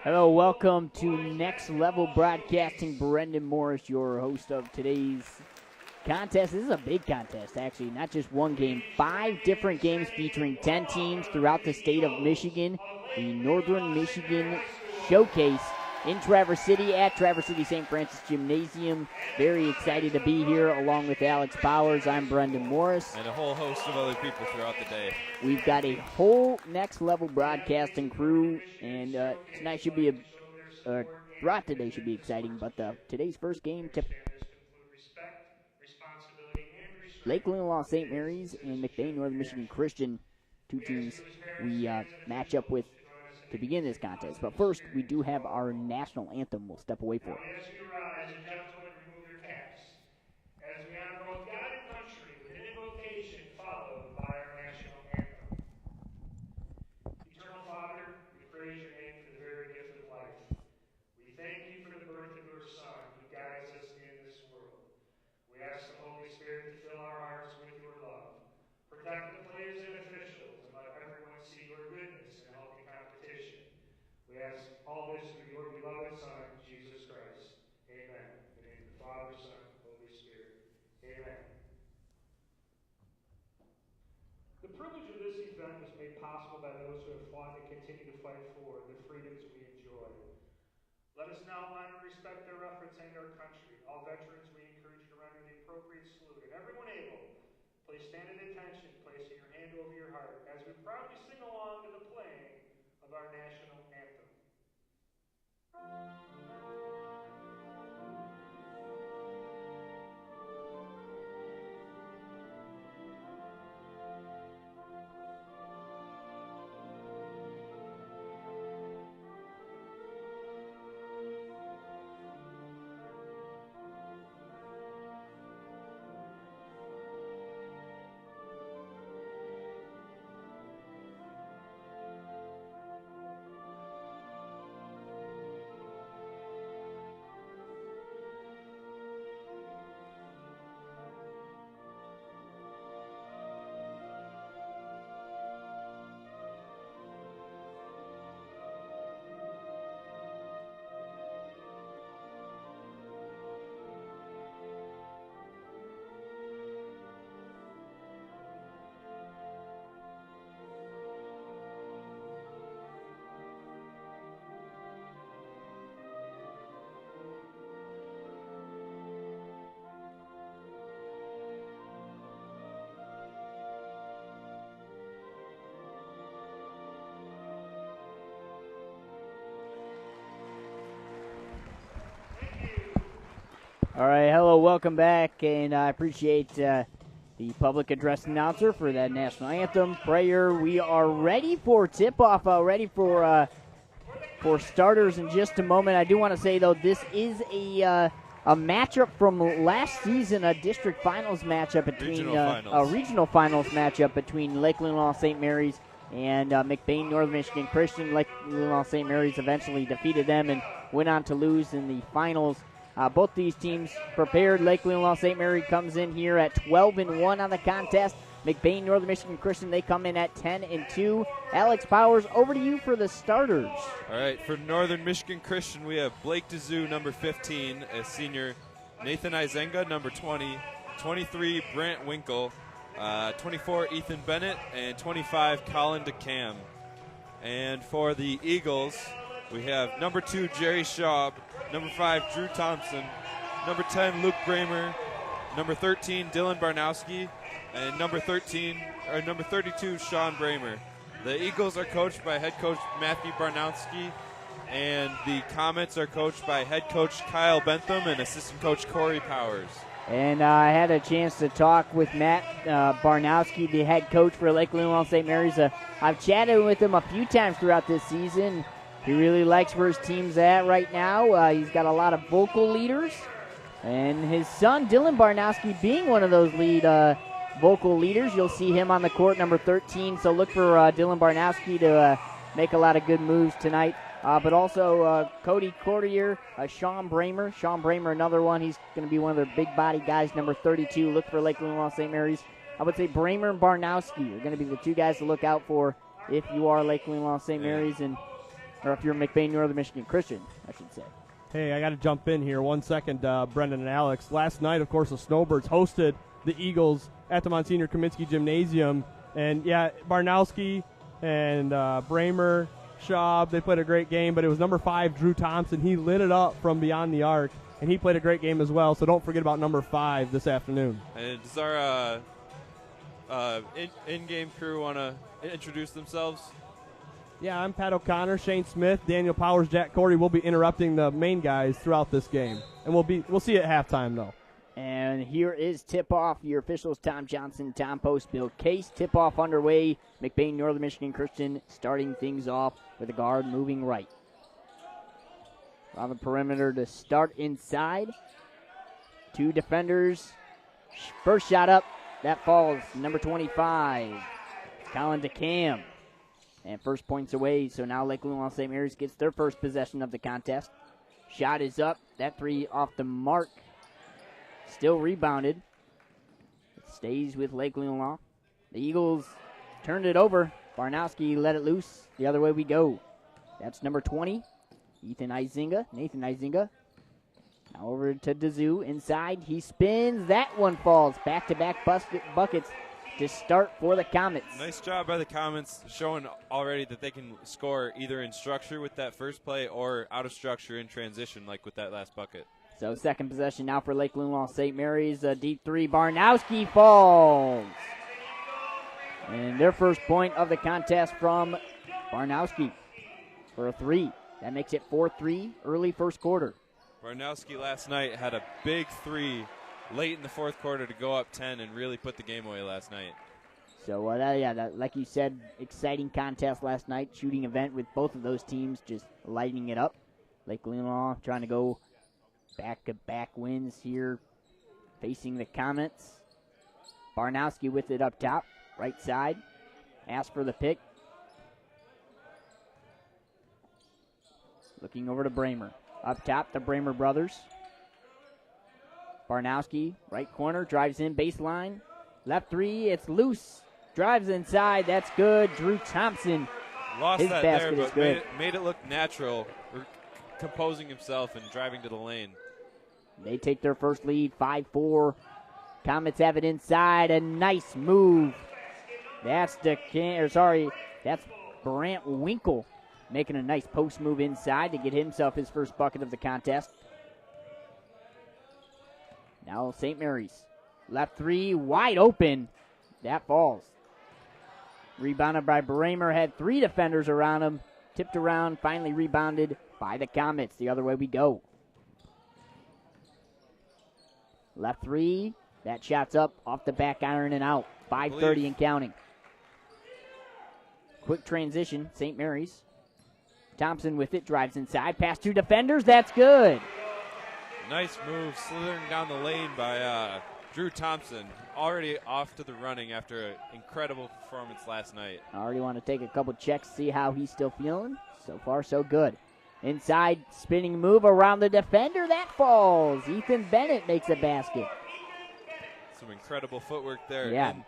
Hello, welcome to Next Level Broadcasting. Brendan Morris, your host of today's contest. This is a big contest, actually, not just one game. 5 different games featuring 10 teams throughout the state of Michigan. The Northern Michigan Showcase in Traverse City at Traverse City St. Francis Gymnasium. Very excited to be here along with Alex Powers. I'm Brendan Morris. And a whole host of other people throughout the day. We've got a whole Next Level Broadcasting crew, and tonight should be throughout today should be exciting, but today's first game, Lake Leelanau St. Mary's and Mcbain Northern Michigan Christian, 2 teams we match up with to begin this contest. But first, we do have our national anthem we'll step away for. As you rise, and gentlemen, remove your caps. As we honor both God and country with an invocation followed by our national anthem. Eternal Father, we praise your name for the very gift of life. We thank you for the birth of your Son who guides us in this world. We ask the Holy Spirit to fill our hearts with your love. Protect the players and officials, and let everyone see your goodness in healthy competition. We ask all this through your beloved Son, Jesus Christ. Amen. In the name of the Father, Son, and Holy Spirit. Amen. The privilege of this event was made possible by those who have fought and continue to fight for the freedoms we enjoy. Let us now honor and respect their efforts and our country. All veterans, we encourage you to render the appropriate salute. And everyone able, please stand at attention, placing your hand over your heart as we proudly sing along to the playing of our national anthem. All right, hello, welcome back, and I appreciate the public address announcer for that national anthem prayer. We are ready for tip-off, ready for starters in just a moment. I do want to say, though, this is a matchup from last season, a district finals matchup between a regional finals matchup between Lake Leelanau St. Mary's and Mcbain Northern Michigan Christian. Lake Leelanau St. Mary's eventually defeated them and went on to lose in the finals. Both these teams prepared. Lake Leelanau St. Mary comes in here at 12-1 on the contest. Mcbain Northern Michigan Christian, they come in at 10-2. Alex Powers, over to you for the starters. All right, for Northern Michigan Christian, we have Blake DeZoo, number 15, a senior. Nathan Izenga, number 20. 23, Brant Winkle. 24, Ethan Bennett. And 25, Colin DeCam. And for the Eagles, we have number 2, Jerry Schaub. Number 5, Drew Thompson. Number 10, Luke Bramer. Number 13, Dylan Barnowski. And number 32, Sean Bramer. The Eagles are coached by head coach Matthew Barnowski. And the Comets are coached by head coach Kyle Bentham and assistant coach Corey Powers. And I had a chance to talk with Matt Barnowski, the head coach for Lake Leelanau St. Mary's. I've chatted with him a few times throughout this season. He really likes where his team's at right now. He's got a lot of vocal leaders. And his son, Dylan Barnowski, being one of those lead vocal leaders. You'll see him on the court, number 13. So look for Dylan Barnowski to make a lot of good moves tonight. But also Cody Courtier, Sean Bramer. Sean Bramer, another one. He's going to be one of their big body guys, number 32. Look for Lake Leelanau St. Mary's. I would say Bramer and Barnowski are going to be the two guys to look out for if you are Lake Leelanau St. Mary's. And Or if you're Mcbain Northern Michigan Christian, I should say. Hey, I got to jump in here 1 second, Brendan and Alex. Last night, of course, the Snowbirds hosted the Eagles at the Monsignor Kaminsky Gymnasium. And, yeah, Barnowski and Bramer, Schaub, they played a great game. But it was number 5, Drew Thompson. He lit it up from beyond the arc, and he played a great game as well. So don't forget about number 5 this afternoon. And does our in-game crew want to introduce themselves? Yeah, I'm Pat O'Connor, Shane Smith, Daniel Powers, Jack Cordy. We'll be interrupting the main guys throughout this game. And we'll see you at halftime, though. And here is tip-off. Your officials, Tom Johnson, Tom Post, Bill Case. Tip-off underway. Mcbain Northern Michigan Christian starting things off with the guard moving right. On the perimeter to start inside. 2 defenders. First shot up. That falls. Number 25, Colin DeCam. And first points away. So now Lake Leelanau St. Mary's gets their first possession of the contest. Shot is up. That 3 off the mark. Still rebounded. It stays with Lake Leelanau. The Eagles turned it over. Barnowski let it loose. The other way we go. That's number 20, Nathan Izinga. Now over to Dazoo. Inside. He spins. That one falls. Back-to-back buckets to start for the Comets. Nice job by the Comets, showing already that they can score either in structure with that first play or out of structure in transition like with that last bucket. So second possession now for Lake Leelanau St. Mary's. A deep 3. Barnowski falls. And their first point of the contest from Barnowski for a 3. That makes it 4-3 early first quarter. Barnowski last night had a big 3 late in the fourth quarter to go up 10 and really put the game away last night. So, like you said, exciting contest last night. Shooting event with both of those teams just lighting it up. Lake Leelanau trying to go back-to-back wins here, facing the Comets. Barnowski with it up top, right side. Asks for the pick. Looking over to Bramer. Up top, the Bramer brothers. Barnowski, right corner, drives in, baseline. Left 3, it's loose. Drives inside, that's good. Drew Thompson, Lost his that basket there, is but good. made it look natural, composing himself and driving to the lane. They take their first lead, 5-4. Comets have it inside, a nice move. That's that's Brant Winkle making a nice post move inside to get himself his first bucket of the contest. Now St. Mary's. Left 3, wide open. That falls. Rebounded by Bramer, had 3 defenders around him. Tipped around, finally rebounded by the Comets. The other way we go. Left 3, that shot's up off the back iron and out. 5:30 and counting. Quick transition, St. Mary's. Thompson with it, drives inside, past 2 defenders, that's good. Nice move, slithering down the lane by Drew Thompson. Already off to the running after an incredible performance last night. I already want to take a couple checks, see how he's still feeling. So far, so good. Inside, spinning move around the defender, that falls. Ethan Bennett makes a basket. Some incredible footwork there. Yeah. And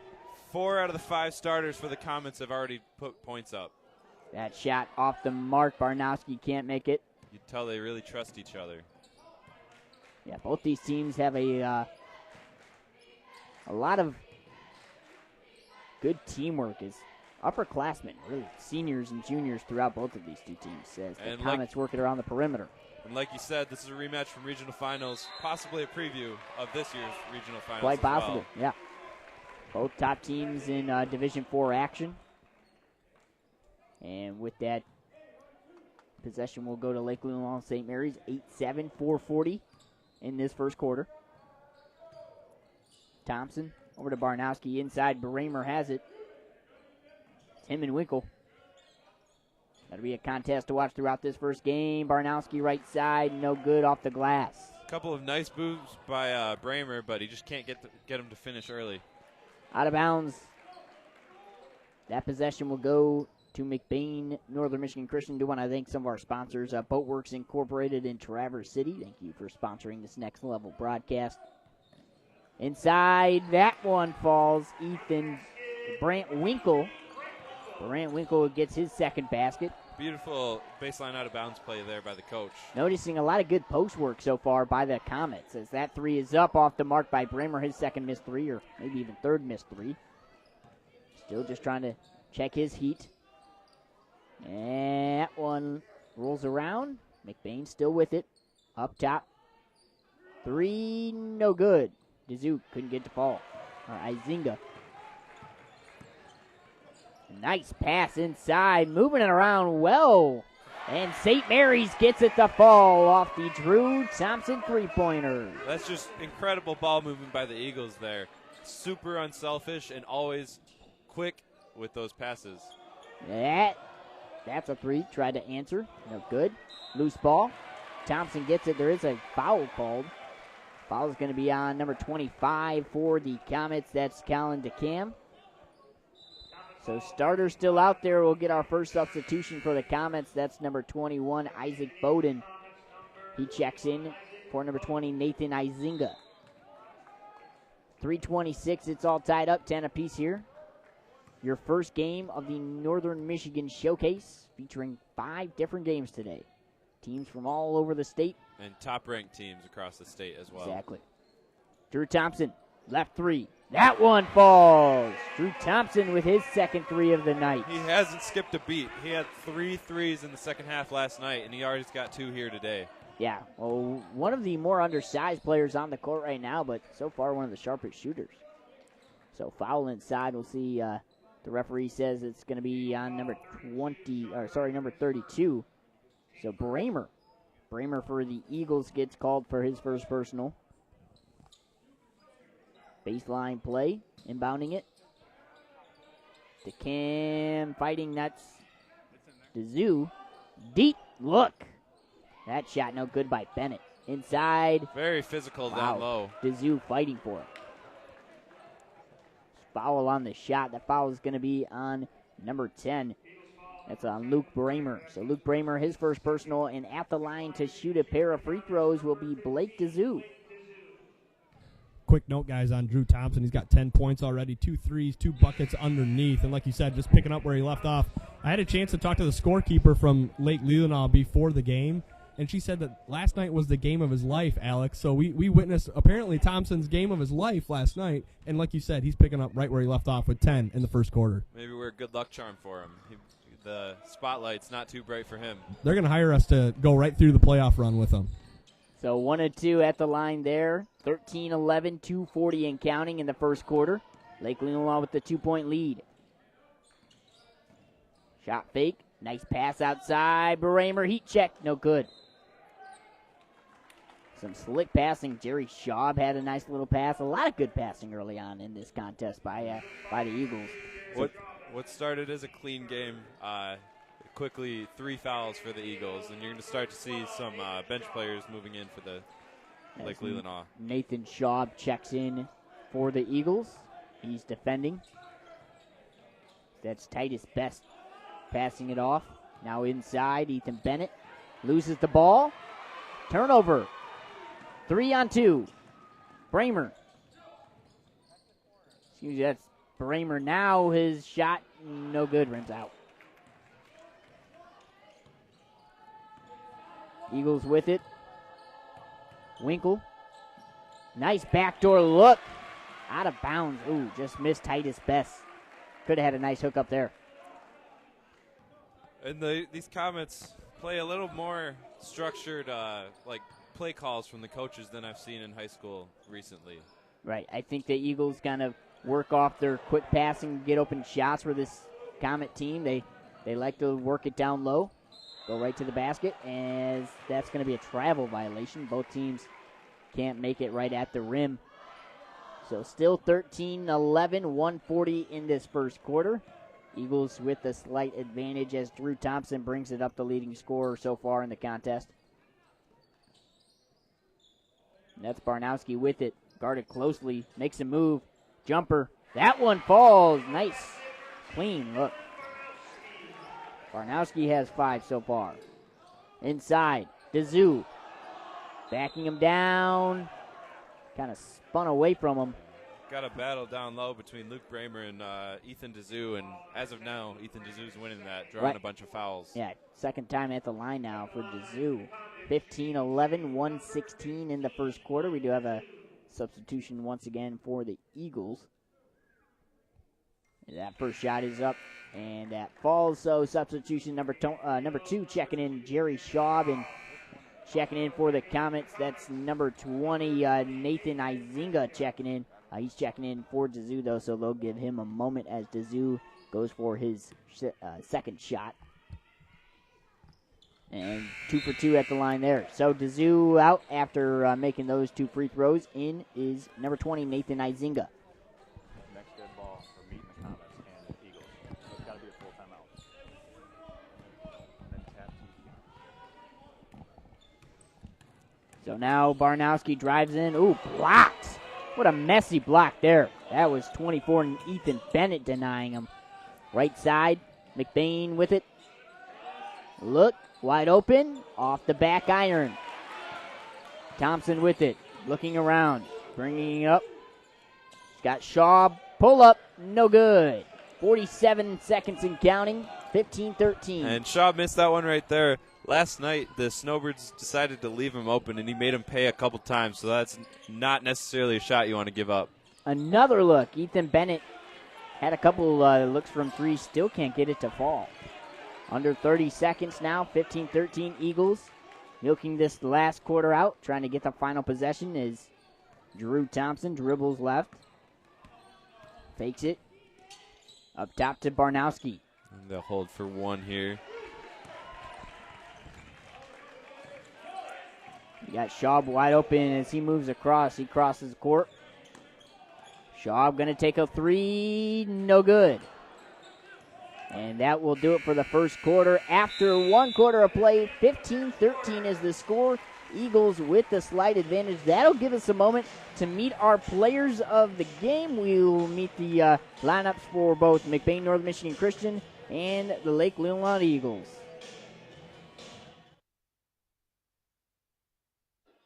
4 out of the 5 starters for the Comets have already put points up. That shot off the mark. Barnowski can't make it. You tell they really trust each other. Yeah, both these teams have a lot of good teamwork as upperclassmen, really seniors and juniors throughout both of these 2 teams as the Comets work it around the perimeter. And like you said, this is a rematch from regional finals, possibly a preview of this year's regional finals. Quite as possible, well. yeah. Both top teams in Division IV action. And with that possession, we'll go to Lake Leelanau St. Mary's, 8-7, 4:40 in this first quarter. Thompson over to Barnowski inside. Bramer has it. It's him and Winkle. That'll be a contest to watch throughout this first game. Barnowski right side, no good off the glass. A couple of nice moves by Bramer, but he just can't get him to finish early. Out of bounds. That possession will go to Mcbain Northern Michigan Christian. Do want to thank some of our sponsors, Boatworks Incorporated in Traverse City. Thank you for sponsoring this next level broadcast. Inside, that one falls. Brant Winkle Brant Winkle gets his second basket. Beautiful baseline out of bounds play there by the coach. Noticing a lot of good post work so far by the Comets as that three is up off the mark by Bramer, his second missed three, or maybe even third missed three. Still just trying to check his heat. And that one rolls around. Mcbain still with it. Up top. Three, no good. Dizu couldn't get to fall. Or Izinga. Nice pass inside, moving it around well. And St. Mary's gets it to fall off the Drew Thompson three-pointer. That's just incredible ball movement by the Eagles there. Super unselfish and always quick with those passes. That's a three. Tried to answer. No good. Loose ball. Thompson gets it. There is a foul called. Foul is going to be on number 25 for the Comets. That's Colin DeCam. So starter still out there. We'll get our first substitution for the Comets. That's number 21, Isaac Bowden. He checks in for number 20, Nathan Izinga. 3:26. It's all tied up, 10 apiece here. Your first game of the Northern Michigan Showcase, featuring 5 different games today. Teams from all over the state. And top-ranked teams across the state as well. Exactly. Drew Thompson, left three. That one falls. Drew Thompson with his second three of the night. He hasn't skipped a beat. He had 3 threes in the second half last night, and he already got 2 here today. Yeah, well, one of the more undersized players on the court right now, but so far one of the sharpest shooters. So foul inside. We'll see. The referee says it's going to be on number 32. So Bramer for the Eagles gets called for his first personal. Baseline play, inbounding it. DeCam fighting, that's Dizu. Deep look. That shot no good by Bennett. Inside. Very physical down low. Dizu fighting for it. Foul on the shot. That foul is going to be on number 10. That's on Luke Bramer. So Luke Bramer, his first personal, and at the line to shoot a pair of free throws will be Blake Dizu. Quick note, guys, on Drew Thompson. He's got 10 points already, 2 threes, 2 buckets underneath. And like you said, just picking up where he left off. I had a chance to talk to the scorekeeper from Lake Leelanau before the game, and she said that last night was the game of his life, Alex. So we witnessed, apparently, Thompson's game of his life last night. And like you said, he's picking up right where he left off with 10 in the first quarter. Maybe we're a good luck charm for him. The spotlight's not too bright for him. They're going to hire us to go right through the playoff run with him. So 1 and 2 at the line there. 13-11, 2:40 and counting in the first quarter. Lake Leelanau with the 2-point lead. Shot fake. Nice pass outside. Bramer, heat check. No good. Some slick passing. Jerry Schaub had a nice little pass. A lot of good passing early on in this contest by the Eagles. What started as a clean game, quickly 3 fouls for the Eagles, and you're going to start to see some bench players moving in for the Lake Leelanau. Nathan Schaub checks in for the Eagles. He's defending. That's Titus Best passing it off. Now inside, Ethan Bennett loses the ball. Turnover. 3-on-2. Bramer. Excuse me, that's Bramer now. His shot, no good, rims out. Eagles with it. Winkle. Nice backdoor look. Out of bounds. Ooh, just missed Titus Best. Could have had a nice hook up there. And these Comets play a little more structured, like play calls from the coaches than I've seen in high school recently. Right. I think the Eagles kind of work off their quick passing, get open shots for this Comet team. They like to work it down low, go right to the basket, as that's going to be a travel violation. Both teams can't make it right at the rim. So still 13-11, 1:40 in this first quarter. Eagles with a slight advantage as Drew Thompson brings it up, the leading scorer so far in the contest. And that's Barnowski with it, guarded closely, makes a move, jumper. That one falls. Nice, clean look. Barnowski has 5 so far. Inside, Dizu backing him down. Kind of spun away from him. got a battle down low between Luke Bramer and Ethan DeZoo, and as of now, Ethan DeZoo's winning that, drawing a bunch of fouls. Yeah, second time at the line now for DeZoo. 15-11, 1:16 in the first quarter. We do have a substitution once again for the Eagles. That first shot is up, and that falls. So substitution number 2 checking in, Jerry Schaub, and checking in for the Comets. That's number 20, Nathan Izinga checking in. He's checking in for DeZoo, though, so they'll give him a moment as DeZoo goes for his second shot. And 2 for 2 at the line there. So DeZoo out after making those 2 free throws. In is number 20, Nathan Izinga. Next good ball for meeting the Comets and the Eagles. So it's got to be a full timeout. Then tap TV. So now Barnowski drives in. Ooh, blocked. What a messy block there. That was 24, and Ethan Bennett denying him. Right side, Mcbain with it. Look, wide open, off the back iron. Thompson with it, looking around, bringing it up. He's got Schaub, pull up, no good. 47 seconds and counting, 15-13. And Schaub missed that one right there. Last night, the Snowbirds decided to leave him open, and he made him pay a couple times, so that's not necessarily a shot you want to give up. Another look. Ethan Bennett had a couple looks from 3, still can't get it to fall. Under 30 seconds now, 15-13 Eagles. Milking this last quarter out, trying to get the final possession is Drew Thompson, dribbles left. Fakes it. Up top to Barnowski. And they'll hold for 1 here. You got Schaub wide open as he moves across. He crosses the court. Schaub going to take a 3. No good. And that will do it for the first quarter. After 1 quarter of play, 15-13 is the score. Eagles with the slight advantage. That'll give us a moment to meet our players of the game. We will meet the lineups for both Mcbain Northern Michigan Christian and the Lake Leelanau Eagles.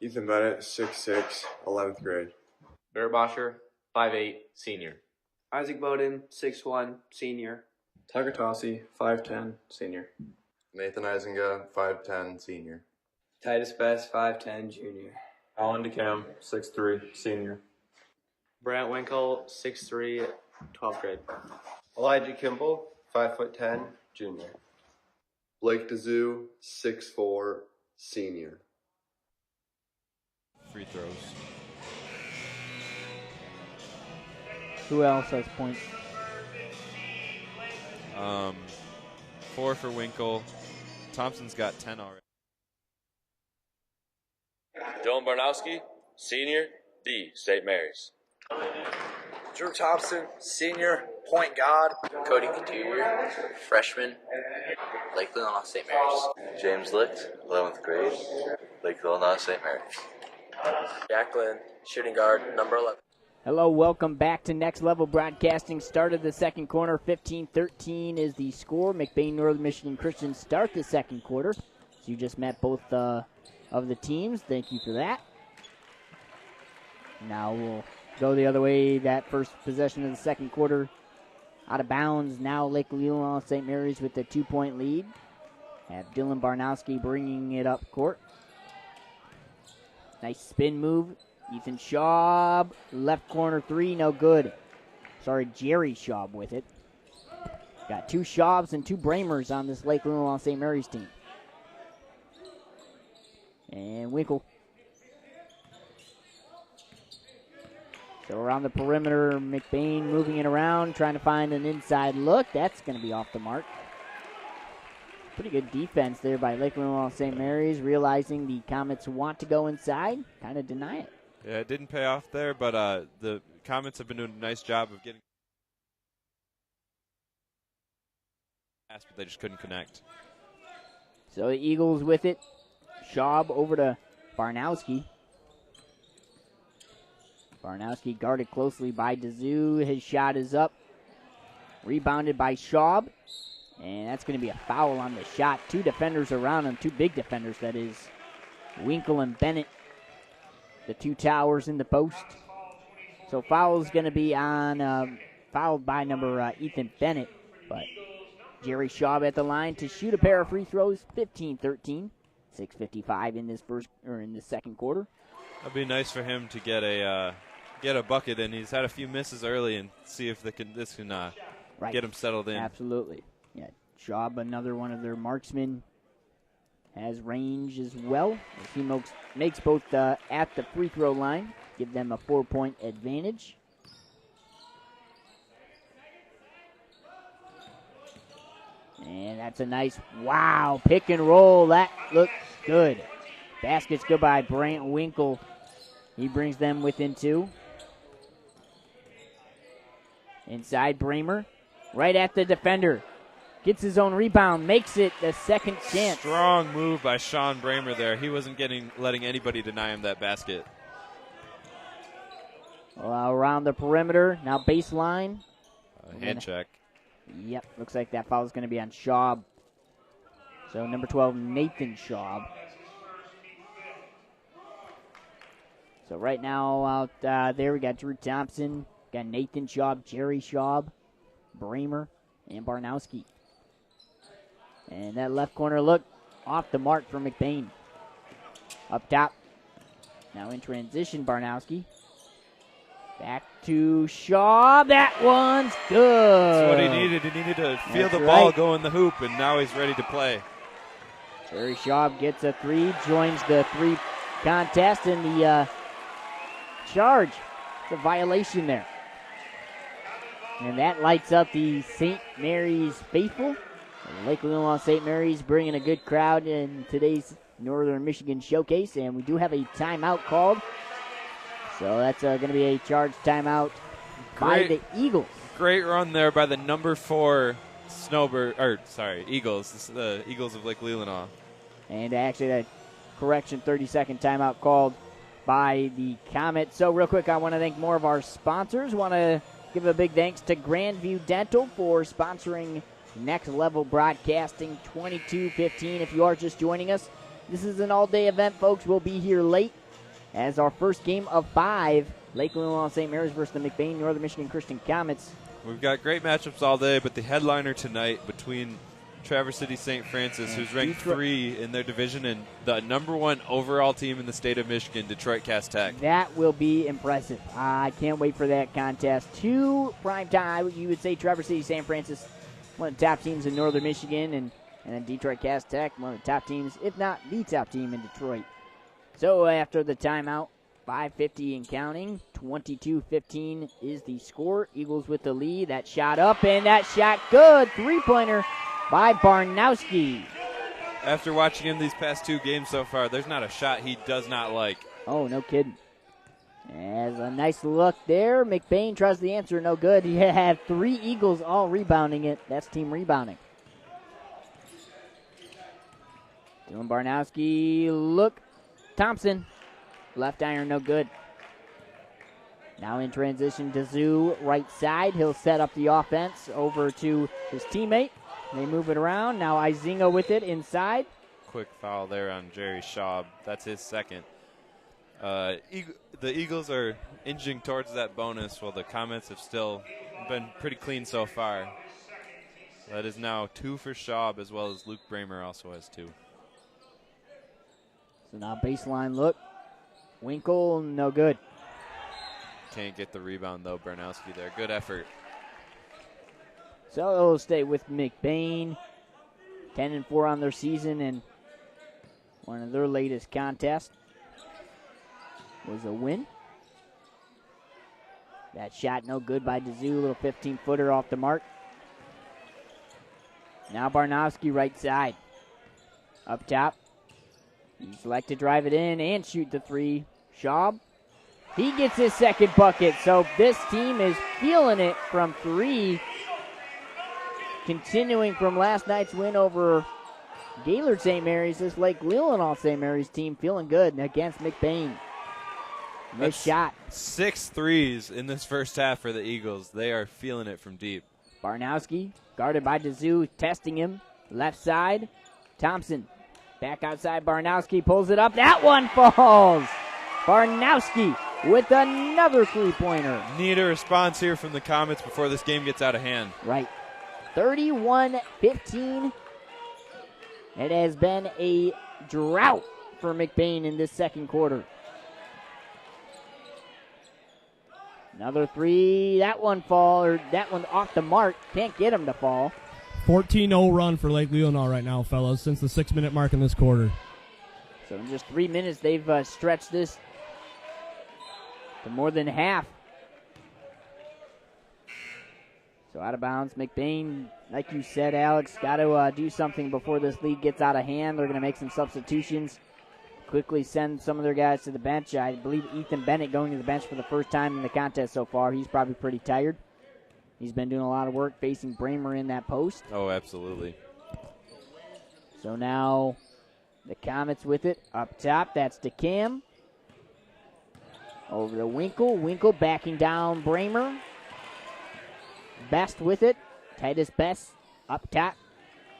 Ethan Bennett, 6'6", 11th grade. Barrett Bosher, 5'8", senior. Isaac Bowden, 6'1", senior. Tucker Tossi, 5'10", senior. Nathan Izinga, 5'10", senior. Titus Best, 5'10", junior. Alan DeCam, 6'3", senior. Brant Winkle, 6'3", 12th grade. Elijah Kimball, 5'10", junior. Blake DeZoo, 6'4", senior. Free throws. Who else has points? 4 for Winkle. Thompson's got 10 already. Dylan Barnowski, senior, D, St. Mary's. Drew Thompson, senior, point guard. Cody Couture, freshman, Lake Leelanau, St. Mary's. James Licht, 11th grade, Lake Leelanau, St. Mary's. Jack Glen, shooting guard, number 11. Hello, welcome back to Next Level Broadcasting. Start of the second quarter, 15-13 is the score. Mcbain Northern Michigan Christian start the second quarter. So you just met both of the teams. Thank you for that. Now we'll go the other way. That first possession of the second quarter out of bounds. Now Lake Leelanau St. Mary's with the 2-point lead. Have Dylan Barnowski bringing it up court. Nice spin move. Ethan Schaub, left corner 3, no good. Sorry, Jerry Schaub with it. Got 2 Schaubs and 2 Bramers on this Lake Leelanau St. Mary's team. And Winkle. So around the perimeter, Mcbain moving it around, trying to find an inside look. That's going to be off the mark. Pretty good defense there by Lake Leelanau St. Mary's, realizing the Comets want to go inside, kind of deny it. Yeah, it didn't pay off there, but the Comets have been doing a nice job of getting but they just couldn't connect. So the Eagles with it. Schaub over to Barnowski. Barnowski guarded closely by DeZoo. His shot is up. Rebounded by Schaub. And that's going to be a foul on the shot. 2 defenders around him. 2 big defenders, that is. Winkle and Bennett. The 2 towers in the post. So foul is going to be on, fouled by number Ethan Bennett. But Jerry Schaub at the line to shoot a pair of free throws, 15-13. 6:55 in the second quarter. It'd be nice for him to get a bucket, and he's had a few misses early, and see if this can get him settled in. Absolutely. Yeah, Schaub, another one of their marksmen, has range as well. He makes both at the free throw line, give them a 4-point advantage. And that's a nice, wow, pick and roll. That looked good. Basket's good by Brant Winkle. He brings them within 2. Inside Bramer, right at the defender. Gets his own rebound, makes it the second chance. Strong move by Sean Bramer there. He wasn't letting anybody deny him that basket. Well, around the perimeter, now baseline. Hand check. Yep, looks like that foul is going to be on Schaub. So number 12, Nathan Schaub. So right now out there we got Drew Thompson, got Nathan Schaub, Jerry Schaub, Bramer, and Barnowski. And that left corner look off the mark for Mcbain. Up top. Now in transition, Barnowski. Back to Shaw. That one's good. That's what he needed. He needed to feel the ball go in the hoop, and now he's ready to play. Jerry Shaw gets a 3, joins the 3 contest, and the charge. It's a violation there. And that lights up the St. Mary's faithful. Lake Leelanau St. Mary's bringing a good crowd in today's Northern Michigan Showcase, and we do have a timeout called. So that's going to be a charged timeout by the Eagles. Great run there by the number 4 Eagles. This is the Eagles of Lake Leelanau. And actually that correction, 30-second timeout called by the Comet. So real quick, I want to thank more of our sponsors. Want to give a big thanks to Grandview Dental for sponsoring Next Level Broadcasting 2215. If you are just joining us, this is an all-day event, folks. We'll be here late as our first game of 5, Lake Leelanau St. Mary's versus the Mcbain Northern Michigan Christian Comets. We've got great matchups all day, but the headliner tonight between Traverse City St. Francis, who's ranked 3 in their division, and the number 1 overall team in the state of Michigan, Detroit Cass Tech. That will be impressive. I can't wait for that contest. 2 primetime, you would say Traverse City St. Francis, one of the top teams in Northern Michigan, and then Detroit Cass Tech, one of the top teams, if not the top team in Detroit. So after the timeout, 5:50 and counting, 22-15 is the score. Eagles with the lead. That shot up, and that shot good. 3-pointer by Barnowski. After watching him these past 2 games so far, there's not a shot he does not like. Oh, no kidding. As a nice look there. Mcbain tries the answer, no good. He had 3 Eagles all rebounding it. That's team rebounding. Dylan Barnowski, look. Thompson, left iron, no good. Now in transition, Dazoo, right side. He'll set up the offense over to his teammate. They move it around. Now Izinga with it inside. Quick foul there on Jerry Schaub. That's his second. The Eagles are inching towards that bonus, while the Comets have still been pretty clean so far. That is now 2 for Schaub, as well as Luke Bramer also has 2. So now baseline look. Winkle, no good. Can't get the rebound, though, Barnowski there. Good effort. So it'll stay with Mcbain. 10-4 on their season, and one of their latest contests was a win. That shot no good by Dazoo. Little 15-footer off the mark. Now Barnowski right side. Up top. He's like to drive it in and shoot the 3. Schaub. He gets his second bucket. So this team is feeling it from 3. Continuing from last night's win over Gaylord St. Mary's, this Lake Leelanau St. Mary's team feeling good against Mcbain. Nice shot. 6 threes in this first half for the Eagles. They are feeling it from deep. Barnowski, guarded by Dazoo, testing him. Left side, Thompson. Back outside, Barnowski pulls it up. That one falls. Barnowski with another three-pointer. Need a response here from the Comets before this game gets out of hand. Right. 31-15. It has been a drought for Mcbain in this second quarter. Another three. That one off the mark. Can't get him to fall. 14-0 run for Lake Leelanau right now, fellas, since the 6-minute mark in this quarter. So in just 3 minutes, they've stretched this to more than half. So out of bounds, Mcbain, like you said, Alex, got to do something before this lead gets out of hand. They're going to make some substitutions, quickly send some of their guys to the bench. I believe Ethan Bennett going to the bench for the first time in the contest so far. He's probably pretty tired. He's been doing a lot of work facing Bramer in that post. Oh, absolutely. So now the Comets with it. Up top, that's DeCam. Over to Winkle. Winkle backing down Bramer. Best with it. Titus Best up top.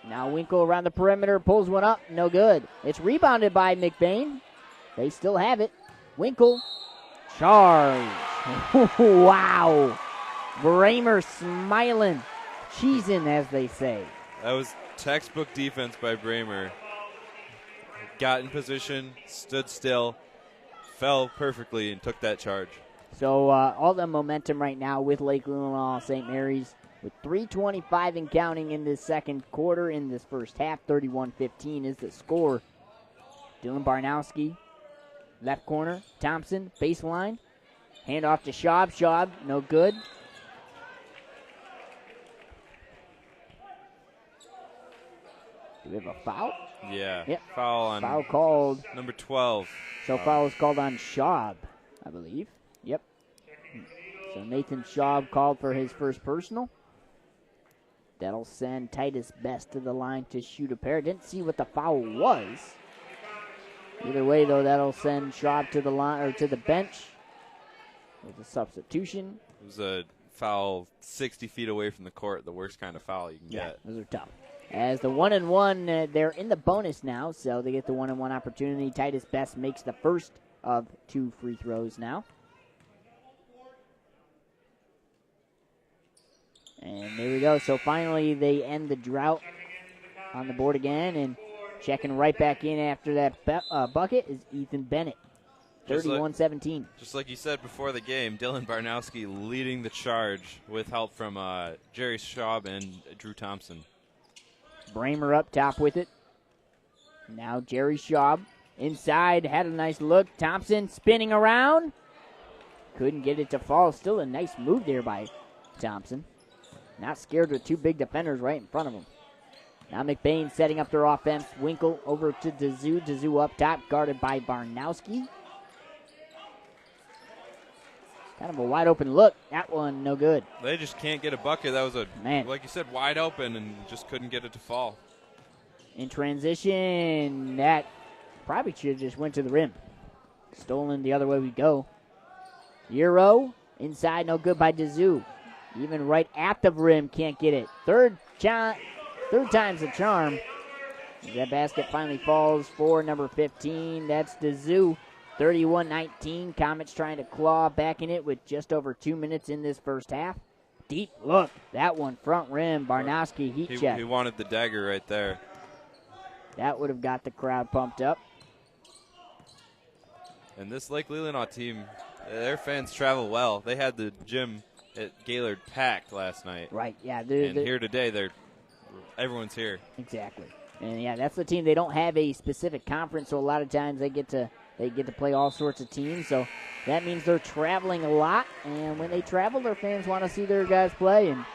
Now Winkle around the perimeter. Pulls one up. No good. It's rebounded by Mcbain. They still have it. Winkle. Charge. Wow. Bramer smiling. Cheesing, as they say. That was textbook defense by Bramer. Got in position, stood still, fell perfectly, and took that charge. So all the momentum right now with Lake Leelanau St. Mary's with 3:25 and counting in this second quarter. In this first half, 31-15 is the score. Dylan Barnowski, left corner. Thompson, baseline. Hand off to Schaub. Schaub, no good. Do we have a foul? Yeah. Yep. Foul called. Number 12. So foul is called on Schaub, I believe. Yep. So Nathan Schaub called for his first personal. That'll send Titus Best to the line to shoot a pair. Didn't see what the foul was. Either way, though, that'll send Schaub to the line or to the bench. There's a substitution. It was a foul 60 feet away from the court, the worst kind of foul you can get. Those are tough. As the 1-and-1, they're in the bonus now, so they get the 1-and-1 opportunity. Titus Best makes the first of 2 free throws now. And there we go. So finally they end the drought on the board again, and checking right back in after that bucket is Ethan Bennett. 31-17. Just like you said before the game, Dylan Barnowski leading the charge with help from Jerry Schaub and Drew Thompson. Bramer up top with it. Now Jerry Schaub inside, had a nice look. Thompson spinning around. Couldn't get it to fall. Still a nice move there by Thompson. Not scared with 2 big defenders right in front of him. Now Mcbain setting up their offense. Winkle over to Dazoo. Dazoo up top, guarded by Barnowski. Kind of a wide open look. That one, no good. They just can't get a bucket. That was like you said, wide open and just couldn't get it to fall. In transition, that probably should have just went to the rim. Stolen the other way we go. Euro, inside, no good by Dazoo. Even right at the rim, can't get it. Third time's the charm. That basket finally falls for number 15. That's Dazoo. 31-19. Comets trying to claw back in it with just over 2 minutes in this first half. Deep look. That one front rim. Barnowski heat check. He wanted the dagger right there. That would have got the crowd pumped up. And this Lake Leelanau team, their fans travel well. They had the gym at Gaylord packed last night. Right, yeah. And here today, everyone's here. Exactly. And, yeah, that's the team. They don't have a specific conference, so a lot of times they get to play all sorts of teams. So that means they're traveling a lot. And when they travel, their fans want to see their guys play. And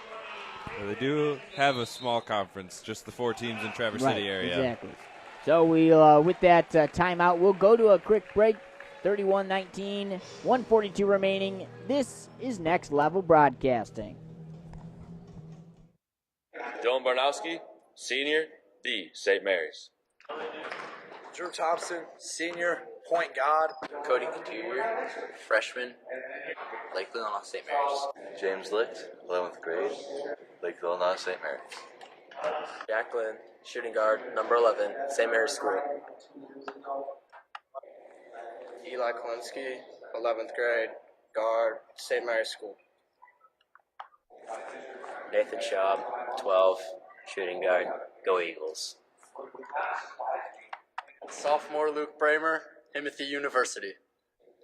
well, they do have a small conference, just the 4 teams in Traverse City area. Exactly. So we, with that timeout, we'll go to a quick break. 31-19, 142 remaining. This is Next Level Broadcasting. Dylan Barnowski, senior, D, St. Mary's. Drew Thompson, senior, point guard. Cody Couture, freshman, Lake Leelanau St. Mary's. James Licht, 11th grade, Lake Leelanau St. Mary's. Jack Glen, shooting guard, number 11, St. Mary's School. Eli Kolensky, 11th grade, guard, St. Mary's School. Nathan Schaub, 12, shooting guard, go Eagles. Sophomore Luke Bramer, Timothy University.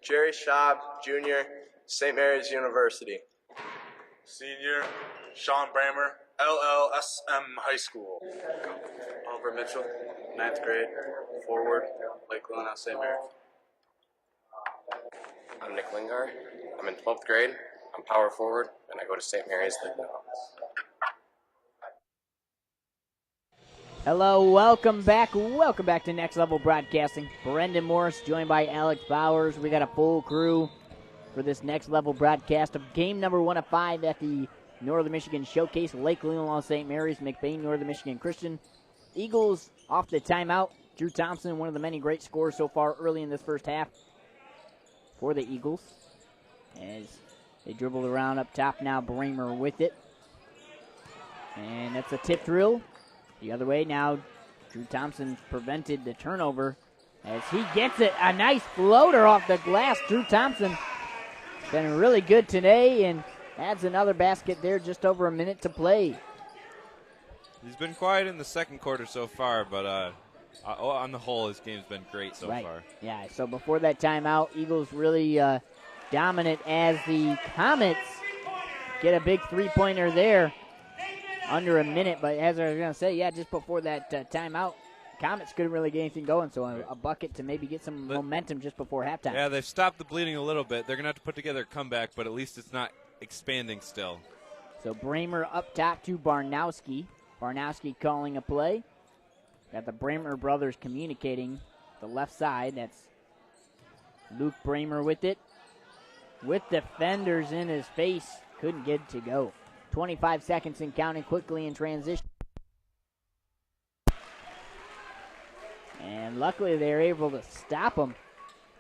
Jerry Schaub, Jr., St. Mary's University. Senior, Sean Bramer, LLSM High School. Oliver Mitchell, 9th grade, forward, Leelanau, St. Mary's. I'm Nick Lingard. I'm in 12th grade. I'm power forward, and I go to St. Mary's Leelanau. Hello, welcome back. Welcome back to Next Level Broadcasting. Brendan Morris joined by Alex Bowers. We got a full crew for this Next Level broadcast of game number 1 of 5 at the Northern Michigan Showcase, Lake Leelanau, St. Mary's, Mcbain, Northern Michigan Christian. Eagles off the timeout. Drew Thompson, one of the many great scores so far early in this first half for the Eagles. As they dribbled around up top now, Bramer with it. And that's a tip drill. The other way now, Drew Thompson prevented the turnover as he gets it. A nice floater off the glass. Drew Thompson been really good today and adds another basket there, just over a minute to play. He's been quiet in the second quarter so far, but on the whole, his game's been great so far. Yeah, so before that timeout, Eagles really dominant as the Comets get a big three-pointer there. Under a minute, but as I was going to say, just before that timeout, Comets couldn't really get anything going, so a bucket to maybe get some momentum just before halftime. Yeah, they've stopped the bleeding a little bit. They're going to have to put together a comeback, but at least it's not expanding still. So Bramer up top to Barnowski. Barnowski calling a play. Got the Bramer brothers communicating the left side. That's Luke Bramer with it. With defenders in his face, couldn't get it to go. 25 seconds and counting, quickly in transition. And luckily they're able to stop him.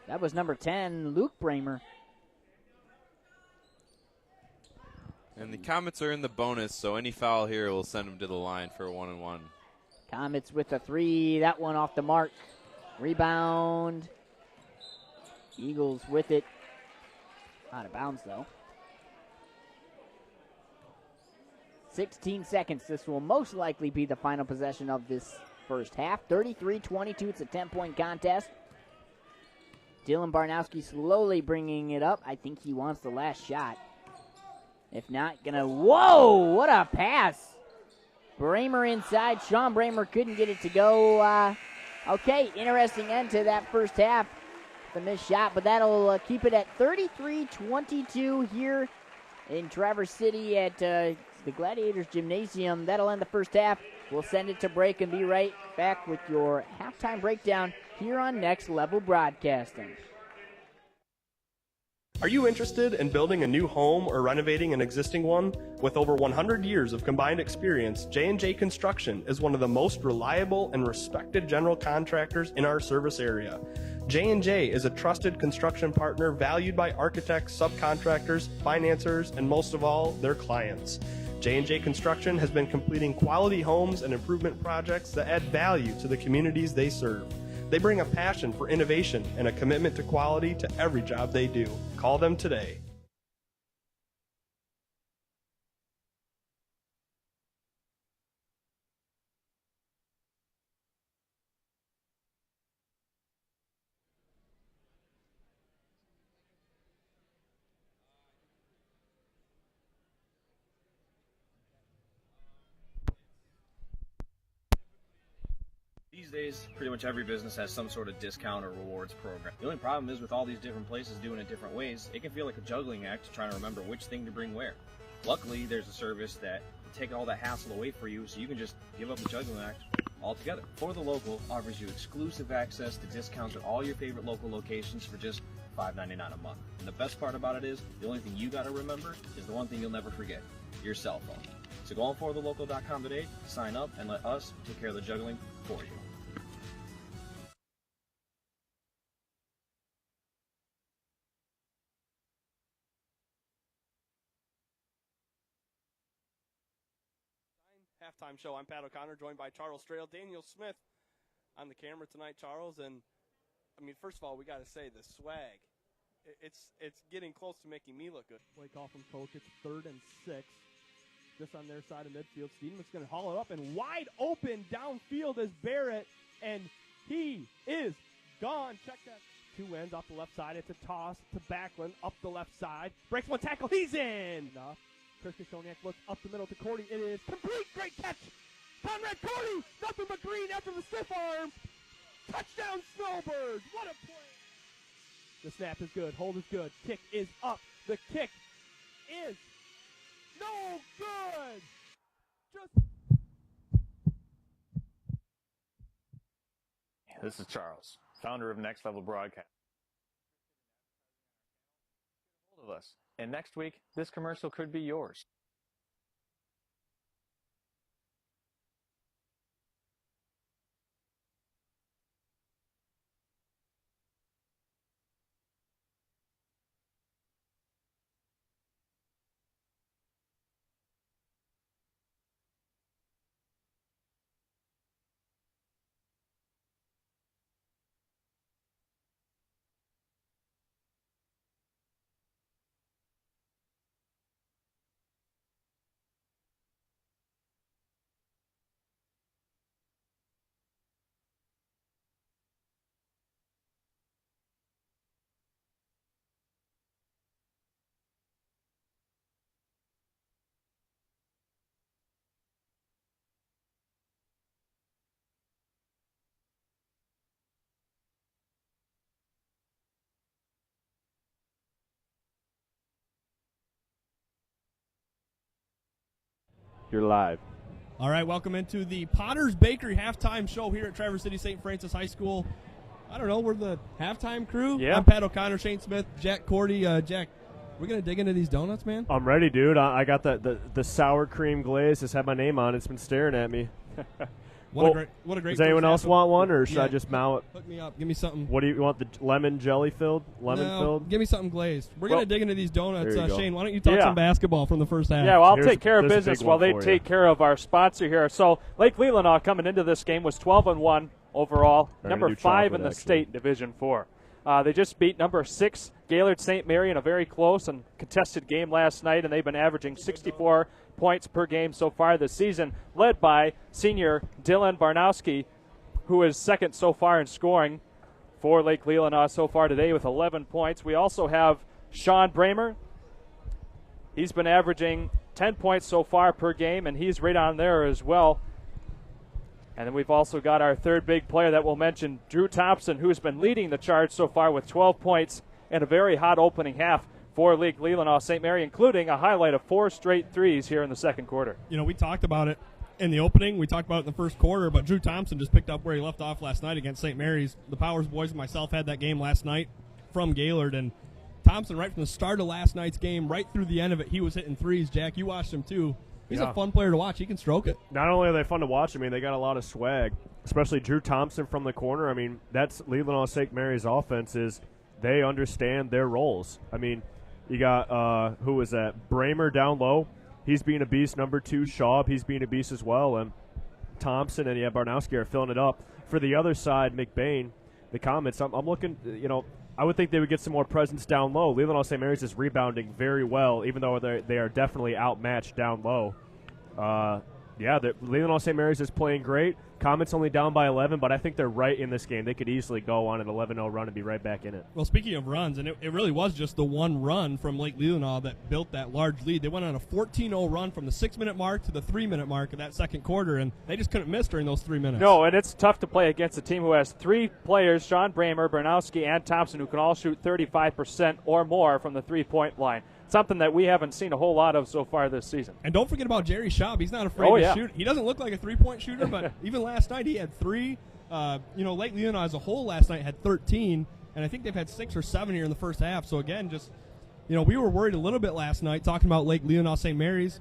That was number 10, Luke Bramer. And the Comets are in the bonus, so any foul here will send them to the line for a 1-and-1. Comets with a three. That one off the mark. Rebound. Eagles with it. Out of bounds, though. 16 seconds. This will most likely be the final possession of this first half. 33-22. It's a 10-point contest. Dylan Barnowski slowly bringing it up. I think he wants the last shot. If not, gonna... Whoa! What a pass! Bramer inside. Sean Bramer couldn't get it to go. Okay, interesting end to that first half. The missed shot, but that'll keep it at 33-22 here in Traverse City at the Gladiators Gymnasium. That'll end the first half. We'll send it to break and be right back with your halftime breakdown here on Next Level Broadcasting. Are you interested in building a new home or renovating an existing one? With over 100 years of combined experience, J&J Construction is one of the most reliable and respected general contractors in our service area. J&J is a trusted construction partner valued by architects, subcontractors, financiers, and most of all, their clients. J&J Construction has been completing quality homes and improvement projects that add value to the communities they serve. They bring a passion for innovation and a commitment to quality to every job they do. Call them today. These days, pretty much every business has some sort of discount or rewards program. The only problem is with all these different places doing it different ways, it can feel like a juggling act trying to remember which thing to bring where. Luckily, there's a service that will take all that hassle away for you so you can just give up the juggling act altogether. For the Local offers you exclusive access to discounts at all your favorite local locations for just $5.99 a month. And the best part about it is, the only thing you gotta remember is the one thing you'll never forget, your cell phone. So go on forthelocal.com today, sign up, and let us take care of the juggling for you. Halftime show. I'm Pat O'Connor, joined by Charles Strail, Daniel Smith on the camera tonight, Charles. And, I mean, first of all, we got to say the swag it's getting close to making me look good. Play call from coach. It's 3rd and 6. Just on their side of midfield. Steenman's going to haul it up, and wide open downfield is Barrett, and he is gone. Check that. 2 ends off the left side. It's a toss to Backlund up the left side. Breaks one tackle. He's in. Chris Kashoniak looks up the middle to Cordy. It is complete. Great catch. Conrad Cordy. Nothing but green after the stiff arm. Touchdown Snowbirds. What a play. The snap is good. Hold is good. Kick is up. The kick is no good. This is Charles, founder of Next Level Broadcast. Get a hold of us, and next week, this commercial could be yours. You're live. All right, welcome into the Potter's Bakery halftime show here at Traverse City St. Francis High School. I don't know, we're the halftime crew. Yeah. I'm Pat O'Connor, Shane Smith, Jack Cordy. Jack, we're going to dig into these donuts, man? I'm ready, dude. I got the sour cream glaze. It's had my name on it. It's been staring at me. What a great. Does anyone else want one, or should I just mow it? Hook me up. Give me something. What do you want? The lemon jelly filled? Lemon-filled? Give me something glazed. We're going to dig into these donuts. Shane, why don't you talk some basketball from the first half? Yeah, well, I'll take care of business while they take care of our sponsor here. So Lake Leelanau coming into this game was 12-1 overall, number 5 in the state, Division 4. They just beat number 6 Gaylord St. Mary in a very close and contested game last night, and they've been averaging 64 points per game so far this season, led by senior Dylan Barnowski, who is second so far in scoring for Lake Leelanau so far today with 11 points. We also have Sean Bramer. He's been averaging 10 points so far per game, and he's right on there as well. And then we've also got our third big player that we'll mention, Drew Thompson, who's been leading the charge so far with 12 points and a very hot opening half for Lake Leelanau St. Mary, including a highlight of 4 straight threes here in the second quarter. You know, we talked about it in the opening. We talked about it in the first quarter, but Drew Thompson just picked up where he left off last night against St. Mary's. The Powers boys and myself had that game last night from Gaylord, and Thompson, right from the start of last night's game, right through the end of it, he was hitting threes. Jack, you watched him too. He's a fun player to watch. He can stroke it. Not only are they fun to watch, I mean, they got a lot of swag, especially Drew Thompson from the corner. I mean, that's Leelanau St. Mary's offense is they understand their roles. I mean, you got, who was that? Bramer down low. He's being a beast. Number 2, Schaub, he's being a beast as well. And Thompson and Barnowski are filling it up. For the other side, McBain, the Comets, I'm looking, you know, I would think they would get some more presence down low. Leelanau St. Mary's is rebounding very well, even though they are definitely outmatched down low. Leelanau St. Mary's is playing great. Comets only down by 11, but I think they're right in this game. They could easily go on an 11-0 run and be right back in it. Well, speaking of runs, and it really was just the one run from Lake Leelanau that built that large lead. They went on a 14-0 run from the 6-minute mark to the 3-minute mark of that second quarter, and they just couldn't miss during those 3 minutes. No, and it's tough to play against a team who has 3 players, Sean Bramer, Barnowski, and Thompson, who can all shoot 35% or more from the three-point line. Something that we haven't seen a whole lot of so far this season. And don't forget about Jerry Schaub. He's not afraid to shoot. He doesn't look like a three-point shooter, but even last night he had 3. Lake Leelanau as a whole last night had 13, and I think they've had 6 or 7 here in the first half. So, again, we were worried a little bit last night talking about Lake Leelanau St. Mary's.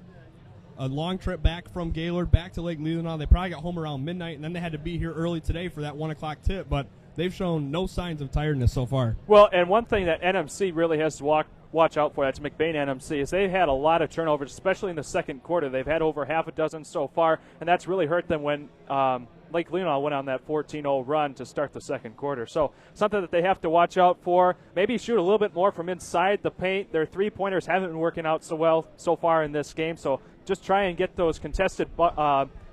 A long trip back from Gaylord back to Lake Leelanau. They probably got home around midnight, and then they had to be here early today for that 1 o'clock tip. But they've shown no signs of tiredness so far. Well, and one thing that NMC really has to watch out for, that's Mcbain NMC, is they've had a lot of turnovers, especially in the second quarter. They've had over half a dozen so far, and that's really hurt them when Lake Leelanau went on that 14-0 run to start the second quarter. So something that they have to watch out for. Maybe shoot a little bit more from inside the paint. Their three-pointers haven't been working out so well so far in this game. So just try and get those contested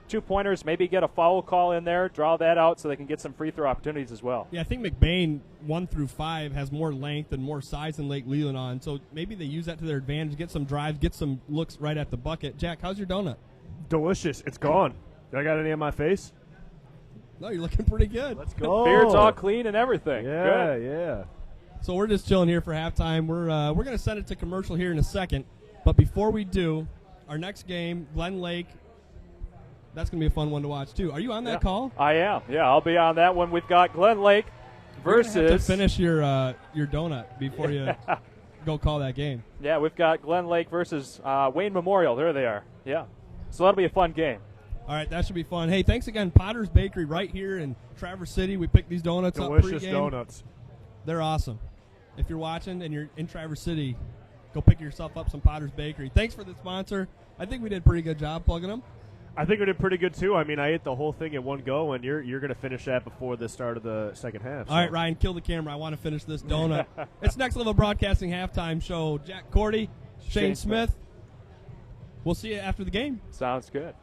two-pointers, maybe get a foul call in there, draw that out so they can get some free throw opportunities as well. Yeah, I think Mcbain 1 through 5 has more length and more size than Lake Leelanau, and so maybe they use that to their advantage, get some drives, get some looks right at the bucket. Jack, how's your donut? Delicious. It's gone. Do I got any on my face? No, you're looking pretty good. Let's go. Beard's all clean and everything. Yeah, Good. yeah. So we're just chilling here for halftime. We're going to send it to commercial here in a second, but before we do, our next game, Glen Lake. That's going to be a fun one to watch, too. Are you on that call? I am. Yeah, I'll be on that one. We've got Glen Lake versus... You're gonna have to finish your donut before you go call that game. Yeah, we've got Glen Lake versus Wayne Memorial. There they are. Yeah. So that'll be a fun game. All right, that should be fun. Hey, thanks again, Potter's Bakery right here in Traverse City. We picked these donuts up Delicious pregame. donuts. They're awesome. If you're watching and you're in Traverse City, go pick yourself up some Potter's Bakery. Thanks for the sponsor. I think we did a pretty good job plugging them. I think we did pretty good, too. I mean, I ate the whole thing in one go, and you're going to finish that before the start of the second half. All right, Ryan, kill the camera. I want to finish this donut. It's Next Level Broadcasting Halftime Show. Jack Cordy, Shane Smith. We'll see you after the game. Sounds good.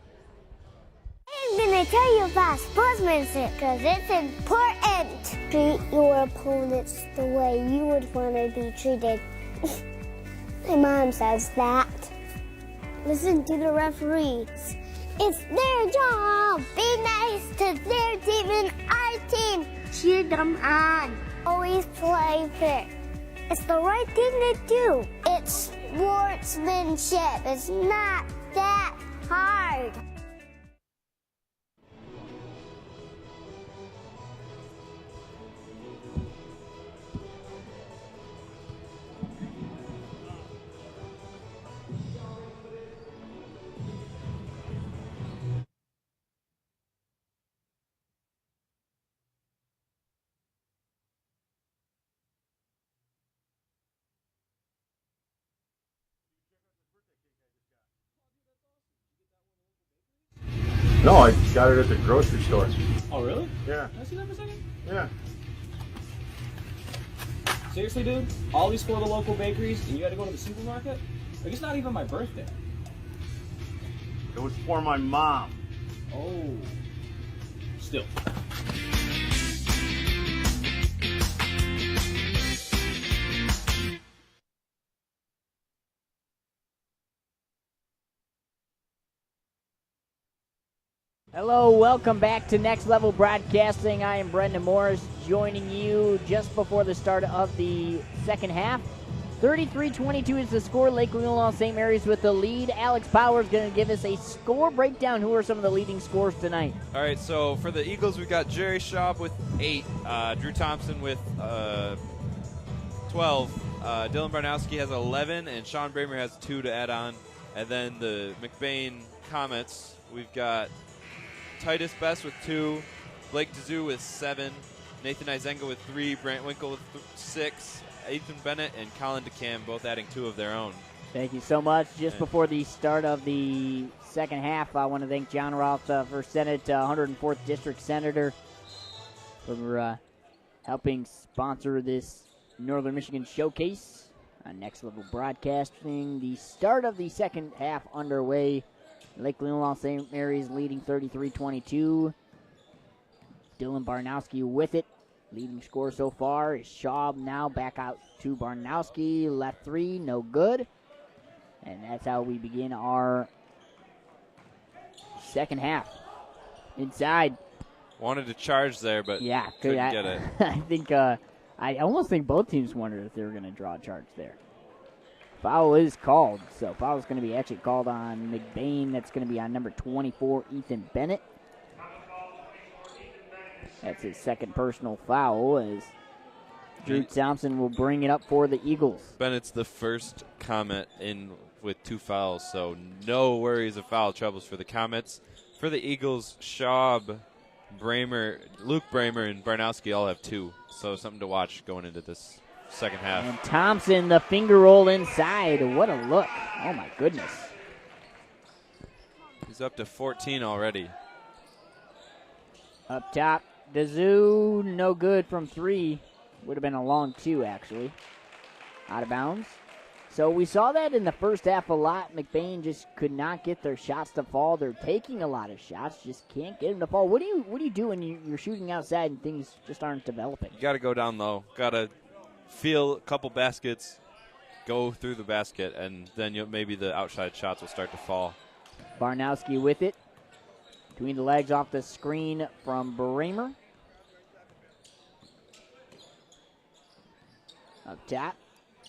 I'm going to tell you about sportsmanship because it's important. Treat your opponents the way you would want to be treated. My mom says that. Listen to the referees. It's their job. Be nice to their team and our team. Cheer them on. Always play fair. It's the right thing to do. It's sportsmanship. It's not that hard. No, I got it at the grocery store. Oh, really? Yeah. Can I see that for a second? Yeah. Seriously, dude? All these for the local bakeries, and you had to go to the supermarket? Like, it's not even my birthday. It was for my mom. Oh. Still. Hello, welcome back to Next Level Broadcasting. I am Brendan Morris, joining you just before the start of the second half. 33-22 is the score. Lake Leelanau St. Mary's with the lead. Alex Power is going to give us a score breakdown. Who are some of the leading scorers tonight? All right, so for the Eagles, we've got Jerry Schaub with 8, Drew Thompson with 12, Dylan Barnowski has 11, and Sean Bramer has 2 to add on. And then the Mcbain Comets, we've got Titus Best with 2, Blake DeZoo with 7, Nathan Izenga with 3, Brant Winkle with 6, Ethan Bennett and Colin DeCam both adding 2 of their own. Thank you so much. Just before the start of the second half, I want to thank John Roth, First Senate 104th District Senator, for helping sponsor this Northern Michigan Showcase on Next Level Broadcasting. The start of the second half underway. Lake Leelanau St. Mary's leading 33-22. Dylan Barnowski with it. Leading scorer so far is Schaub. Now back out to Barnowski. Left 3, no good. And that's how we begin our second half. Inside. Wanted to charge there, but yeah, couldn't get it. I think I almost think both teams wondered if they were going to draw a charge there. Foul is called, so foul is going to be actually called on Mcbain. That's going to be on number 24, Ethan Bennett. That's his second personal foul as Drew Thompson will bring it up for the Eagles. Bennett's the first Comet in with 2 fouls, so no worries of foul troubles for the Comets. For the Eagles, Schaub, Luke Bramer, and Barnowski all have 2, so something to watch going into this second half. And Thompson, the finger roll inside. What a look. Oh, my goodness. He's up to 14 already. Up top, Dazoo, no good from 3. Would have been a long 2, actually. Out of bounds. So we saw that in the first half a lot. Mcbain just could not get their shots to fall. They're taking a lot of shots, just can't get them to fall. What do you do when you're shooting outside and things just aren't developing? You got to go down low. Got to feel a couple baskets, go through the basket, and then maybe the outside shots will start to fall. Barnowski with it. Between the legs off the screen from Bramer. Up top.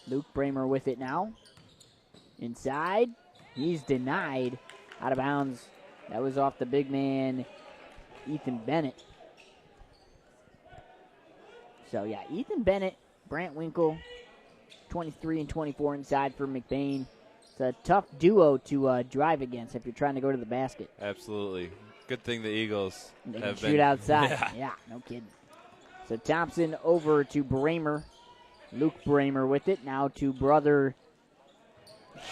Luke Bramer with it now. Inside. He's denied. Out of bounds. That was off the big man, Ethan Bennett. So, yeah, Ethan Bennett, Brant Winkle, 23 and 24 inside for Mcbain. It's a tough duo to drive against if you're trying to go to the basket. Absolutely. Good thing the Eagles they have can shoot outside. Yeah, no kidding. So Thompson over to Bramer. Luke Bramer with it. Now to brother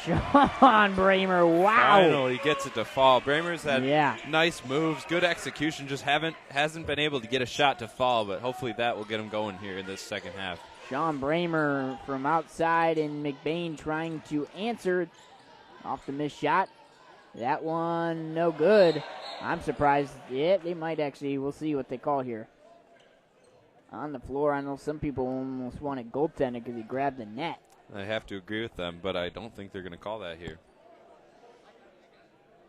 Sean Bramer. Wow. Finally gets it to fall. Bramer's had Yeah. nice moves, good execution, just hasn't been able to get a shot to fall, but hopefully that will get him going here in this second half. Sean Bramer from outside, and Mcbain trying to answer off the missed shot. That one, no good. I'm surprised. Yeah, they might actually. We'll see what they call here. On the floor, I know some people almost want it goaltended because he grabbed the net. I have to agree with them, but I don't think they're going to call that here.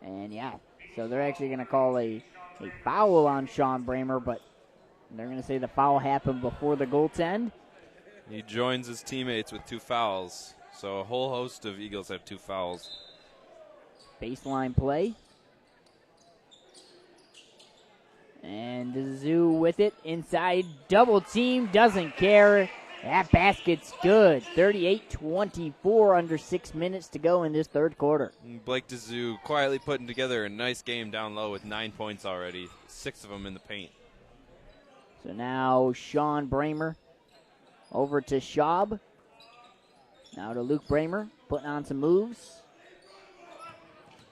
And, yeah, so they're actually going to call a foul on Sean Bramer, but they're going to say the foul happened before the goaltend. He joins his teammates with 2 fouls, so a whole host of Eagles have 2 fouls. Baseline play. And the Zoo with it. Inside, double team, doesn't care. That basket's good. 38-24, under 6 minutes to go in this third quarter. Blake DeZoo quietly putting together a nice game down low with 9 points already, 6 of them in the paint. So now Sean Bramer over to Schaub. Now to Luke Bramer, putting on some moves.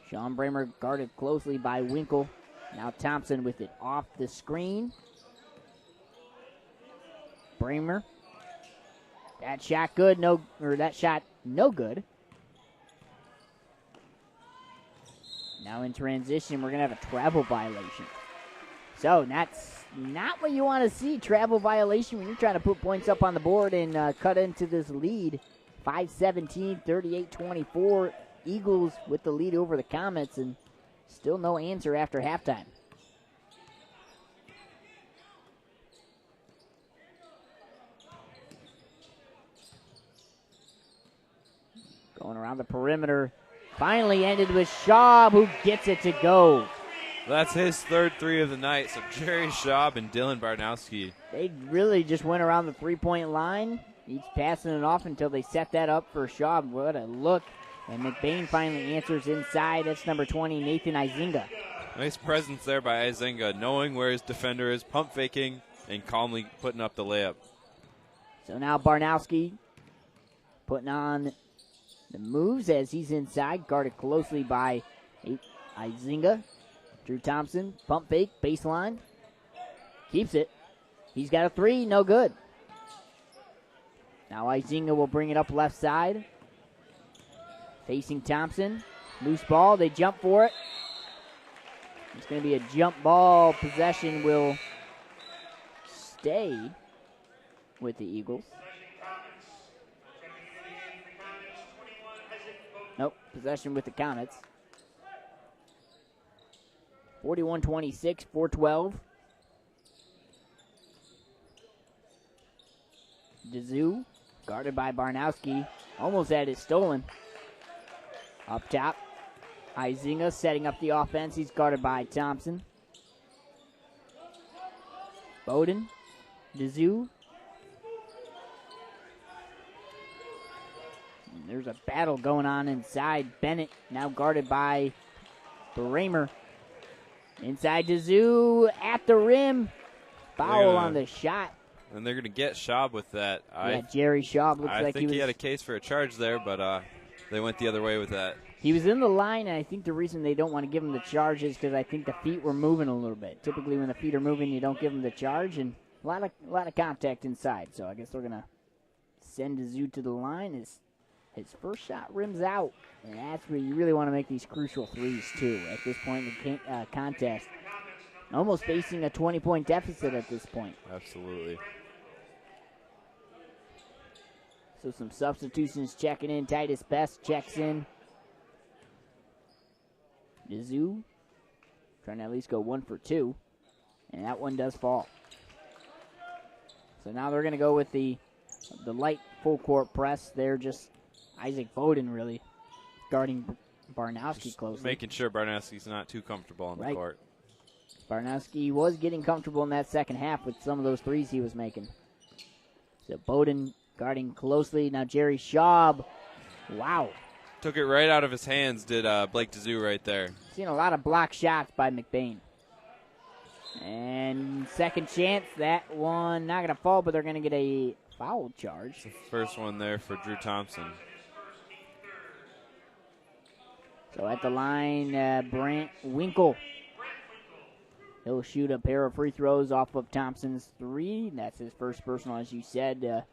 Sean Bramer guarded closely by Winkle. Now Thompson with it off the screen. Bramer. That shot good, no good. Now in transition, we're going to have a travel violation. So that's not what you want to see, travel violation, when you're trying to put points up on the board and cut into this lead. 5-17, 38-24. Eagles with the lead over the Comets, and still no answer after halftime. Going around the perimeter. Finally ended with Schaub, who gets it to go. That's his third 3 of the night, so Jerry Schaub and Dylan Barnowski. They really just went around the three-point line, each passing it off until they set that up for Schaub. What a look. And Mcbain finally answers inside. That's number 20, Nathan Izinga. Nice presence there by Izinga, knowing where his defender is, pump faking, and calmly putting up the layup. So now Barnowski putting on the moves as he's inside, guarded closely by Izinga. Drew Thompson, pump fake, baseline. Keeps it. He's got a 3, no good. Now Izinga will bring it up left side. Facing Thompson. Loose ball. They jump for it. It's going to be a jump ball. Possession will stay with the Eagles. Nope. Possession with the Comets. 41-26, 4-12. DeZoo, guarded by Barnowski. Almost had it stolen. Up top, Izinga setting up the offense. He's guarded by Thompson. Bowden, DeZoo. And there's a battle going on inside. Bennett now guarded by Bramer. Inside DeZoo at the rim. Foul on the shot. And they're going to get Schaub with that. Jerry Schaub looks like I think he had a case for a charge there, but they went the other way with that. He was in the line, and I think the reason they don't want to give him the charge is because I think the feet were moving a little bit. Typically, when the feet are moving, you don't give him the charge, and a lot of contact inside. So I guess they're gonna send Zoo to the line. His first shot rims out, and that's where you really want to make these crucial threes too. At this point in the contest, almost facing a 20-point deficit at this point. Absolutely. So some substitutions checking in. Titus Best checks in. Zoo trying to at least go 1 for 2, and that one does fall. So now they're going to go with the light full court press. They're just Isaac Bowden really guarding Barnowski closely. Making sure Barnowski's not too comfortable on the court. Barnowski was getting comfortable in that second half with some of those threes he was making. So Bowden guarding closely. Now Jerry Schaub. Wow. Took it right out of his hands, did Blake DeZoo right there. Seen a lot of block shots by Mcbain. And second chance, that one not going to fall, but they're going to get a foul charge. First one there for Drew Thompson. So at the line, Brant Winkle. He'll shoot a pair of free throws off of Thompson's three. That's his first personal, as you said.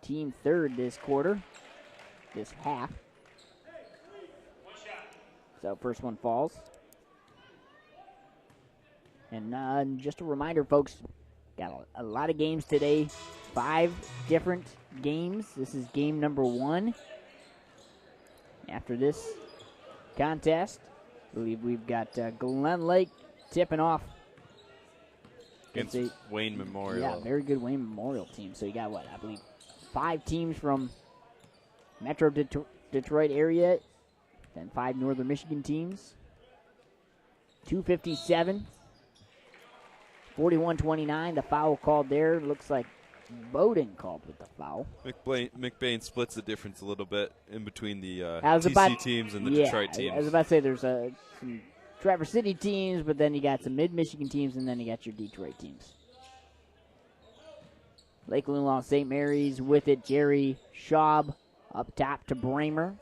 Team third this quarter, this half. So first one falls. And just a reminder, folks, got a lot of games today. 5 different games. This is game number 1. After this contest, I believe we've got Glen Lake tipping off against Wayne Memorial. Yeah, very good Wayne Memorial team. So you got, I believe 5 teams from Metro Detroit area, then 5 Northern Michigan teams. 2:57. 41-29, the foul called there. Looks like Bowden called with the foul. McBain splits the difference a little bit in between the TC teams and the Detroit teams. I was about to say there's some Traverse City teams, but then you got some mid-Michigan teams, and then you got your Detroit teams. Lake Leelanau St. Mary's with it. Jerry Schaub up top to Bramer.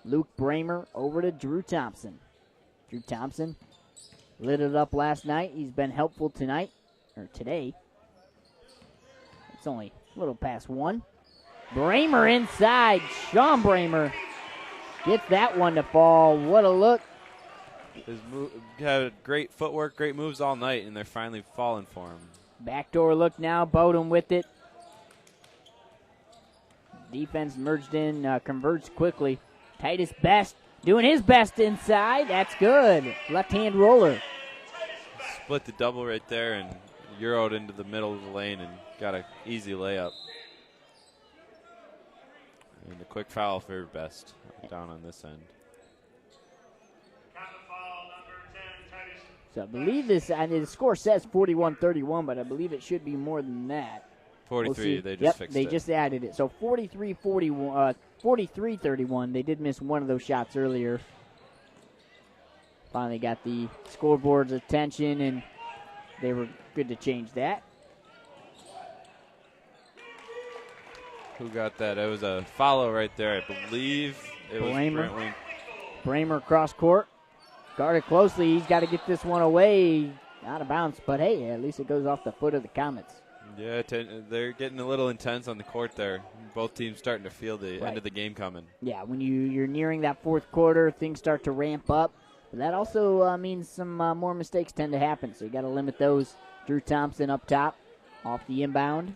Luke Bramer over to Drew Thompson. Drew Thompson lit it up last night. He's been helpful tonight, or today. It's only a little past 1. Bramer inside. Sean Bramer gets that one to fall. What a look. His had great footwork, great moves all night, and they're finally falling for him. Backdoor look now. Bowden with it. Defense merged in, converts quickly. Titus Best doing his best inside. That's good. Left-hand roller. Split the double right there and Euroed into the middle of the lane and got an easy layup. And a quick foul for Best down on this end. So I believe this, the score says 41-31, but I believe it should be more than that. 43, they just fixed it. They just added it. So 43-31. They did miss one of those shots earlier. Finally got the scoreboard's attention, and they were good to change that. Who got that? It was a follow right there. I believe it was Brent. Bramer cross court. Guarded closely. He's got to get this one away. Out of bounds, but hey, at least it goes off the foot of the Comets. Yeah, they're getting a little intense on the court there. Both teams starting to feel the end of the game coming. Yeah, when you're nearing that fourth quarter, things start to ramp up. But that also means some more mistakes tend to happen, so you got to limit those. Drew Thompson up top, off the inbound.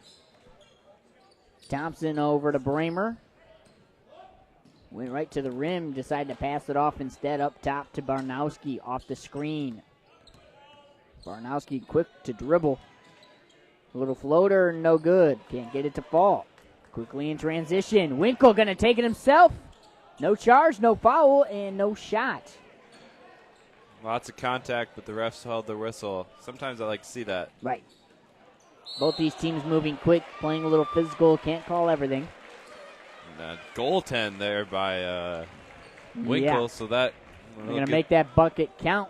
Thompson over to Bramer. Went right to the rim, decided to pass it off instead up top to Barnowski off the screen. Barnowski quick to dribble. A little floater, no good. Can't get it to fall. Quickly in transition. Winkle going to take it himself. No charge, no foul, and no shot. Lots of contact, but the refs held their whistle. Sometimes I like to see that. Right. Both these teams moving quick, playing a little physical. Can't call everything. And goaltend there by Winkle, so that they're going to make that bucket count.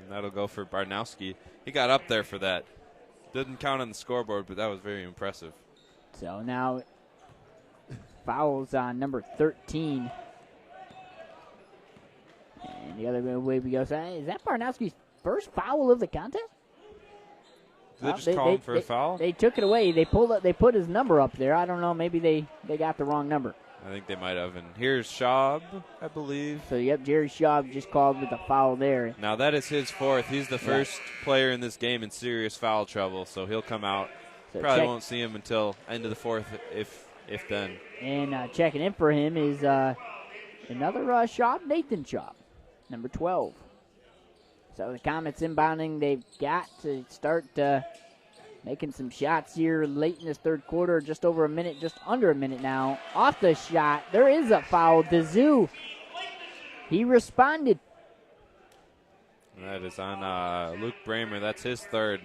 And that'll go for Barnowski. He got up there for that. Didn't count on the scoreboard, but that was very impressive. So now fouls on number 13. the other way we go. So, is that Barnowski's first foul of the contest? Did they just call him for a foul? They took it away. They put his number up there. I don't know. Maybe they got the wrong number. I think they might have. And here's Schaub, I believe. So, yep, Jerry Schaub just called with a foul there. Now, that is his fourth. He's the first player in this game in serious foul trouble, so he'll come out. So Probably won't see him until end of the fourth, if then. And checking in for him is another Schaub, Nathan Schaub, number 12. So the Comets inbounding. They've got to start making some shots here late in this third quarter. Just over a minute, just under a minute now. Off the shot, there is a foul. DeZoo, he responded. That is on Luke Bramer. That's his third.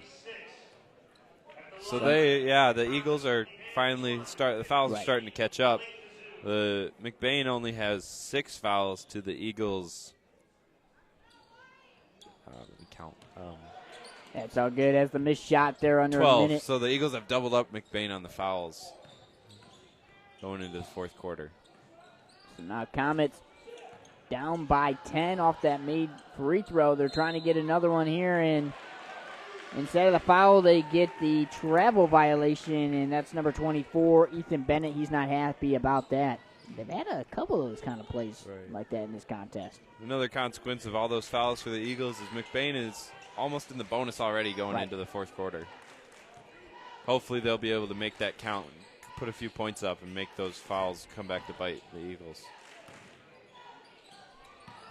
So the Eagles are finally the fouls are starting to catch up. The Mcbain only has 6 fouls to the Eagles. Let me count. That's all good as the missed shot there under 12. a minute. So the Eagles have doubled up Mcbain on the fouls going into the fourth quarter. So now Comets down by 10 off that made free throw. They're trying to get another one here, and instead of the foul, they get the travel violation, and that's number 24, Ethan Bennett. He's not happy about that. They've had a couple of those kind of plays like that in this contest. Another consequence of all those fouls for the Eagles is Mcbain is almost in the bonus already going into the fourth quarter. Hopefully they'll be able to make that count, put a few points up, and make those fouls come back to bite the Eagles.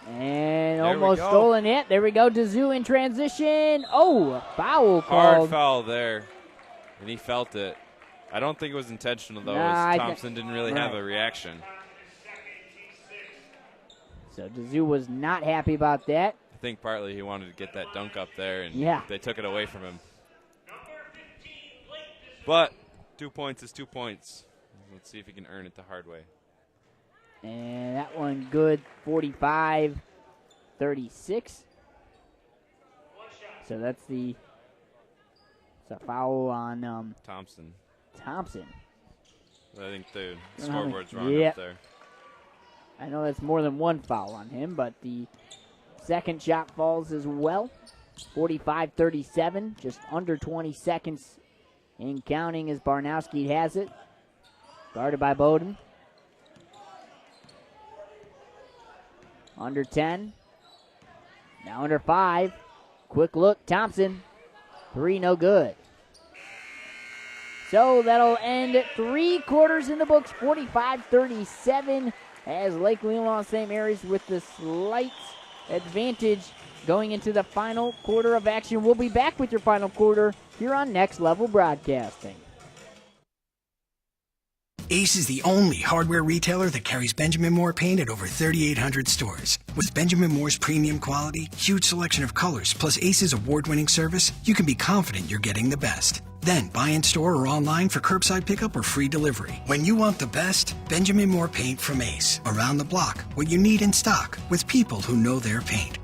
And almost stolen it. There we go. DeZoo in transition. Oh, foul called. Hard foul there, and he felt it. I don't think it was intentional, though, as Thompson didn't really have a reaction. So DeZoo was not happy about that. I think partly he wanted to get that dunk up there, and they took it away from him. But 2 points is 2 points. Let's see if he can earn it the hard way. And that one good, 45-36. So that's it's a foul on Thompson. I think the scoreboard's wrong up there. I know that's more than one foul on him, but the second shot falls as well. 45-37, just under 20 seconds in counting as Barnowski has it. Guarded by Bowden. Under 10. Now under 5. Quick look, Thompson. 3, no good. So that'll end 3 quarters in the books, 45-37, as Lake Leelanau St. Mary's with the slight advantage going into the final quarter of action. We'll be back with your final quarter here on Next Level Broadcasting. Ace is the only hardware retailer that carries Benjamin Moore paint at over 3,800 stores. With Benjamin Moore's premium quality, huge selection of colors, plus Ace's award-winning service, you can be confident you're getting the best. Then buy in store or online for curbside pickup or free delivery. When you want the best, Benjamin Moore paint from Ace. Around the block, what you need in stock, with people who know their paint.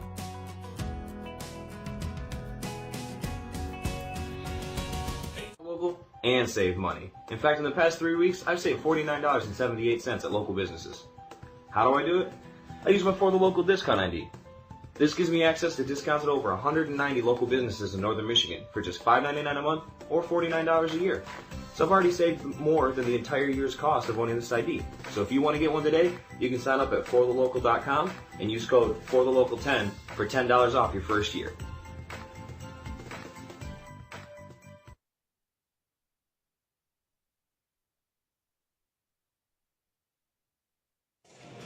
And save money. In fact, in the past 3 weeks, I've saved $49.78 at local businesses. How do I do it? I use my For the Local discount ID. This gives me access to discounts at over 190 local businesses in northern Michigan for just $5.99 a month or $49 a year. So I've already saved more than the entire year's cost of owning this ID. So if you want to get one today, you can sign up at forthelocal.com and use code ForTheLocal10 for $10 off your first year.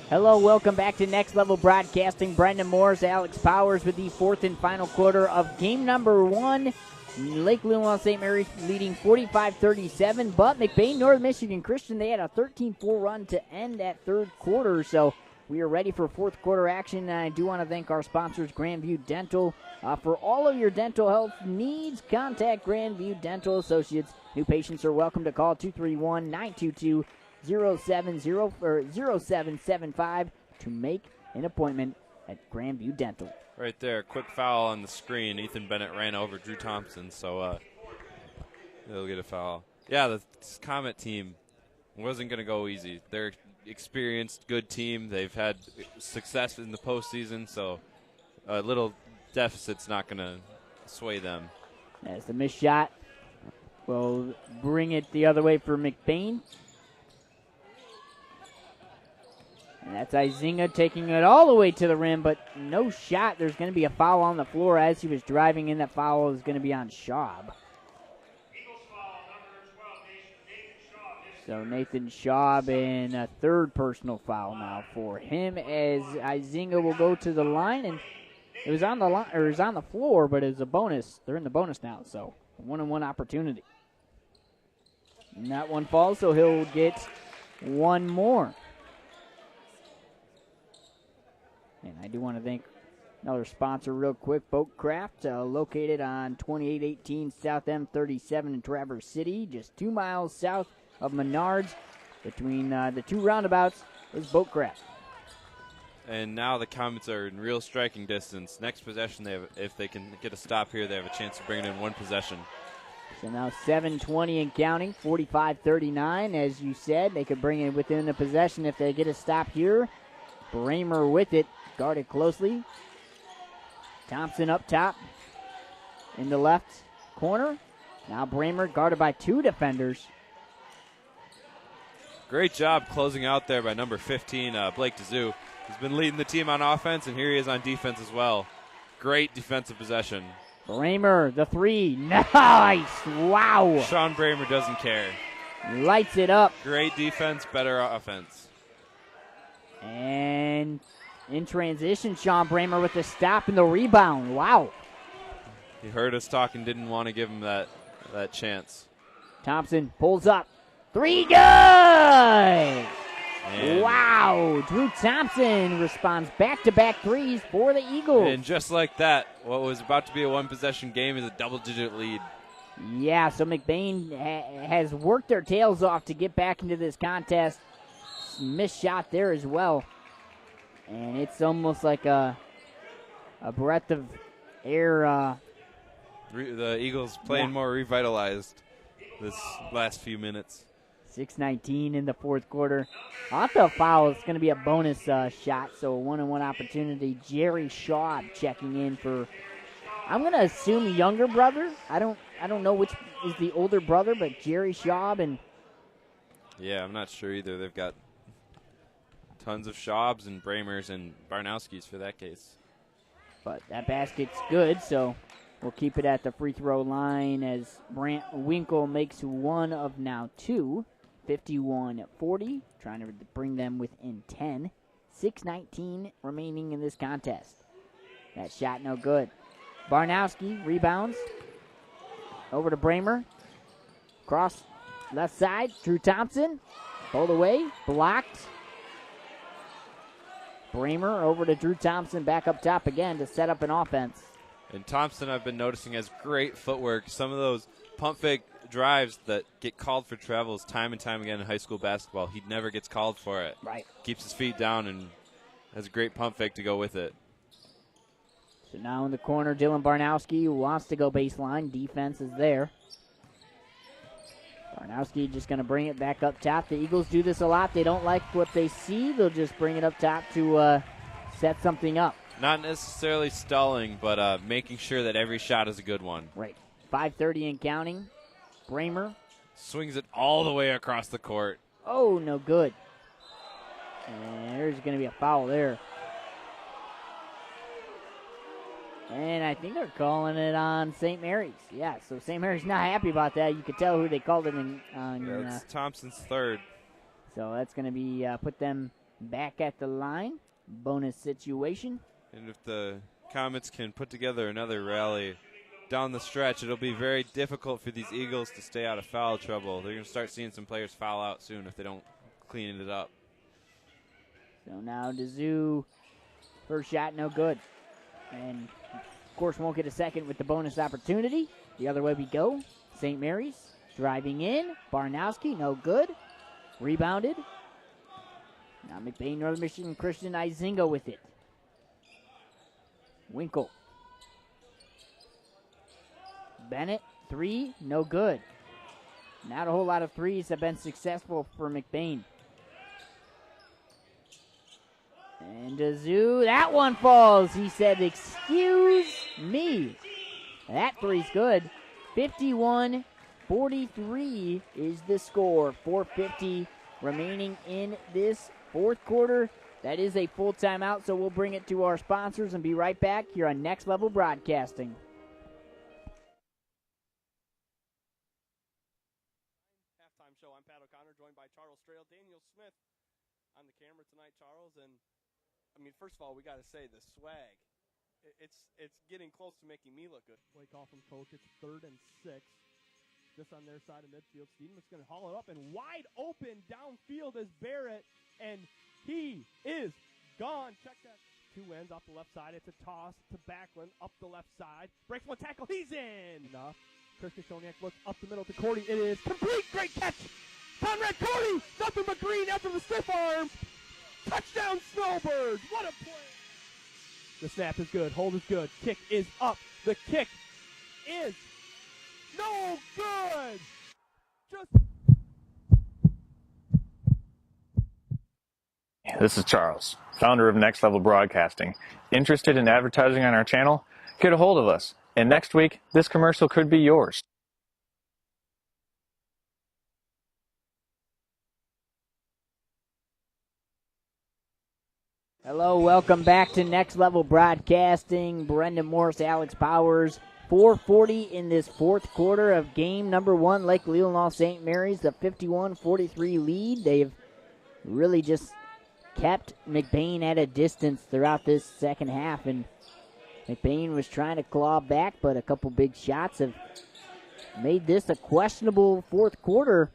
Hello, welcome back to Next Level Broadcasting. Brendan Morris, Alex Powers with the fourth and final quarter of game number 1. Lake Leelanau St. Mary's leading 45-37, but Mcbain Northern Michigan Christian, they had a 13-4 run to end that third quarter, so we are ready for fourth quarter action, and I do want to thank our sponsors, Grandview Dental. For all of your dental health needs, contact Grandview Dental Associates. New patients are welcome to call 231-922 0775 to make an appointment at Grandview Dental. Right there, quick foul on the screen. Ethan Bennett ran over Drew Thompson, so they'll get a foul. Yeah, the Comet team wasn't going to go easy. They're experienced, good team. They've had success in the postseason, so a little deficit's not going to sway them. As the missed shot will bring it the other way for Mcbain. And that's Izinga taking it all the way to the rim, but no shot. There's going to be a foul on the floor as he was driving in. That foul is going to be on Schaub. So Nathan Schaub, and a third personal foul now for him as Izinga will go to the line, and it was on the line, or it was on the floor, but it's a bonus. They're in the bonus now, so 1-on-1 opportunity. And that one falls, so he'll get one more. And I do want to thank another sponsor real quick, Boatcraft, located on 2818 South M37 in Traverse City, just 2 miles south of Menards. Between the two roundabouts is Boatcraft. And now the Comets are in real striking distance. Next possession, if they can get a stop here, they have a chance to bring it in one possession. So now 7:20 and counting, 45-39. As you said, they could bring it within a possession if they get a stop here. Bramer with it, guarded closely. Thompson up top in the left corner. Now Bramer guarded by 2 defenders. Great job closing out there by number 15, Blake DeZoo. He's been leading the team on offense, and here he is on defense as well. Great defensive possession. Bramer, the 3. Nice! Wow! Sean Bramer doesn't care. Lights it up. Great defense, better offense. And in transition, Sean Bramer with the stop and the rebound. Wow. He heard us talk and didn't want to give him that chance. Thompson pulls up. 3 good! And wow. Drew Thompson responds back-to-back threes for the Eagles. And just like that, what was about to be a one-possession game is a double-digit lead. Yeah, so Mcbain has worked their tails off to get back into this contest. Missed shot there as well. And it's almost like a breath of air. The Eagles playing more revitalized this last few minutes. 6:19 in the fourth quarter. Off the foul, it's going to be a bonus shot, so a 1-on-1 opportunity. Jerry Schaub checking in for, I'm going to assume, younger brother. I don't know which is the older brother, but Jerry Schaub and. Yeah, I'm not sure either. They've got tons of Schaubs and Bramers and Barnowskis for that case. But that basket's good, so we'll keep it at the free throw line as Brant Winkle makes one of now 2. 51-40, trying to bring them within 10. 6:19 remaining in this contest. That shot no good. Barnowski rebounds. Over to Bramer. Cross left side. Drew Thompson. Pulled away. Blocked. Bramer over to Drew Thompson. Back up top again to set up an offense. And Thompson, I've been noticing, has great footwork. Some of those pump fake drives that get called for travels time and time again in high school basketball, he never gets called for it. Right. Keeps his feet down and has a great pump fake to go with it. So now in the corner, Dylan Barnowski wants to go baseline. Defense is there. Barnowski just going to bring it back up top. The Eagles do this a lot. They don't like what they see. They'll just bring it up top to set something up. Not necessarily stalling, but making sure that every shot is a good one. Right. 5:30 and counting. Bramer. Swings it all the way across the court. Oh, no good. And there's going to be a foul there. And I think they're calling it on St. Mary's. Yeah, so St. Mary's not happy about that. You could tell who they called it on. Yeah, it's Thompson's third. So that's going to be put them back at the line. Bonus situation. And if the Comets can put together another rally down the stretch, it'll be very difficult for these Eagles to stay out of foul trouble. They're going to start seeing some players foul out soon if they don't clean it up. So now DeZoo, first shot, no good. And, of course, won't get a second with the bonus opportunity. The other way we go. St. Mary's driving in. Barnowski, no good. Rebounded. Now Mcbain, Northern Michigan Christian, Izinga with it. Winkle. Bennett, 3, no good. Not a whole lot of threes have been successful for Mcbain. And And Dazoo, that one falls. He said, excuse me. That three's good. 51-43 is the score. 4:50 remaining in this fourth quarter. That is a full timeout, so we'll bring it to our sponsors and be right back here on Next Level Broadcasting. Halftime show. I'm Pat O'Connor, joined by Charles Strail, Daniel Smith on the camera tonight, Charles. And, I mean, first of all, we got to say the swag. It's getting close to making me look good. Play call from coach. It's 3rd and 6. Just on their side of midfield. Steedman's going to haul it up, and wide open downfield is Barrett, and he is gone. Check that. Two ends off the left side. It's a toss to Backlund up the left side. Breaks one tackle. He's in. Enough. Chris Kashoniak looks up the middle to Cordy. It is complete. Great catch. Conrad Cordy. Nothing but green after the stiff arm. Touchdown Snowbirds. What a play. The snap is good. Hold is good. Kick is up. The kick is no good. This is Charles, founder of Next Level Broadcasting. Interested in advertising on our channel? Get a hold of us. And next week, this commercial could be yours. Hello, welcome back to Next Level Broadcasting. Brendan Morris, Alex Powers. 4:40 in this fourth quarter of game number 1. Lake Leelanau St. Mary's, the 51-43 lead. They've really just kept Mcbain at a distance throughout this second half, and McBain was trying to claw back, but a couple big shots have made this a questionable fourth quarter.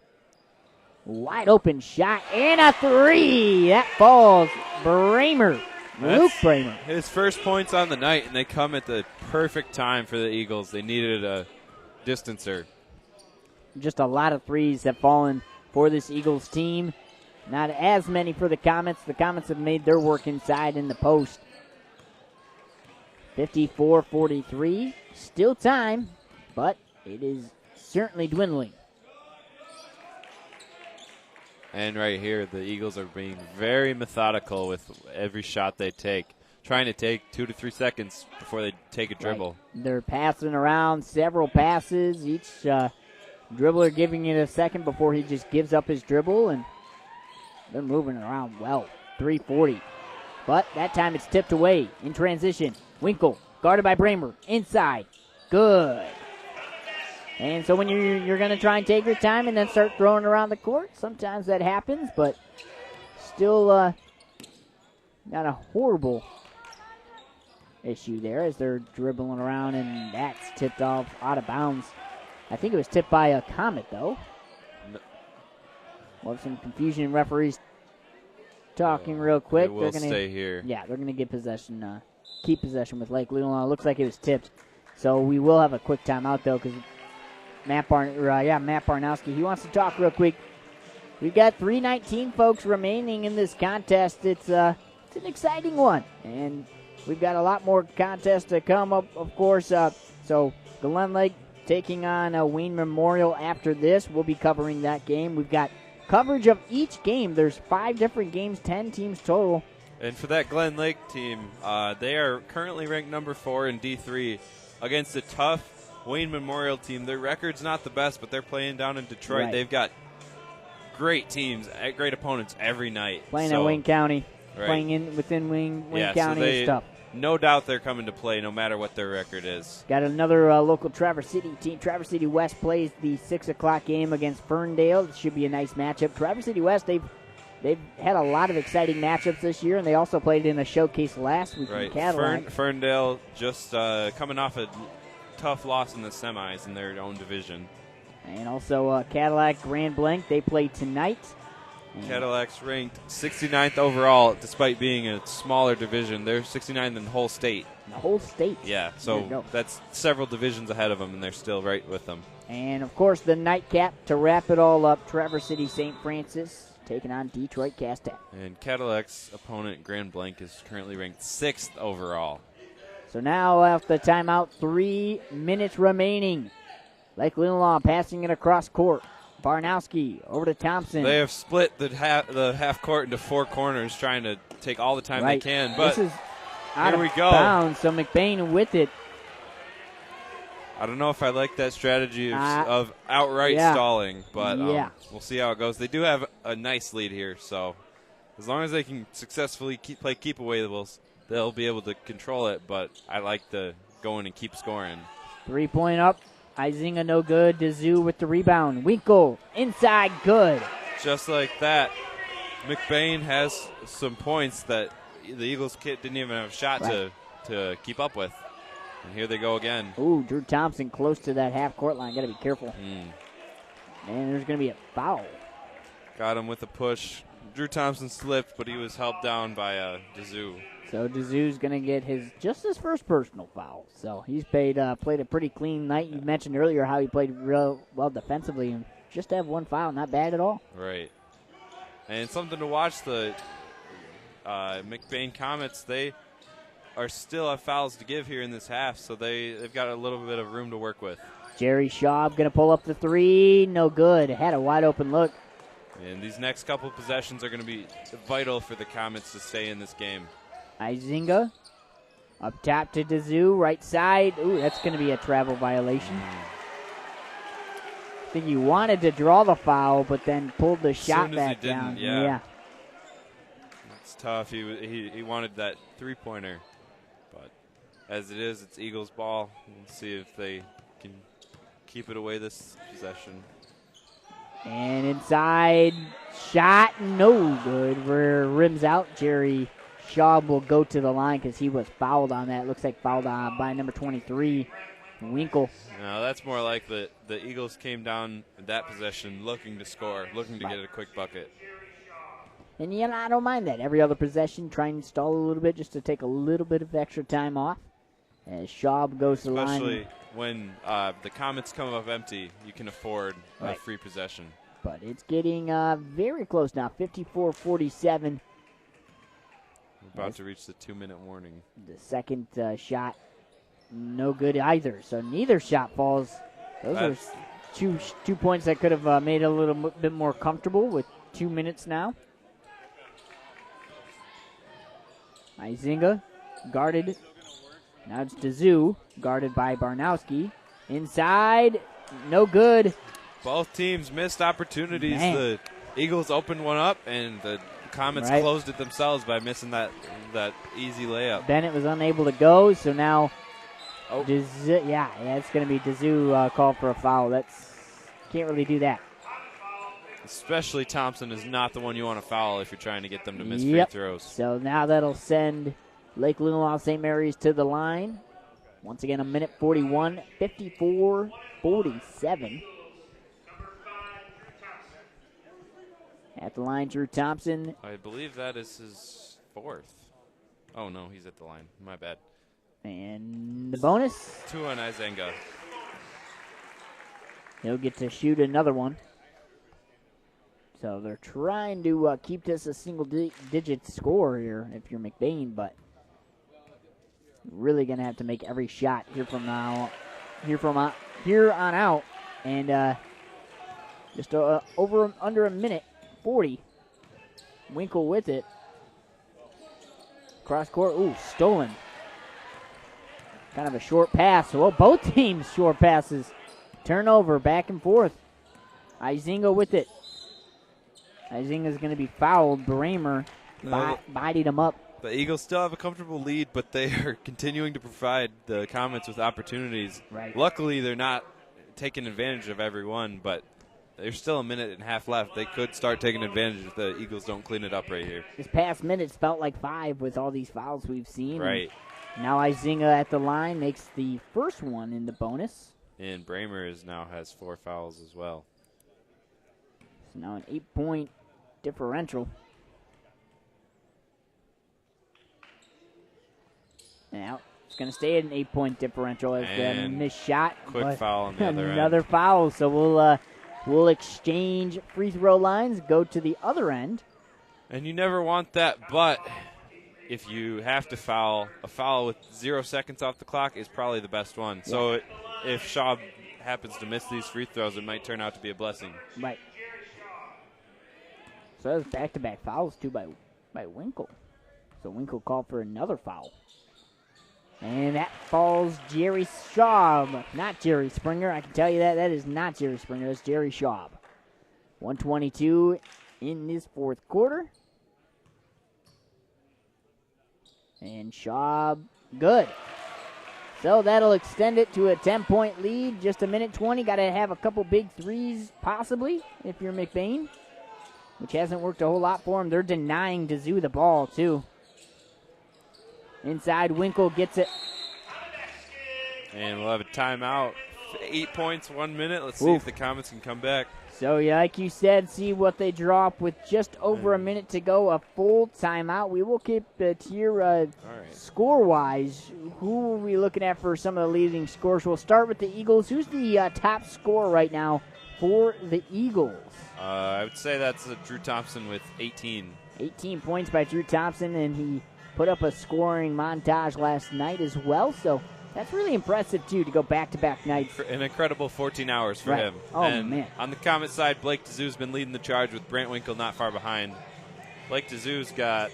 Wide open shot and a three. That falls. Bramer. Luke Bramer. His first points on the night, and they come at the perfect time for the Eagles. They needed a distancer. Just a lot of threes have fallen for this Eagles team. Not as many for the Comets. The Comets have made their work inside in the post. 54-43. Still time, but it is certainly dwindling. And right here, the Eagles are being very methodical with every shot they take, trying to take 2 to 3 seconds before they take a dribble. Right. They're passing around several passes, each dribbler giving it a second before he just gives up his dribble, and they're moving around well. 3:40. But that time it's tipped away in transition. Winkle, guarded by Bramer, inside. Good. And so when you're going to try and take your time and then start throwing around the court, sometimes that happens, but still not a horrible issue there as they're dribbling around, and that's tipped off out of bounds. I think it was tipped by a Comet, though. No. We'll have some confusion. Referees talking real quick. They're going to stay here. Yeah, they're going to get possession, keep possession with Lake Leelanau. It looks like it was tipped. So we will have a quick timeout, though, because Matt Barnowski, he wants to talk real quick. We've got 3:19 folks remaining in this contest. It's an exciting one, and we've got a lot more contests to come up, of course. So Glen Lake taking on Wayne Memorial after this. We'll be covering that game. We've got coverage of each game. There's 5 different games, 10 teams total. And for that Glen Lake team, they are currently ranked number 4 in D3 against a tough Wayne Memorial team. Their record's not the best, but they're playing down in Detroit. Right. They've got great teams, great opponents every night. Playing at Wayne County, right. Playing within Wayne County is tough. No doubt they're coming to play no matter what their record is. Got another local Traverse City team. Traverse City West plays the 6 o'clock game against Ferndale. It should be a nice matchup. Traverse City West, they've had a lot of exciting matchups this year, and they also played in a showcase last week in Cadillac. Ferndale just coming off a tough loss in the semis in their own division. And also Cadillac Grand Blanc, they play tonight. Cadillac's ranked 69th overall despite being a smaller division. They're 69th in the whole state. The whole state? Yeah, so that's several divisions ahead of them, and they're still right with them. And, of course, the nightcap to wrap it all up, Traverse City St. Francis taking on Detroit Castell. And Cadillac's opponent, Grand Blanc, is currently ranked 6th overall. So now after the timeout, 3 minutes remaining. Lake Leelanau passing it across court. Barnowski over to Thompson. They have split the half court into 4 corners, trying to take all the time they can. But this is out here we of go. bounds, so Mcbain with it. I don't know if I like that strategy of outright stalling, but we'll see how it goes. They do have a nice lead here, so as long as they can successfully play keep away, they'll be able to control it. But I like the go in and keep scoring. 3-point up. Izinga no good. Dezou with the rebound. Winkle inside, good. Just like that, Mcbain has some points that the Eagles kid didn't even have a shot to keep up with. And here they go again. Ooh, Drew Thompson close to that half-court line. Got to be careful. And there's going to be a foul. Got him with a push. Drew Thompson slipped, but he was helped down by Dezou. So Dezou's going to get his first personal foul. So he's played a pretty clean night. You mentioned earlier how he played real well defensively, and just to have 1 foul, not bad at all. Right. And something to watch, the Mcbain Comets, they are still have fouls to give here in this half, so they've got a little bit of room to work with. Jerry Schaub going to pull up the 3. No good. Had a wide open look. And these next couple possessions are going to be vital for the Comets to stay in this game. Izinga up top to Dezou, right side. Ooh, that's going to be a travel violation. I think he wanted to draw the foul, but then pulled the shot back down. Yeah. It's tough. He wanted that 3-pointer. But as it is, it's Eagles ball. We'll see if they can keep it away this possession. And inside, shot, no good. Rims out. Jerry Schaub will go to the line because he was fouled on that. Looks like fouled on by number 23, Winkle. No, that's more like the Eagles came down in that possession looking to score, looking to get a quick bucket. And I don't mind that. Every other possession, try and stall a little bit just to take a little bit of extra time off. As Schaub goes to the line. Especially when the Comets come up empty, you can afford a free possession. But it's getting very close now, 54-47. We're about to reach the 2-minute warning. The second shot, no good either. So neither shot falls. Those are two points that could have made it a little bit more comfortable with 2 minutes now. Izinga guarded. Now it's Dezou, guarded by Barnowski. Inside, no good. Both teams missed opportunities. Man. The Eagles opened one up, and the Comets closed it themselves by missing that easy layup. Bennett was unable to go, so now Dezou, it's going to be Dezou called for a foul. Can't really do that. Especially Thompson is not the one you want to foul if you're trying to get them to miss free throws. So now that'll send Lake Leelanau St. Mary's to the line. Once again, 1:41, 54-47. At the line, Drew Thompson. I believe that is his 4th. Oh, no, he's at the line. My bad. And the bonus. 2 on Izinga. He'll get to shoot another one. So they're trying to keep this a single-digit score here if you're Mcbain, but really going to have to make every shot here on out. And just under a minute, 40. Winkle with it. Cross court, stolen. Kind of a short pass. Well, both teams short passes. Turnover, back and forth. Izinga with it. Izinga's going to be fouled. Bramer bodied him up. The Eagles still have a comfortable lead, but they are continuing to provide the Comets with opportunities. Right. Luckily, they're not taking advantage of every one, but there's still a minute and a half left. They could start taking advantage if the Eagles don't clean it up right here. This past minutes felt like 5 with all these fouls we've seen. Right. Now Izinga at the line makes the first one in the bonus. And Bramer now has 4 fouls as well. So now an 8-point differential. Now it's going to stay at an 8-point differential as the missed shot. Quick foul on the other end. Another foul. So we'll exchange free throw lines, go to the other end. And you never want that, but if you have to foul, a foul with 0 seconds off the clock is probably the best one. Yeah. So if Schaub happens to miss these free throws, it might turn out to be a blessing. Right. So there's back-to-back fouls, too, by Winkle. So Winkle called for another foul. And that falls Jerry Schaub, not Jerry Springer. I can tell you that. That is not Jerry Springer. That's Jerry Schaub. 1:22 in this fourth quarter. And Schaub, good. So that'll extend it to a 10-point lead. Just a minute 20. Got to have a couple big threes, possibly, if you're Mcbain, which hasn't worked a whole lot for him. They're denying Dazoo the ball, too. Inside, Winkle gets it. And we'll have a timeout. 8 points, 1 minute. Let's see if the Comets can come back. So, yeah, like you said, see what they draw up with just over a minute to go. A full timeout. We will keep it here score-wise. Who are we looking at for some of the leading scores? We'll start with the Eagles. Who's the top scorer right now for the Eagles? I would say that's Drew Thompson with 18. 18 points by Drew Thompson, and he put up a scoring montage last night as well, so that's really impressive, too, to go back-to-back nights. An incredible 14 hours for him. Oh, and man. On the Comet side, Blake Dazoo's been leading the charge with Brant Winkle not far behind. Blake Dazoo's got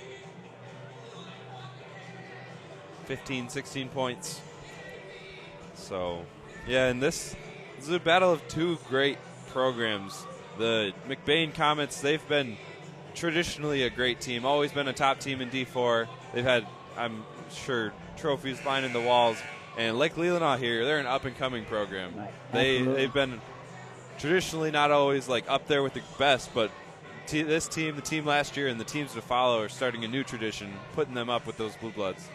15, 16 points. So, yeah, and this is a battle of two great programs. The Mcbain Comets, they've been traditionally a great team, always been a top team in D4. They've had, I'm sure, trophies lining the walls. And Lake Leelanau here, they're an up-and-coming program. Right. They've been traditionally not always like up there with the best, but this team, the team last year, and the teams to follow are starting a new tradition, putting them up with those Blue Bloods.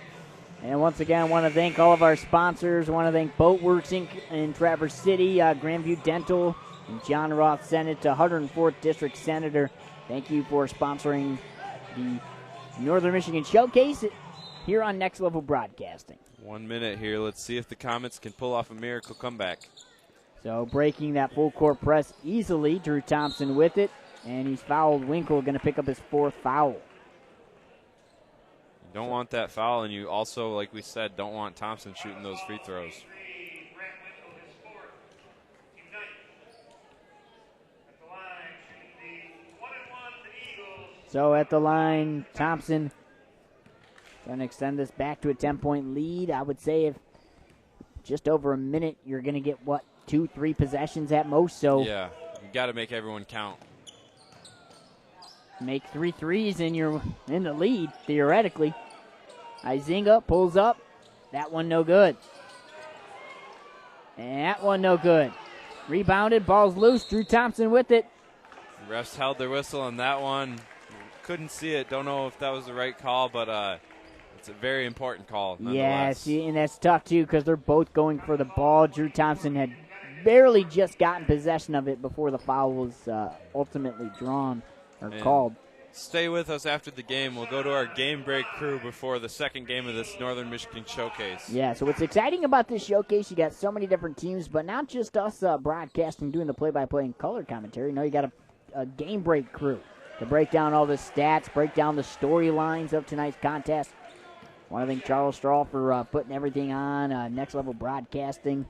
And once again, I want to thank all of our sponsors. I want to thank Boatworks Inc. in Traverse City, Grandview Dental, and John Roth Senate, 104th District Senator. Thank you for sponsoring the Northern Michigan Showcase here on Next Level Broadcasting. 1 minute here. Let's see if the Comets can pull off a miracle comeback. So breaking that full court press easily, Drew Thompson with it, and he's fouled Winkle, going to pick up his fourth foul. You don't want that foul, and you also, like we said, don't want Thompson shooting those free throws. So at the line, Thompson going to extend this back to a 10-point lead. I would say if just over a minute, you're going to get, 2-3 possessions at most. So yeah, you got to make everyone count. Make 3 threes and you're in the lead, theoretically. Izinga pulls up. That one no good. And that one no good. Rebounded, ball's loose. Drew Thompson with it. Refs held their whistle on that one. Couldn't see it. Don't know if that was the right call, but it's a very important call. Yeah, see, and that's tough, too, because they're both going for the ball. Drew Thompson had barely just gotten possession of it before the foul was ultimately drawn or called. Stay with us after the game. We'll go to our game break crew before the second game of this Northern Michigan Showcase. Yeah, so what's exciting about this showcase, you got so many different teams, but not just us broadcasting, doing the play-by-play and color commentary. No, you got a game break crew to break down all the stats, break down the storylines of tonight's contest. I want to thank Charles Strahl for putting everything on Next Level Broadcasting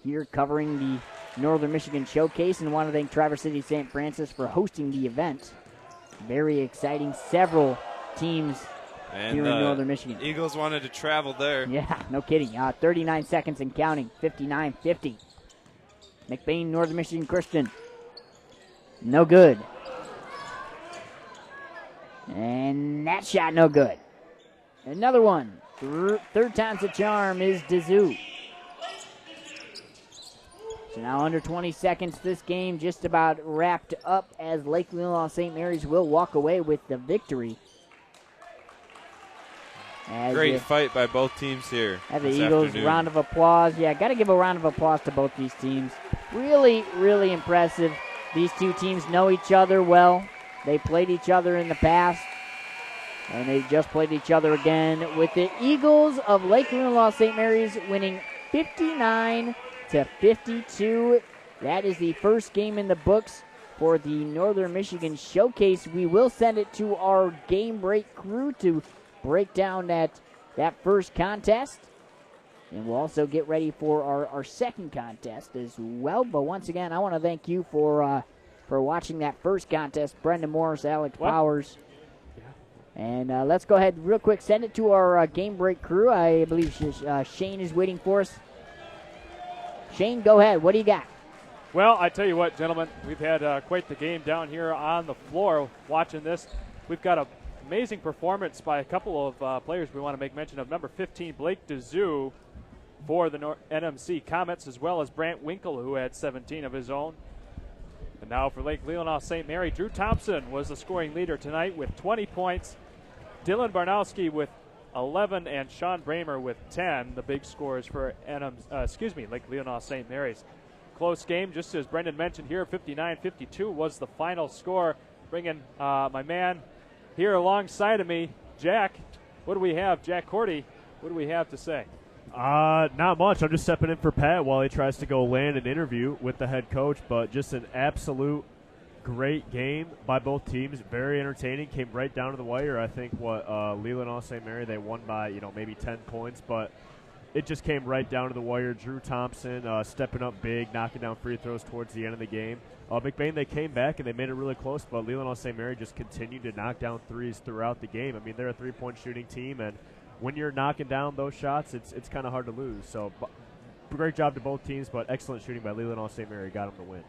here covering the Northern Michigan Showcase, and want to thank Traverse City St. Francis for hosting the event. Very exciting. Several teams here in Northern Michigan. Eagles wanted to travel there. Yeah, no kidding. 39 seconds and counting. 59-50. Mcbain, Northern Michigan Christian. No good. And that shot no good. Another one. Third time's a charm is Dazoo. So now under 20 seconds, this game just about wrapped up as Lake Leelanau St. Mary's will walk away with the victory. Great fight by both teams here. At the Eagles, afternoon. Round of applause. Yeah, got to give a round of applause to both these teams. Really, really impressive. These two teams know each other well. They played each other in the past, and they just played each other again with the Eagles of Lake Leelanau St. Mary's winning 59-52. That is the first game in the books for the Northern Michigan Showcase. We will send it to our game break crew to break down that first contest. And we'll also get ready for our second contest as well. But once again, I want to thank you for watching that first contest, Brendan Morris, Alex Powers. And let's go ahead real quick, send it to our game break crew. I believe Shane is waiting for us. Shane, go ahead. What do you got? Well, I tell you what, gentlemen, we've had quite the game down here on the floor watching this. We've got an amazing performance by a couple of players we want to make mention of. Number 15, Blake DeZoo for the NMC Comets, as well as Brant Winkle, who had 17 of his own. And now for Lake Leelanau St. Mary, Drew Thompson was the scoring leader tonight with 20 points. Dylan Barnowski with 11 and Sean Bramer with 10, the big scores for Lake Leelanau St. Mary's. Close game, just as Brendan mentioned here, 59-52 was the final score. Bringing my man here alongside of me, Jack. What do we have? Jack Cordy, what do we have to say? Not much. I'm just stepping in for Pat while he tries to go land an interview with the head coach, but just an absolute great game by both teams. Very entertaining. Came right down to the wire. I think Leelanau St. Mary, they won by maybe 10 points, but it just came right down to the wire. Drew Thompson stepping up big, knocking down free throws towards the end of the game. Mcbain, they came back and they made it really close, but Leelanau St. Mary just continued to knock down threes throughout the game. I mean, they're a three-point shooting team, and when you're knocking down those shots, it's kind of hard to lose. So great job to both teams, but excellent shooting by Leelanau St. Mary got them to win.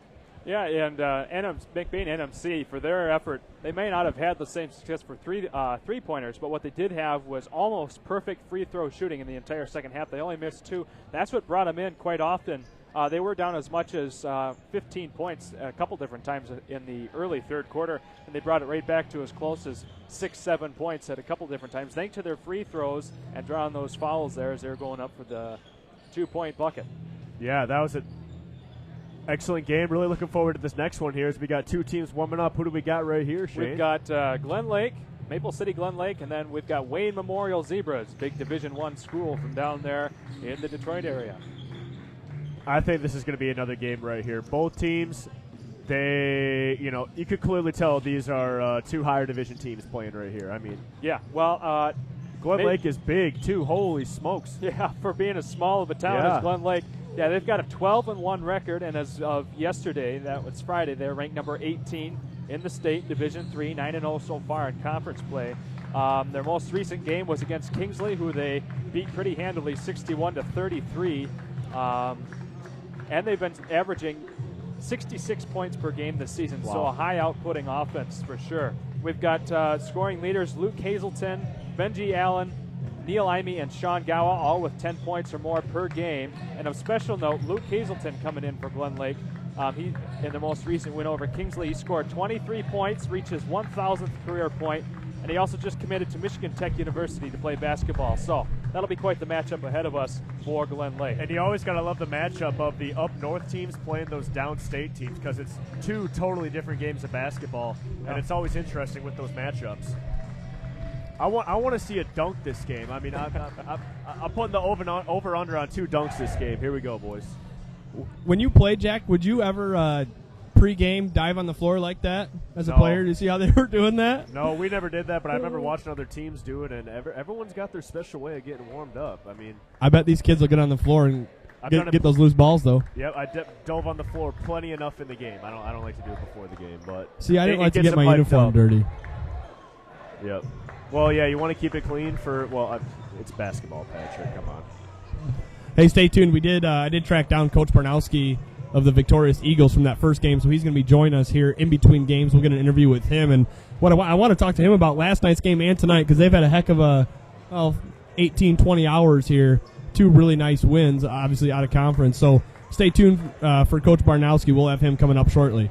Yeah, and Mcbain NMC, for their effort, they may not have had the same success for three-pointers, but what they did have was almost perfect free throw shooting in the entire second half. They only missed 2. That's what brought them in quite often. They were down as much as 15 points a couple different times in the early third quarter, and they brought it right back to as close as 6-7 points at a couple different times, thanks to their free throws and drawing those fouls there as they're going up for the 2-point bucket. Yeah, that was an excellent game. Really looking forward to this next one here as we got two teams warming up. Who do we got right here, Shane? We've got Glen Lake, Maple City Glen Lake, and then we've got Wayne Memorial Zebras, big Division I school from down there in the Detroit area. I think this is going to be another game right here. Both teams, you could clearly tell these are two higher division teams playing right here. I mean, yeah, well, Glen Lake is big too. Holy smokes! Yeah, for being as small of a town as Glen Lake. Yeah, they've got a 12-1 record, and as of yesterday, that was Friday, they're ranked number 18 in the state, Division III, 9-0 so far in conference play. Their most recent game was against Kingsley, who they beat pretty handily, 61-33. And they've been averaging 66 points per game this season, so a high outputting offense for sure. We've got scoring leaders Luke Hazelton, Benji Allen, Neil Imey, and Sean Gowa, all with 10 points or more per game. And of special note, Luke Hazelton coming in for Glen Lake. He, in the most recent win over Kingsley, he scored 23 points, reached his 1,000th career point, and he also just committed to Michigan Tech University to play basketball. So that'll be quite the matchup ahead of us for Glen Lake. And you always got to love the matchup of the up north teams playing those downstate teams, because it's two totally different games of basketball, and it's always interesting with those matchups. I want to see a dunk this game. I mean, I'm putting the over-under on 2 dunks this game. Here we go, boys. When you play, Jack, would you ever pre-game dive on the floor like that as a player to see how they were doing that? No, we never did that, but I remember watching other teams do it, and everyone's got their special way of getting warmed up. I mean, I bet these kids will get on the floor and get those loose balls, though. Yep, I dove on the floor plenty enough in the game. I don't like to do it before the game, but see, I didn't like to get my uniform dirty. Yep. Well, yeah, you want to keep it clean for it's basketball, Patrick. Come on. Hey, stay tuned. I did track down Coach Barnowski of the victorious Eagles from that first game, so he's going to be joining us here in between games. We'll get an interview with him, and what I want to talk to him about last night's game and tonight, because they've had a heck of a 18, 20 hours here. 2 really nice wins, obviously out of conference. So stay tuned for Coach Barnowski. We'll have him coming up shortly.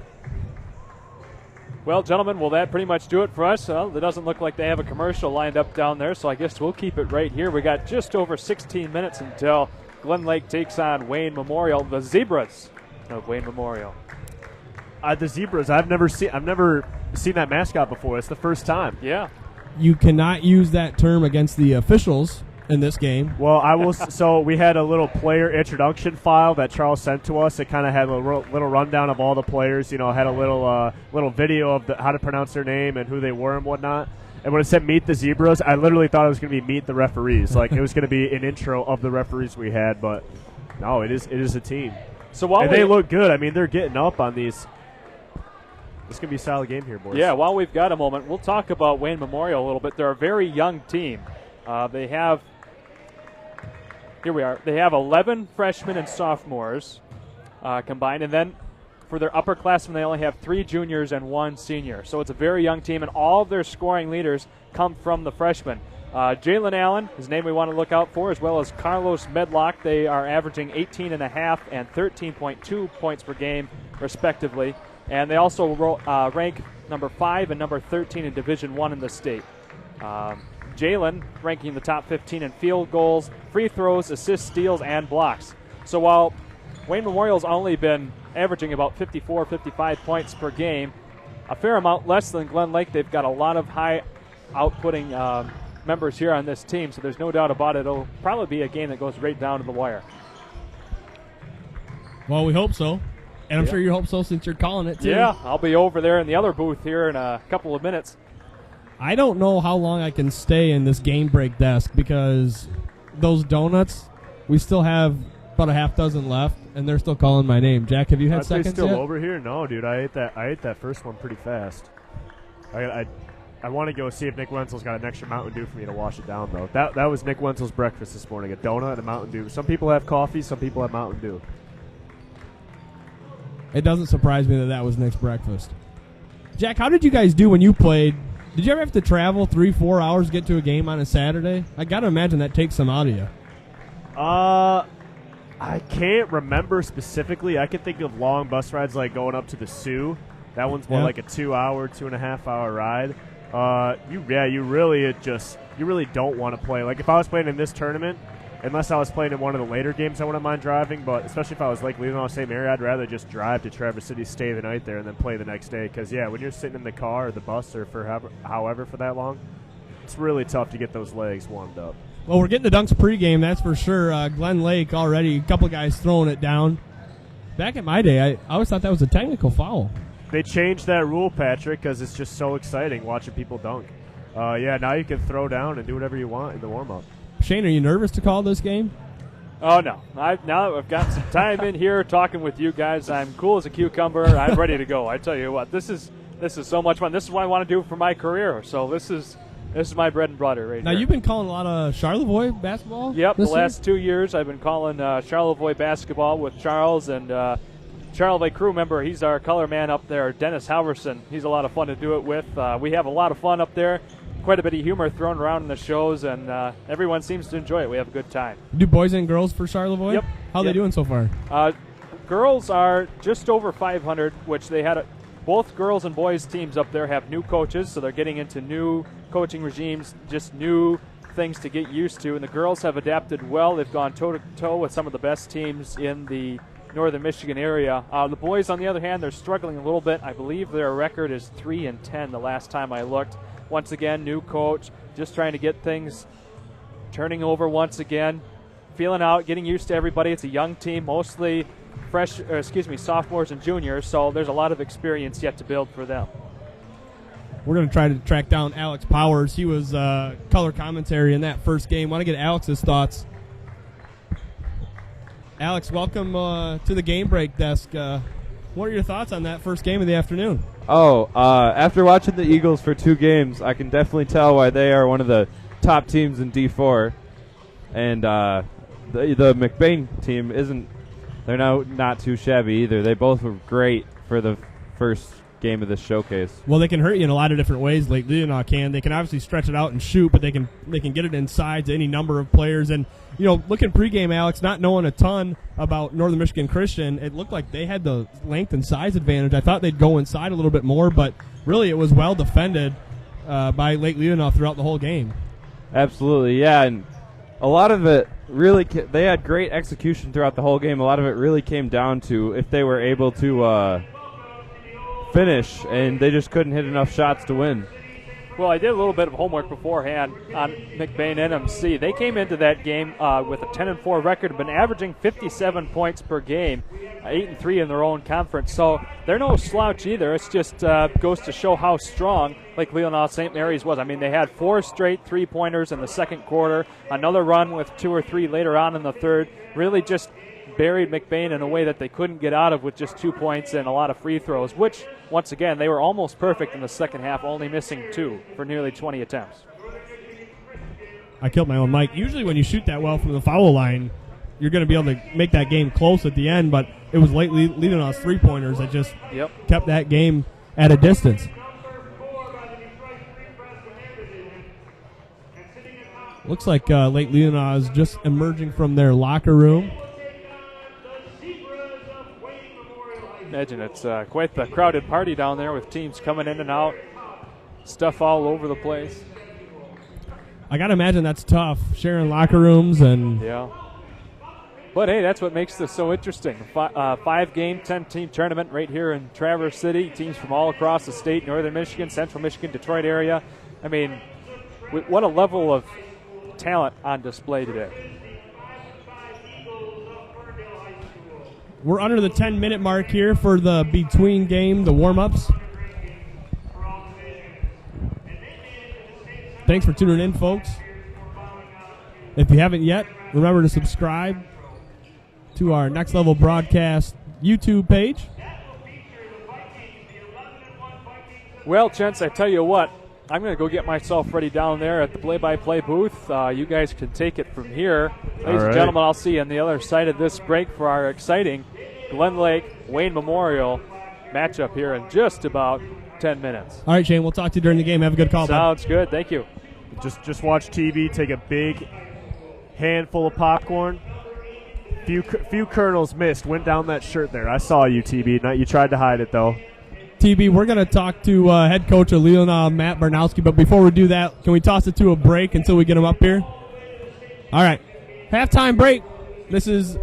Well, gentlemen, will that pretty much do it for us? Well, it doesn't look like they have a commercial lined up down there, so I guess we'll keep it right here. We got just over 16 minutes until Glen Lake takes on Wayne Memorial, the Zebras of Wayne Memorial. The Zebras, I've never seen that mascot before. It's the first time. Yeah. You cannot use that term against the officials in this game. Well, I will. So we had a little player introduction file that Charles sent to us. It kind of had a little rundown of all the players. Had a little video of how to pronounce their name and who they were and whatnot. And when it said Meet the Zebras, I literally thought it was going to be Meet the Referees. Like, it was going to be an intro of the referees we had, but no, it is a team. So while they look good. I mean, they're getting up on these. It's going to be a solid game here, boys. Yeah, while we've got a moment, we'll talk about Wayne Memorial a little bit. They're a very young team. They have 11 freshmen and sophomores combined, and then for their upperclassmen, they only have 3 juniors and 1 senior. So it's a very young team, and all of their scoring leaders come from the freshmen. Jalen Allen, his name we want to look out for, as well as Carlos Medlock. They are averaging 18.5 and 13.2 points per game, respectively. And they also rank number 5 and number 13 in Division I in the state. Jalen ranking in the top 15 in field goals, free throws, assists, steals, and blocks. So while Wayne Memorial's only been averaging about 54, 55 points per game, a fair amount less than Glen Lake. They've got a lot of high outputting members here on this team, so there's no doubt about it. It'll probably be a game that goes right down to the wire. Well, we hope so. And I'm sure you hope so since you're calling it, too. Yeah, I'll be over there in the other booth here in a couple of minutes. I don't know how long I can stay in this game break desk because those donuts, we still have about a half dozen left, and they're still calling my name. Jack, have you had seconds still yet? over here? No, dude. I ate that first one pretty fast. I want to go see if Nick Wenzel's got an extra Mountain Dew for me to wash it down, though. That was Nick Wenzel's breakfast this morning, a donut and a Mountain Dew. Some people have coffee, some people have Mountain Dew. It doesn't surprise me that was Nick's breakfast. Jack, how did you guys do when you played? Did you ever have to travel 3-4 hours to get to a game on a Saturday? I got to imagine that takes some out of you. I can't remember specifically. I can think of long bus rides like going up to the Sioux. That one's more like a 2-hour, 2.5-hour ride. You really don't want to play. Like if I was playing in this tournament, unless I was playing in one of the later games, I wouldn't mind driving. But especially if I was like Leelanau, same area, I'd rather just drive to Traverse City, stay the night there, and then play the next day. Because when you're sitting in the car or the bus or for however for that long, it's really tough to get those legs warmed up. Well, we're getting the Dunks pregame, that's for sure. Glen Lake already, a couple guys throwing it down. Back in my day, I always thought that was a technical foul. They changed that rule, Patrick, because it's just so exciting watching people dunk. Now you can throw down and do whatever you want in the warm-up. Shane, are you nervous to call this game? Oh, no. Now that I've got some time in here talking with you guys, I'm cool as a cucumber. I'm ready to go. I tell you what, this is so much fun. This is what I want to do for my career. So this is my bread and butter right now. here. You've been calling a lot of Charlevoix basketball? Yep, the last 2 years I've been calling Charlevoix basketball with Charles and Charlevoix crew member. He's our color man up there, Dennis Halverson. He's a lot of fun to do it with. We have a lot of fun up there. Quite a bit of humor thrown around in the shows, and everyone seems to enjoy it. We have a good time. Do boys and girls for Charlevoix? Yep. How are they doing so far? Girls are just over 500, which they had both girls and boys teams up there have new coaches, so they're getting into new coaching regimes, just new things to get used to. And the girls have adapted well. They've gone toe-to-toe with some of the best teams in the northern Michigan area. The boys, on the other hand, they're struggling a little bit. I believe their record is 3-10 the last time I looked. Once again, new coach, just trying to get things turning over once again, feeling out, getting used to everybody. It's a young team, mostly sophomores and juniors, so there's a lot of experience yet to build for them. We're going to try to track down Alex Powers. He was color commentary in that first game. Want to get Alex's thoughts. Alex, welcome to the game break desk. What are your thoughts on that first game of the afternoon? After watching the Eagles for 2 games, I can definitely tell why they are one of the top teams in D4. And the Mcbain team they're not too shabby either. They both were great for the first game of this showcase. Well, they can hurt you in a lot of different ways like Leelanau can. They can obviously stretch it out and shoot, but they can get it inside to any number of players. And, looking pregame, Alex, not knowing a ton about Northern Michigan Christian, it looked like they had the length and size advantage. I thought they'd go inside a little bit more, but really it was well defended by Lake Leelanau throughout the whole game. Absolutely, yeah, and a lot of it really they had great execution throughout the whole game. A lot of it really came down to if they were able to finish, and they just couldn't hit enough shots to win. Well, I did a little bit of homework beforehand on Mcbain NMC. They came into that game with a 10-4 record, have been averaging 57 points per game, 8-3 in their own conference. So they're no slouch either. It just goes to show how strong like Leelanau St. Mary's was. I mean, they had 4 straight three-pointers in the second quarter, another run with 2 or 3 later on in the third. Really just buried Mcbain in a way that they couldn't get out of with just 2 points and a lot of free throws, which, once again, they were almost perfect in the second half, only missing 2 for nearly 20 attempts. I killed my own mic. Usually when you shoot that well from the foul line, you're going to be able to make that game close at the end, but it was late Leelanau's three-pointers that just kept that game at a distance. Looks like Lake Leelanau is just emerging from their locker room. Imagine it's quite the crowded party down there with teams coming in and out, stuff all over the place. I got to imagine that's tough, sharing locker rooms and... Yeah. But, hey, that's what makes this so interesting. 5-game, 10-team tournament right here in Traverse City. Teams from all across the state, northern Michigan, central Michigan, Detroit area. I mean, what a level of talent on display today. We're under the 10-minute mark here for the between game, the warm-ups. Thanks for tuning in, folks. If you haven't yet, remember to subscribe to our Next Level Broadcast YouTube page. Well, gents, I tell you what, I'm going to go get myself ready down there at the play-by-play booth. You guys can take it from here. Ladies and gentlemen, I'll see you on the other side of this break for our exciting Glen Lake Wayne Memorial matchup here in just about 10 minutes. All right, Shane, we'll talk to you during the game. Have a good call. Sounds good. Thank you. Just watch TV, take a big handful of popcorn. Few kernels missed, went down that shirt there. I saw you, TB. You tried to hide it, though. TB, we're going to talk to head coach of Leelanau, Matt Barnowski, but before we do that, can we toss it to a break until we get him up here? All right. Halftime break. This has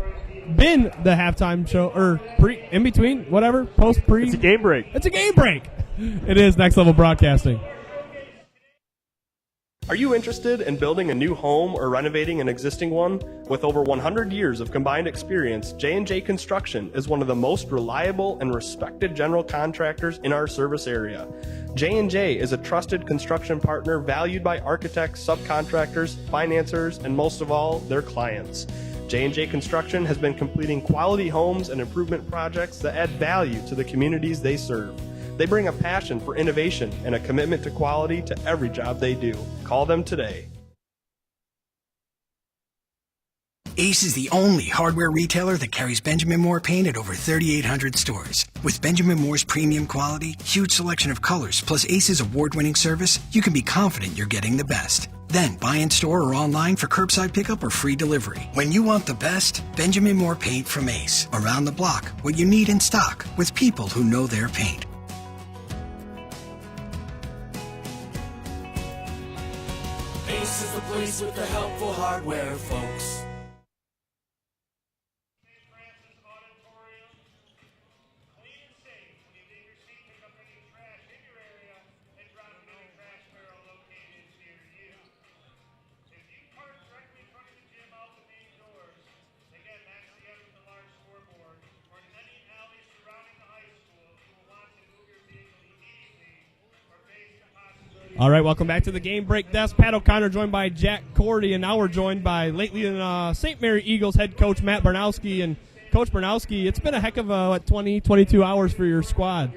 been the halftime show, or in between, whatever, post-pre. It's a game break. It's a game break. It is Next Level Broadcasting. Are you interested in building a new home or renovating an existing one? With over 100 years of combined experience, J&J Construction is one of the most reliable and respected general contractors in our service area. J&J is a trusted construction partner valued by architects, subcontractors, financiers, and most of all, their clients. J&J Construction has been completing quality homes and improvement projects that add value to the communities they serve. They bring a passion for innovation and a commitment to quality to every job they do. Call them today. Ace is the only hardware retailer that carries Benjamin Moore paint at over 3,800 stores. With Benjamin Moore's premium quality, huge selection of colors, plus Ace's award-winning service, you can be confident you're getting the best. Then buy in store or online for curbside pickup or free delivery. When you want the best, Benjamin Moore paint from Ace. Around the block, what you need in stock, with people who know their paint. Ace is the place with the helpful hardware, folks. All right, welcome back to the game break desk. Pat O'Connor joined by Jack Cordy, and now we're joined by Leelanau St. Mary Eagles head coach Matt Barnowski. And Coach Barnowski, it's been a heck of 22 hours for your squad.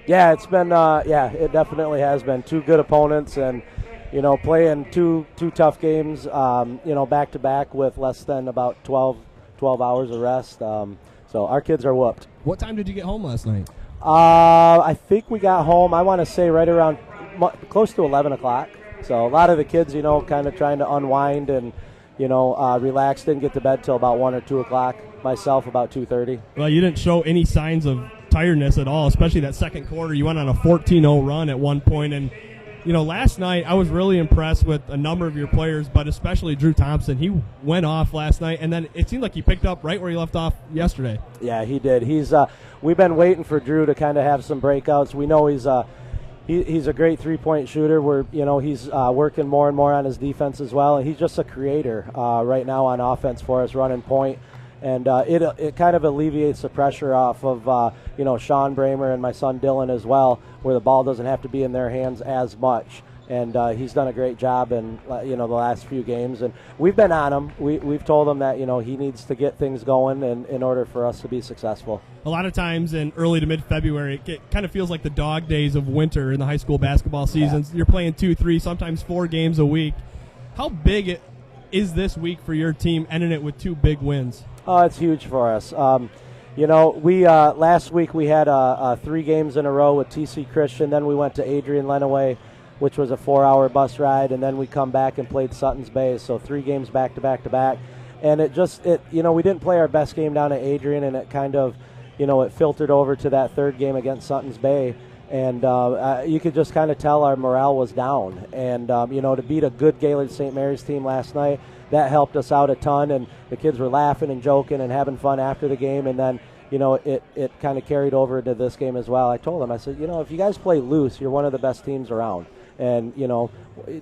Yeah, it's been it definitely has been. 2 good opponents, and playing two tough games back to back with less than about 12 hours of rest. So our kids are whooped. What time did you get home last night? I think we got home, I want to say right around close to 11 o'clock. So a lot of the kids, kind of trying to unwind and, relax. Didn't get to bed till about 1 or 2 o'clock. Myself about 2:30. Well, you didn't show any signs of tiredness at all, especially that second quarter. You went on a 14-0 run at one point, and last night I was really impressed with a number of your players, but especially Drew Thompson. He went off last night, and then it seemed like he picked up right where he left off yesterday. Yeah, he did. We've been waiting for Drew to kind of have some breakouts. We know he's he's a great three-point shooter. He's working more and more on his defense as well, and he's just a creator right now on offense for us, running point. And it kind of alleviates the pressure off of Sean Bramer and my son Dylan as well, where the ball doesn't have to be in their hands as much. And he's done a great job in the last few games. And we've been on him. We've told him that he needs to get things going in order for us to be successful. A lot of times in early to mid-February, it kind of feels like the dog days of winter in the high school basketball seasons. Yeah. You're playing 2, 3, sometimes 4 games a week. How big is this week for your team, ending it with 2 big wins? Oh, it's huge for us. We last week we had 3 games in a row with TC Christian. Then we went to Adrian Lenaway, which was a 4-hour bus ride, and then we come back and played Sutton's Bay. So 3 games back to back to back, and we didn't play our best game down at Adrian, and it kind of it filtered over to that 3rd game against Sutton's Bay, and you could just kind of tell our morale was down. And to beat a good Gaylord St. Mary's team last night, that helped us out a ton, and the kids were laughing and joking and having fun after the game. And then it kind of carried over to this game as well. I told them, I said, if you guys play loose, you're one of the best teams around. And,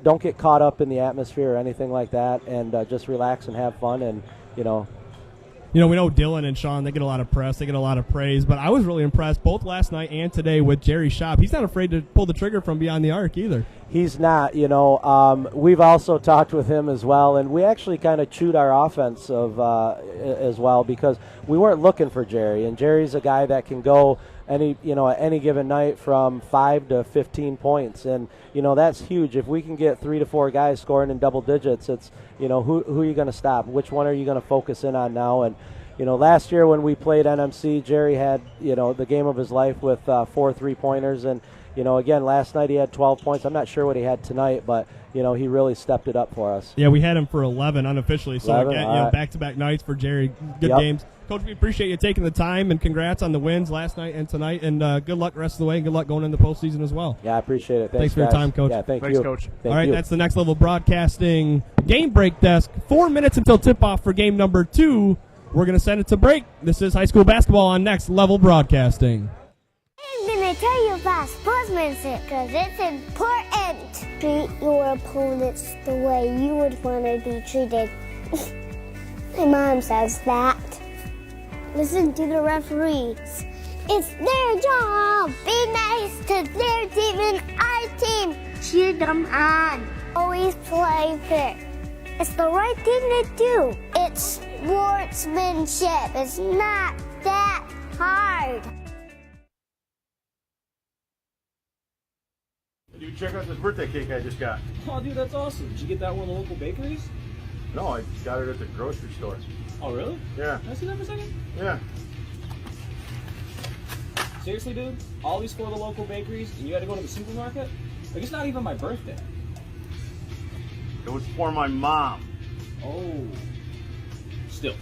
don't get caught up in the atmosphere or anything like that, and just relax and have fun. And, we know Dylan and Sean, they get a lot of press, they get a lot of praise, but I was really impressed both last night and today with Jerry Schaap. He's not afraid to pull the trigger from beyond the arc either. He's not, we've also talked with him as well, and we actually kind of chewed our offense as well, because we weren't looking for Jerry, and Jerry's a guy that can go at any given night from 5 to 15 points, and that's huge. If we can get 3 to 4 guys scoring in double digits, it's who are you going to stop? Which one are you going to focus in on now? And last year when we played NMC, Jerry had the game of his life with 4 3-pointers, and again last night he had 12 points. I'm not sure what he had tonight, but he really stepped it up for us. Yeah, we had him for 11 unofficially, so 11? Again, back-to-back nights for Jerry. Good games. Coach, we appreciate you taking the time, and congrats on the wins last night and tonight, and good luck the rest of the way, and good luck going into the postseason as well. Yeah, I appreciate it. Thanks for your time, Coach. Yeah, thanks, you. Coach. All right, that's the Next Level Broadcasting Game Break Desk. 4 minutes until tip-off for game number 2. We're going to send it to break. This is high school basketball on Next Level Broadcasting. I'm going to tell you about sportsmanship because it's important. Treat your opponents the way you would want to be treated. My mom says that. Listen to the referees. It's their job. Be nice to their team and our team. Cheer them on. Always play fair. It's the right thing to do. It's sportsmanship. It's not that hard. Dude, check out this birthday cake I just got. Oh, dude, that's awesome. Did you get that one at the local bakeries? No, I got it at the grocery store. Oh, really? Yeah. Can I see that for a second? Yeah. Seriously, dude? All these for the local bakeries, and you had to go to the supermarket? Like, it's not even my birthday. It was for my mom. Oh. Still.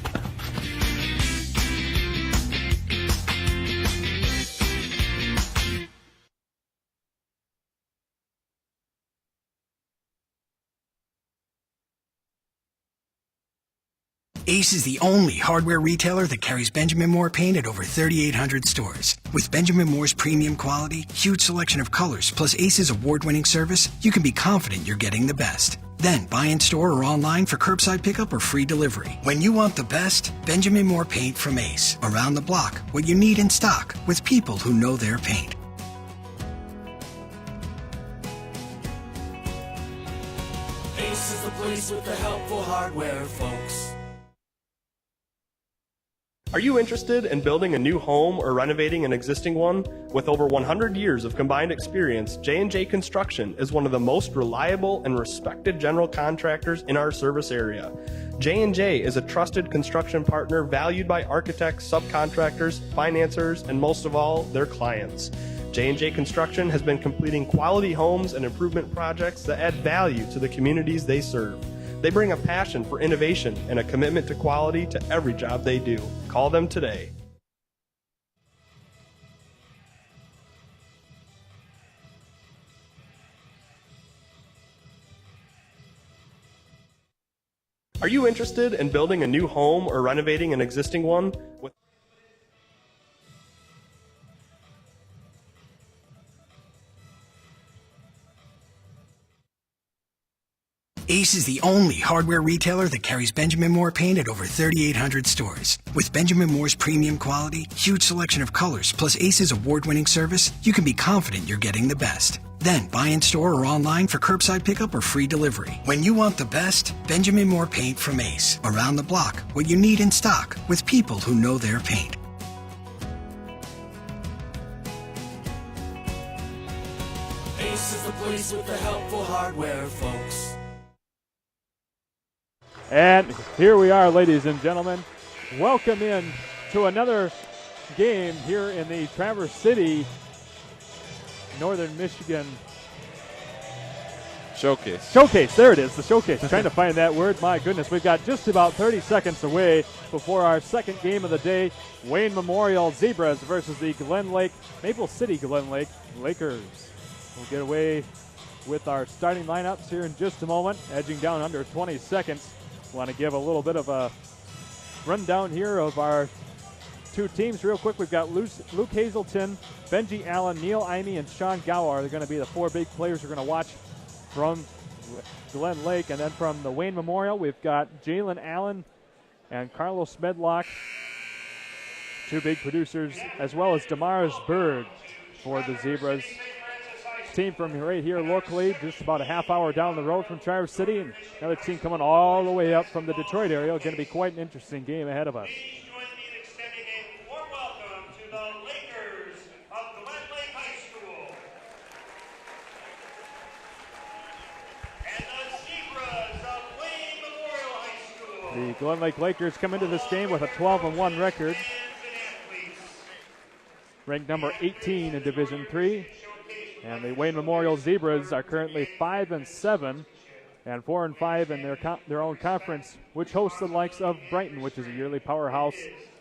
Ace is the only hardware retailer that carries Benjamin Moore paint at over 3,800 stores. With Benjamin Moore's premium quality, huge selection of colors, plus Ace's award-winning service, you can be confident you're getting the best. Then buy in store or online for curbside pickup or free delivery. When you want the best, Benjamin Moore paint from Ace. Around the block, what you need in stock, with people who know their paint. Ace is the place with the helpful hardware, folks. Are you interested in building a new home or renovating an existing one? With over 100 years of combined experience, J&J Construction is one of the most reliable and respected general contractors in our service area. J&J is a trusted construction partner valued by architects, subcontractors, financiers, and most of all, their clients. J&J Construction has been completing quality homes and improvement projects that add value to the communities they serve. They bring a passion for innovation and a commitment to quality to every job they do. Call them today. Are you interested in building a new home or renovating an existing one? Ace is the only hardware retailer that carries Benjamin Moore paint at over 3,800 stores. With Benjamin Moore's premium quality, huge selection of colors, plus Ace's award-winning service, you can be confident you're getting the best. Then buy in store or online for curbside pickup or free delivery. When you want the best, Benjamin Moore paint from Ace. Around the block, what you need in stock, with people who know their paint. Ace is the place with the helpful hardware, folks. And here we are, ladies and gentlemen. Welcome in to another game here in the Traverse City, Northern Michigan Showcase. There it is, the showcase. Trying to find that word. My goodness, we've got just about 30 seconds away before our second game of the day. Wayne Memorial Zebras versus the Maple City Glen Lake Lakers. We'll get away with our starting lineups here in just a moment, edging down under 20 seconds. Want to give a little bit of a rundown here of our two teams real quick. We've got Luke Hazelton, Benji Allen, Neil Imey, and Sean Gower. They're going to be the four big players we're going to watch from Glen Lake. And then from the Wayne Memorial, we've got Jalen Allen and Carlos Medlock, two big producers, as well as Damaris Bird for the Zebras. Team from right here locally, just about a half hour down the road from Traverse City, and another team coming all the way up from the Detroit area. Going to be quite an interesting game ahead of us. The Glen Lake Lakers come into this game with a 12-1 record, ranked number 18 in Division III. And the Wayne Memorial Zebras are currently 5-7 and 4-5 in their own conference, which hosts the likes of Brighton, which is a yearly powerhouse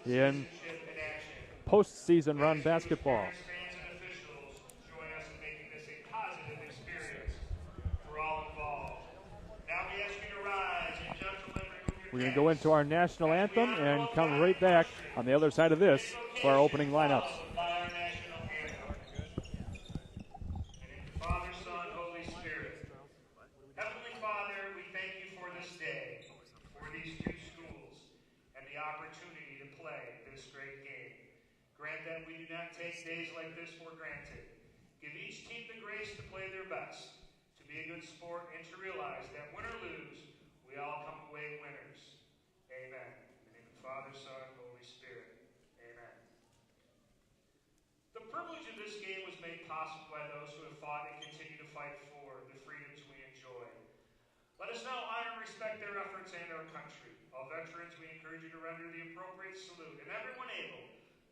in postseason run basketball. We're going to go into our national anthem and come right back on the other side of this for our opening lineups. Take days like this for granted. Give each team the grace to play their best, to be a good sport, and to realize that win or lose, we all come away winners. Amen. In the name of the Father, Son, and Holy Spirit. Amen. The privilege of this game was made possible by those who have fought and continue to fight for the freedoms we enjoy. Let us now honor and respect their efforts and our country. All veterans, we encourage you to render the appropriate salute, and everyone able,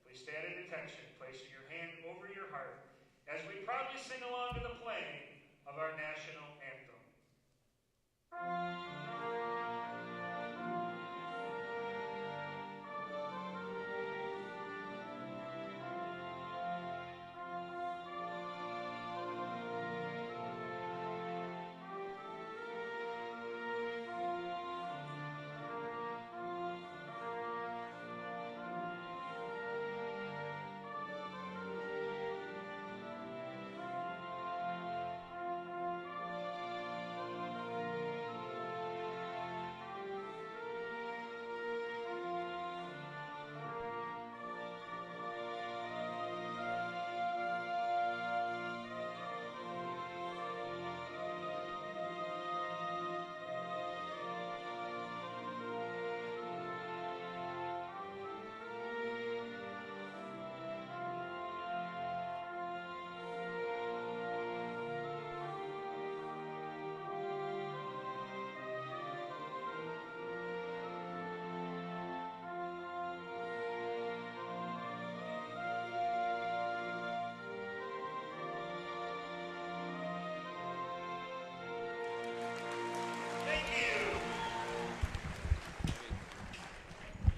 please stand at attention, placing your hand over your heart as we proudly sing along to the playing of our national anthem.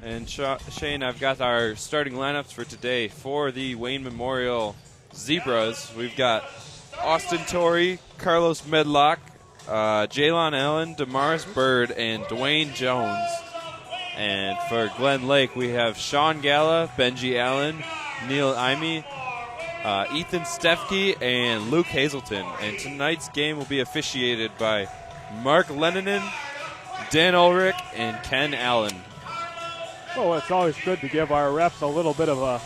And Shane, I've got our starting lineups for today for the Wayne Memorial Zebras. We've got Austin Torrey, Carlos Medlock, Jalon Allen, Damaris Bird, and Dwayne Jones. And for Glen Lake, we have Sean Galla, Benji Allen, Neil Imey, Ethan Stefke, and Luke Hazelton. And tonight's game will be officiated by Mark Leninen, Dan Ulrich, and Ken Allen. Oh, it's always good to give our refs a little bit of a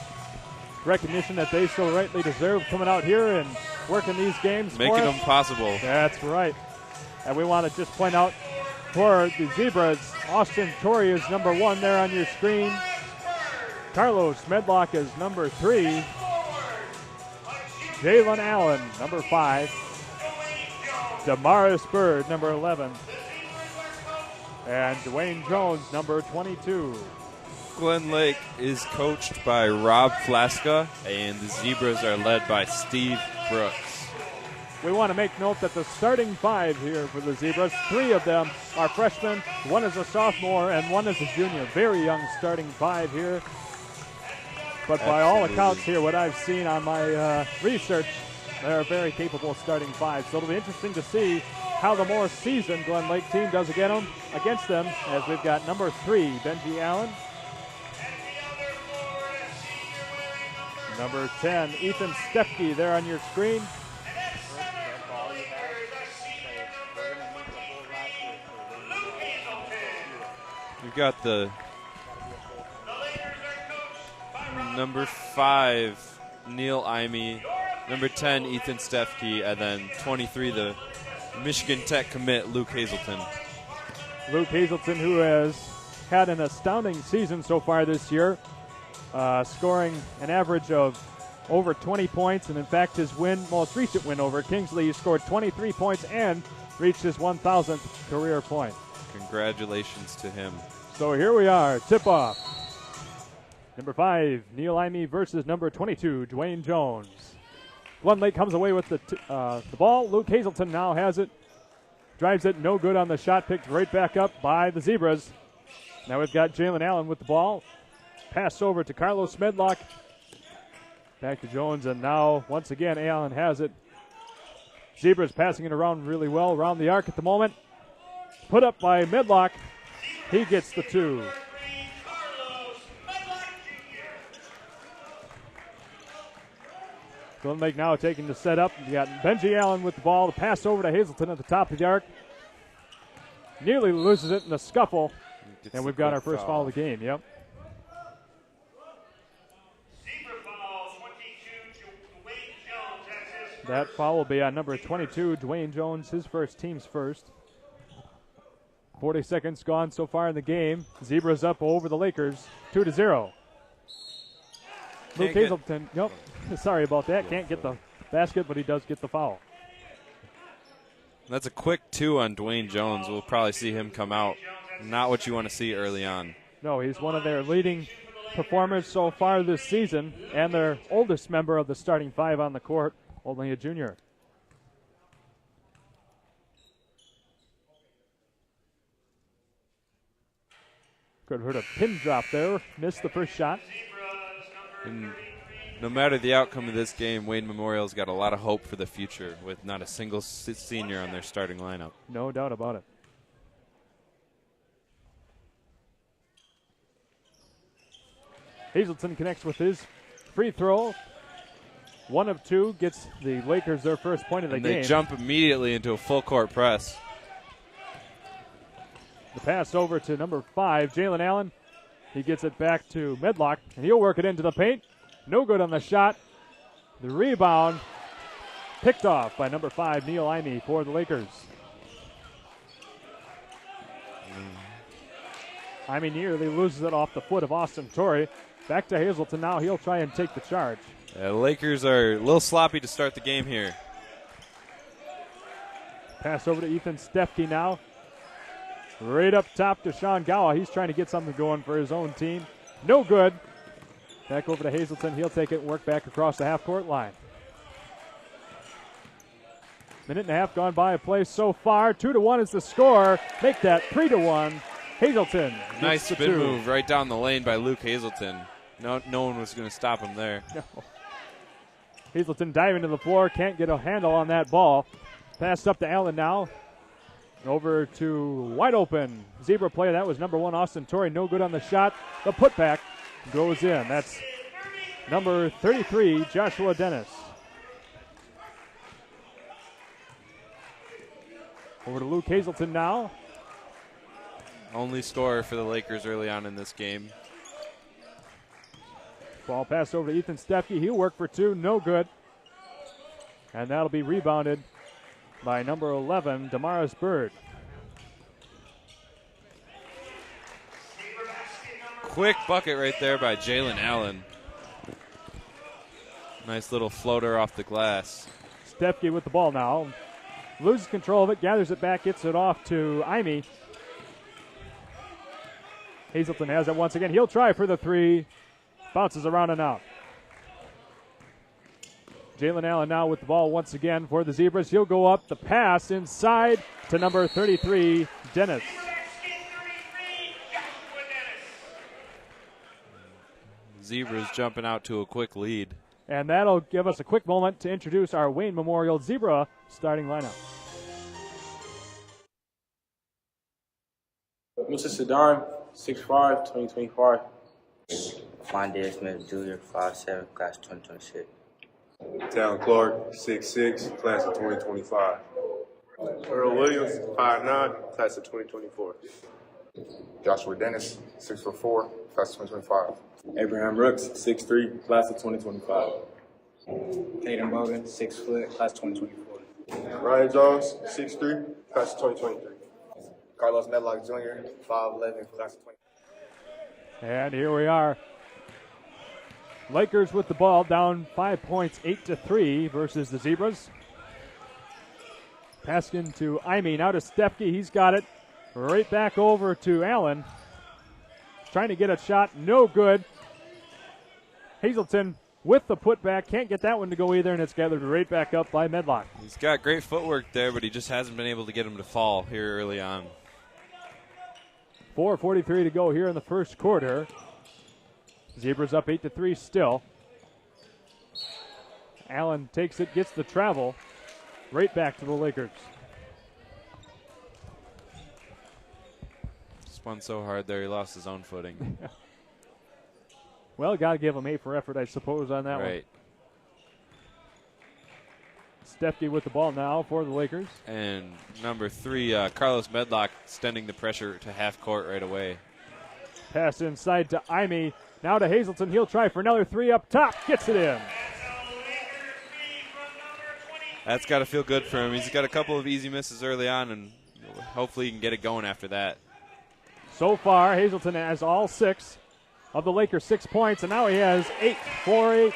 recognition that they so rightly deserve coming out here and working these games. Making them possible. That's right. And we want to just point out for the Zebras, Austin Torrey is number 1 there on your screen. Carlos Medlock is number 3. Jalen Allen, number 5. Damaris Bird, number 11. And Dwayne Jones, number 22. Glen Lake is coached by Rob Flaska, and the Zebras are led by Steve Brooks. We want to make note that the starting 5 here for the Zebras, 3 of them are freshmen, 1 is a sophomore, and 1 is a junior. Very young starting 5 here. But by all accounts here, what I've seen on my research, they're a very capable starting 5. So it'll be interesting to see how the more seasoned Glen Lake team does against them, as we've got number 3, Benji Allen. Number 10, Ethan Stefke there on your screen. You've got the number 5, Neil Imey, number 10, Ethan Stefke, and then 23, the Michigan Tech commit, Luke Hazelton. Luke Hazelton, who has had an astounding season so far this year, scoring an average of over 20 points, and in fact his most recent win over Kingsley, he scored 23 points and reached his 1,000th career point. Congratulations to him. So here we are, tip-off. Number 5, Neil Imey versus number 22, Dwayne Jones. Glen Lake comes away with the ball. Luke Hazelton now has it. Drives it, no good on the shot, picked right back up by the Zebras. Now we've got Jalen Allen with the ball. Pass over to Carlos Medlock. Back to Jones, and now once again Allen has it. Zebras passing it around really well around the arc at the moment. Put up by Medlock. He gets the 2. Glen Lake now taking the set up. You got Benji Allen with the ball. The pass over to Hazelton at the top of the arc. Nearly loses it in a scuffle. And we've got our first foul of the game. Yep. That foul will be on number 22, Dwayne Jones, his first, team's first. 40 seconds gone so far in the game. Zebras up over the Lakers, 2-0. Luke Hazelton, nope, sorry about that. Can't get the basket, but he does get the foul. That's a quick 2 on Dwayne Jones. We'll probably see him come out. Not what you want to see early on. No, he's one of their leading performers so far this season, and their oldest member of the starting 5 on the court, only a junior. Could have heard a pin drop there. Missed the first shot. And no matter the outcome of this game, Wayne Memorial's got a lot of hope for the future with not a single senior on their starting lineup. No doubt about it. Hazelton connects with his free throw. 1 of 2 gets the Lakers their first point of the game. They jump immediately into a full court press. The pass over to number 5, Jalen Allen. He gets it back to Medlock, and he'll work it into the paint. No good on the shot. The rebound picked off by number 5, Neil Imey, for the Lakers. Imey nearly loses it off the foot of Austin Torrey. Back to Hazelton now. He'll try and take the charge. The Lakers are a little sloppy to start the game here. Pass over to Ethan Stefke now. Right up top to Sean Gowa. He's trying to get something going for his own team. No good. Back over to Hazelton. He'll take it and work back across the half-court line. Minute and a half gone by a play so far. 2-1 is the score. Make that 3-1. Hazelton. Nice spin move right down the lane by Luke Hazelton. No one was going to stop him there. No. Hazelton diving to the floor. Can't get a handle on that ball. Passed up to Allen now. Over to wide open Zebra player. That was number 1, Austin Torrey. No good on the shot. The putback goes in. That's number 33, Joshua Dennis. Over to Luke Hazelton now. Only scorer for the Lakers early on in this game. Ball passed over to Ethan Stefke. He'll work for two. No good. And that'll be rebounded by number 11, Damaris Bird. Quick bucket right there by Jalen Allen. Nice little floater off the glass. Stefke with the ball now. Loses control of it, gathers it back, gets it off to Ime. Hazelton has it once again. He'll try for the three. Bounces around and out. Jalen Allen now with the ball once again for the Zebras. He'll go up the pass inside to number 33, Dennis. Zebras jumping out to a quick lead. And that'll give us a quick moment to introduce our Wayne Memorial Zebra starting lineup. Mr. Saddam, 6'5", 2025. Fondale Smith Jr., 5'7", class 2026. Talon Clark, 6'6", class of 2025. Earl Williams, 5'9", class of 2024. Joshua Dennis, 6'4", class of 2025. Abraham Brooks, 6'3", class of 2025. Caden Bogan, 6 foot, class 2024. Ryan Jones, 6'3", class of 2023. Carlos Medlock Jr., 5'11", class of 20. And here we are. Lakers with the ball down 5 points, 8-3 versus the Zebras. Passing to Ime, now to Stefke. He's got it. Right back over to Allen. Trying to get a shot, no good. Hazelton with the putback, can't get that one to go either, and it's gathered right back up by Medlock. He's got great footwork there, but he just hasn't been able to get him to fall here early on. 4:43 to go here in the first quarter. Zebras up 8-3 still. Allen takes it, gets the travel, right back to the Lakers. Spun so hard there, he lost his own footing. Well, got to give him A for effort, I suppose, on that one. Right. Stefke with the ball now for the Lakers. And number 3, Carlos Medlock, extending the pressure to half court right away. Pass inside to Ime. Now to Hazelton. He'll try for another three up top. Gets it in. That's got to feel good for him. He's got a couple of easy misses early on, and hopefully he can get it going after that. So far, Hazelton has all 6 of the Lakers' 6 points, and now he has 8 for 8.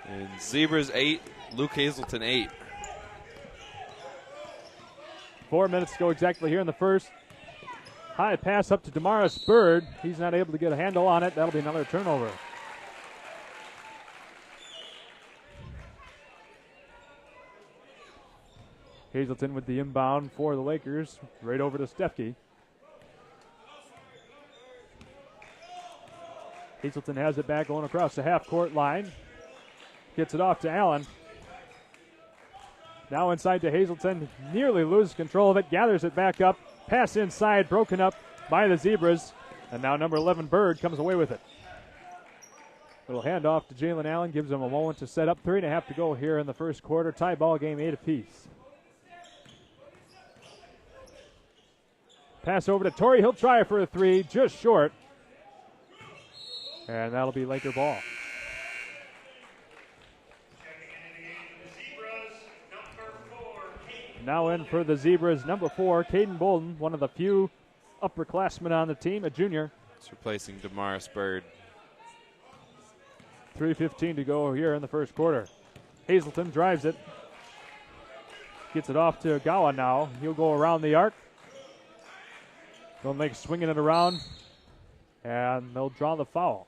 And Zebras 8, Luke Hazelton 8. 4 minutes to go exactly here in the first. High pass up to Damaris Bird. He's not able to get a handle on it. That'll be another turnover. Hazelton with the inbound for the Lakers. Right over to Stefke. Hazelton has it back going across the half-court line. Gets it off to Allen. Now inside to Hazelton. Nearly loses control of it. Gathers it back up. Pass inside. Broken up by the Zebras. And now number 11, Bird, comes away with it. Little handoff to Jalen Allen. Gives him a moment to set up. 3.5 to go here in the first quarter. Tie ball game, 8 apiece. Pass over to Torrey. He'll try for a three. Just short. And that'll be Laker ball. Now in for the Zebras, number 4, Caden Bolden, one of the few upperclassmen on the team, a junior. It's replacing Damaris Bird. 3:15 to go here in the first quarter. Hazelton drives it. Gets it off to Gawa now. He'll go around the arc. They'll make swinging it around, and they'll draw the foul.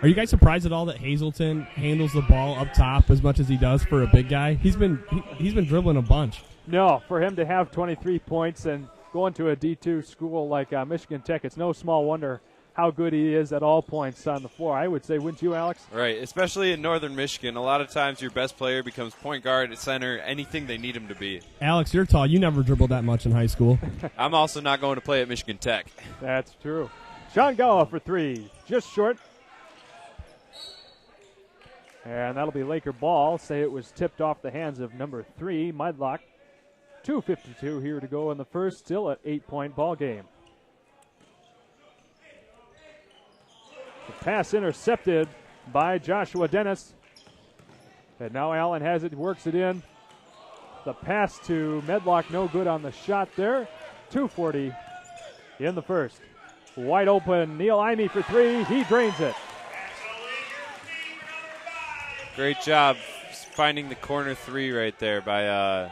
Are you guys surprised at all that Hazelton handles the ball up top as much as he does for a big guy? He's been dribbling a bunch. No, for him to have 23 points and going to a D2 school like Michigan Tech, it's no small wonder how good he is at all points on the floor. I would say, wouldn't you, Alex? Right, especially in Northern Michigan. A lot of times your best player becomes point guard, center, anything they need him to be. Alex, you're tall. You never dribbled that much in high school. I'm also not going to play at Michigan Tech. That's true. Sean Gawa for 3, just short. And that'll be Laker ball. Say it was tipped off the hands of number 3, Medlock. 2:52 here to go in the first, still at 8-point ball game. The pass intercepted by Joshua Dennis. And now Allen has it, works it in. The pass to Medlock, no good on the shot there. 2:40 in the first. Wide open, Neil Imey for 3. He drains it. Great job finding the corner 3 right there by, I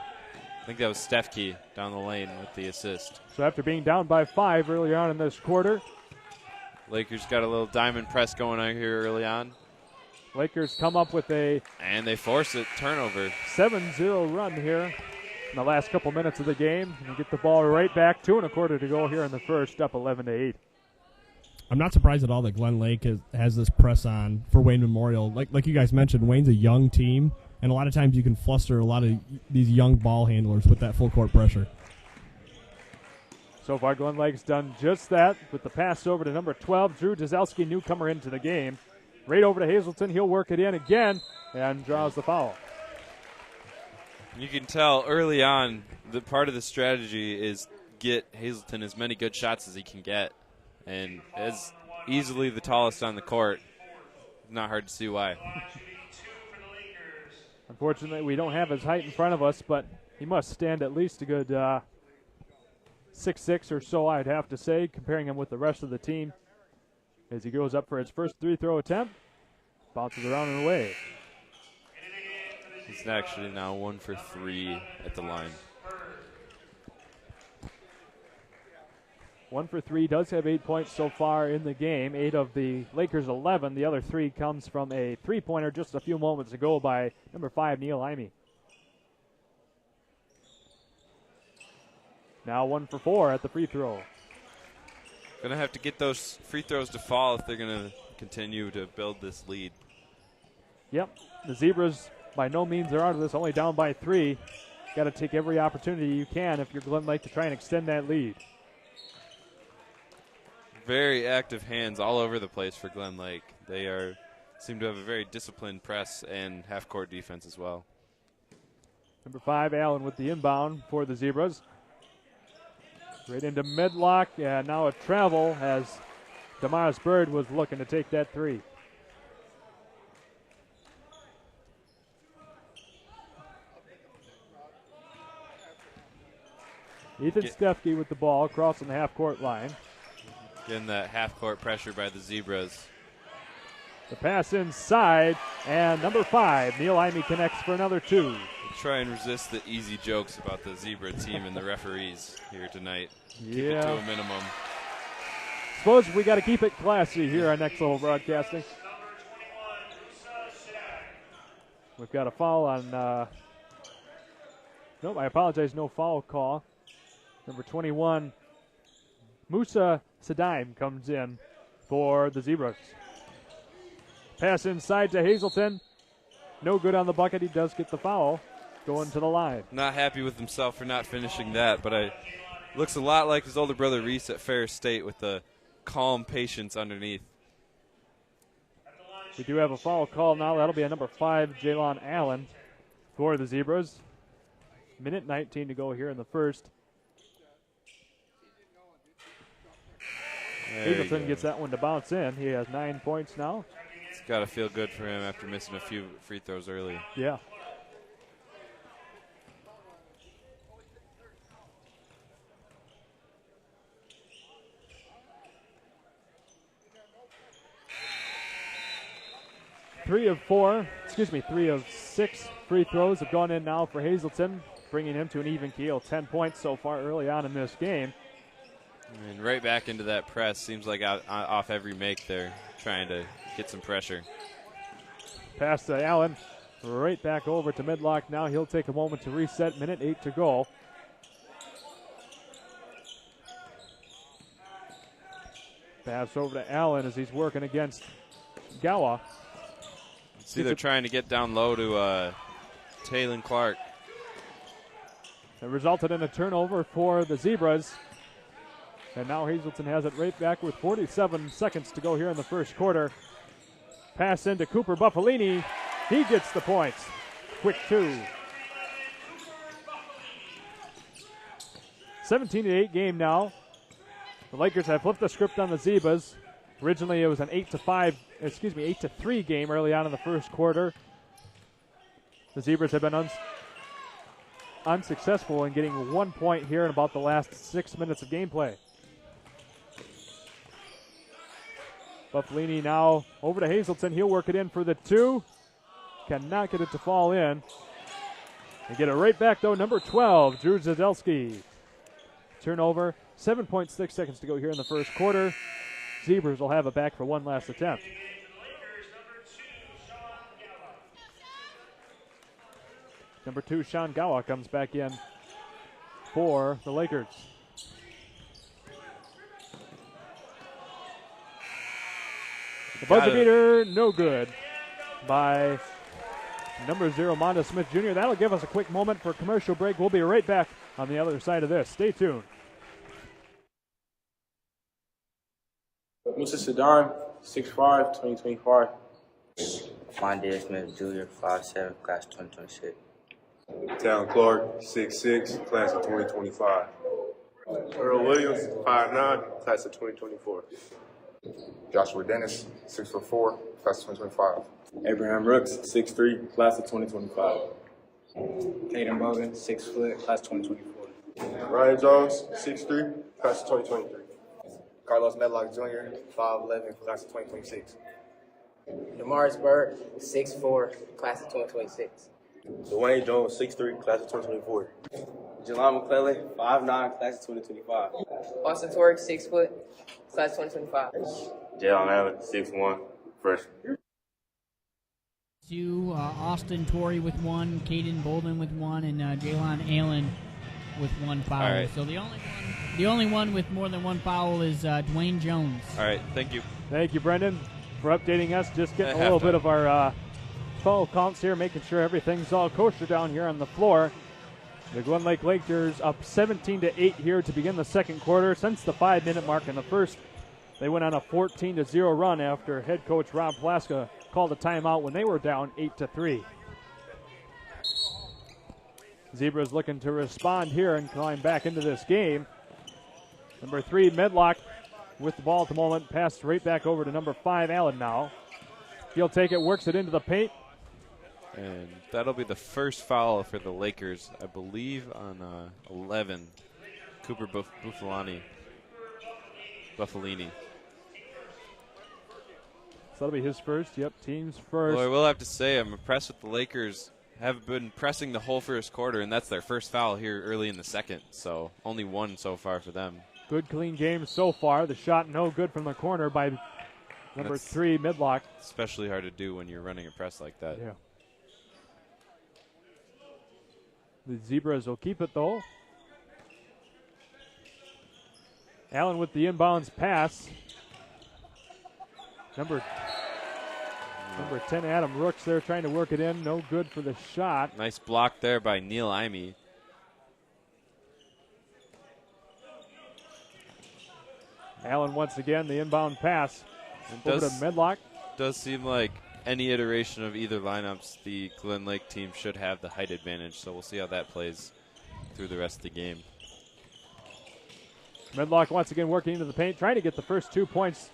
think that was Stefke down the lane with the assist. So after being down by 5 earlier on in this quarter, Lakers got a little diamond press going on here early on. Lakers come up with a... And they force it, turnover. 7-0 run here in the last couple minutes of the game. And get the ball right back, 2 1/4 to go here in the first, up 11-8. I'm not surprised at all that Glen Lake has this press on for Wayne Memorial. Like you guys mentioned, Wayne's a young team, and a lot of times you can fluster a lot of these young ball handlers with that full court pressure. So far, Glen Lake's done just that with the pass over to number 12, Drew Dzelski, newcomer into the game. Right over to Hazelton. He'll work it in again and draws the foul. You can tell early on that part of the strategy is get Hazelton as many good shots as he can get. And as easily the tallest on the court, not hard to see why. Unfortunately, we don't have his height in front of us, but he must stand at least a good 6'6" or so, I'd have to say, comparing him with the rest of the team. As he goes up for his first 3-throw attempt, bounces around and away. He's actually now 1 for 3 at the line. 1 for 3, does have 8 points so far in the game. 8 of the Lakers' 11. The other 3 comes from a three-pointer just a few moments ago by number 5, Neil Imey. Now 1 for 4 at the free throw. Going to have to get those free throws to fall if they're going to continue to build this lead. Yep, the Zebras by no means are out of this, only down by 3. Got to take every opportunity you can if you're Glen Lake to try and extend that lead. Very active hands all over the place for Glen Lake. They seem to have a very disciplined press and half-court defense as well. Number 5, Allen with the inbound for the Zebras. Right into Medlock, and now a travel as Damaris Bird was looking to take that 3. Ethan Stefke with the ball crossing the half-court line. Getting that half-court pressure by the Zebras. The pass inside, and number 5, Neil Imey connects for another 2. Try and resist the easy jokes about the Zebra team and the referees here tonight. Yeah. Keep it to a minimum. Suppose we got to keep it classy here on Next Level Broadcasting. We've got a foul on, nope, I apologize, no foul call. Number 21, Musa Sadaim comes in for the Zebras. Pass inside to Hazelton. No good on the bucket. He does get the foul going to the line. Not happy with himself for not finishing that, but looks a lot like his older brother Reese at Ferris State with the calm patience underneath. We do have a foul call now. That'll be a number 5, Jalon Allen for the Zebras. Minute 19 to go here in the first. Hazelton gets that one to bounce in. He has 9 points now. It's got to feel good for him after missing a few free throws early. Yeah. Three of 6 free throws have gone in now for Hazelton, bringing him to an even keel. 10 points so far early on in this game. And right back into that press. Seems like off every make they're trying to get some pressure. Pass to Allen. Right back over to Medlock. Now he'll take a moment to reset. Minute 8 to go. Pass over to Allen as he's working against Gowa. See, they're trying to get down low to Taylon Clark. It resulted in a turnover for the Zebras. And now Hazelton has it right back with 47 seconds to go here in the first quarter. Pass into Cooper Buffalini. He gets the points. Quick two. 17-8 game now. The Lakers have flipped the script on the Zebras. Originally, it was an 8-3 game early on in the first quarter. The Zebras have been unsuccessful in getting 1 point here in about the last 6 minutes of gameplay. Buffalini now over to Hazelton. He'll work it in for the two. Cannot get it to fall in. They get it right back, though. Number 12, Drew Zadelski. Turnover. 7.6 seconds to go here in the first quarter. Zebras will have it back for one last attempt. Number 2, Sean Gawa comes back in for the Lakers. The buzzer beater, no good by number 0, Mondo Smith Jr. That'll give us a quick moment for a commercial break. We'll be right back on the other side of this. Stay tuned. Mr. Saddam, 6'5", 2025. Fondaire Smith Jr., 5'7", class 2026. Talon Clark, 6'6", class of 2025. Earl Williams, 5'9", class of 2024. Joshua Dennis, 6'4", class of 2025. Abraham Brooks, 6'3", class of 2025. Caden Bogan, 6 foot, class 2024. Ryan Jones, 6'3", class of 2023. Carlos Medlock Jr., 5'11", class of 2026. Damaris Bird, 6'4", class of 2026. Dwayne Jones, 6'3", class of 2024. Jelon McClellan, 5'9", class of 2025. Austin Torek, 6 foot, class 2025. Jalen Allen, 6'1", freshman. Austin Torrey with 1, Caden Bolden with 1, and Jalon Allen with 1 foul. Right. So the only one with more than 1 foul is Dwayne Jones. All right, thank you. Thank you, Brendan, for updating us. Just getting a little bit of our foul counts here, making sure everything's all kosher down here on the floor. The Glen Lake Lakers up 17-8 here to begin the second quarter. Since the 5-minute mark in the first, they went on a 14-0 run after head coach Rob Plaska called a timeout when they were down 8-3. Zebras looking to respond here and climb back into this game. Number 3, Medlock with the ball at the moment. Passed right back over to number 5, Allen now. He'll take it, works it into the paint. And that'll be the first foul for the Lakers, I believe, on 11. Cooper Buffalini. So that'll be his first. Yep, team's first. Well, I will have to say I'm impressed with the Lakers. Have been pressing the whole first quarter, and that's their first foul here early in the second. So only 1 so far for them. Good, clean game so far. The shot no good from the corner by number 3, Medlock. Especially hard to do when you're running a press like that. Yeah. The Zebras will keep it, though. Allen with the inbounds pass. Number 10, Adam Rooks there trying to work it in. No good for the shot. Nice block there by Neil Imey. Allen once again, the inbound pass over to Medlock. Does seem like any iteration of either lineups, the Glen Lake team should have the height advantage, so we'll see how that plays through the rest of the game. Medlock once again working into the paint, trying to get the first 2 points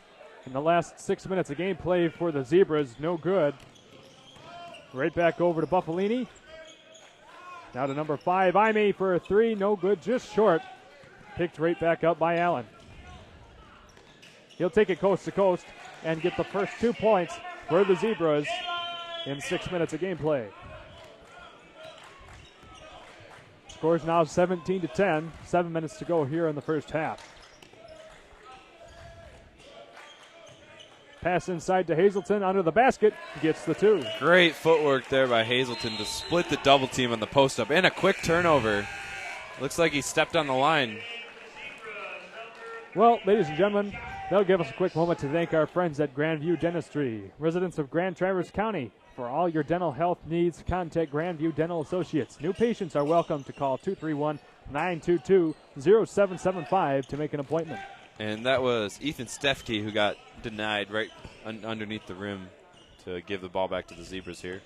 in the last 6 minutes of gameplay for the Zebras. No good. Right back over to Buffalini. Now to number 5, Imey for a 3. No good, just short. Picked right back up by Allen. He'll take it coast to coast and get the first 2 points for the Zebras in 6 minutes of gameplay. Scores now 17-10. 7 minutes to go here in the first half. Pass inside to Hazelton under the basket. Gets the 2. Great footwork there by Hazelton to split the double team on the post up and a quick turnover. Looks like he stepped on the line. Well, ladies and gentlemen, that'll give us a quick moment to thank our friends at Grandview Dentistry, residents of Grand Traverse County. For all your dental health needs, contact Grandview Dental Associates. New patients are welcome to call 231-922-0775 to make an appointment. And that was Ethan Stefke who got denied right underneath the rim to give the ball back to the Zebras here.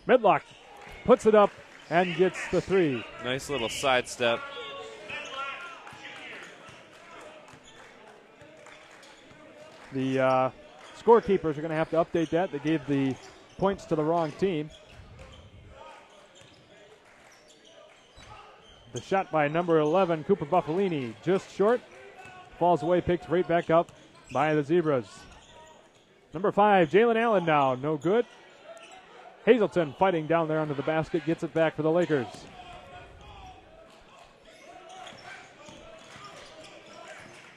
Medlock puts it up and gets the 3. Nice little sidestep. The scorekeepers are going to have to update that. They gave the points to the wrong team. The shot by number 11, Cooper Buffalini, just short. Falls away, picked right back up by the Zebras. Number 5, Jalen Allen now, no good. Hazelton fighting down there under the basket, gets it back for the Lakers.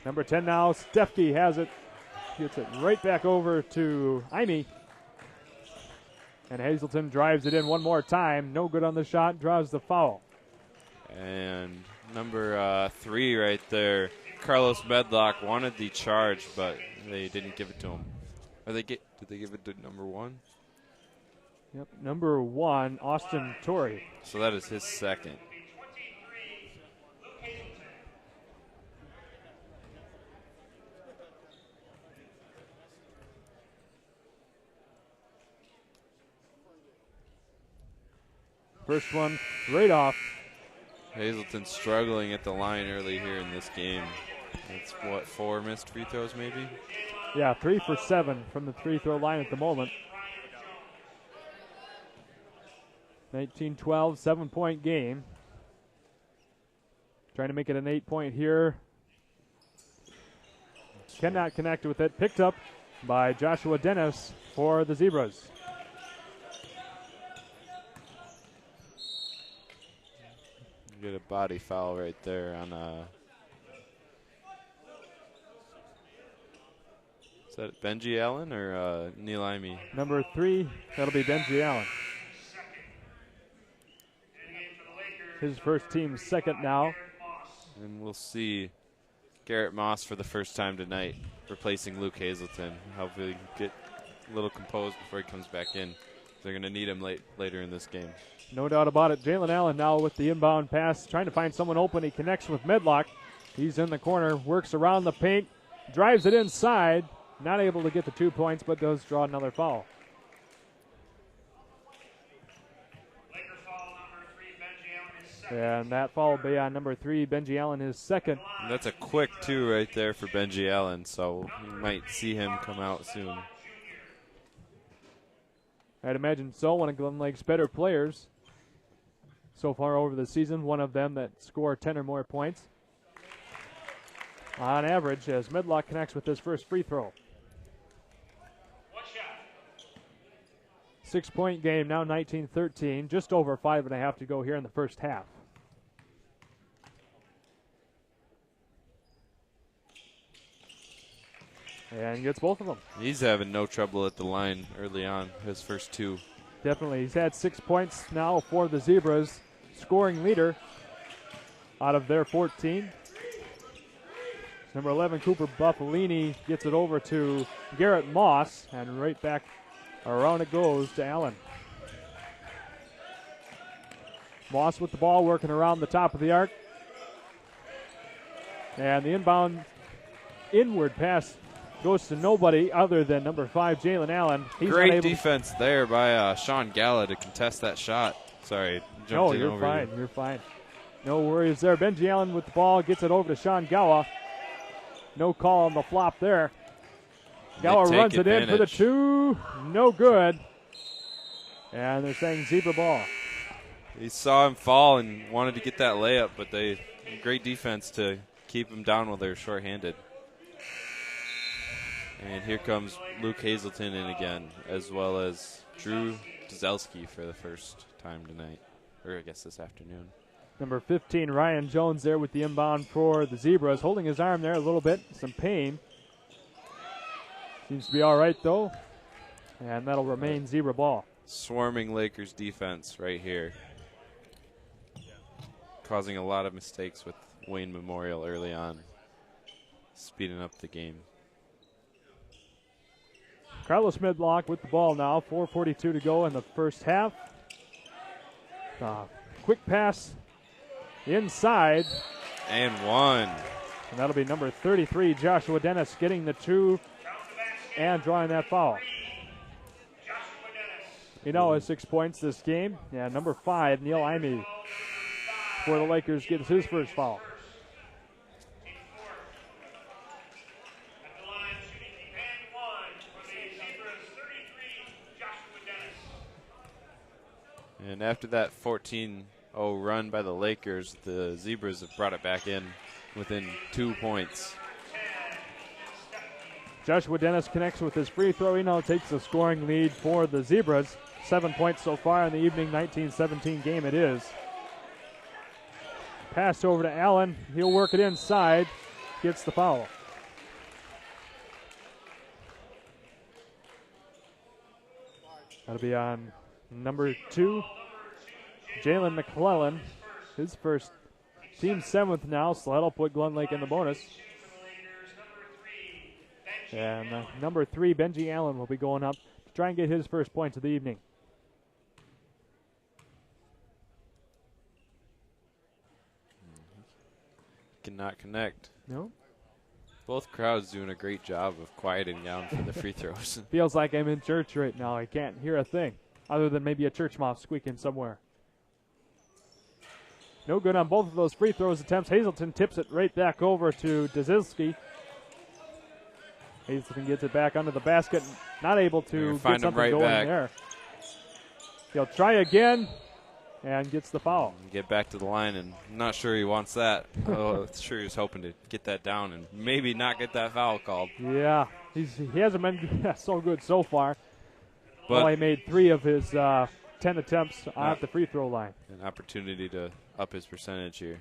Number 10 now, Stefke has it. Gets it right back over to Imee. And Hazelton drives it in one more time. No good on the shot, draws the foul. And number 3 right there, Carlos Medlock wanted the charge, but they didn't give it to him. Or did they give it to number 1? Yep, number 1, Austin Torrey. So that is his second. First one right off. Hazelton struggling at the line early here in this game. It's what, 4 missed free throws maybe? Yeah, 3 for 7 from the free throw line at the moment. 19-12, 7-point game. Trying to make it an 8-point here. Cannot connect with it. Picked up by Joshua Dennis for the Zebras. Get a body foul right there on is that Benji Allen or Neil Imee? Number 3, that'll be Benji Allen. His first team's second now. And we'll see Garrett Moss for the first time tonight replacing Luke Hazelton. Hopefully he can get a little composed before he comes back in. They're going to need him later in this game. No doubt about it. Jalen Allen now with the inbound pass, trying to find someone open. He connects with Medlock. He's in the corner, works around the paint, drives it inside. Not able to get the 2 points, but does draw another foul. And that foul will be on number 3, Benji Allen, his second. And that's a quick 2 right there for Benji Allen, so you might see him come out soon. I'd imagine so. One of Glen Lake's better players so far over the season. One of them that score 10 or more points on average as Medlock connects with his first free throw. 6-point game now, 19-13. Just over 5.5 to go here in the first half. And gets both of them. He's having no trouble at the line early on, his first 2. Definitely. He's had 6 points now for the Zebras. Scoring leader out of their 14. Number 11, Cooper Buffalini, gets it over to Garrett Moss, and right back around it goes to Allen. Moss with the ball, working around the top of the arc. And the inbound inward pass goes to nobody other than number 5, Jalen Allen. He's great defense there by Sean Galla to contest that shot. Sorry, jumped in over you. No, you're fine. You're fine. No worries there. Benji Allen with the ball, gets it over to Sean Galla. No call on the flop there. Galla runs it in for the 2. No good. And they're saying Zebra ball. He saw him fall and wanted to get that layup, but great defense to keep him down while they're shorthanded. And here comes Luke Hazelton in again, as well as Drew Dzelski for the first time tonight, or I guess this afternoon. Number 15, Ryan Jones there with the inbound for the Zebras, holding his arm there a little bit, some pain. Seems to be all right, though, and that'll remain Zebra ball. Swarming Lakers defense right here, causing a lot of mistakes with Wayne Memorial early on, speeding up the game. Carlos Medlock with the ball now, 4:42 to go in the first half. Quick pass inside. And 1. And that'll be number 33, Joshua Dennis, getting the 2 and drawing that foul. has 6 points this game. Yeah, number 5, Neil Ime, for the Lakers, gets his first foul. And after that 14-0 run by the Lakers, the Zebras have brought it back in within 2 points. Joshua Dennis connects with his free throw. He now takes the scoring lead for the Zebras. 7 points so far in the evening 19-17 game it is. Pass over to Allen. He'll work it inside. Gets the foul. That'll be on number 2, Jalen McClellan. His first, team 7th now, so that'll put Glen Lake in the bonus. And number 3, Benji Allen, will be going up to try and get his first points of the evening. Cannot connect. No. Both crowds doing a great job of quieting down for the free throws. Feels like I'm in church right now. I can't hear a thing other than maybe a church mouse squeaking somewhere. No good on both of those free throws attempts. Hazelton tips it right back over to Dazilski. Hazelton gets it back under the basket. Not able to get something right going back there. He'll try again and gets the foul. Get back to the line, and I'm not sure he wants that. Oh, sure he was hoping to get that down and maybe not get that foul called. Yeah, he hasn't been so good so far. But he made 3 of his 10 attempts at the free throw line. An opportunity to up his percentage here.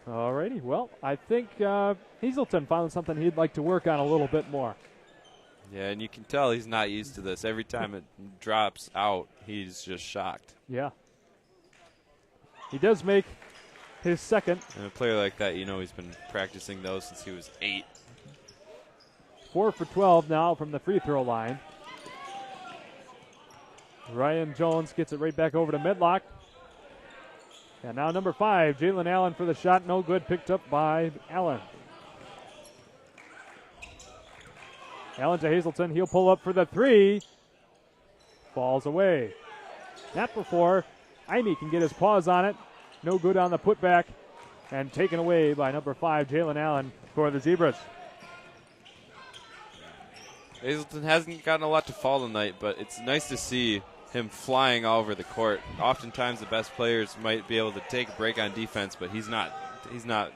Alrighty, well, I think Hazelton found something he'd like to work on a little bit more. Yeah, and you can tell he's not used to this. Every time it drops out, he's just shocked. Yeah. He does make his second. And a player like that, he's been practicing those since he was 8. 4 for 12 now from the free throw line. Ryan Jones gets it right back over to Medlock. And now number 5, Jalen Allen for the shot. No good. Picked up by Allen. Allen to Hazelton. He'll pull up for the 3. Falls away. Not before Ime can get his paws on it. No good on the putback. And taken away by number 5, Jalen Allen for the Zebras. Hazelton hasn't gotten a lot to fall tonight, but it's nice to see him flying all over the court. Oftentimes the best players might be able to take a break on defense, but he's not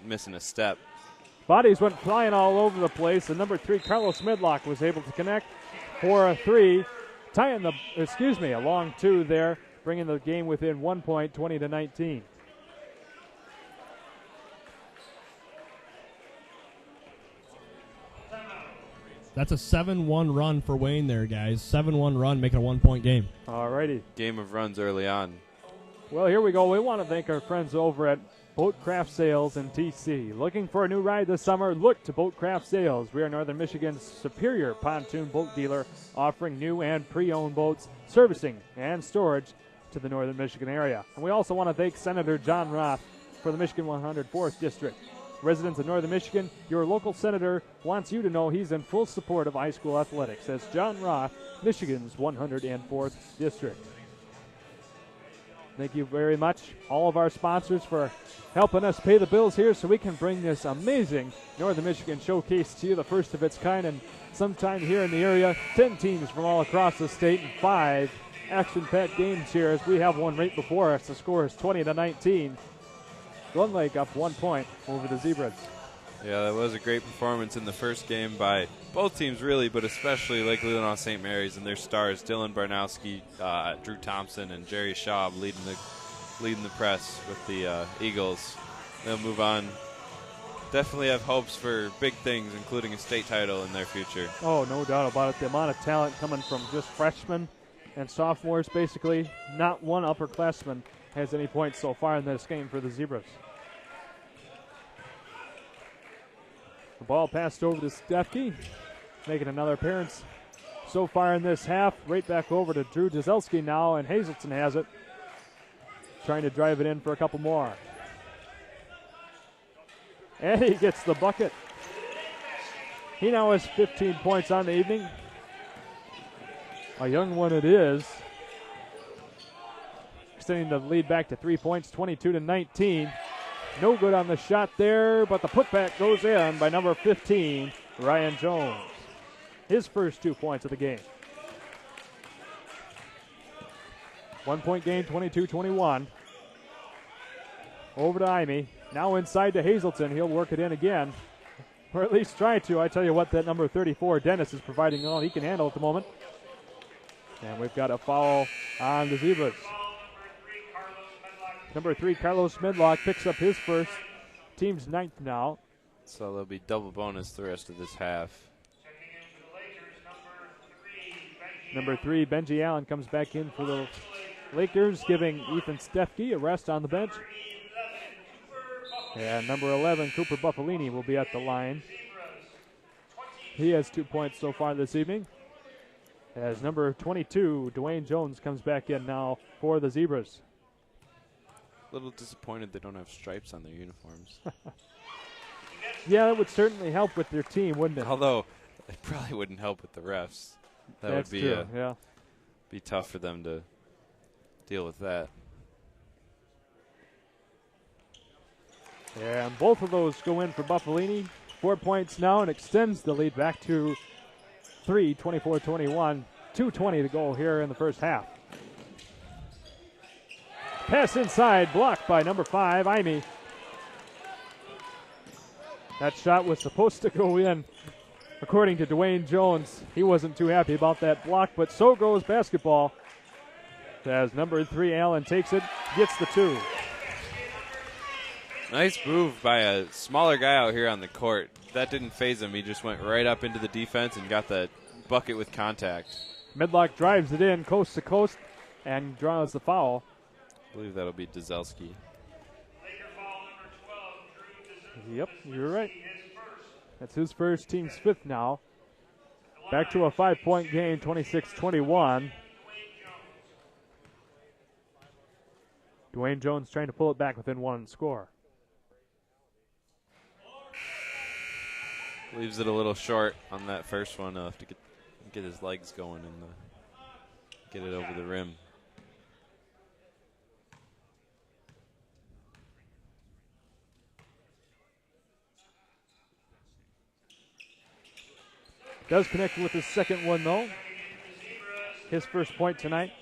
missing a step. Bodies went flying all over the place, and number 3, Carlos Medlock, was able to connect for a 3, tying a long 2 there, bringing the game within 1 point, 20-19. That's a 7-1 run for Wayne there, guys. 7-1 run, making a 1-point game. Alrighty. Game of runs early on. Well, here we go. We want to thank our friends over at Boatcraft Sales in TC. Looking for a new ride this summer? Look to Boatcraft Sales. We are Northern Michigan's superior pontoon boat dealer, offering new and pre-owned boats, servicing, and storage to the Northern Michigan area. And we also want to thank Senator John Roth for the Michigan 104th District. Residents of Northern Michigan, your local senator wants you to know he's in full support of high school athletics. That's John Roth, Michigan's 104th District. Thank you very much, all of our sponsors, for helping us pay the bills here so we can bring this amazing Northern Michigan showcase to you, the first of its kind, and sometime here in the area. 10 teams from all across the state and 5 action-packed games here as we have one right before us. The score is 20-19. Glen Lake up 1 point over the Zebras. Yeah, that was a great performance in the first game by both teams, really, but especially Lake Leelanau St. Mary's and their stars, Dylan Barnowski, Drew Thompson, and Jerry Schaub leading the press with the Eagles. They'll move on. Definitely have hopes for big things, including a state title in their future. Oh, no doubt about it. The amount of talent coming from just freshmen and sophomores, basically. Not one upperclassman has any points so far in this game for the Zebras. The ball passed over to Stefke, making another appearance so far in this half. Right back over to Drew Dzelski now, and Hazelton has it. Trying to drive it in for a couple more. And he gets the bucket. He now has 15 points on the evening. A young one it is. Extending the lead back to 3 points, 22-19. No good on the shot there, but the putback goes in by number 15, Ryan Jones. His first 2 points of the game. 1 point game, 22-21. Over to Imee. Now inside to Hazelton. He'll work it in again. Or at least try to. I tell you what, that number 34, Dennis, is providing all he can handle at the moment. And we've got a foul on the Zebras. Number 3, Carlos Medlock, picks up his first. Team's 9th now. So there'll be double bonus the rest of this half. Number 3, Benji Allen, comes back in for the Lakers, giving Ethan Stefke a rest on the bench. And number 11, Cooper Buffalini, will be at the line. He has 2 points so far this evening. As number 22, Dwayne Jones, comes back in now for the Zebras. A little disappointed they don't have stripes on their uniforms. Yeah, that would certainly help with their team, wouldn't it? Although, it probably wouldn't help with the refs. That's would be true, yeah. Be tough for them to deal with that. Yeah, and both of those go in for Buffalini. 4 points now and extends the lead back to 3, 24-21. 2:20 to go here in the first half. Pass inside, blocked by number 5, Imee. That shot was supposed to go in, according to Dwayne Jones. He wasn't too happy about that block, but so goes basketball. As number 3, Allen, takes it, gets the 2. Nice move by a smaller guy out here on the court. That didn't phase him. He just went right up into the defense and got the bucket with contact. Medlock drives it in coast to coast and draws the foul. I believe that'll be Dzelski. Yep, you're right. That's his first, team's 5th now. Back to a 5-point game, 26-21. Dwayne Jones trying to pull it back within 1 score. Leaves it a little short on that first one. He'll have to get his legs going and get it over the rim. Does connect with his second one, though. His first point tonight.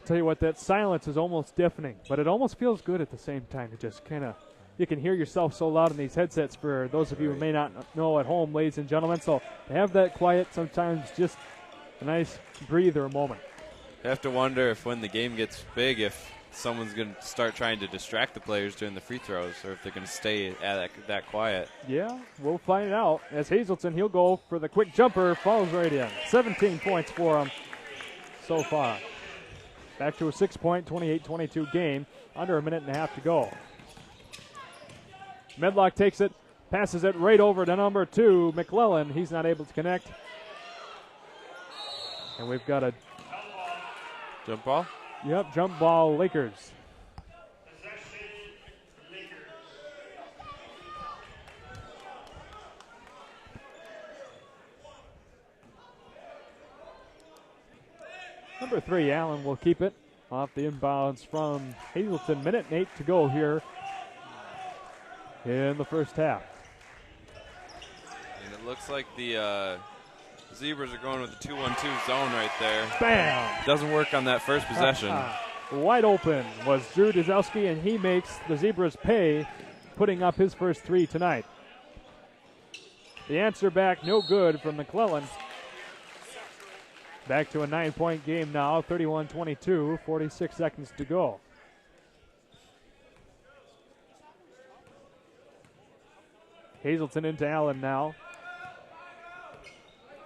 Tell you what, that silence is almost deafening, but it almost feels good at the same time. It just kind of, you can hear yourself so loud in these headsets for those of you who may not know at home, ladies and gentlemen. So to have that quiet, sometimes just a nice breather moment. You have to wonder if when the game gets big, if someone's going to start trying to distract the players during the free throws, or if they're going to stay at that quiet. Yeah, we'll find out. As Hazelton, he'll go for the quick jumper, falls right in. 17 points for him so far. Back to a 6-point, 28-22 game. Under a minute and a half to go. Medlock takes it, passes it right over to number 2, McClellan. He's not able to connect. And we've got a jump ball? Yep, jump ball, Lakers. Number 3, Allen will keep it off the inbounds from Hazelton. Minute and 8 to go here in the first half. And it looks like the Zebras are going with the 2-1-2 zone right there. Bam! Doesn't work on that first possession. Wide open was Drew Dzelski, and he makes the Zebras pay, putting up his first 3 tonight. The answer back, no good from McClellan. Back to a 9-point game now, 31-22, 46 seconds to go. Hazelton into Allen now.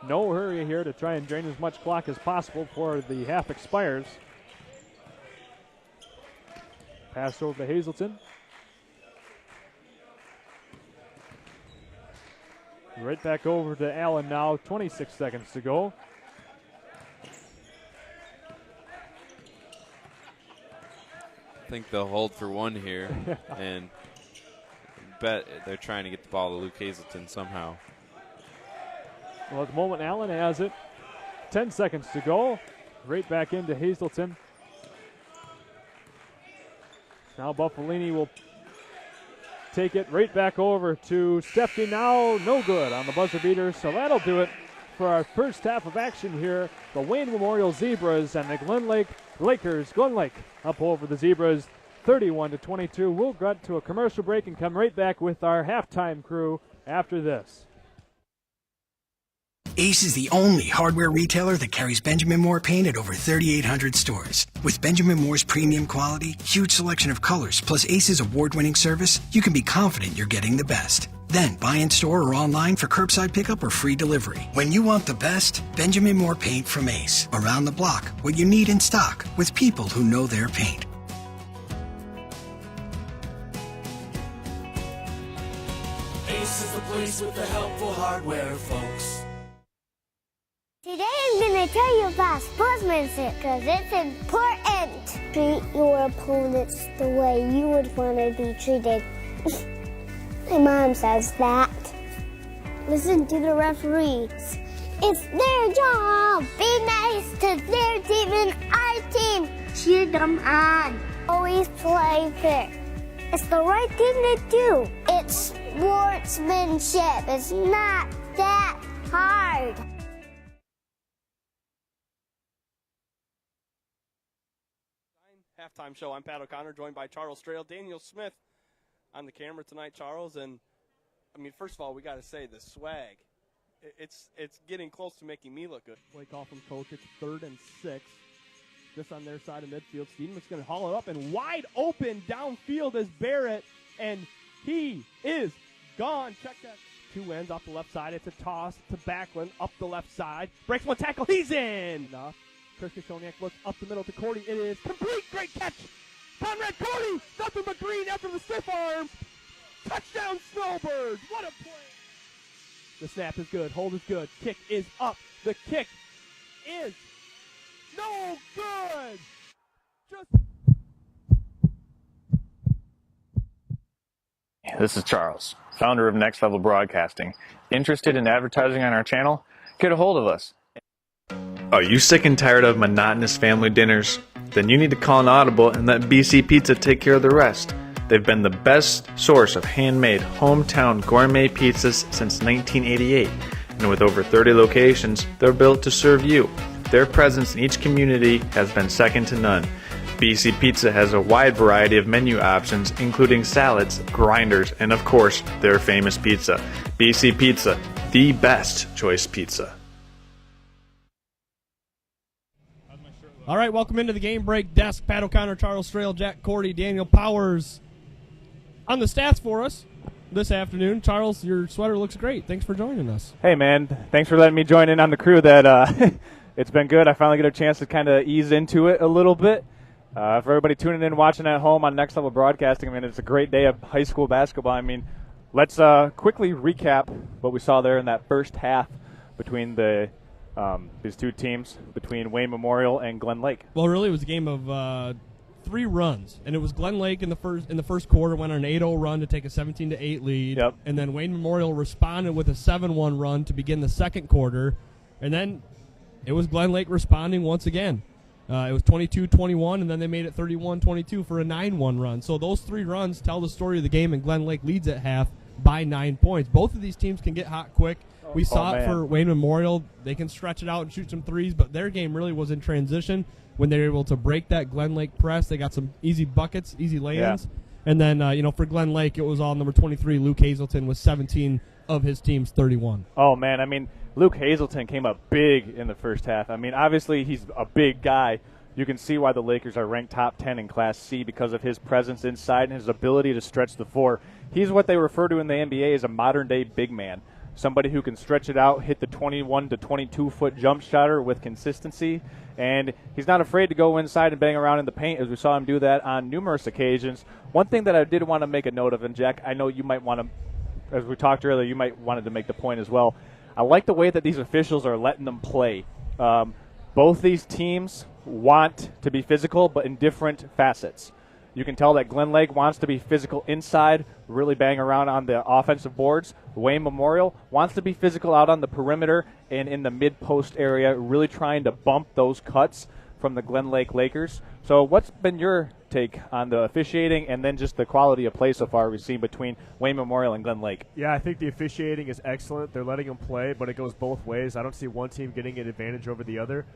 No hurry here to try and drain as much clock as possible before the half expires. Pass over to Hazelton. Right back over to Allen now, 26 seconds to go. I think they'll hold for one here and bet they're trying to get the ball to Luke Hazelton somehow. Well, at the moment, Allen has it. 10 seconds to go. Right back into Hazelton. Now Buffalini will take it right back over to Steffi now. No good on the buzzer beater, so that'll do it for our first half of action here. The Wayne Memorial Zebras and the Glen Lake Lakers. Glen Lake up over the Zebras 31-22. We'll get to a commercial break and come right back with our halftime crew after this. Ace is the only hardware retailer that carries Benjamin Moore paint at over 3,800 stores. With Benjamin Moore's premium quality, huge selection of colors, plus Ace's award-winning service, you can be confident you're getting the best. Then buy in store or online for curbside pickup or free delivery. When you want the best, Benjamin Moore paint from Ace. Around the block, what you need in stock, with people who know their paint. Ace is the place with the helpful hardware, folks. Today I'm going to tell you about sportsmanship because it's important. Treat your opponents the way you would want to be treated. My mom says that. Listen to the referees. It's their job. Be nice to their team and our team. Cheer them on. Always play fair. It's the right thing to do. It's sportsmanship. It's not that hard. Halftime show. I'm Pat O'Connor, joined by Charles Strail, Daniel Smith on the camera tonight, Charles. And, I mean, first of all, we got to say the swag. It's getting close to making me look good. Play call from coach. It's 3rd and 6. Just on their side of midfield. Stiedeman's going to haul it up, and wide open downfield is Barrett, and he is gone. Check that. 2 ends off the left side. It's a toss to Backlund up the left side. Breaks one tackle. He's in. Enough. Chris Kashoniak looks up the middle to Cordy. It is complete. Great catch. Conrad Cordy. Nothing but green after the stiff arm. Touchdown Snowbirds. What a play. The snap is good. Hold is good. Kick is up. The kick is no good. This is Charles, founder of Next Level Broadcasting. Interested in advertising on our channel? Get a hold of us. Are you sick and tired of monotonous family dinners? Then you need to call an audible and let BC Pizza take care of the rest. They've been the best source of handmade, hometown gourmet pizzas since 1988. And with over 30 locations, they're built to serve you. Their presence in each community has been second to none. BC Pizza has a wide variety of menu options, including salads, grinders, and of course, their famous pizza. BC Pizza, the best choice pizza. All right, welcome into the game break desk. Pat O'Connor, Charles Strail, Jack Cordy, Daniel Powers on the stats for us this afternoon. Charles, your sweater looks great. Thanks for joining us. Hey, man. Thanks for letting me join in on the crew. It's been good. I finally get a chance to kind of ease into it a little bit. For everybody tuning in, watching at home on Next Level Broadcasting, I mean, it's a great day of high school basketball. I mean, let's quickly recap what we saw there in that first half between these two teams, between Wayne Memorial and Glen Lake. Well, really, it was a game of 3 runs, and it was Glen Lake in the first quarter went on an 8-0 run to take a 17-8 lead, yep. And then Wayne Memorial responded with a 7-1 run to begin the second quarter, and then it was Glen Lake responding once again. It was 22-21, and then they made it 31-22 for a 9-1 run. So those 3 runs tell the story of the game, and Glen Lake leads at half by 9 points. Both of these teams can get hot quick. We saw it for Wayne Memorial. They can stretch it out and shoot some threes, but their game really was in transition when they were able to break that Glen Lake press. They got some easy buckets, easy lay-ins. Yeah. And then, for Glen Lake, it was all number 23, Luke Hazelton, with 17 of his team's 31. Oh, man, I mean, Luke Hazelton came up big in the first half. I mean, obviously he's a big guy. You can see why the Lakers are ranked top 10 in Class C because of his presence inside and his ability to stretch the floor. He's what they refer to in the NBA as a modern-day big man. Somebody who can stretch it out, hit the 21 to 22-foot jump shotter with consistency, and he's not afraid to go inside and bang around in the paint, as we saw him do that on numerous occasions. One thing that I did want to make a note of, and Jack, I know you might want to, as we talked earlier, you might wanted to make the point as well. I like the way that these officials are letting them play. Both these teams want to be physical, but in different facets. You can tell that Glen Lake wants to be physical inside, really bang around on the offensive boards. Wayne Memorial wants to be physical out on the perimeter and in the mid-post area, really trying to bump those cuts from the Glen Lake Lakers. So what's been your take on the officiating and then just the quality of play so far we've seen between Wayne Memorial and Glen Lake? Yeah, I think the officiating is excellent. They're letting them play, but it goes both ways. I don't see one team getting an advantage over the other.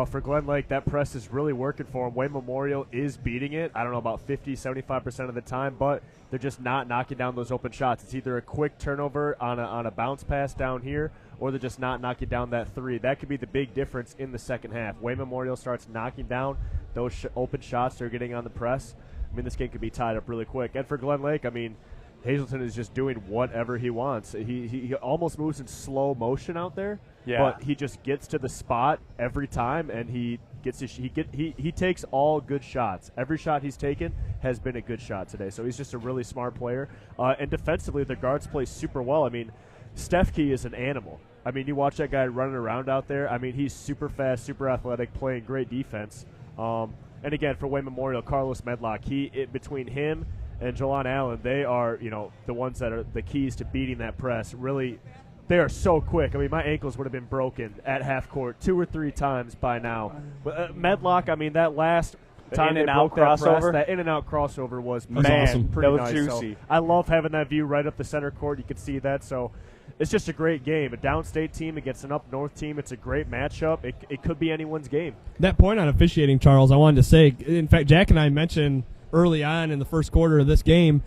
For Glen Lake, that press is really working for them. Wayne Memorial is beating it, I don't know, about 50, 75% of the time, but they're just not knocking down those open shots. It's either a quick turnover on a bounce pass down here, or they're just not knocking down that three. That could be the big difference in the second half. Wayne Memorial starts knocking down those open shots they're getting on the press. I mean, this game could be tied up really quick. And for Glen Lake, I mean, Hazleton is just doing whatever he wants. He almost moves in slow motion out there, but he just gets to the spot every time, and he takes all good shots. Every shot he's taken has been a good shot today. So he's just a really smart player. And defensively, the guards play super well. I mean, Steph Key is an animal. I mean, you watch that guy running around out there. I mean, he's super fast, super athletic, playing great defense. And again, for Wayne Memorial, Carlos Medlock, between him and Jelon Allen, they are, the ones that are the keys to beating that press. Really, they are so quick. I mean, my ankles would have been broken at half court 2 or 3 times by now. But Medlock, I mean, that last time they broke that press, that in-and-out crossover was awesome. Pretty that was nice. juicy. So I love having that view right up the center court. You can see that. So it's just a great game. A downstate team against an up-north team. It's a great matchup. It could be anyone's game. That point on officiating, Charles, I wanted to say, in fact, Jack and I mentioned early on in the first quarter of this game,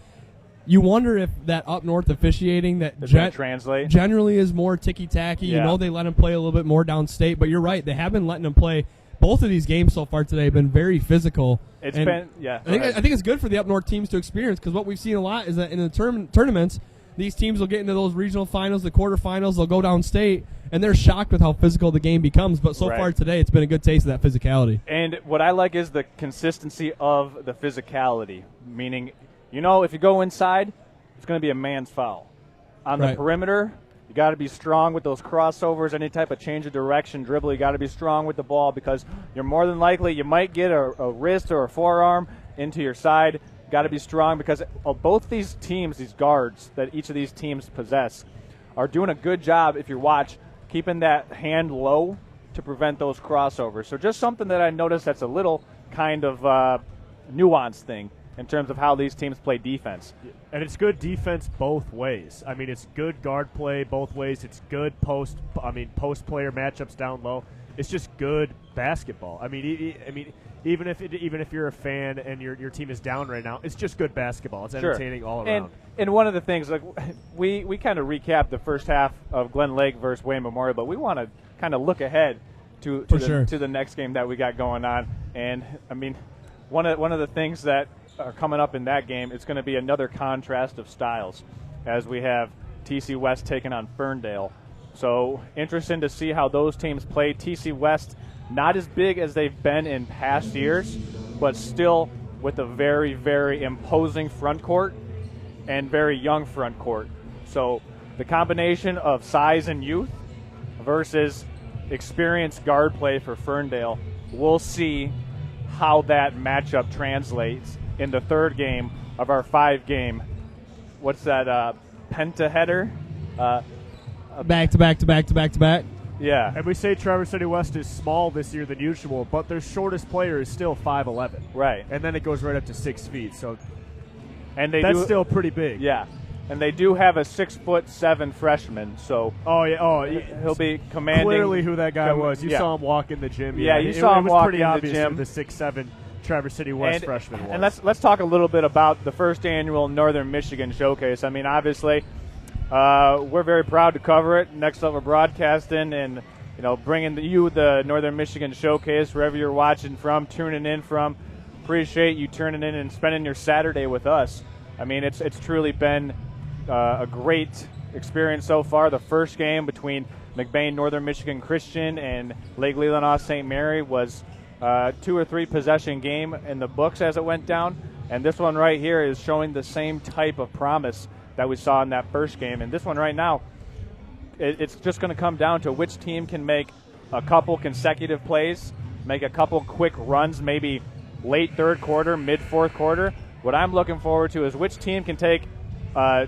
you wonder if that up-north officiating that translate generally is more ticky-tacky. Yeah. They let him play a little bit more downstate, but you're right. They have been letting him play. Both of these games so far today have been very physical. I think it's good for the up-north teams to experience, because what we've seen a lot is that in the tournaments, these teams will get into those regional finals, the quarterfinals, they'll go downstate, and they're shocked with how physical the game becomes. But so far today, it's been a good taste of that physicality. And what I like is the consistency of the physicality, meaning, if you go inside, it's going to be a man's foul. On the perimeter, you got to be strong with those crossovers, any type of change of direction, dribble. You got to be strong with the ball, because you're more than likely you might get a wrist or a forearm into your side. Got to be strong, because both these teams, these guards that each of these teams possess, are doing a good job, if you watch, keeping that hand low to prevent those crossovers. So just something that I noticed that's a little kind of nuanced thing in terms of how these teams play defense. And it's good defense both ways. I mean, it's good guard play both ways. It's good post player matchups down low. It's just good basketball. I mean, even if you're a fan and your team is down right now, it's just good basketball. It's entertaining all around. And one of the things, like we kind of recapped the first half of Glen Lake versus Wayne Memorial, but we want to kind of look ahead to the next game that we got going on. And I mean, one of the things that are coming up in that game, it's going to be another contrast of styles, as we have TC West taking on Ferndale. So interesting to see how those teams play. TC West, not as big as they've been in past years, but still with a very, very imposing front court and very young front court. So the combination of size and youth versus experienced guard play for Ferndale, we'll see how that matchup translates in the third game of our 5-game, what's that, penta-header? Back to back. Yeah. And we say Traverse City West is small this year than usual, but their shortest player is still 5'11". Right. And then it goes right up to 6 feet. So that's still pretty big. Yeah. And they do have a 6'7" freshman, so he'll be commanding. Clearly who that guy was. You saw him walk in the gym. Yeah, you saw him walk in the gym. It was pretty obvious who the 6'7" Traverse City West freshman was. And let's talk a little bit about the first annual Northern Michigan Showcase. I mean, obviously, we're very proud to cover it. Next Level Broadcasting, and bringing you the Northern Michigan Showcase wherever you're watching from, tuning in from. Appreciate you turning in and spending your Saturday with us. I mean, it's truly been a great experience so far. The first game between Mcbain Northern Michigan Christian and Lake Leelanau St. Mary was 2 or 3 possession game in the books as it went down, and this one right here is showing the same type of promise that we saw in that first game. And this one right now, it's just going to come down to which team can make a couple consecutive plays, make a couple quick runs, maybe late third quarter, mid fourth quarter, What I'm looking forward to is which team can take a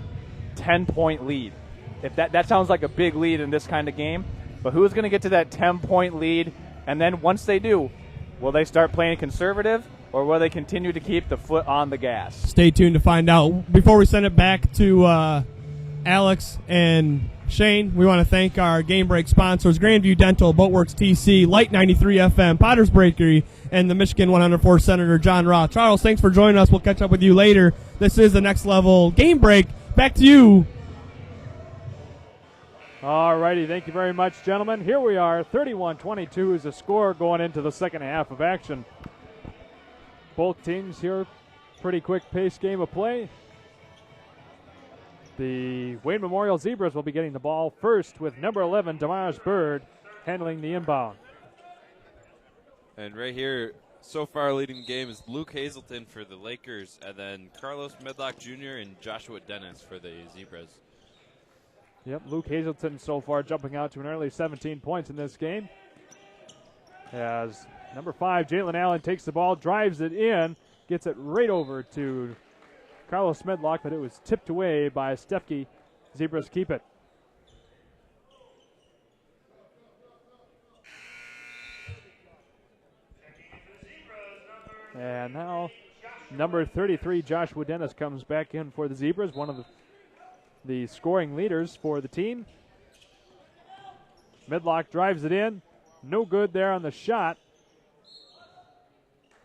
10-point lead. If that sounds like a big lead in this kind of game, but who's going to get to that 10-point lead? And then once they do, will they start playing conservative, or will they continue to keep the foot on the gas? Stay tuned to find out. Before we send it back to Alex and Shane, we want to thank our game break sponsors, Grandview Dental, Boatworks TC, Light 93 FM, Potter's Bakery, and the Michigan 104 Senator John Roth. Charles, thanks for joining us. We'll catch up with you later. This is the Next Level Game Break. Back to you. All righty, thank you very much, gentlemen. Here we are, 31-22 is the score going into the second half of action. Both teams here, pretty quick-paced game of play. The Wayne Memorial Zebras will be getting the ball first with number 11, Damaris Bird, handling the inbound. And right here, so far leading the game is Luke Hazelton for the Lakers, and then Carlos Medlock Jr. and Joshua Dennis for the Zebras. Yep, Luke Hazelton so far jumping out to an early 17 points in this game. As number 5, Jalen Allen takes the ball, drives it in, gets it right over to Carlos Medlock, but it was tipped away by Stefke. Zebras keep it. And now number 33, Joshua Dennis, comes back in for the Zebras, one of the scoring leaders for the team. Medlock drives it in. No good there on the shot.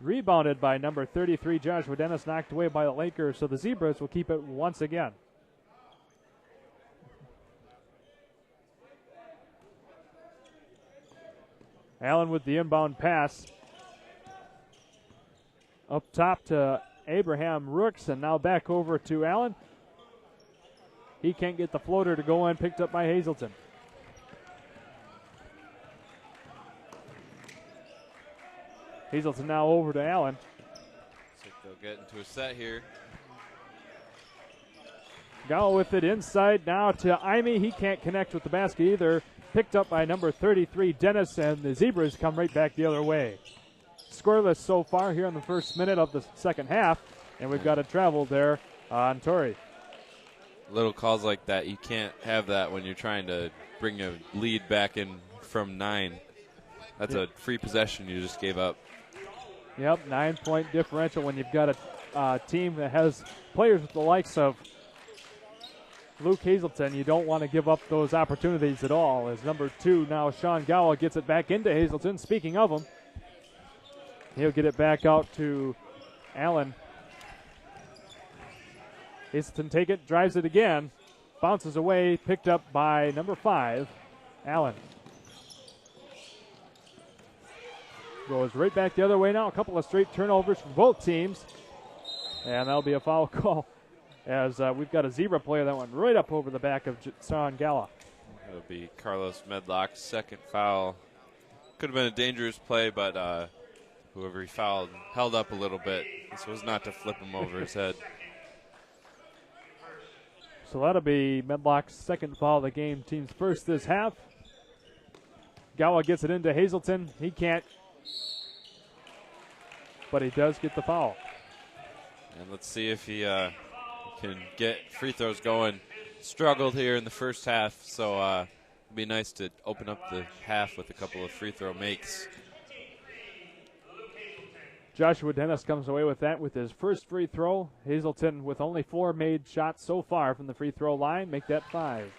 Rebounded by number 33, Joshua Dennis, knocked away by the Lakers, so the Zebras will keep it once again. Allen with the inbound pass. Up top to Abraham Rooks, and now back over to Allen. He can't get the floater to go in, picked up by Hazelton. Hazelton now over to Allen. So they'll get into a set here. Gallo with it inside now to Imee. He can't connect with the basket either. Picked up by number 33, Dennis, and the Zebras come right back the other way. Scoreless so far here in the first minute of the second half, and we've got a travel there on Torrey. Little calls like that, you can't have that when you're trying to bring a lead back in from 9. That's a free possession you just gave up. Yep, 9-point differential when you've got a team that has players with the likes of Luke Hazelton. You don't want to give up those opportunities at all. As number 2 now, Sean Gowa, gets it back into Hazelton. Speaking of him, he'll get it back out to Allen. Hazelton take it, drives it again, bounces away, picked up by number 5, Allen. Goes right back the other way now. A couple of straight turnovers for both teams. And that'll be a foul call as we've got a Zebra player that went right up over the back of Sean Gala. That'll be Carlos Medlock's second foul. Could have been a dangerous play, but whoever he fouled held up a little bit. This was not to flip him over his head. So that'll be Medlock's second foul of the game, team's first this half. Gowa gets it into Hazelton. He can't, but he does get the foul. And let's see if he can get free throws going. Struggled here in the first half, so it'd be nice to open up the half with a couple of free throw makes. Joshua Dennis comes away with that with his first free throw. Hazelton with only 4 made shots so far from the free throw line. Make that 5.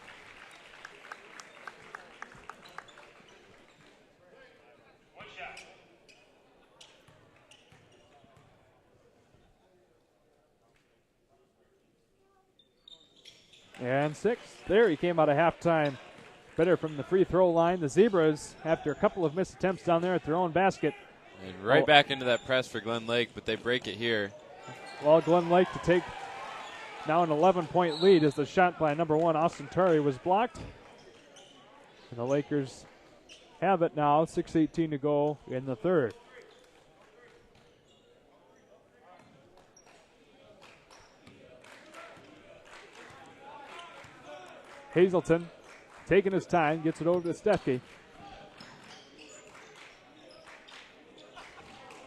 And 6. There he came out of halftime better from the free throw line. The Zebras, after a couple of missed attempts down there at their own basket. And right back into that press for Glen Lake, but they break it here. Well, Glen Lake to take now an 11-point lead as the shot by number 1, Austin Torrey, was blocked. And the Lakers have it now, 6:18 to go in the third. Hazelton taking his time, gets it over to Stefke.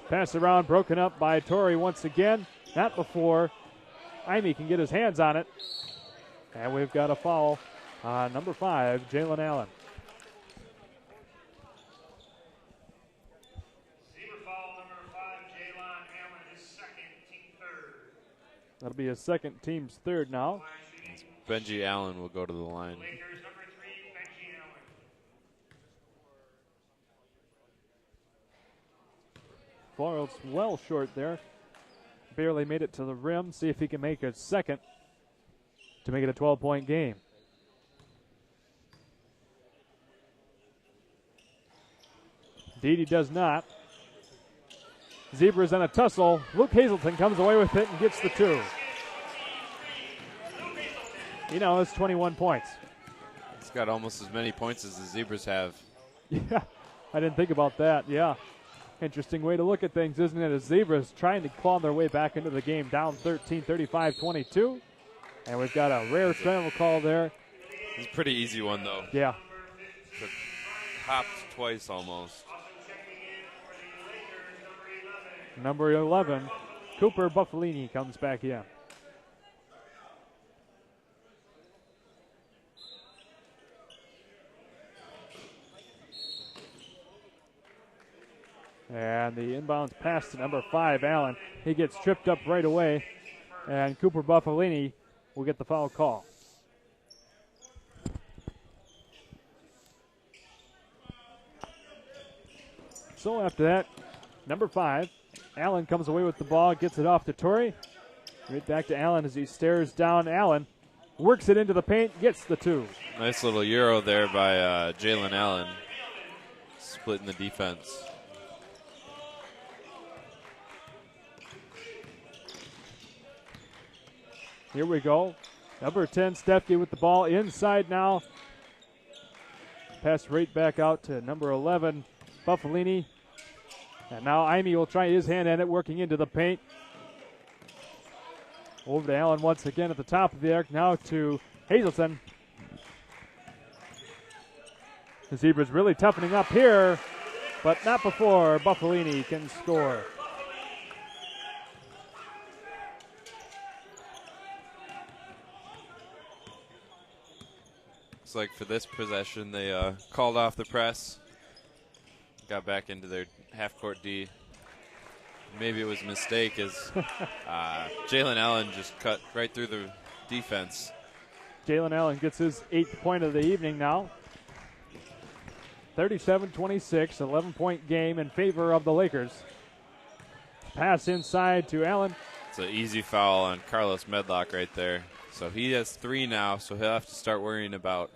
Pass around, broken up by Torrey once again. Not before Ime can get his hands on it. And we've got a foul on number 5, Jalen Allen. That'll be his second, team's third now. Benji Allen will go to the line. Foils well short there. Barely made it to the rim. See if he can make a second to make it a 12-point game. Indeed, he does not. Zebras on a tussle. Luke Hazelton comes away with it and gets the 2. He now has 21 points. He's got almost as many points as the Zebras have. Yeah, I didn't think about that. Yeah. Interesting way to look at things, isn't it? As Zebras trying to claw their way back into the game, down 13, 35-22. And we've got a rare travel call there. It's a pretty easy one, though. Yeah. Hopped twice almost. Number 11, Cooper Buffalini comes back in. And the inbounds pass to number 5, Allen. He gets tripped up right away, and Cooper Buffalini will get the foul call. So after that, number 5, Allen comes away with the ball, gets it off to Torrey. Right back to Allen as he stares down Allen. Works it into the paint, gets the 2. Nice little Euro there by Jalen Allen. Splitting the defense. Here we go. Number 10, Stefke with the ball inside now. Pass right back out to number 11, Buffalini. And now Ime will try his hand at it, working into the paint. Over to Allen once again at the top of the arc. Now to Hazelton. The Zebras really toughening up here, but not before Buffalini can score. Looks like for this possession, they called off the press. Got back into their half-court D. Maybe it was a mistake as Jalen Allen just cut right through the defense. Jalen Allen gets his 8th point of the evening now. 37-26, 11-point game in favor of the Lakers. Pass inside to Allen. It's an easy foul on Carlos Medlock right there. So he has 3 now, so he'll have to start worrying about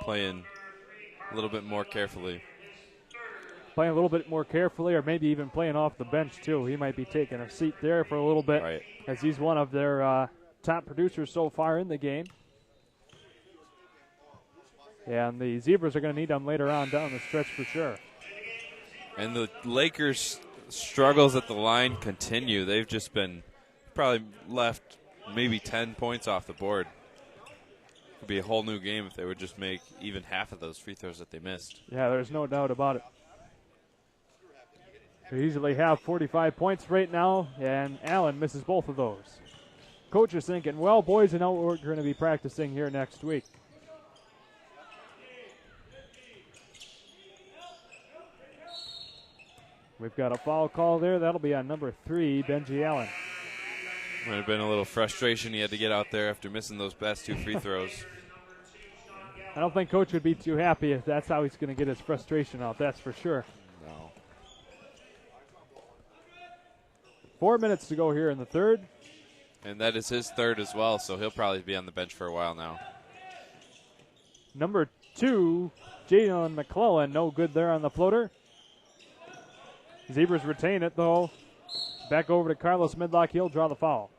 playing a little bit more carefully. Playing a little bit more carefully, or maybe even playing off the bench too. He might be taking a seat there for a little bit, right, as he's one of their top producers so far in the game. And the Zebras are going to need him later on down the stretch for sure. And the Lakers' struggles at the line continue. They've just been probably left maybe 10 points off the board. Could be a whole new game if they would just make even half of those free throws that they missed. Yeah, there's no doubt about it. They usually have 45 points right now, and Allen misses both of those. Coach is thinking, well, boys, you know what we're going to be practicing here next week. We've got a foul call there. That'll be on number 3, Benji Allen. Might have been a little frustration he had to get out there after missing those past 2 free throws. I don't think Coach would be too happy if that's how he's going to get his frustration out, that's for sure. No. 4 minutes to go here in the third. And that is his third as well, so he'll probably be on the bench for a while now. Number 2, Jalen McClellan, no good there on the floater. Zebras retain it, though. Back over to Carlos Medlock. He'll draw the foul.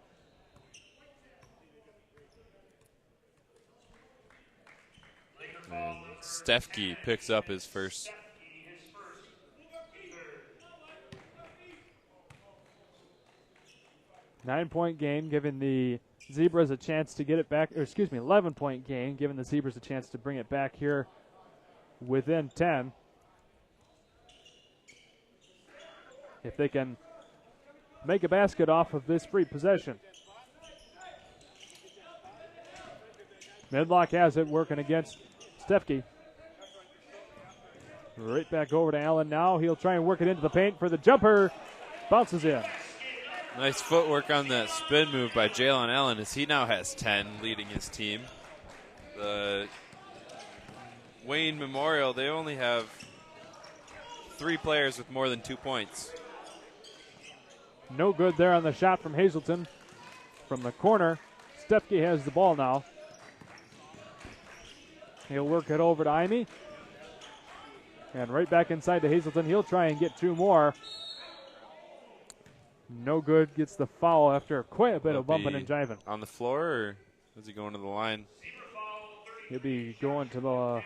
And Stefke picks up his first. Nine-point game, giving the Zebras a chance to get it back. Or excuse me, 11-point game, giving the Zebras a chance to bring it back here within 10. If they can make a basket off of this free possession. Medlock has it, working against Stefke. Right back over to Allen now. He'll try and work it into the paint for the jumper. Bounces in. Nice footwork on that spin move by Jalen Allen as he now has 10, leading his team. The Wayne Memorial, they only have 3 players with more than 2 points. No good there on the shot from Hazelton. From the corner, Stefke has the ball now. He'll work it over to Imee. And right back inside to Hazelton. He'll try and get 2 more. No good. Gets the foul after quite a bit of bumping and jiving. On the floor, or is he going to the line? He'll be going to the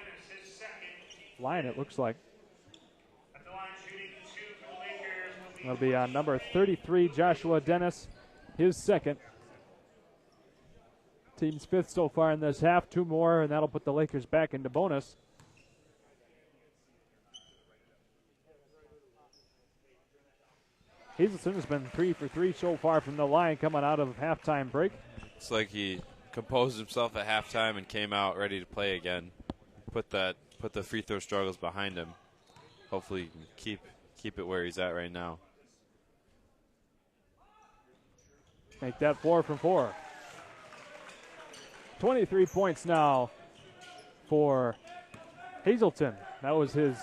line, it looks like. That'll be on number 33, Joshua Dennis, his second. Team's 5th so far in this half. 2 more, and that'll put the Lakers back into bonus. Hazelton has been 3 for 3 so far from the line coming out of halftime break. It's like he composed himself at halftime and came out ready to play again. Put the free throw struggles behind him. Hopefully he can keep it where he's at right now. Make that 4 from 4. 23 points now for Hazelton. That was his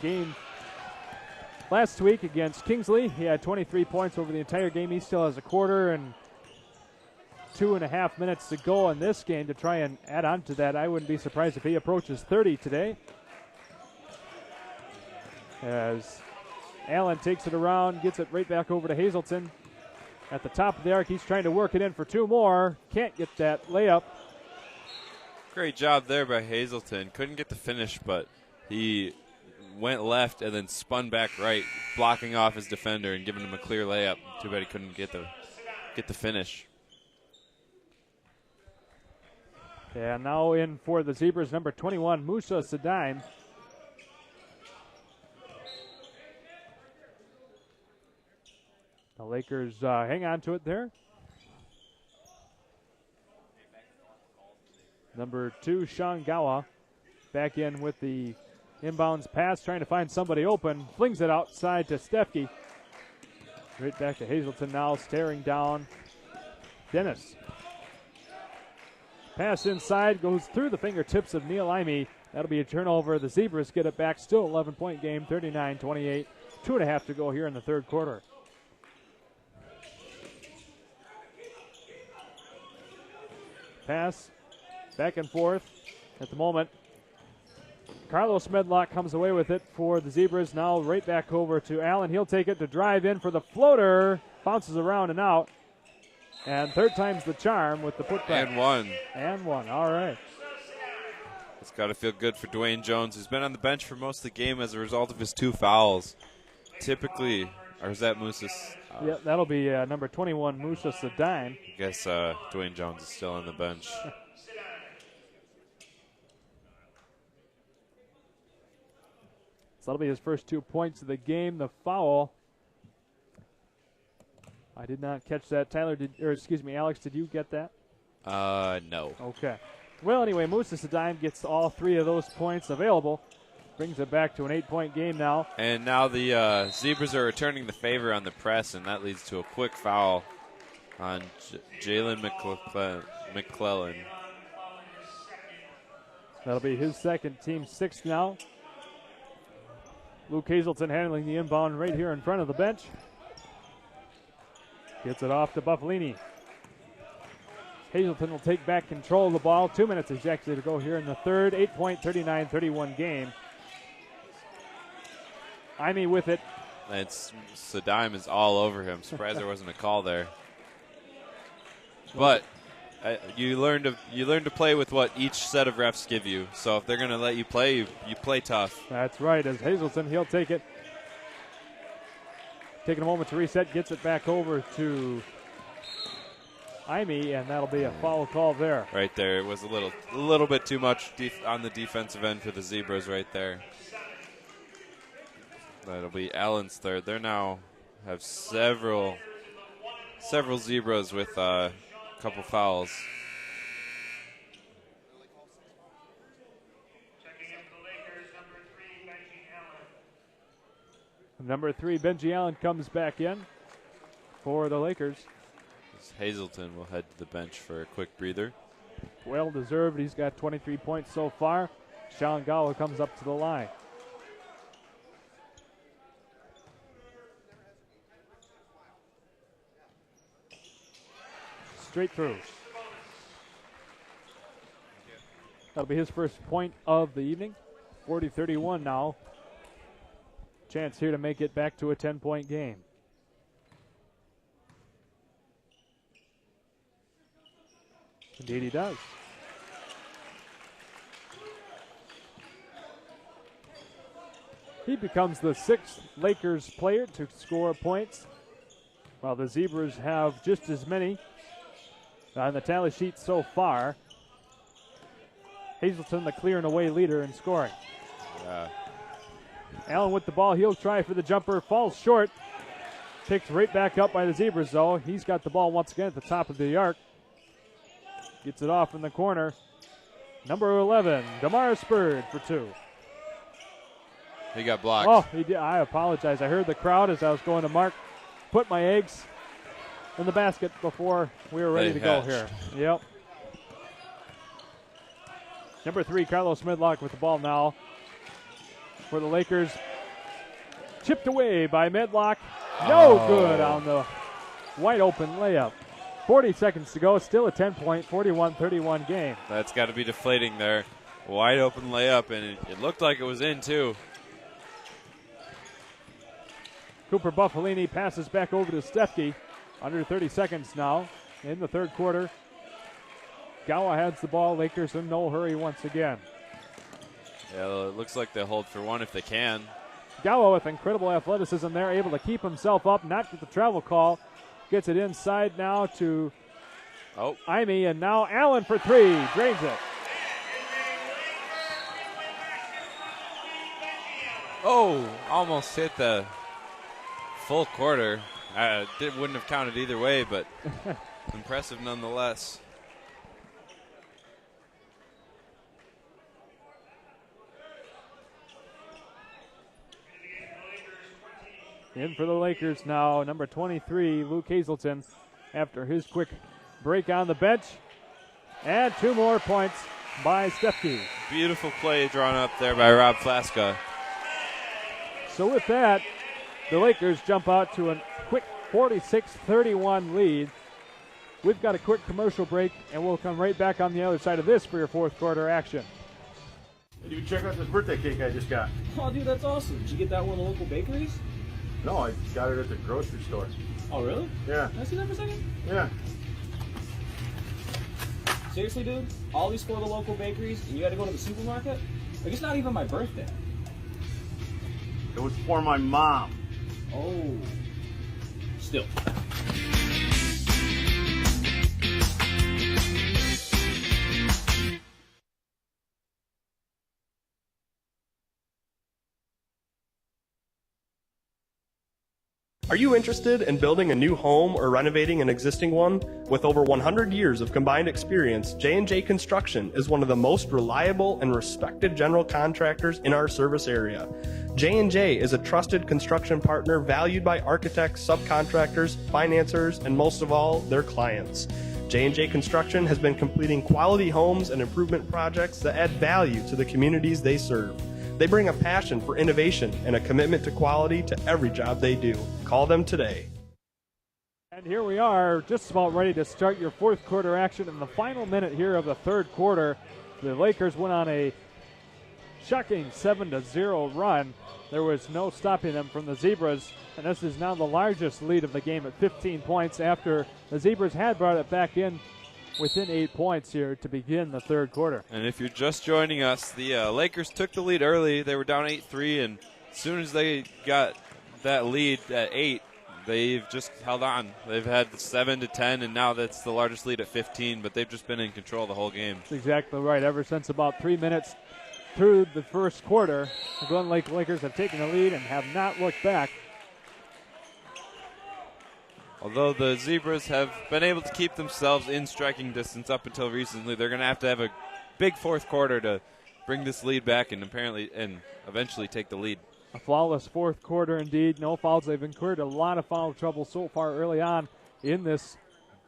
game last week against Kingsley. He had 23 points over the entire game. He still has a quarter and 2.5 minutes to go in this game to try and add on to that. I wouldn't be surprised if he approaches 30 today. As Allen takes it around, gets it right back over to Hazelton. At the top of the arc, he's trying to work it in for 2 more. Can't get that layup. Great job there by Hazelton. Couldn't get the finish, but he went left and then spun back right, blocking off his defender and giving him a clear layup. Too bad he couldn't get the finish. Yeah, now in for the Zebras, number 21, Musa Sadaim. The Lakers hang on to it there. Number 2, Shangawa, back in with the inbounds pass, trying to find somebody open. Flings it outside to Stefke. Right back to Hazelton now, staring down Dennis. Pass inside, goes through the fingertips of Neil Imee. That'll be a turnover. The Zebras get it back. Still 11-point game, 39-28. 2.5 to go here in the third quarter. Pass back and forth at the moment. Carlos Medlock comes away with it for the Zebras. Now right back over to Allen. He'll take it to drive in for the floater. Bounces around and out. And third time's the charm with the putback. And one. And one. All right. It's got to feel good for Dwayne Jones, who's been on the bench for most of the game as a result of his 2 fouls. Typically, or is that Musa's? Yeah, that'll be number 21, Musa Sadaim. I guess Dwayne Jones is still on the bench. So that'll be his first 2 points of the game. The foul. I did not catch that. Tyler, Alex, did you get that? No. Okay. Well, anyway, Musa Sadaim gets all 3 of those points available. Brings it back to an 8-point game now. And now the Zebras are returning the favor on the press, and that leads to a quick foul on Jalen McClellan. That'll be his second, team 6th now. Luke Hazelton handling the inbound right here in front of the bench. Gets it off to Buffalini. Hazelton will take back control of the ball. 2 minutes exactly to go here in the third. 8-point, 39-31 game. Imee with it. And Sadaim is all over him. Surprised there wasn't a call there. But you learn to play with what each set of refs give you. So if they're going to let you play, you play tough. That's right. As Hazelton, he'll take it. Taking a moment to reset, gets it back over to Imee, and that'll be a foul call there. Right there. It was a little bit too much on the defensive end for the Zebras right there. That'll be Allen's third. They're now have several Zebras with a couple fouls. Number 3, Benji Allen comes back in for the Lakers. Hazelton will head to the bench for a quick breather. Well deserved. He's got 23 points so far. Sean Gallo comes up to the line. Straight through. That'll be his first point of the evening. 40-31 now. Chance here to make it back to a 10-point game. Indeed he does. He becomes the 6th Lakers player to score points, while the Zebras have just as many on the tally sheet so far. Hazelton, the clear and away leader in scoring. Yeah. Allen with the ball. He'll try for the jumper. Falls short. Picked right back up by the Zebras, though. He's got the ball once again at the top of the arc. Gets it off in the corner. Number 11, DeMar Spurd for 2. He got blocked. Oh, he did. I apologize. I heard the crowd as I was going to mark. Put my eggs in the basket before we were ready to go here. Yep. Number 3, Carlos Medlock with the ball now for the Lakers. Chipped away by Medlock. No good on the wide open layup. 40 seconds to go. Still a 10-point, 41-31 game. That's got to be deflating there. Wide open layup, and it looked like it was in, too. Cooper Buffalini passes back over to Stefke. Under 30 seconds now in the third quarter. Gowa has the ball. Lakers in no hurry once again. Yeah, it looks like they hold for one if they can. Gowa with incredible athleticism there, able to keep himself up, not get the travel call. Gets it inside now to Imee, and now Allen for 3. Drains it. Oh, almost hit the full quarter. Wouldn't have counted either way, but impressive nonetheless. In for the Lakers now, number 23, Luke Hazelton, after his quick break on the bench. And 2 more points by Stefke. Beautiful play drawn up there by Rob Flaska. So with that, the Lakers jump out to a quick 46-31 lead. We've got a quick commercial break, and we'll come right back on the other side of this for your fourth quarter action. Hey, dude, check out this birthday cake I just got. Oh, dude, that's awesome. Did you get that one at the local bakeries? No, I got it at the grocery store. Oh, really? Yeah. Can I see that for a second? Yeah. Seriously, dude? All these for the local bakeries, and you had to go to the supermarket? Like, it's not even my birthday. It was for my mom. Oh. Still. Are you interested in building a new home or renovating an existing one? With over 100 years of combined experience, J&J Construction is one of the most reliable and respected general contractors in our service area. J&J is a trusted construction partner valued by architects, subcontractors, financiers, and most of all, their clients. J&J Construction has been completing quality homes and improvement projects that add value to the communities they serve. They bring a passion for innovation and a commitment to quality to every job they do. Call them today. And here we are, just about ready to start your fourth quarter action in the final minute here of the third quarter. The Lakers went on a shocking 7-0 run. There was no stopping them from the Zebras, and this is now the largest lead of the game at 15 points after the Zebras had brought it back in within 8 points here to begin the third quarter. And if you're just joining us, the Lakers took the lead early. They were down 8-3, and as soon as they got that lead at 8, they've just held on. They've had 7-10, and now that's the largest lead at 15, but they've just been in control the whole game. That's exactly right. Ever since about 3 minutes through the first quarter, the Glen Lake Lakers have taken the lead and have not looked back. Although the Zebras have been able to keep themselves in striking distance up until recently, they're going to have a big fourth quarter to bring this lead back and eventually take the lead. A flawless fourth quarter indeed. No fouls. They've incurred a lot of foul trouble so far early on in this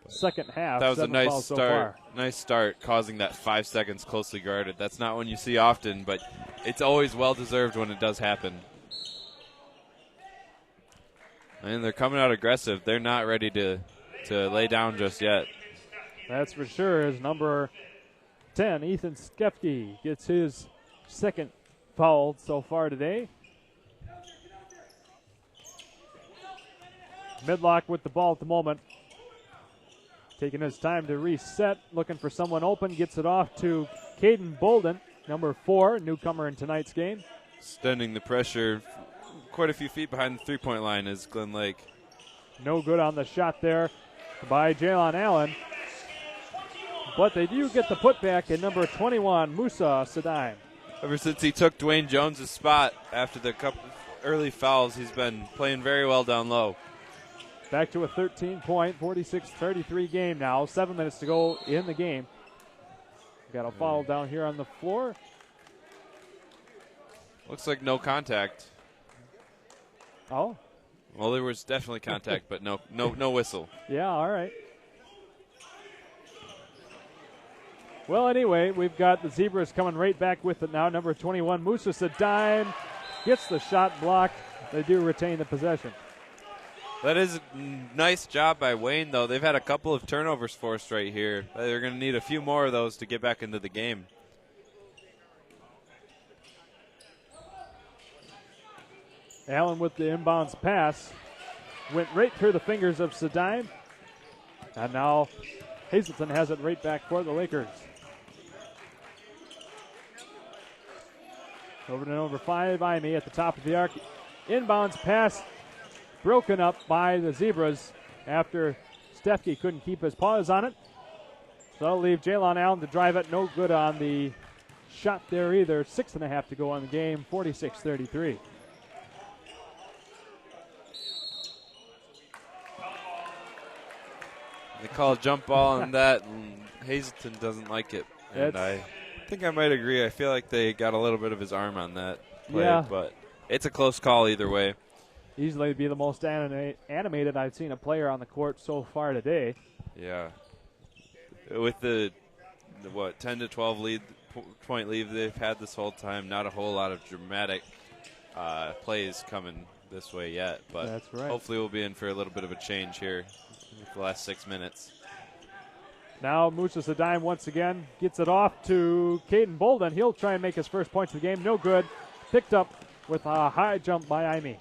second half. That was a nice so start. Nice start, causing that 5 seconds closely guarded. That's not one you see often, but it's always well-deserved when it does happen. And they're coming out aggressive. They're not ready to lay down just yet. That's for sure. As number 10, Ethan Skepke, gets his second foul so far today. Midlock with the ball at the moment. Taking his time to reset, looking for someone open, gets it off to Caden Bolden, number 4, newcomer in tonight's game. Extending the pressure quite a few feet behind the three-point line is Glen Lake. No good on the shot there by Jalen Allen. But they do get the putback in number 21, Musa Sadaim. Ever since he took Dwayne Jones' spot after the couple early fouls, he's been playing very well down low. Back to a 13-point, 46-33 game now. 7 minutes to go in the game. Got a foul down here on the floor. Looks like no contact. Oh. Well, there was definitely contact, but no whistle. Yeah, all right. Well, anyway, we've got the Zebras coming right back with it now. Number 21, Musa Sadaim, gets the shot blocked. They do retain the possession. That is a nice job by Wayne, though. They've had a couple of turnovers forced right here. They're going to need a few more of those to get back into the game. Allen with the inbounds pass. Went right through the fingers of Sadaim. And now Hazelton has it right back for the Lakers. Over to number 5, Imee at the top of the arc. Inbounds pass broken up by the Zebras after Stefke couldn't keep his paws on it. So that'll leave Jalen Allen to drive it. No good on the shot there either. 6.5 to go on the game, 46-33. They call a jump ball on that, and Hazelton doesn't like it. And I think I might agree. I feel like they got a little bit of his arm on that play, but it's a close call either way. Easily be the most animated I've seen a player on the court so far today. Yeah. With the 10 to 12 point lead they've had this whole time, not a whole lot of dramatic plays coming this way yet. But that's right. Hopefully we'll be in for a little bit of a change here in the last 6 minutes. Now Musa Sadaim once again gets it off to Caden Bolden. He'll try and make his first points of the game. No good. Picked up with a high jump by Imee.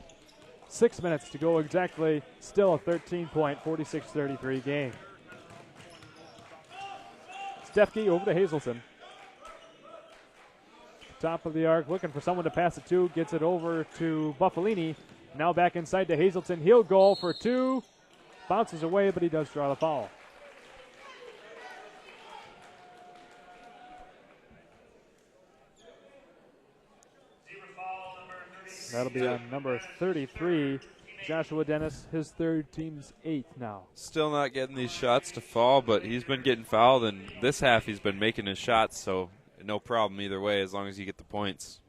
6 minutes to go exactly. Still a 13-point, 46-33 game. Stefke over to Hazelton. Top of the arc, looking for someone to pass it to. Gets it over to Buffalini. Now back inside to Hazelton. He'll go for 2. Bounces away, but he does draw the foul. That'll be on number 33, Joshua Dennis, his third, team's 8th now. Still not getting these shots to fall, but he's been getting fouled, and this half he's been making his shots, so no problem either way as long as you get the points.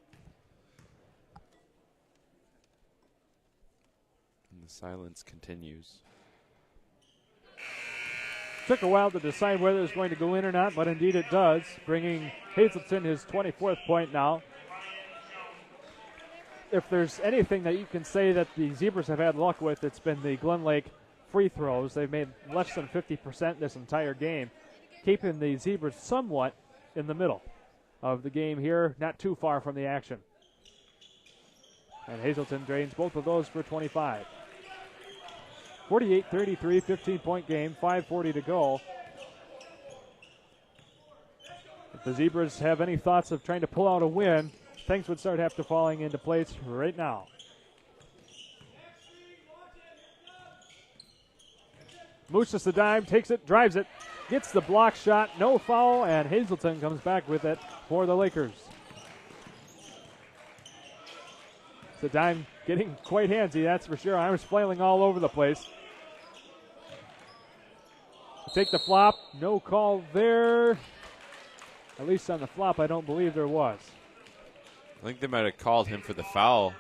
And the silence continues. Took a while to decide whether it's going to go in or not, but indeed it does, bringing Hazelton his 24th point now. If there's anything that you can say that the Zebras have had luck with, it's been the Glen Lake free throws. They've made less than 50% this entire game, keeping the Zebras somewhat in the middle of the game here, not too far from the action. And Hazelton drains both of those for 25. 48-33, 15-point game, 5:40 to go. If the Zebras have any thoughts of trying to pull out a win, things would start have to falling into place right now. Musa Sadaim takes it, drives it, gets the block shot, no foul, and Hazelton comes back with it for the Lakers. Sadaim getting quite handsy, that's for sure. Arms flailing all over the place. take the flop. No call there. At least on the flop, I don't believe there was. I think they might have called him for the foul.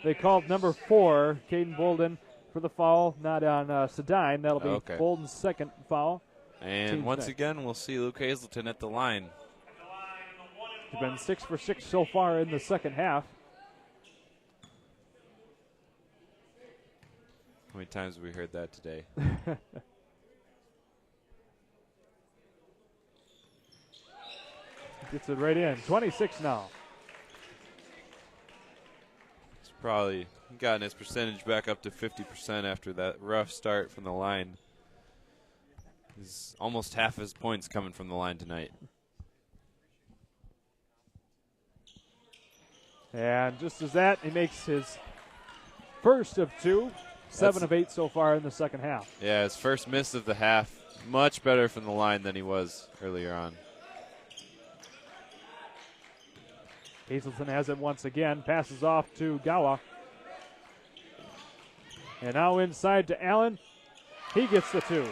They called number 4, Caden Bolden, for the foul, not on Sedine. That'll be Bolden's second foul. And once again, we'll see Luke Hazelton at the line. He's been 6 for 6 so far in the second half. How many times have we heard that today? Gets it right in. 26 now. He's probably gotten his percentage back up to 50% after that rough start from the line. He's almost half his points coming from the line tonight. And just as that, he makes his first of 2, 7 of 8 so far in the second half. Yeah, his first miss of the half. Much better from the line than he was earlier on. Hazelton has it once again, passes off to Gawa. And now inside to Allen. He gets the 2.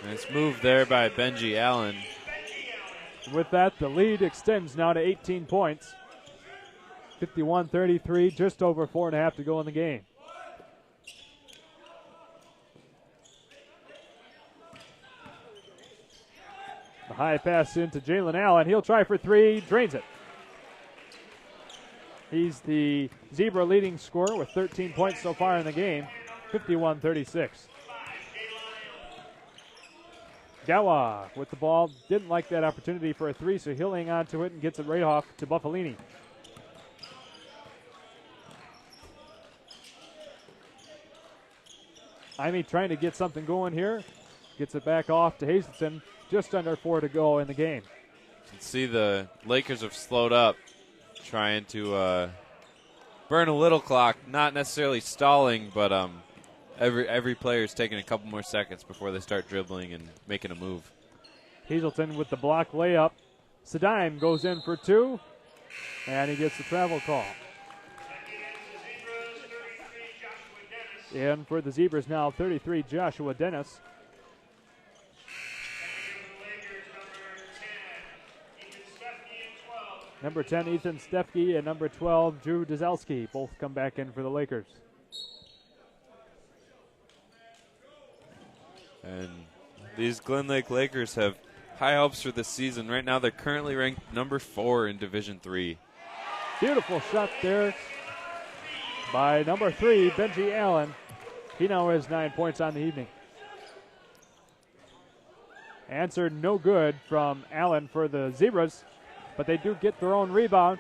Nice move there by Benji Allen. With that, the lead extends now to 18 points. 51-33, just over 4.5 to go in the game. The high pass into Jalen Allen. He'll try for 3, drains it. He's the Zebra leading scorer with 13 points so far in the game, 51-36. Gawa with the ball, didn't like that opportunity for a 3, so he'll hang on to it and gets it right off to Buffalini. Imee trying to get something going here. Gets it back off to Hazelton. Just under 4 to go in the game. You can see the Lakers have slowed up, trying to burn a little clock. Not necessarily stalling, but every player is taking a couple more seconds before they start dribbling and making a move. Hazelton with the block layup. Sedime goes in for 2, and he gets the travel call. And for the Zebras now, 33, Joshua Dennis. Number 10, Ethan Stefke, and number 12, Drew Dzelski, both come back in for the Lakers. And these Glen Lake Lakers have high hopes for this season. Right now, they're currently ranked number 4 in Division III. Beautiful shot there by number 3, Benji Allen. He now has 9 points on the evening. Answered no good from Allen for the Zebras, but they do get their own rebound.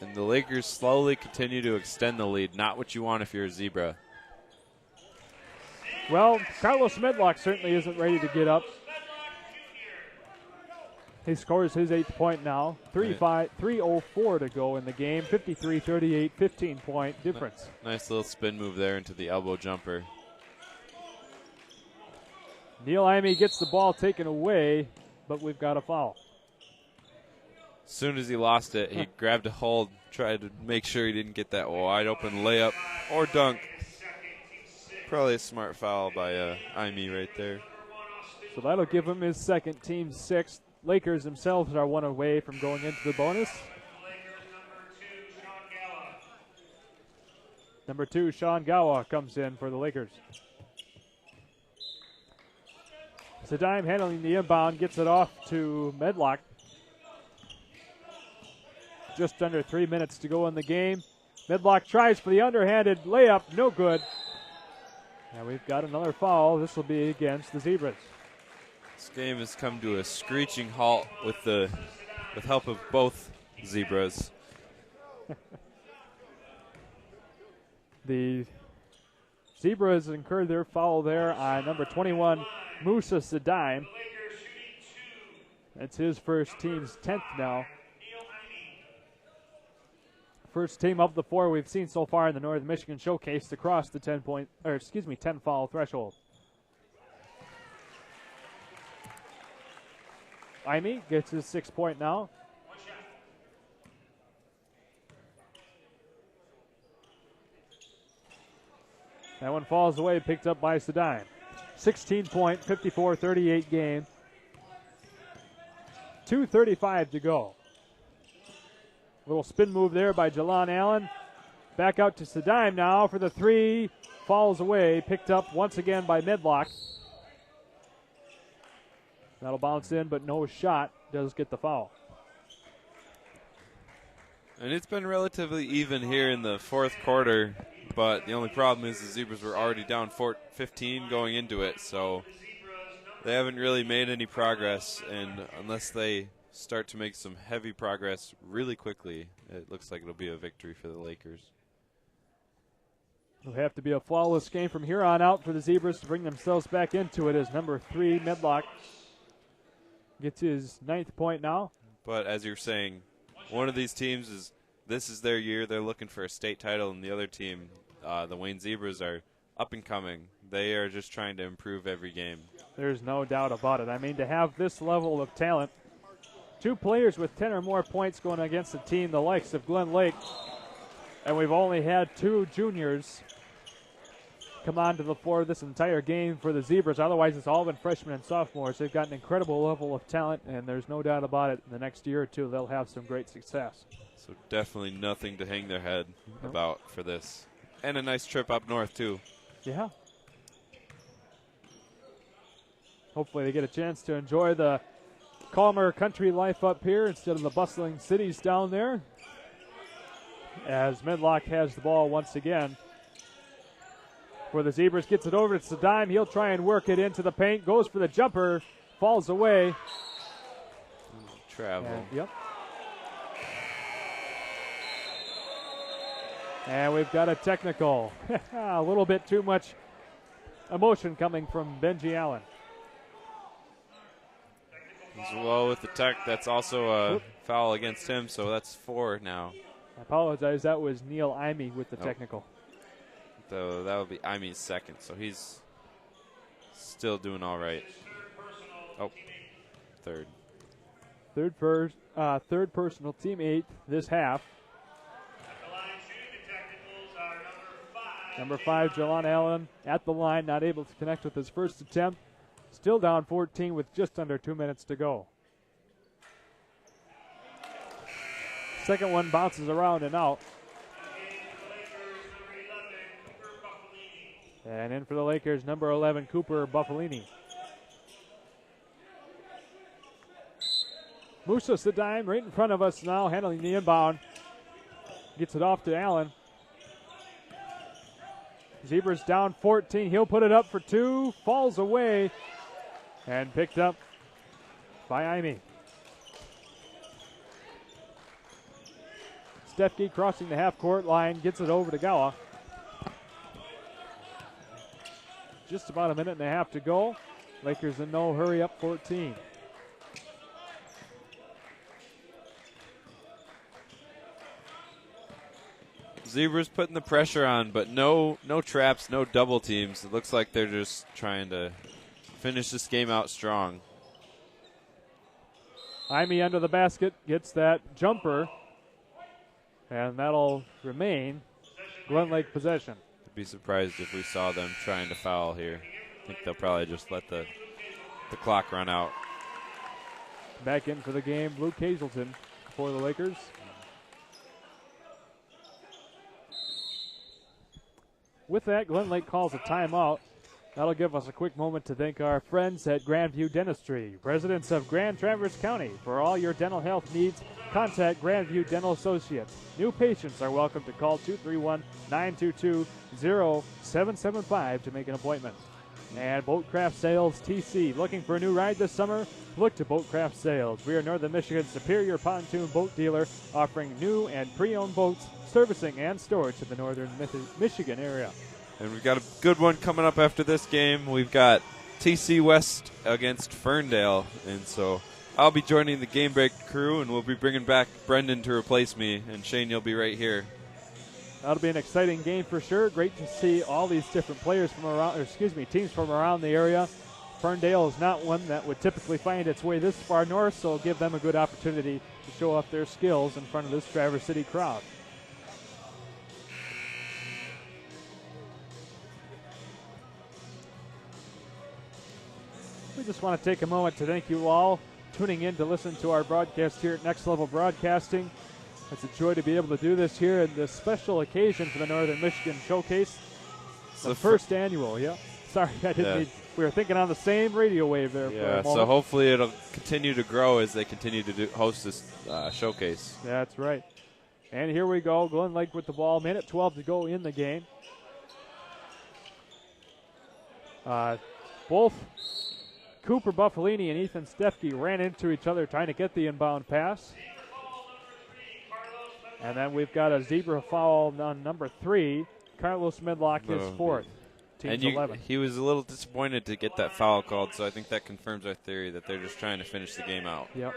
And the Lakers slowly continue to extend the lead. Not what you want if you're a Zebra. Well, Carlos Medlock certainly isn't ready to get up. He scores his 8th point now. 3:04 to go in the game. 53-38, 15-point difference. Nice little spin move there into the elbow jumper. Neil Imee gets the ball taken away, but we've got a foul. As soon as he lost it, he grabbed a hold, tried to make sure he didn't get that wide open layup or dunk. Probably a smart foul by Imee right there. So that'll give him his second, team 6th. Lakers themselves are 1 away from going into the bonus. Number 2, Sean Gawa comes in for the Lakers. Sedime handling the inbound, gets it off to Medlock. Just under 3 minutes to go in the game. Medlock tries for the underhanded layup, no good. And we've got another foul. This will be against the Zebras. This game has come to a screeching halt with help of both Zebras. The Zebras incurred their foul there on number 21, Musa Sedime. That's his first, team's 10th now. First team of the 4 we've seen so far in the Northern Michigan Showcase to cross the 10 foul threshold. Imee gets his 6th point now. That one falls away, picked up by Sedime. 16-point, 54-38 game. 2:35 to go. Little spin move there by Jelon Allen. Back out to Sedime now for the three. Falls away, picked up once again by Medlock. That'll bounce in, but no shot. Does get the foul. And it's been relatively even here in the fourth quarter, but the only problem is the Zebras were already down 15 going into it, so they haven't really made any progress, and unless they start to make some heavy progress really quickly, it looks like it'll be a victory for the Lakers. It'll have to be a flawless game from here on out for the Zebras to bring themselves back into it as number 3, Medlock, gets his 9th point now. But as you're saying, one of these teams this is their year. They're looking for a state title, and the other team, the Wayne Zebras, are up and coming. They are just trying to improve every game. There's no doubt about it. I mean, to have this level of talent, 2 players with 10 or more points going against a team the likes of Glen Lake, and we've only had 2 juniors come onto the floor this entire game for the Zebras. Otherwise, it's all been freshmen and sophomores. They've got an incredible level of talent, and there's no doubt about it. In the next year or two, they'll have some great success. So definitely nothing to hang their head about for this. And a nice trip up north, too. Yeah. Hopefully they get a chance to enjoy the calmer country life up here instead of the bustling cities down there. As Medlock has the ball once again. For the Zebras, gets it over to Sedime. He'll try and work it into the paint. Goes for the jumper. Falls away. Travel. Yep. And we've got a technical. A little bit too much emotion coming from Benji Allen. As well with the tech, that's also a foul against him, so that's 4 now. I apologize. That was Neil Imey with the technical. So that would be Imey's 2nd, so he's still doing all right. Oh, 3rd. Third personal, team 8 this half. Number 5, Jelon Allen at the line, not able to connect with his first attempt. Still down 14 with just under 2 minutes to go. Second one bounces around and out. And in for the Lakers, number 11, Cooper Buffalini. Musa Sedime right in front of us now, handling the inbound. Gets it off to Allen. Zebras down 14. He'll put it up for 2. Falls away. And picked up by Imey. Stefke crossing the half-court line. Gets it over to Gowa. Just about a minute and a half to go. Lakers in no hurry, up 14. Zebras putting the pressure on, but no traps, no double teams. It looks like they're just trying to finish this game out strong. Imey under the basket, gets that jumper, and that'll remain Glen Lake possession. I'd be surprised if we saw them trying to foul here. I think they'll probably just let the clock run out. Back in for the game, Luke Hazelton for the Lakers. With that, Glen Lake calls a timeout. That'll give us a quick moment to thank our friends at Grandview Dentistry, residents of Grand Traverse County. For all your dental health needs, contact Grandview Dental Associates. New patients are welcome to call 231-922-0775 to make an appointment. And Boatcraft Sales TC. Looking for a new ride this summer? Look to Boatcraft Sales. We are Northern Michigan's superior pontoon boat dealer, offering new and pre-owned boats, servicing and storage in the Northern Michigan area. And we've got a good one coming up after this game. We've got TC West against Ferndale. And so I'll be joining the Game Break crew, and we'll be bringing back Brendan to replace me. And Shane, you'll be right here. That'll be an exciting game for sure. Great to see all these different players from around, teams from around the area. Ferndale is not one that would typically find its way this far north, so it'll give them a good opportunity to show off their skills in front of this Traverse City crowd. just want to take a moment to thank you all tuning in to listen to our broadcast here at Next Level Broadcasting. It's a joy to be able to do this here at this special occasion for the Northern Michigan Showcase. The first annual, yeah. Sorry, I didn't mean, we were thinking on the same radio wave there for a moment. So hopefully it'll continue to grow as they continue to host this showcase. That's right. And here we go, Glen Lake with the ball. Minute 12 to go in the game. Both Cooper Buffalini and Ethan Stefke ran into each other trying to get the inbound pass. And then we've got a zebra foul on number 3. Carlos Medlock, his 4th. Team's 11. He was a little disappointed to get that foul called, so I think that confirms our theory that they're just trying to finish the game out. Yep.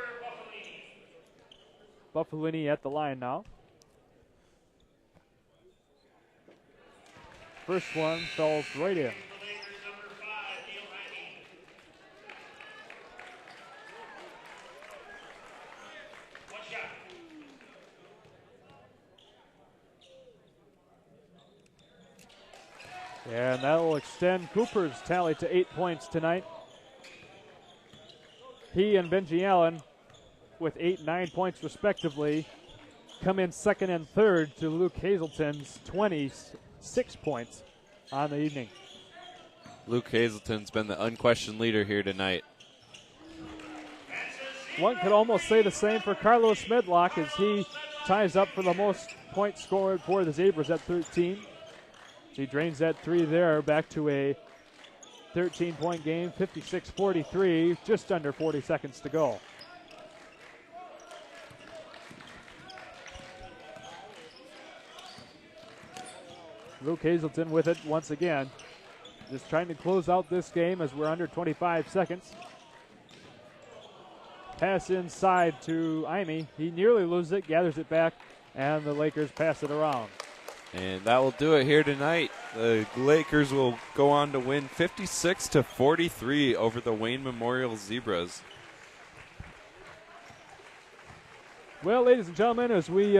Buffalini at the line now. First one falls right in. And that will extend Cooper's tally to 8 points tonight. He and Benji Allen, with 8 and 9 points respectively, come in second and third to Luke Hazelton's 26 points on the evening. Luke Hazelton's been the unquestioned leader here tonight. One could almost say the same for Carlos Medlock as he ties up for the most points scored for the Zebras at 13. He drains that 3 there, back to a 13-point game, 56-43, just under 40 seconds to go. Luke Hazelton with it once again. Just trying to close out this game as we're under 25 seconds. Pass inside to Imee. He nearly loses it, gathers it back, and the Lakers pass it around. And that will do it here tonight. The Lakers will go on to win 56-43 over the Wayne Memorial Zebras. Well, ladies and gentlemen, as we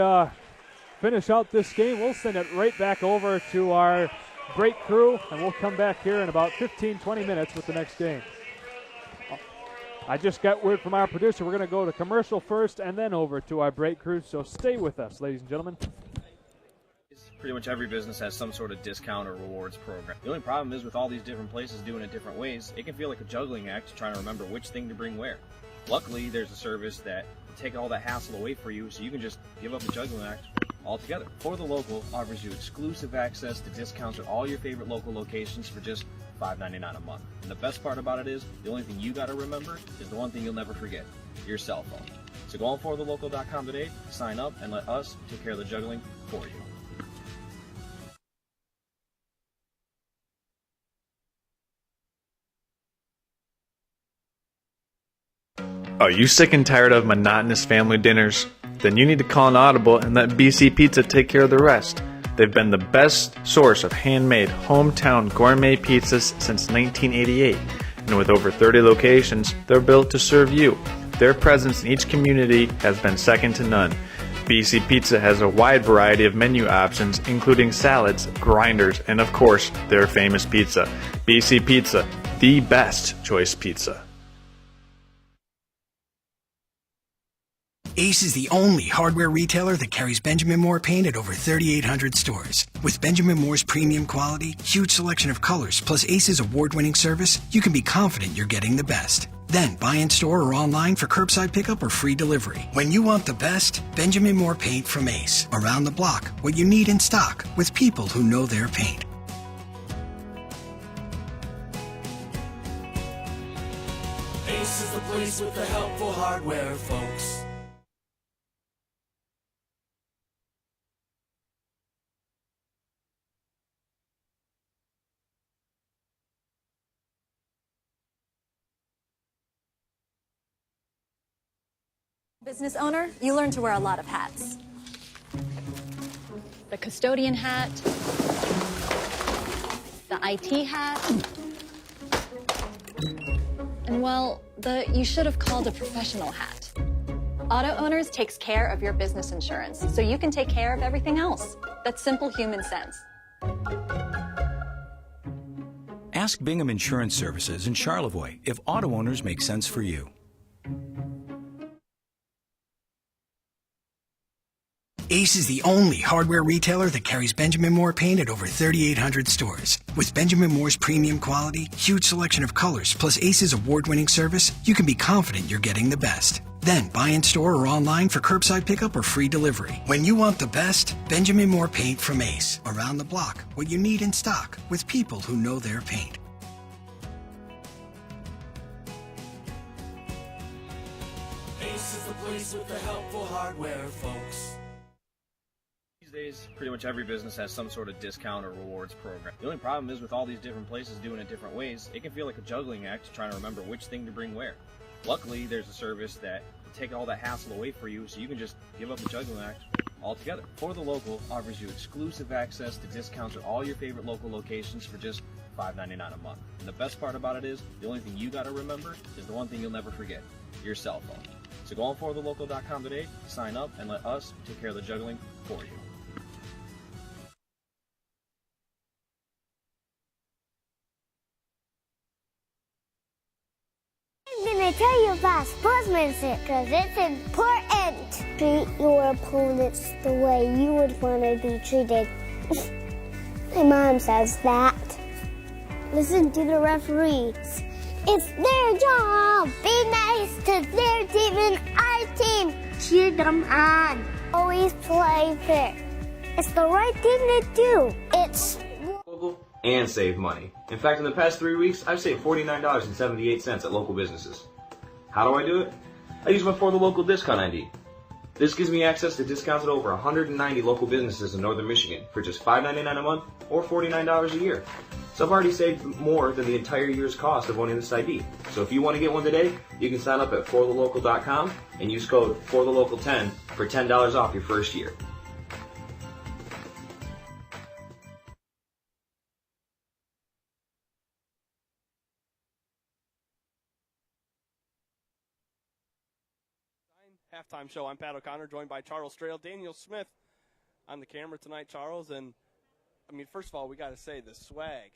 finish out this game, we'll send it right back over to our break crew, and we'll come back here in about 15-20 minutes with the next game. I just got word from our producer. We're going to go to commercial first and then over to our break crew, so stay with us, ladies and gentlemen. Pretty much every business has some sort of discount or rewards program. The only problem is with all these different places doing it different ways, it can feel like a juggling act trying to remember which thing to bring where. Luckily, there's a service that will take all that hassle away for you, so you can just give up the juggling act altogether. For the Local offers you exclusive access to discounts at all your favorite local locations for just $5.99 a month. And the best part about it is, the only thing you gotta remember is the one thing you'll never forget, your cell phone. So go on forthelocal.com today, sign up, and let us take care of the juggling for you. Are you sick and tired of monotonous family dinners? Then you need to call an audible and let BC Pizza take care of the rest. They've been the best source of handmade, hometown gourmet pizzas since 1988. And with over 30 locations, they're built to serve you. Their presence in each community has been second to none. BC Pizza has a wide variety of menu options, including salads, grinders, and of course, their famous pizza. BC Pizza, the best choice pizza. Ace is the only hardware retailer that carries Benjamin Moore paint at over 3,800 stores. With Benjamin Moore's premium quality, huge selection of colors, plus Ace's award-winning service, you can be confident you're getting the best. Then buy in store or online for curbside pickup or free delivery. When you want the best, Benjamin Moore paint from Ace. Around the block, what you need in stock, with people who know their paint. Ace is the place with the helpful hardware, folks. Business owner, you learn to wear a lot of hats. The custodian hat, the IT hat, and well, the you should have called a professional hat. Auto Owners takes care of your business insurance, so you can take care of everything else. That's simple human sense. Ask Bingham Insurance Services in Charlevoix if auto owners make sense for you. Ace is the only hardware retailer that carries Benjamin Moore paint at over 3,800 stores. With Benjamin Moore's premium quality, huge selection of colors, plus Ace's award-winning service, you can be confident you're getting the best. Then buy in store or online for curbside pickup or free delivery. When you want the best, Benjamin Moore paint from Ace. Around the block, what you need in stock, with people who know their paint. Ace is the place with the helpful hardware, folks. These days, pretty much every business has some sort of discount or rewards program. The only problem is with all these different places doing it different ways, it can feel like a juggling act trying to remember which thing to bring where. Luckily, there's a service that will take all that hassle away for you, so you can just give up the juggling act altogether. For the Local offers you exclusive access to discounts at all your favorite local locations for just $5.99 a month. And the best part about it is, the only thing you gotta remember is the one thing you'll never forget, your cell phone. So go on forthelocal.com today, sign up, and let us take care of the juggling for you. I'm gonna tell you about sportsmanship because it's important. Treat your opponents the way you would want to be treated. My mom says that. Listen to the referees. It's their job. Be nice to their team and our team. Cheer them on. Always play fair. It's the right thing to do. It's and save money. In fact, in the past 3 weeks, I've saved $49.78 at local businesses. How do I do it? I use my For the Local discount ID. This gives me access to discounts at over 190 local businesses in northern Michigan for just $5.99 a month or $49 a year. So I've already saved more than the entire year's cost of owning this ID. So if you want to get one today, you can sign up at forthelocal.com and use code FORTHELOCAL10 for $10 off your first year. Halftime show. I'm Pat O'Connor, joined by Charles Strail, Daniel Smith on the camera tonight, Charles. And, I mean, first of all, we got to say the swag.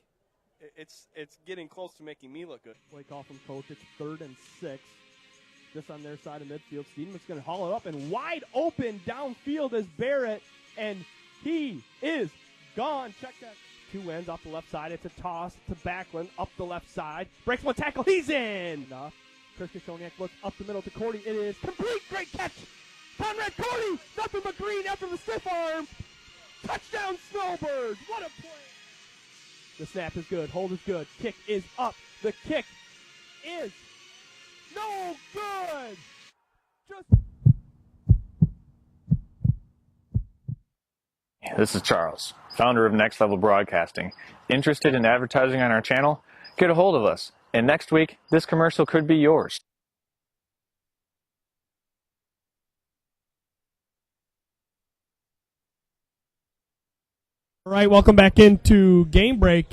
It's getting close to making me look good. Play call from coach. It's 3rd and 6. Just on their side of midfield. Stiedeman's going to haul it up, and wide open downfield is Barrett, and he is gone. Check that. 2 ends off the left side. It's a toss to Backlund up the left side. Breaks one tackle. He's in. Chris Kashoniak looks up the middle to Cordy. It is complete. Great catch. Conrad Cordy. Nothing but green after the stiff arm. Touchdown Snowbirds. What a play. The snap is good. Hold is good. Kick is up. The kick is no good. This is Charles, founder of Next Level Broadcasting. Interested in advertising on our channel? Get a hold of us. And next week, this commercial could be yours. All right, welcome back into Game Break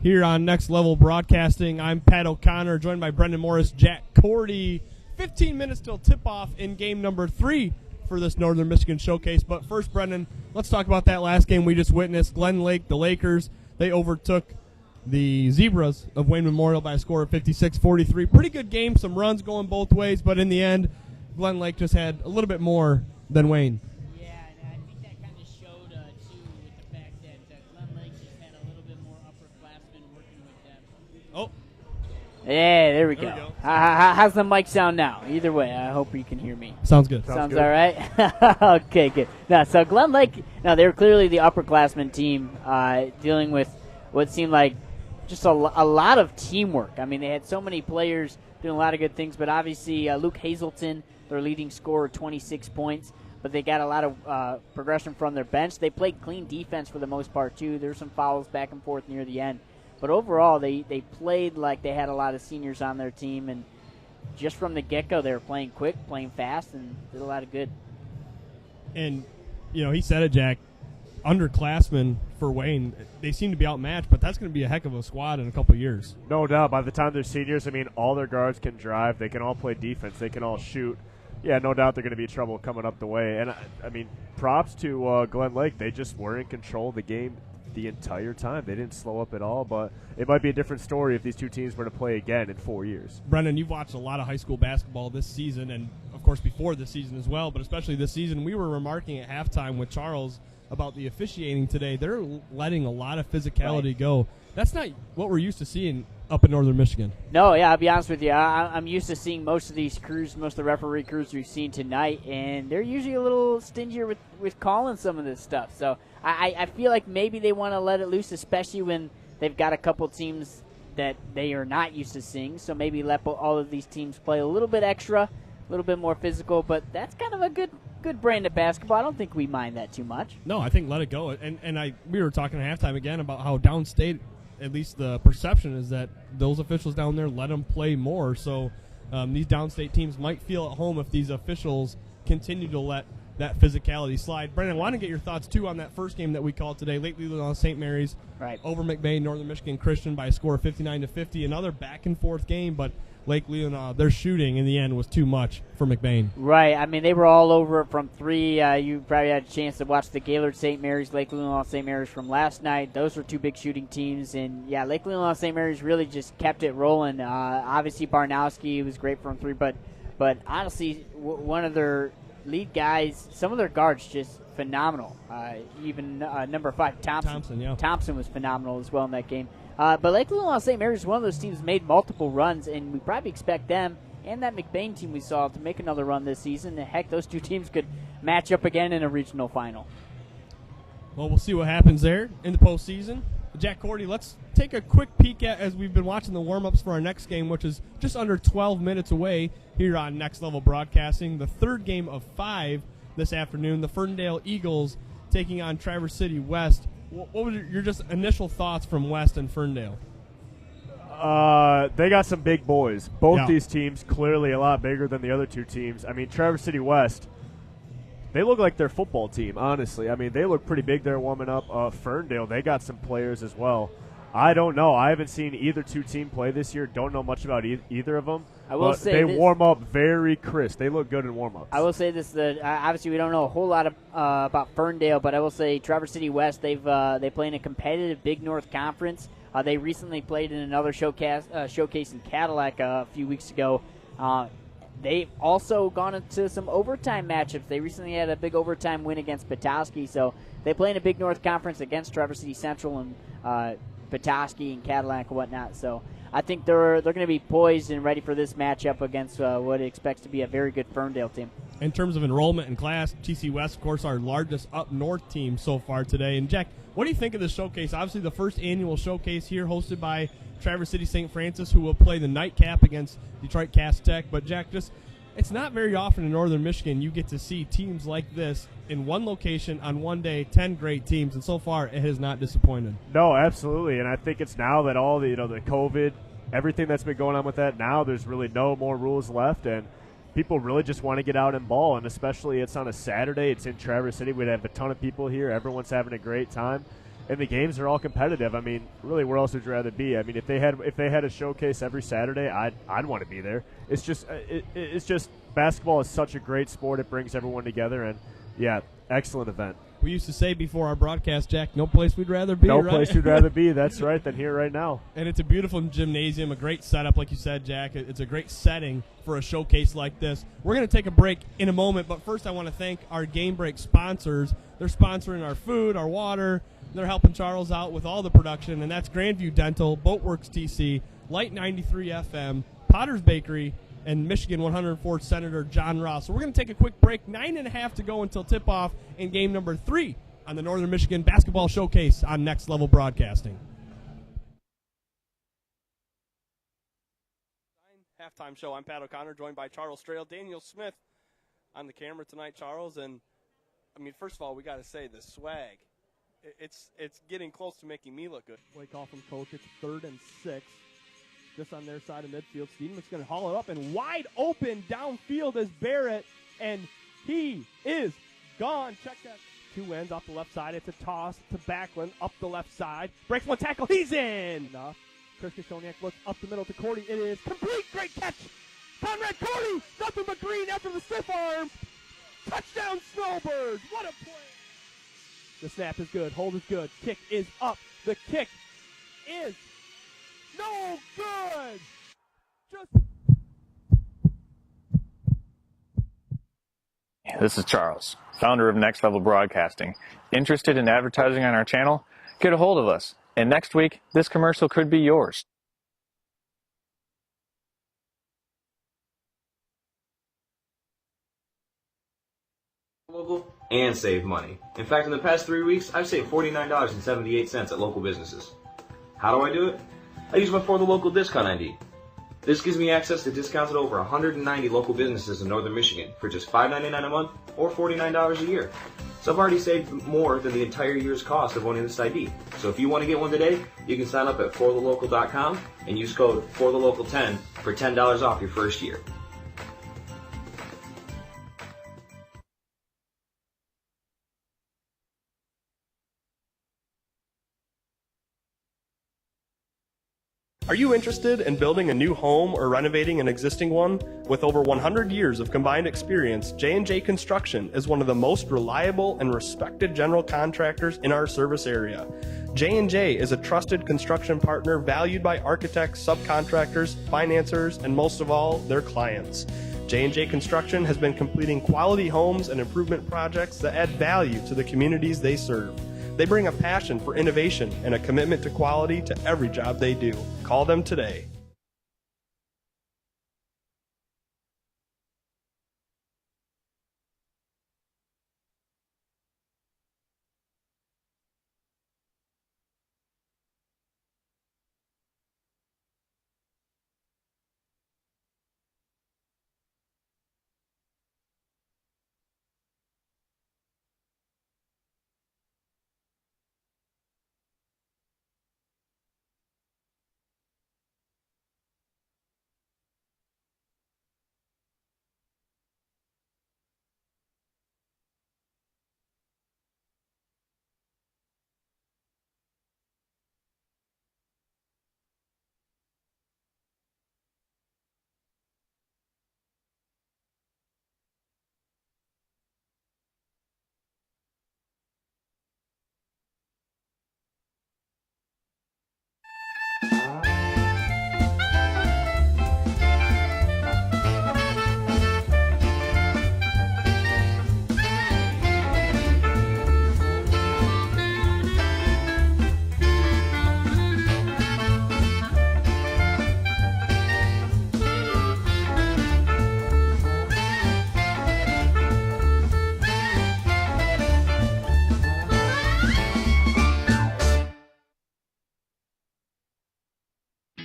here on Next Level Broadcasting. I'm Pat O'Connor, joined by Brendan Morris, Jack Cordy. 15 minutes till tip-off in game number 3 for this Northern Michigan Showcase. But first, Brendan, let's talk about that last game we just witnessed. Glen Lake, the Lakers, they overtook the Zebras of Wayne Memorial by a score of 56-43. Pretty good game, some runs going both ways, but in the end, Glen Lake just had a little bit more than Wayne. Yeah, and I think that kind of showed, too, with the fact that Glen Lake just had a little bit more upperclassmen working with them. Oh. Yeah, there we go. How's the mic sound now? Either way, I hope you can hear me. Sounds good. Sounds all right? Okay, good. Now, so Glen Lake, they're clearly the upperclassmen team dealing with what seemed like just a lot of teamwork. I mean, they had so many players doing a lot of good things, but obviously Luke Hazelton, their leading scorer, 26 points, but they got a lot of progression from their bench. They played clean defense for the most part, too. There's some fouls back and forth near the end. But overall, they played like they had a lot of seniors on their team, and just from the get-go, they were playing quick, playing fast, and did a lot of good. And, he said it, Jack, underclassmen for Wayne, they seem to be outmatched, but that's going to be a heck of a squad in a couple of years. No doubt. By the time they're seniors, all their guards can drive. They can all play defense. They can all shoot. Yeah, no doubt they're going to be trouble coming up the way. And, props to Glen Lake. They just were in control of the game the entire time. They didn't slow up at all, but it might be a different story if these two teams were to play again in 4 years. Brendan, you've watched a lot of high school basketball this season, and of course before this season as well, but especially this season. We were remarking at halftime with Charles about the officiating today. They're letting a lot of physicality go. That's not what we're used to seeing up in northern Michigan. No, yeah, I'll be honest with you. I'm used to seeing most of these crews, most of the referee crews we've seen tonight, and they're usually a little stingier with calling some of this stuff. So I feel like maybe they want to let it loose, especially when they've got a couple teams that they are not used to seeing. So maybe let all of these teams play a little bit extra, a little bit more physical, but that's kind of a good brand of basketball. I don't think we mind that too much. No, I think let it go. And we were talking at halftime again about how downstate, at least the perception is that those officials down there let them play more. So these downstate teams might feel at home if these officials continue to let that physicality slide. Brendan, I want to get your thoughts, too, on that first game that we called today. Late Leelanau St. Mary's over Mcbain, Northern Michigan Christian by a score of 59-50. Another back-and-forth game, but Lake Leelanau, their shooting in the end was too much for Mcbain. Right. I mean, they were all over it from three. You probably had a chance to watch the Gaylord St. Mary's, Lake Leelanau St. Mary's from last night. Those were two big shooting teams. And, yeah, Lake Leelanau St. Mary's really just kept it rolling. Obviously, Barnowski was great from three. But honestly, one of their lead guys, some of their guards just phenomenal. Even number 5, Thompson was phenomenal as well in that game. But Lake Leelanau St. Mary's is one of those teams made multiple runs, and we probably expect them and that Mcbain team we saw to make another run this season. And heck, those two teams could match up again in a regional final. Well, we'll see what happens there in the postseason. Jack Cordy, let's take a quick peek at, as we've been watching the warm-ups for our next game, which is just under 12 minutes away here on Next Level Broadcasting. The third game of 5 this afternoon, the Ferndale Eagles taking on Traverse City West. What was your just initial thoughts from West and Ferndale? They got some big boys. Both these teams clearly a lot bigger than the other two teams. I mean, Traverse City West, they look like their football team, honestly. I mean, they look pretty big there warming up. Ferndale, they got some players as well. I don't know. I haven't seen either two team play this year. Don't know much about either of them. I will say they warm up very crisp. They look good in warm-ups. I will say this: obviously we don't know a whole lot about Ferndale, but I will say Traverse City West. They play in a competitive Big North Conference. They recently played in another showcase in Cadillac a few weeks ago. They've also gone into some overtime matchups. They recently had a big overtime win against Petoskey, so they play in a Big North Conference against Traverse City Central and Petoskey and Cadillac and whatnot. So I think they're going to be poised and ready for this matchup against what it expects to be a very good Ferndale team. In terms of enrollment in class, TC West, of course, our largest up north team so far today. And Jack, what do you think of this showcase? Obviously, the first annual showcase here, hosted by Traverse City St. Francis, who will play the nightcap against Detroit Cass Tech. But Jack, it's not very often in northern Michigan you get to see teams like this in one location on one day, 10 great teams, and so far it has not disappointed. No, absolutely, and I think it's now that all the the COVID, everything that's been going on with that, now there's really no more rules left, and people really just want to get out and ball, and especially it's on a Saturday. It's in Traverse City. We'd have a ton of people here. Everyone's having a great time, and the games are all competitive. I mean, really, where else would you rather be? I mean, if they had a showcase every Saturday, I'd want to be there. It's just basketball is such a great sport. It brings everyone together, and yeah, excellent event. We used to say before our broadcast, Jack, no place we'd rather be. No right? place we'd rather be. That's right, than here right now. And it's a beautiful gymnasium, a great setup, like you said, Jack. It's a great setting for a showcase like this. We're going to take a break in a moment, but first I want to thank our Game Break sponsors. They're sponsoring our food, our water. They're helping Charles out with all the production, and that's Grandview Dental, Boatworks TC, Light 93 FM, Potter's Bakery, and Michigan 104th Senator John Ross. So we're going to take a quick break, 9.5 to go until tip-off in game number 3 on the Northern Michigan Basketball Showcase on Next Level Broadcasting. Halftime show. I'm Pat O'Connor, joined by Charles Strail, Daniel Smith on the camera tonight, Charles. And, I mean, first of all, we got to say the swag. It's getting close to making me look good. Play call from coach. It's 3rd and 6. Just on their side of midfield. Steenman's going to haul it up, and wide open downfield is Barrett, and he is gone. Check that. 2 ends off the left side. It's a toss to Backlund up the left side. Breaks one tackle. He's in. Enough. Chris Kashoniak looks up the middle to Cordy. It is complete. Great catch. Conrad Cordy. Nothing but green after the stiff arm. Touchdown Snowbirds. What a play. The snap is good. Hold is good. Kick is up. The kick is no good. This is Charles, founder of Next Level Broadcasting. Interested in advertising on our channel? Get a hold of us. And next week, this commercial could be yours. Local and save money. In fact, in the past 3 weeks, I've saved $49.78 at local businesses. How do I do it? I use my For the Local discount ID. This gives me access to discounts at over 190 local businesses in northern Michigan for just $5.99 a month or $49 a year. So I've already saved more than the entire year's cost of owning this ID. So if you want to get one today, you can sign up at forthelocal.com and use code FORTHELOCAL10 for $10 off your first year. Are you interested in building a new home or renovating an existing one? With over 100 years of combined experience, J&J Construction is one of the most reliable and respected general contractors in our service area. J&J is a trusted construction partner valued by architects, subcontractors, financiers, and most of all, their clients. J&J Construction has been completing quality homes and improvement projects that add value to the communities they serve. They bring a passion for innovation and a commitment to quality to every job they do. Call them today.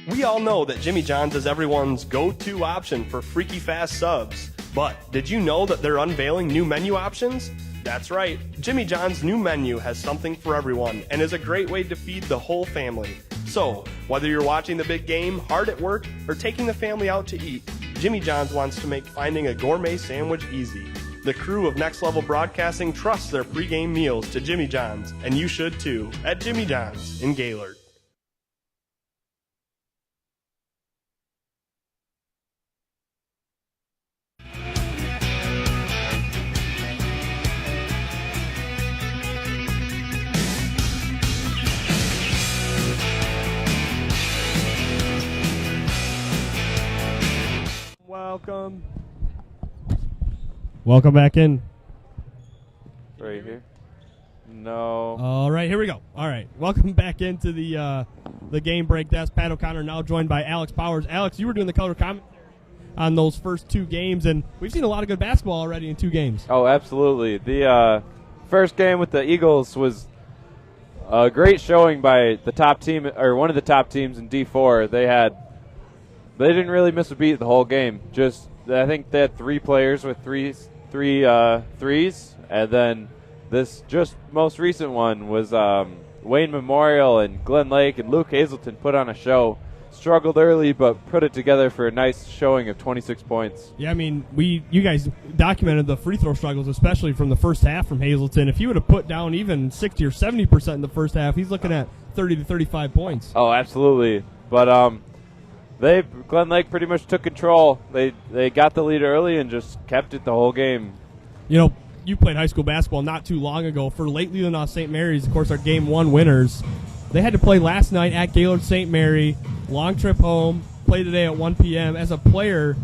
We all know that Jimmy John's is everyone's go-to option for freaky fast subs. But did you know that they're unveiling new menu options? That's right, Jimmy John's new menu has something for everyone and is a great way to feed the whole family. So, whether you're watching the big game, hard at work, or taking the family out to eat, Jimmy John's wants to make finding a gourmet sandwich easy. The crew of Next Level Broadcasting trusts their pregame meals to Jimmy John's, and you should too, at Jimmy John's in Gaylord. Welcome back in. Right here. No. All right, here we go. All right, welcome back into the game break. That's Pat O'Connor, now joined by Alex Powers. Alex, you were doing the color commentary on those first two games, and we've seen a lot of good basketball already in two games. Oh, absolutely. The first game with the Eagles was a great showing by the top team, or one of the top teams in D4. They didn't really miss a beat the whole game. I think they had three players with three threes, and then this just most recent one was Wayne Memorial and Glen Lake and Luke Hazelton put on a show. Struggled early, but put it together for a nice showing of 26 points. Yeah, I mean, you guys documented the free throw struggles, especially from the first half from Hazelton. If he would have put down even 60 or 70% in the first half, he's looking at 30 to 35 points. Oh, absolutely. But Glen Lake pretty much took control. They got the lead early and just kept it the whole game. You know, you played high school basketball not too long ago. For Lake Leelanau St. Mary's, of course, our Game 1 winners, they had to play last night at Gaylord St. Mary, long trip home, play today at 1 p.m. As a player,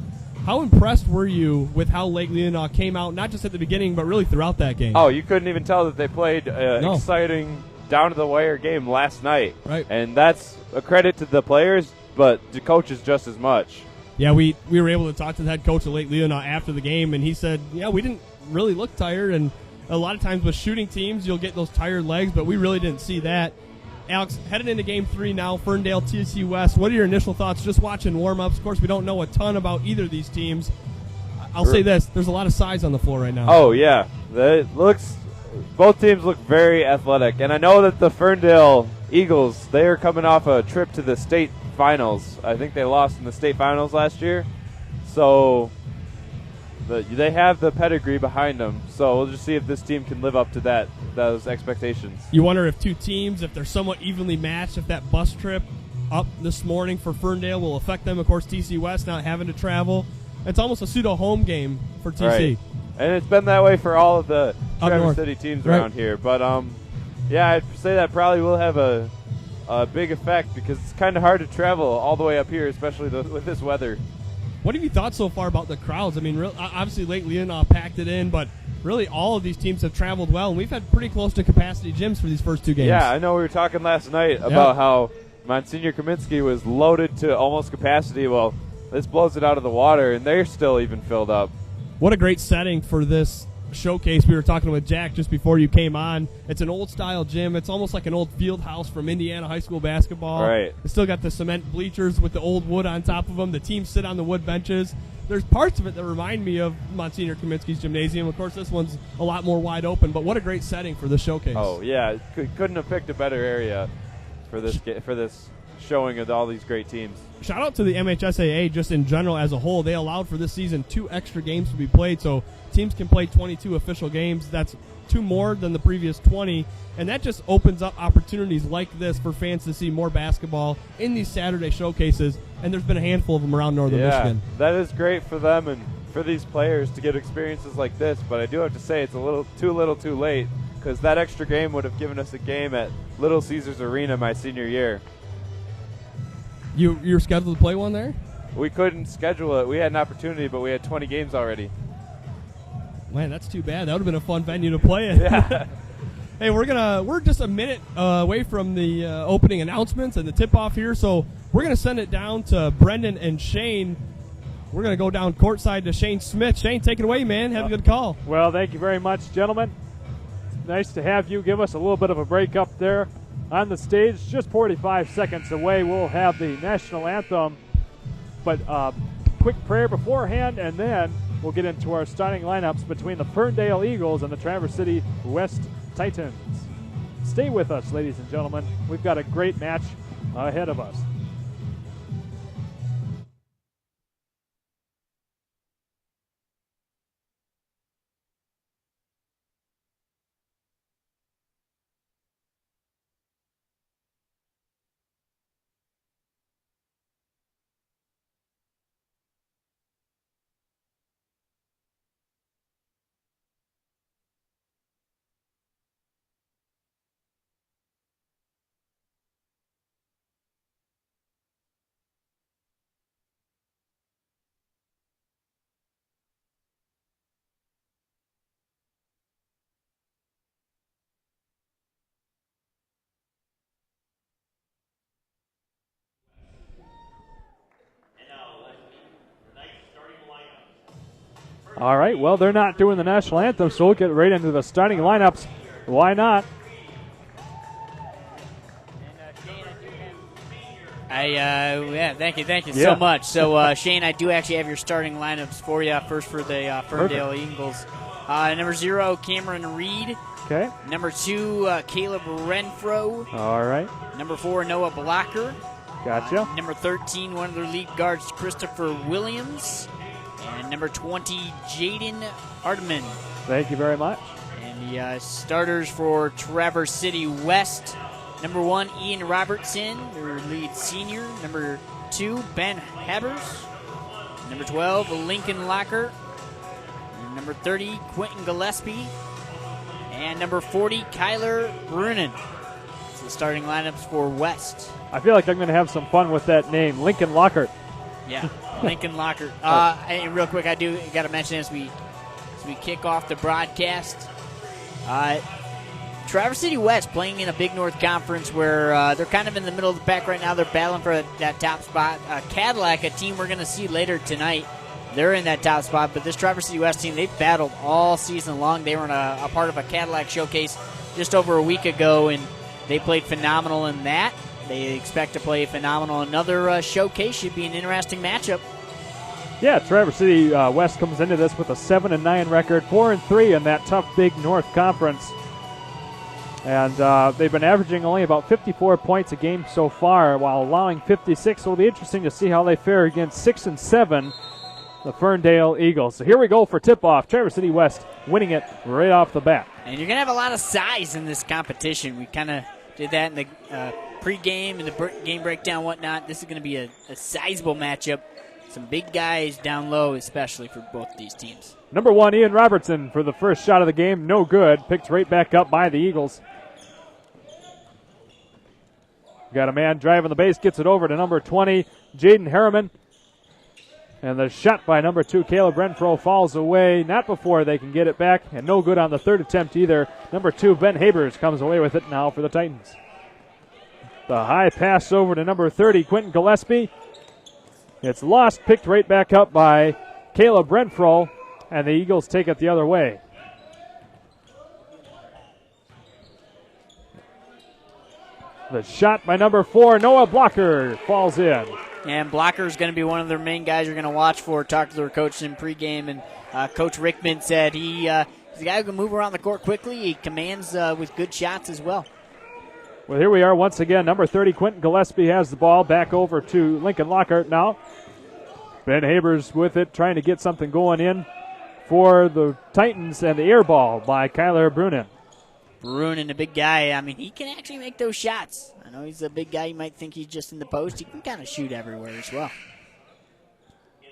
how impressed were you with how Lake Leelanau came out, not just at the beginning, but really throughout that game? Oh, you couldn't even tell that they played exciting, down-to-the-wire game last night. Right. And that's a credit to the players, but the coaches just as much. Yeah, we were able to talk to the head coach of Lake Leelanau after the game, and he said, yeah, we didn't really look tired, and a lot of times with shooting teams, you'll get those tired legs, but we really didn't see that. Alex, headed into Game 3 now, Ferndale, TC West. What are your initial thoughts just watching warm-ups? Of course, we don't know a ton about either of these teams. I'll say this, there's a lot of size on the floor right now. Oh, yeah. Both teams look very athletic, and I know that the Ferndale Eagles, they are coming off a trip to the state finals. I think they lost in the state finals last year. So they have the pedigree behind them. So we'll just see if this team can live up to those expectations. You wonder if two teams, if they're somewhat evenly matched, if that bus trip up this morning for Ferndale will affect them. Of course, TC West not having to travel. It's almost a pseudo-home game for TC. Right. And it's been that way for all of the Traverse City teams around here. But, I'd say that probably will have a big effect because it's kind of hard to travel all the way up here, especially with this weather. What have you thought so far about the crowds? I mean, obviously Lake Leelanau packed it in, but really all of these teams have traveled well, and we've had pretty close to capacity gyms for these first two games. Yeah, I know we were talking last night about how Monsignor Kaminsky was loaded to almost capacity. Well, this blows it out of the water, and they're still even filled up. What a great setting for this showcase. We were talking with Jack just before you came on. It's an old-style gym. It's almost like an old field house from Indiana high school basketball. Right. It's still got the cement bleachers with the old wood on top of them. The teams sit on the wood benches. There's parts of it that remind me of Monsignor Kaminsky's gymnasium. Of course, this one's a lot more wide open, but what a great setting for the showcase. Oh, yeah. Couldn't have picked a better area for this showing of all these great teams. Shout out to the MHSAA just in general as a whole. They allowed for this season 2 extra games to be played, so teams can play 22 official games. That's 2 more than the previous 20, and that just opens up opportunities like this for fans to see more basketball in these Saturday showcases, and there's been a handful of them around Northern Michigan. That is great for them and for these players to get experiences like this, but I do have to say it's a little too late because that extra game would have given us a game at Little Caesars Arena my senior year. You're scheduled to play one there? We couldn't schedule it. We had an opportunity, but we had 20 games already. Man, that's too bad. That would have been a fun venue to play in. Yeah. Hey, we're just a minute away from the opening announcements and the tip-off here, so we're going to send it down to Brendan and Shane. We're going to go down courtside to Shane Smith. Shane, take it away, man. Have a good call. Well, thank you very much, gentlemen. Nice to have you give us a little bit of a break up there on the stage. Just 45 seconds away, we'll have the national anthem. But quick prayer beforehand, and then we'll get into our starting lineups between the Ferndale Eagles and the Traverse City West Titans. Stay with us, ladies and gentlemen. We've got a great match ahead of us. All right, well, they're not doing the national anthem, so we'll get right into the starting lineups. Why not? Thank you so much. So, Shane, I do actually have your starting lineups for you. First for the Ferndale Eagles. Number 0, Cameron Reed. Okay. Number 2, Caleb Renfro. All right. Number 4, Noah Blocker. Gotcha. Number 13, one of their lead guards, Christopher Williams. And number 20, Jaden Hardeman. Thank you very much. And the starters for Traverse City West. Number 1, Ian Robertson, their lead senior. Number 2, Ben Habers. Number 12, Lincoln Locker. And number 30, Quentin Gillespie. And number 40, Kyler Brunin. It's the starting lineups for West. I feel like I'm going to have some fun with that name, Lincoln Lockhart. Yeah, Lincoln Lockhart. And real quick, I do got to mention as we kick off the broadcast, Traverse City West playing in a Big North Conference where they're kind of in the middle of the pack right now. They're battling for that top spot. Cadillac, a team we're going to see later tonight, they're in that top spot. But this Traverse City West team, they've battled all season long. They were in a part of a Cadillac showcase just over a week ago, and they played phenomenal in that. They expect to play phenomenal. Another showcase should be an interesting matchup. Yeah, Traverse City West comes into this with a 7-9 record, 4-3 in that tough Big North Conference. And they've been averaging only about 54 points a game so far while allowing 56. So it'll be interesting to see how they fare against 6-7, the Ferndale Eagles. So here we go for tip-off. Traverse City West winning it right off the bat. And you're going to have a lot of size in this competition. We kind of did that in the pregame and the game breakdown and whatnot. This is going to be a sizable matchup. Some big guys down low, especially for both these teams. Number 1, Ian Robertson for the first shot of the game. No good. Picked right back up by the Eagles. Got a man driving the base. Gets it over to number 20, Jaden Harriman. And the shot by number 2, Caleb Renfro, falls away. Not before they can get it back. And no good on the third attempt either. Number 2, Ben Habers, comes away with it now for the Titans. The high pass over to number 30, Quentin Gillespie. It's lost, picked right back up by Caleb Renfro, and the Eagles take it the other way. The shot by number 4, Noah Blocker, falls in. And Blocker is going to be one of their main guys you're going to watch for. Talked to their coach in pregame, and Coach Rickman said he's a guy who can move around the court quickly. He commands with good shots as well. Well, here we are once again. Number 30, Quentin Gillespie has the ball. Back over to Lincoln Lockhart now. Ben Habers with it, trying to get something going in for the Titans, and the air ball by Kyler Brunin. Brunin, a big guy. I mean, he can actually make those shots. I know he's a big guy. You might think he's just in the post. He can kind of shoot everywhere as well.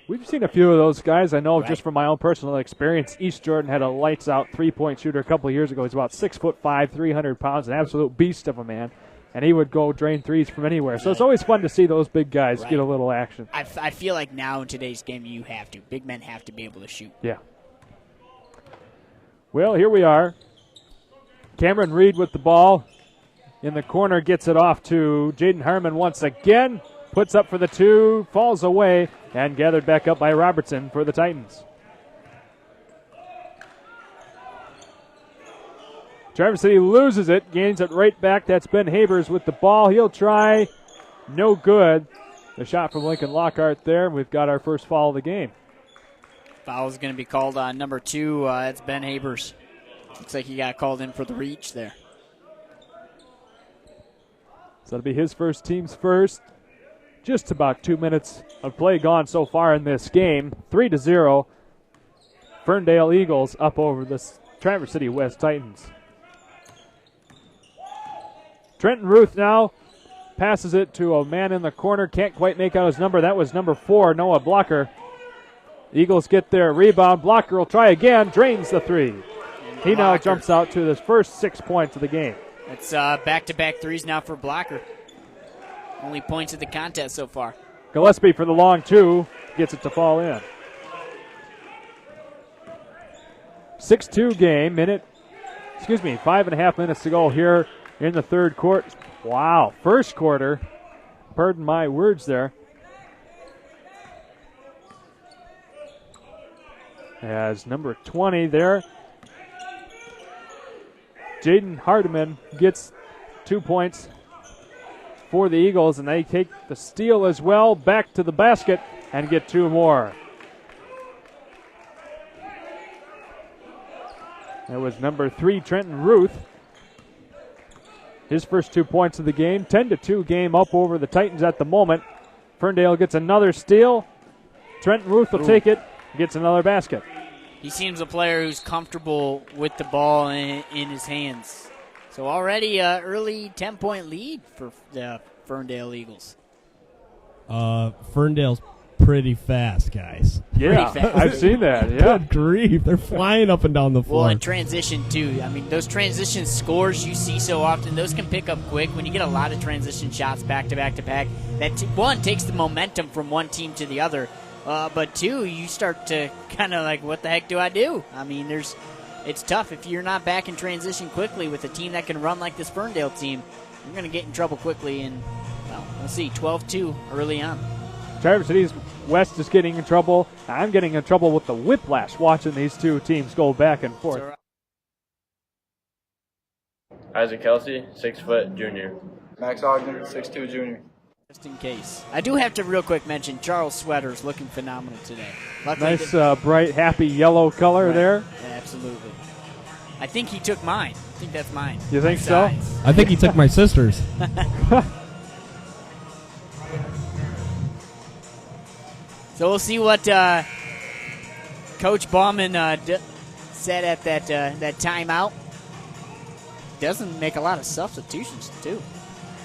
We've seen a few of those guys. I know just from my own personal experience. East Jordan had a lights-out three-point shooter a couple of years ago. He's about 6'5", 300 pounds, an absolute beast of a man. And he would go drain threes from anywhere. So it's always fun to see those big guys get a little action. I feel like now in today's game you have to. Big men have to be able to shoot. Yeah. Well, here we are. Cameron Reed with the ball. In the corner, gets it off to Jaden Harmon once again. Puts up for the 2, falls away, and gathered back up by Robertson for the Titans. Traverse City loses it, gains it right back. That's Ben Habers with the ball. He'll try. No good. The shot from Lincoln Lockhart there. We've got our first foul of the game. Foul is going to be called on number 2. It's Ben Habers. Looks like he got called in for the reach there. So that'll be his first, team's first. Just about 2 minutes of play gone so far in this game. 3-0. Ferndale Eagles up over the Traverse City West Titans. Trenton Ruth now passes it to a man in the corner. Can't quite make out his number. That was number 4, Noah Blocker. Eagles get their rebound. Blocker will try again. Drains the 3. He now jumps out to his first 6 points of the game. It's back-to-back threes now for Blocker. Only points of the contest so far. Gillespie for the long 2. Gets it to fall in. 6-2 game. 5.5 minutes to go here in the third quarter. Wow. First quarter. Pardon my words there. As number 20 there, Jaden Hardiman gets 2 points for the Eagles, and they take the steal as well back to the basket and get 2 more. That was number 3, Trenton Ruth. His first 2 points of the game. 10-2 game up over the Titans at the moment. Ferndale gets another steal. Trenton Ruth will take it, gets another basket. He seems a player who's comfortable with the ball in his hands. So already an early 10-point lead for the Ferndale Eagles. Ferndale's pretty fast, guys. Yeah, Pretty fast. I've seen that. Yeah. Good grief. They're flying up and down the floor. Well, in transition, too. I mean, those transition scores you see so often, those can pick up quick. When you get a lot of transition shots back to back to back, that one, takes the momentum from one team to the other. But two, you start to kind of like, what the heck do I do? I mean, it's tough. If you're not back in transition quickly with a team that can run like this Ferndale team, you're going to get in trouble quickly. And, well, we'll see. 12-2 early on. Traverse City's West is getting in trouble. I'm getting in trouble with the whiplash watching these two teams go back and forth. Isaac Kelsey, 6 foot, junior. Max Ogden, 6'2", junior. Just in case. I do have to real quick mention Charles Sweater's looking phenomenal today. Luckily Nice, bright, happy yellow color Right. there. Yeah, absolutely. I think he took mine. I think that's mine. You think My so? size. I think he took my sister's. So we'll see what Coach Bauman said at that timeout. Doesn't make a lot of substitutions, too.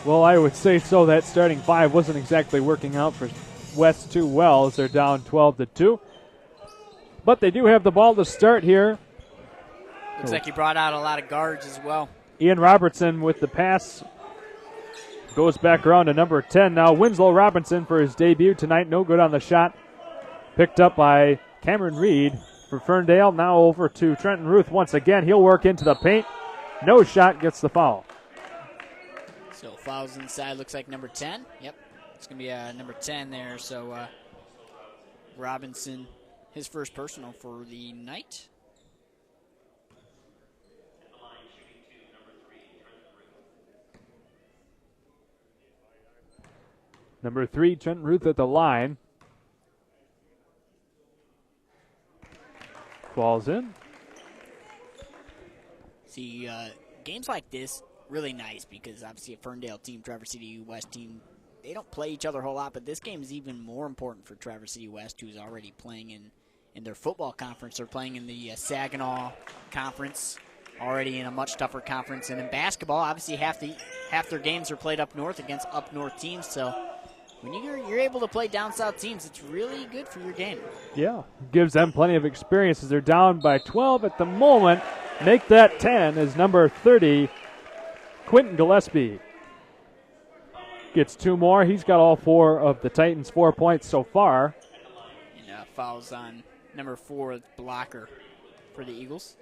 Well, I would say so. That starting five wasn't exactly working out for West too well as they're down 12-2. But they do have the ball to start here. Looks like he brought out a lot of guards as well. Ian Robertson with the pass. Goes back around to number 10 now. Winslow Robinson for his debut tonight. No good on the shot. Picked up by Cameron Reed for Ferndale. Now over to Trenton Ruth once again. He'll work into the paint. No shot, gets the foul. So fouls inside, looks like number 10. Yep, it's going to be number 10 there. So Robinson, his first personal for the night. Number 3, Trenton Ruth at the line. Falls in. See, games like this, really nice because obviously a Ferndale team, Traverse City West team, they don't play each other a whole lot, but this game is even more important for Traverse City West, who's already playing in their football conference. They're playing in the Saginaw Conference, already in a much tougher conference. And in basketball, obviously half their games are played up north against up north teams, so when you're able to play down south teams, it's really good for your game. Yeah, gives them plenty of experience as they're down by 12 at the moment. Make that 10 as number 30, Quentin Gillespie. Gets 2 more. He's got all 4 of the Titans' 4 points so far. And fouls on number 4, blocker for the Eagles.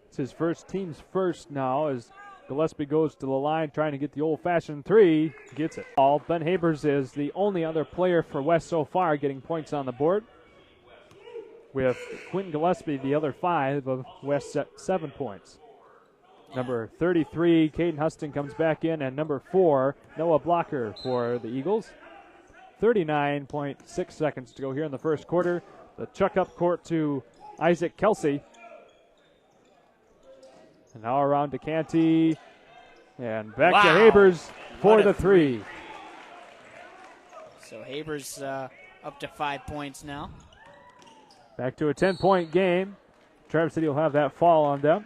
It's his team's first now as Gillespie goes to the line trying to get the old-fashioned 3. Gets it. Ben Habers is the only other player for West so far getting points on the board, with Quentin Gillespie the other 5 of West 7 points. Number 33, Caden Huston comes back in, and number 4, Noah Blocker for the Eagles. 39.6 seconds to go here in the first quarter. The chuck up court to Isaac Kelsey. And now around to Canty. And back to Habers for the 3. So Habers up to 5 points now. Back to a 10-point game. Traverse City will have that fall on them.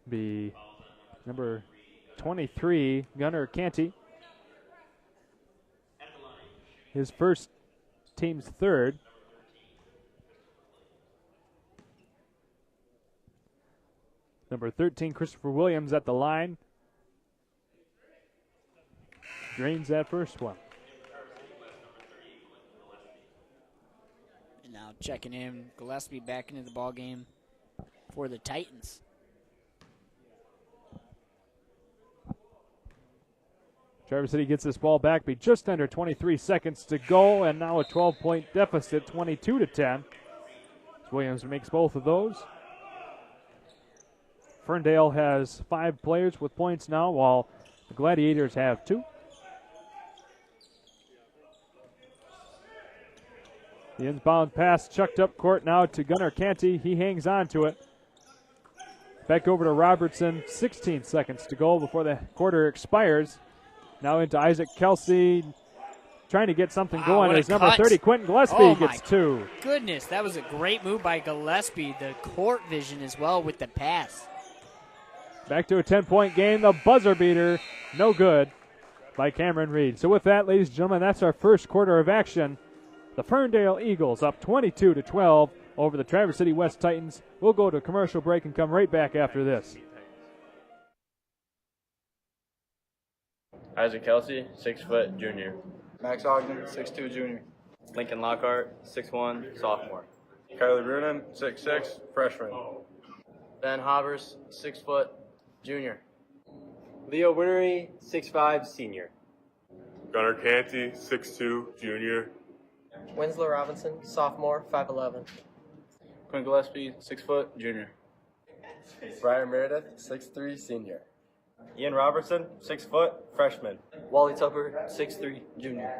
Be number 23, Gunnar Canty. His first, team's 3rd. Number 13, Christopher Williams at the line. Drains that first one. And now checking in, Gillespie back into the ball game for the Titans. Traverse City gets this ball back, be just under 23 seconds to go, and now a 12-point deficit, 22-10. Williams makes both of those. Ferndale has 5 players with points now, while the Gladiators have 2. The inbound pass chucked up court now to Gunnar Canty. He hangs on to it. Back over to Robertson. 16 seconds to go before the quarter expires. Now into Isaac Kelsey. Trying to get something going as number 30, Quentin Gillespie, gets 2. Goodness, that was a great move by Gillespie. The court vision as well with the pass. Back to a 10-point game. The buzzer beater, no good by Cameron Reed. So with that, ladies and gentlemen, that's our first quarter of action. The Ferndale Eagles up 22-12 over the Traverse City West Titans. We'll go to a commercial break and come right back after this. Isaac Kelsey, 6 foot, junior. Max Ogden, 6'2", junior. Lincoln Lockhart, 6'1", sophomore. Kylie Brunin, 6'6", freshman. Ben Hobbers, 6 foot, junior. Leo Winnery, 6'5", senior. Gunnar Canty, 6'2", junior. Winslow Robinson, sophomore, 5'11". Quinn Gillespie, 6 foot, junior. Brian Meredith, 6'3", senior. Ian Robertson, 6 foot, freshman. Wally Tupper, 6'3", junior.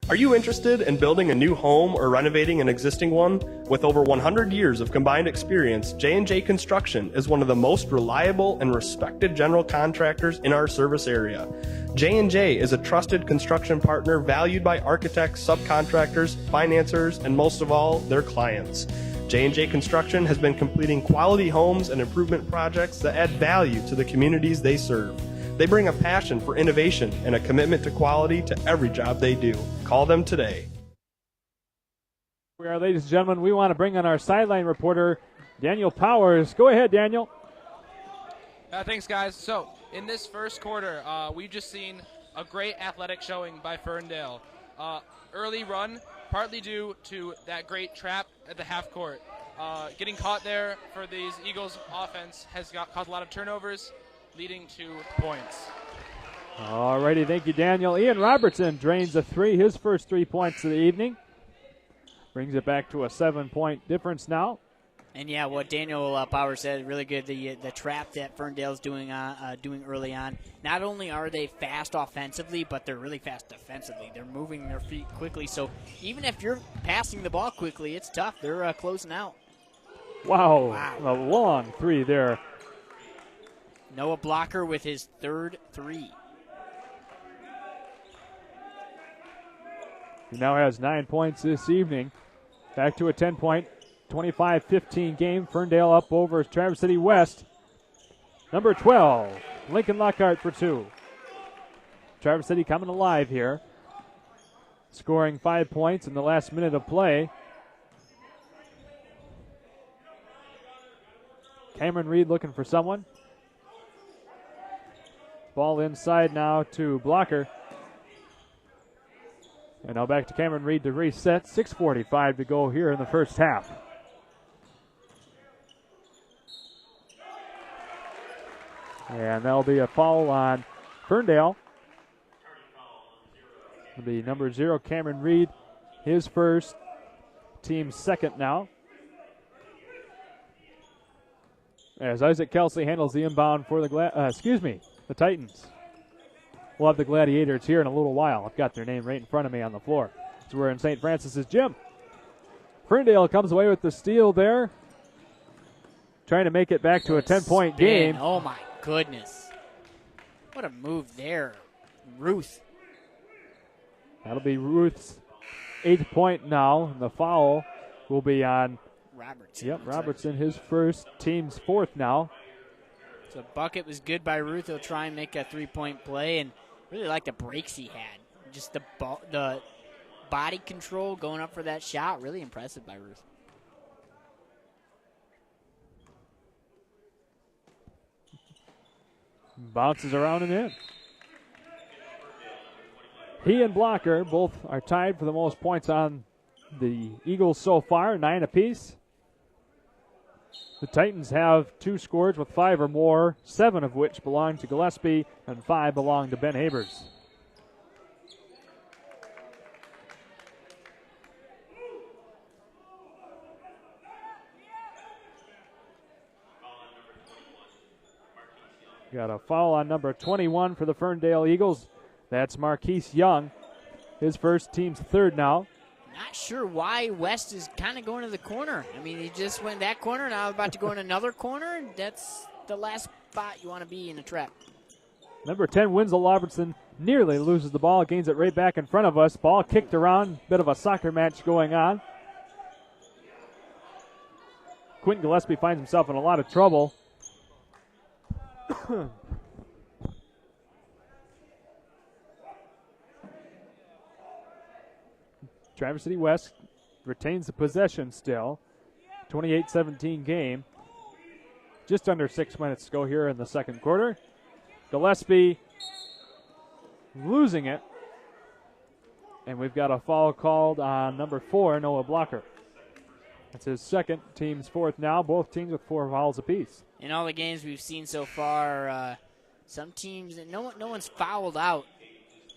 Are you interested in building a new home or renovating an existing one? With over 100 years of combined experience, J&J Construction is one of the most reliable and respected general contractors in our service area. J&J is a trusted construction partner valued by architects, subcontractors, financiers, and most of all, their clients. J&J Construction has been completing quality homes and improvement projects that add value to the communities they serve. They bring a passion for innovation and a commitment to quality to every job they do. Call them today. We are, ladies and gentlemen, we want to bring on our sideline reporter, Daniel Powers. Go ahead, Daniel. Thanks, guys. So, in this first quarter, we've just seen a great athletic showing by Ferndale. Early run, partly due to that great trap at the half court. Getting caught there for these Eagles offense has caused a lot of turnovers, leading to points. All righty, thank you, Daniel. Ian Robertson drains a three, his first 3 points of the evening. Brings it back to a 7-point difference now. And yeah, what Daniel Powers said, really good. The trap that Ferndale's doing early on. Not only are they fast offensively, but they're really fast defensively. They're moving their feet quickly. So even if you're passing the ball quickly, it's tough. They're closing out. Wow, a long three there. Noah Blocker with his third three. He now has 9 points this evening. Back to a 10-point, 25-15 game. Ferndale up over Traverse City West. Number 12, Lincoln Lockhart for 2. Traverse City coming alive here. Scoring 5 points in the last minute of play. Cameron Reed looking for someone. Ball inside now to Blocker. And now back to Cameron Reed to reset. 6:45 to go here in the first half. And that'll be a foul on Ferndale. It'll be number 0, Cameron Reed. His first, team's second now. As Isaac Kelsey handles the inbound for the Titans. We'll have the Gladiators here in a little while. I've got their name right in front of me on the floor. So we're in St. Francis's gym. Ferndale comes away with the steal there. Trying to make it back to a 10-point game. Oh, my goodness. What a move there. Ruth. That'll be Ruth's 8th point now. The foul will be on Robertson. Yep, Robertson, his first, team's 4th now. So bucket was good by Ruth. He'll try and make a 3-point play, and really like the breaks he had. Just the body control going up for that shot, really impressive by Ruth. Bounces around and in. He and Blocker both are tied for the most points on the Eagles so far, 9 apiece. The Titans have 2 scores with 5 or more, 7 of which belong to Gillespie and 5 belong to Ben Habers. Got a foul on number 21 for the Ferndale Eagles. That's Marquise Young, his first, team's 3rd now. Not sure why West is kind of going to the corner. I mean, he just went that corner, now about to go in another corner, and that's the last spot you want to be in a trap. Number 10, Winslow Robertson, nearly loses the ball, gains it right back in front of us. Ball kicked around, bit of a soccer match going on. Quentin Gillespie finds himself in a lot of trouble. Traverse City West retains the possession still. 28-17 game. Just under 6 minutes to go here in the second quarter. Gillespie losing it. And we've got a foul called on number 4, Noah Blocker. That's his second, team's fourth now. Both teams with 4 fouls apiece. In all the games we've seen so far, some teams, no one's fouled out.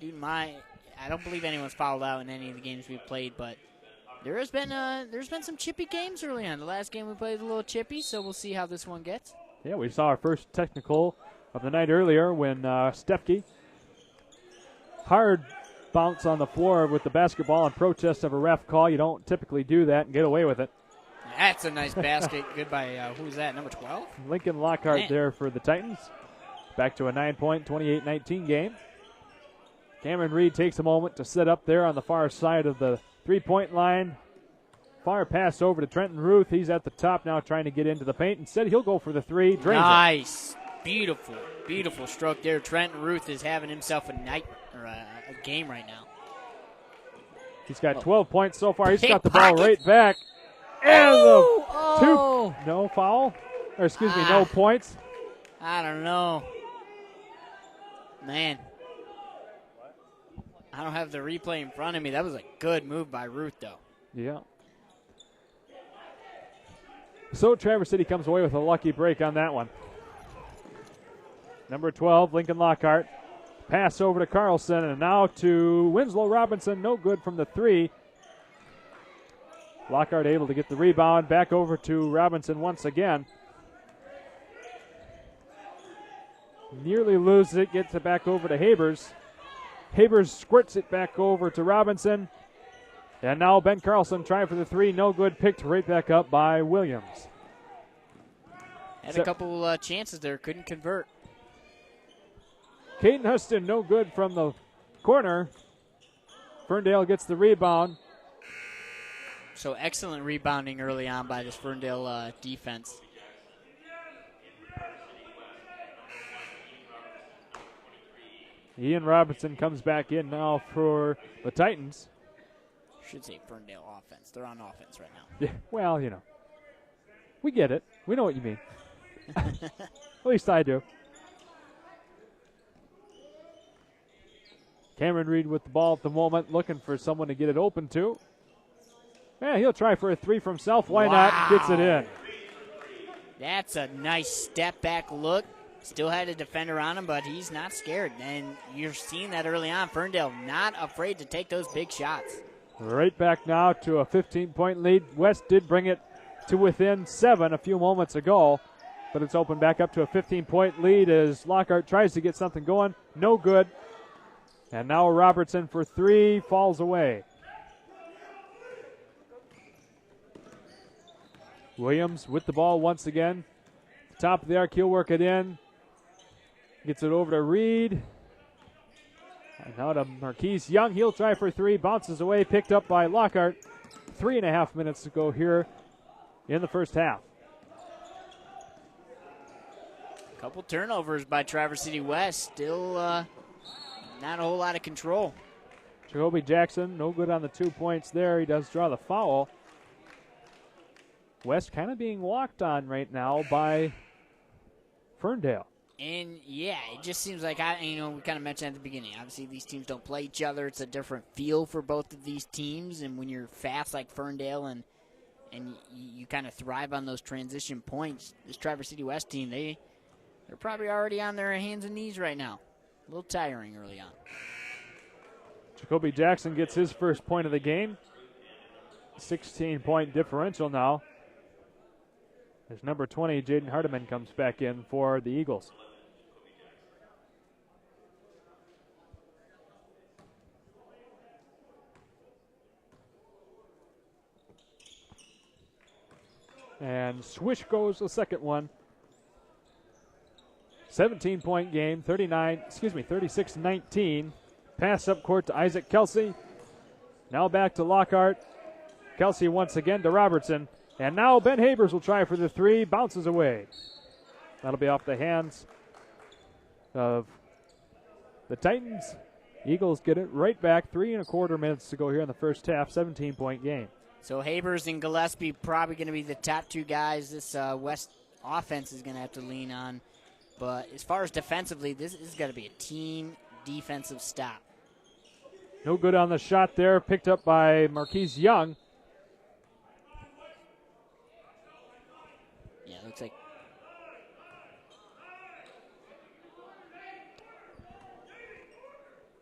Dude, I don't believe anyone's fouled out in any of the games we've played, but there's been some chippy games early on. The last game we played was a little chippy, so we'll see how this one gets. Yeah, we saw our first technical of the night earlier when Stepke hard bounce on the floor with the basketball in protest of a ref call. You don't typically do that and get away with it. That's a nice basket. Good by, who's that, number 12? Lincoln Lockhart there for the Titans. Back to a 9-point, 28-19 game. Cameron Reed takes a moment to sit up there on the far side of the three-point line. Far pass over to Trenton Ruth. He's at the top now trying to get into the paint. Instead, he'll go for the three. Drains nice. It. Beautiful, beautiful stroke there. Trenton Ruth is having himself a game right now. He's got 12 points so far. He's got the ball right back. And the no foul. Or excuse me, no points. I don't know. Man. I don't have the replay in front of me. That was a good move by Ruth, though. Yeah. So Traverse City comes away with a lucky break on that one. Number 12, Lincoln Lockhart. Pass over to Carlson, and now to Winslow Robinson. No good from the three. Lockhart able to get the rebound. Back over to Robinson once again. Nearly loses it. Gets it back over to Habers. Habers squirts it back over to Robinson. And now Ben Carlson trying for the three. No good. Picked right back up by Williams. Had a couple chances there. Couldn't convert. Caden Huston, no good from the corner. Ferndale gets the rebound. So excellent rebounding early on by this Ferndale defense. Ian Robinson comes back in now for the Titans. Should say Ferndale offense. They're on offense right now. Yeah, well, you know. We get it. We know what you mean. At least I do. Cameron Reed with the ball at the moment, looking for someone to get it open to. Yeah, he'll try for a three from self. Why not? Gets it in. That's a nice step back look. Still had a defender on him, but he's not scared. And you're seeing that early on. Ferndale not afraid to take those big shots. Right back now to a 15-point lead. West did bring it to within 7 a few moments ago, but it's opened back up to a 15-point lead as Lockhart tries to get something going. No good. And now Robertson for three, falls away. Williams with the ball once again. Top of the arc, he'll work it in. Gets it over to Reed. And now to Marquise Young. He'll try for three, bounces away, picked up by Lockhart. 3.5 minutes to go here in the first half. Couple turnovers by Traverse City West. Still not a whole lot of control. Jacoby Jackson, no good on the 2 points there. He does draw the foul. West kind of being walked on right now by Ferndale. And, yeah, it just seems like, we kind of mentioned at the beginning, obviously these teams don't play each other. It's a different feel for both of these teams. And when you're fast like Ferndale and you kind of thrive on those transition points, this Traverse City West team, they're probably already on their hands and knees right now. A little tiring early on. Jacoby Jackson gets his first point of the game. 16-point differential now. As number 20, Jaden Hardiman, comes back in for the Eagles. And swish goes the second one. 17-point game, 36-19. Pass up court to Isaac Kelsey. Now back to Lockhart. Kelsey once again to Robertson. And now Ben Habers will try for the three, bounces away. That'll be off the hands of the Titans. Eagles get it right back. 3 1/4 minutes to go here in the first half. 17-point game. So Habers and Gillespie probably going to be the top two guys this West offense is going to have to lean on. But as far as defensively, this is going to be a team defensive stop. No good on the shot there. Picked up by Marquise Young. Yeah, looks like.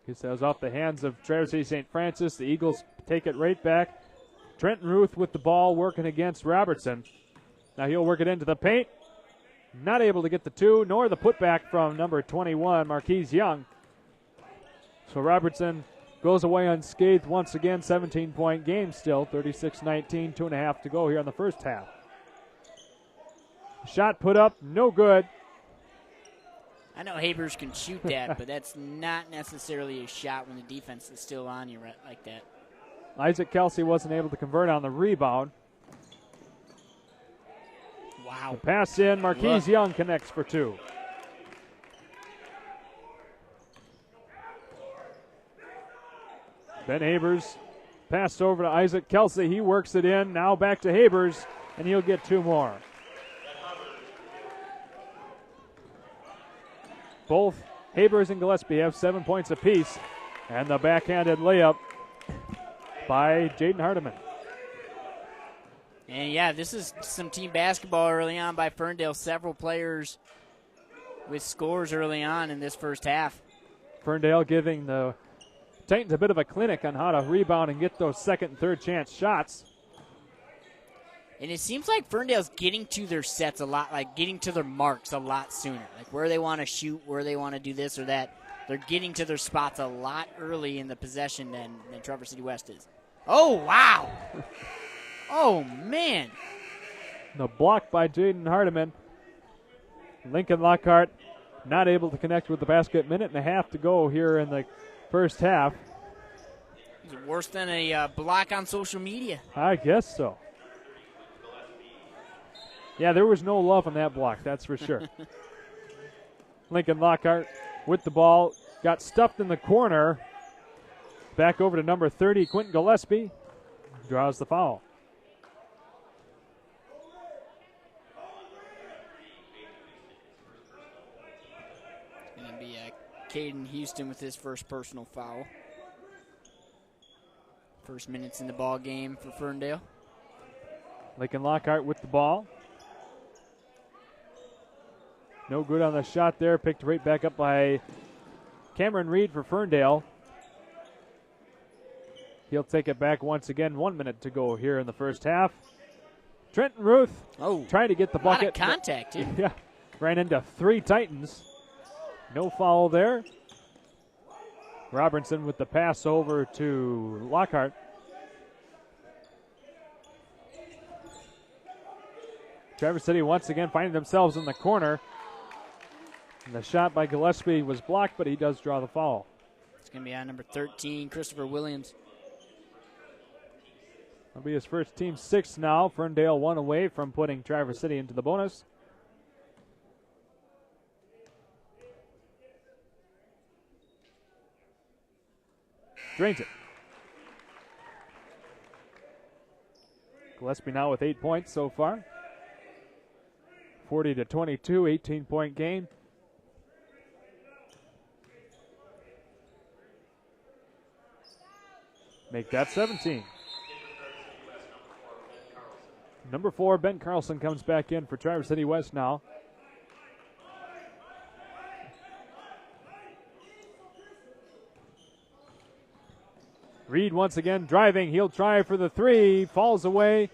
Guess that was off the hands of Traverse City St. Francis. The Eagles take it right back. Trenton Ruth with the ball working against Robertson. Now he'll work it into the paint. Not able to get the two, nor the putback from number 21, Marquise Young. So Robertson goes away unscathed once again. 17-point game still. 36-19, 2.5 to go here in the first half. Shot put up, no good. I know Habers can shoot that, but that's not necessarily a shot when the defense is still on you like that. Isaac Kelsey wasn't able to convert on the rebound. Wow. The pass in, Marquise Young connects for two. Ben Habers passed over to Isaac Kelsey. He works it in. Now back to Habers, and he'll get two more. Both Habers and Gillespie have 7 points apiece, and the backhanded layup by Jaden Hardiman. And yeah, this is some team basketball early on by Ferndale. Several players with scores early on in this first half. Ferndale giving the Titans a bit of a clinic on how to rebound and get those second and third chance shots. And it seems like Ferndale's getting to their sets a lot, like getting to their marks a lot sooner. Like where they want to shoot, where they want to do this or that. They're getting to their spots a lot early in the possession than Traverse City West is. Oh, wow. Oh, man. The block by Jaden Hardiman. Lincoln Lockhart not able to connect with the basket. 1.5 minutes to go here in the first half. Is it worse than a block on social media? I guess so. Yeah, there was no love on that block, that's for sure. Lincoln Lockhart with the ball. Got stuffed in the corner. Back over to number 30, Quentin Gillespie. Draws the foul. It's going to be Caden Houston with his first personal foul. First minutes in the ball game for Ferndale. Lincoln Lockhart with the ball. No good on the shot there. Picked right back up by Cameron Reed for Ferndale. He'll take it back once again. 1 minute to go here in the first half. Trenton Ruth trying to get the bucket. A lot of contact, too. Yeah, ran into 3 Titans. No foul there. Robertson with the pass over to Lockhart. Traverse City once again finding themselves in the corner. And the shot by Gillespie was blocked, but he does draw the foul. It's going to be on number 13, Christopher Williams. That'll be his first team 6 now. Ferndale 1 away from putting Traverse City into the bonus. Drains it. Gillespie now with 8 points so far. 40-22, 18-point game. Make that 17. Number 4, Ben Carlson comes back in for Traverse City West now. Reed once again driving. He'll try for the 3. Falls away.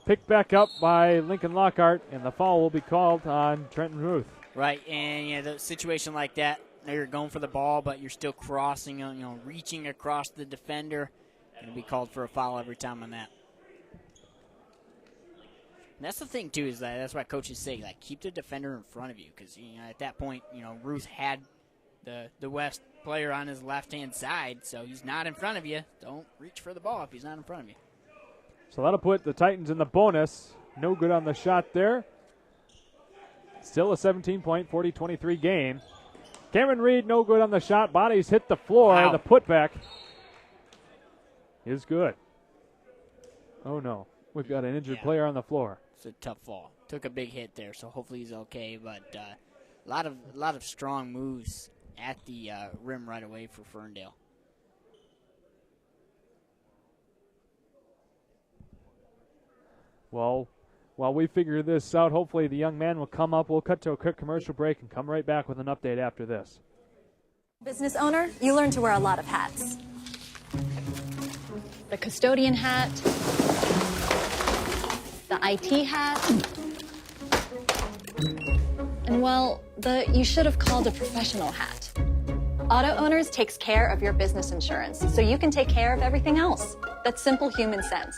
Picked back up by Lincoln Lockhart, and the foul will be called on Trenton Ruth. Right, and the situation like that, you're going for the ball, but you're still crossing, reaching across the defender. Going to be called for a foul every time on that. And that's the thing, too, is that's why coaches say, keep the defender in front of you, because at that point, Ruth had the West player on his left-hand side, so he's not in front of you. Don't reach for the ball if he's not in front of you. So that'll put the Titans in the bonus. No good on the shot there. Still a 17-point, 40-23 game. Cameron Reed, no good on the shot. Bodies hit the floor. Wow. The putback is good. Oh, no. We've got an injured player on the floor. It's a tough fall. Took a big hit there, so hopefully he's okay. But a lot of strong moves at the rim right away for Ferndale. Well, while we figure this out, hopefully the young man will come up. We'll cut to a quick commercial break and come right back with an update after this. Business owner, you learn to wear a lot of hats. The custodian hat, the IT hat, and well, the you should have called a professional hat. Auto Owners takes care of your business insurance, so you can take care of everything else. That's simple human sense.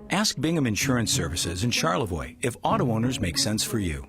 Ask Bingham Insurance Services in Charlevoix if auto owners make sense for you.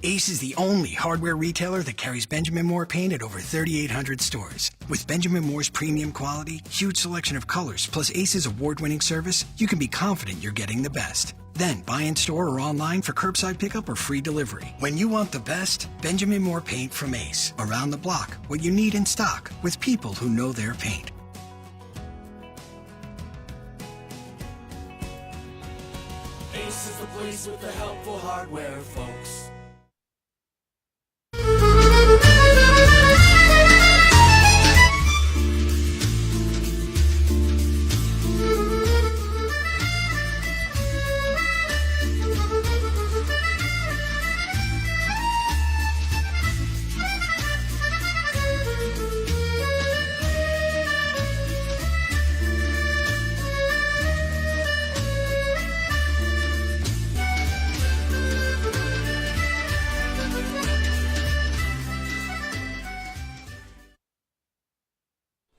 Ace is the only hardware retailer that carries Benjamin Moore paint at over 3,800 stores. With Benjamin Moore's premium quality, huge selection of colors, plus Ace's award-winning service, you can be confident you're getting the best. Then buy in store or online for curbside pickup or free delivery. When you want the best, Benjamin Moore paint from Ace. Around the block, what you need in stock, with people who know their paint. Ace is the place with the helpful hardware, folks.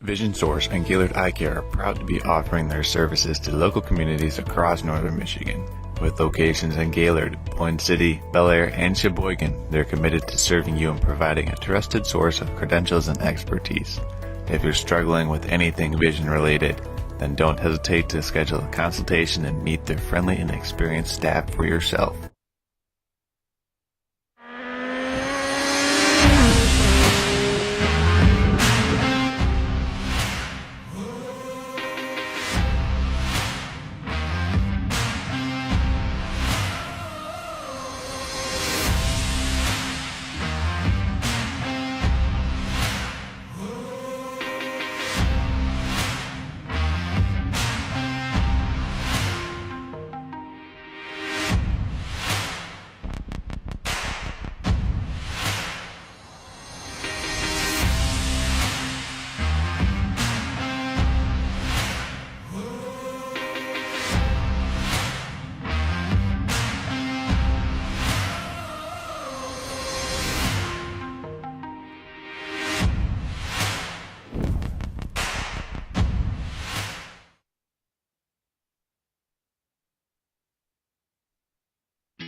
Vision Source and Gaylord Eye Care are proud to be offering their services to local communities across northern Michigan. With locations in Gaylord, Point City, Bel Air, and Sheboygan, they're committed to serving you and providing a trusted source of credentials and expertise. If you're struggling with anything vision related, then don't hesitate to schedule a consultation and meet their friendly and experienced staff for yourself.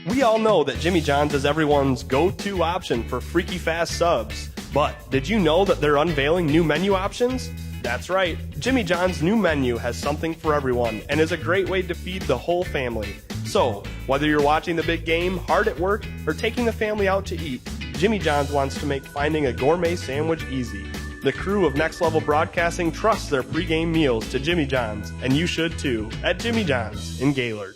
We all know that Jimmy John's is everyone's go-to option for freaky fast subs. But did you know that they're unveiling new menu options? That's right, Jimmy John's new menu has something for everyone and is a great way to feed the whole family. So, whether you're watching the big game, hard at work, or taking the family out to eat, Jimmy John's wants to make finding a gourmet sandwich easy. The crew of Next Level Broadcasting trusts their pregame meals to Jimmy John's, and you should too, at Jimmy John's in Gaylord.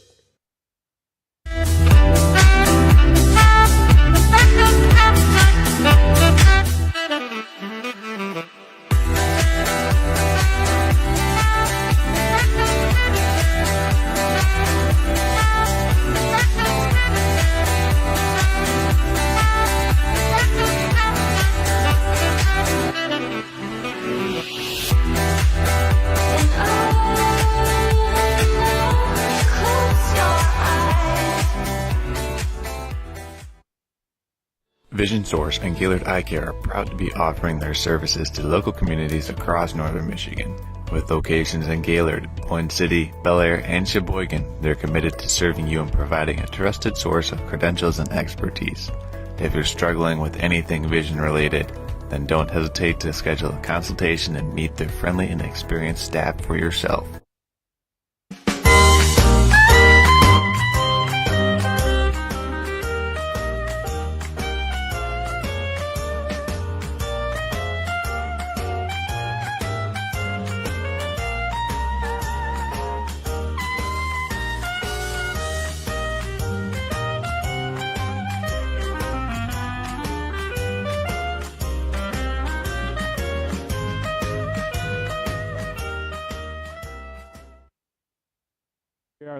Vision Source and Gaylord Eye Care are proud to be offering their services to local communities across northern Michigan. With locations in Gaylord, Owen City, Bel Air, and Sheboygan, they're committed to serving you and providing a trusted source of credentials and expertise. If you're struggling with anything vision related, then don't hesitate to schedule a consultation and meet their friendly and experienced staff for yourself.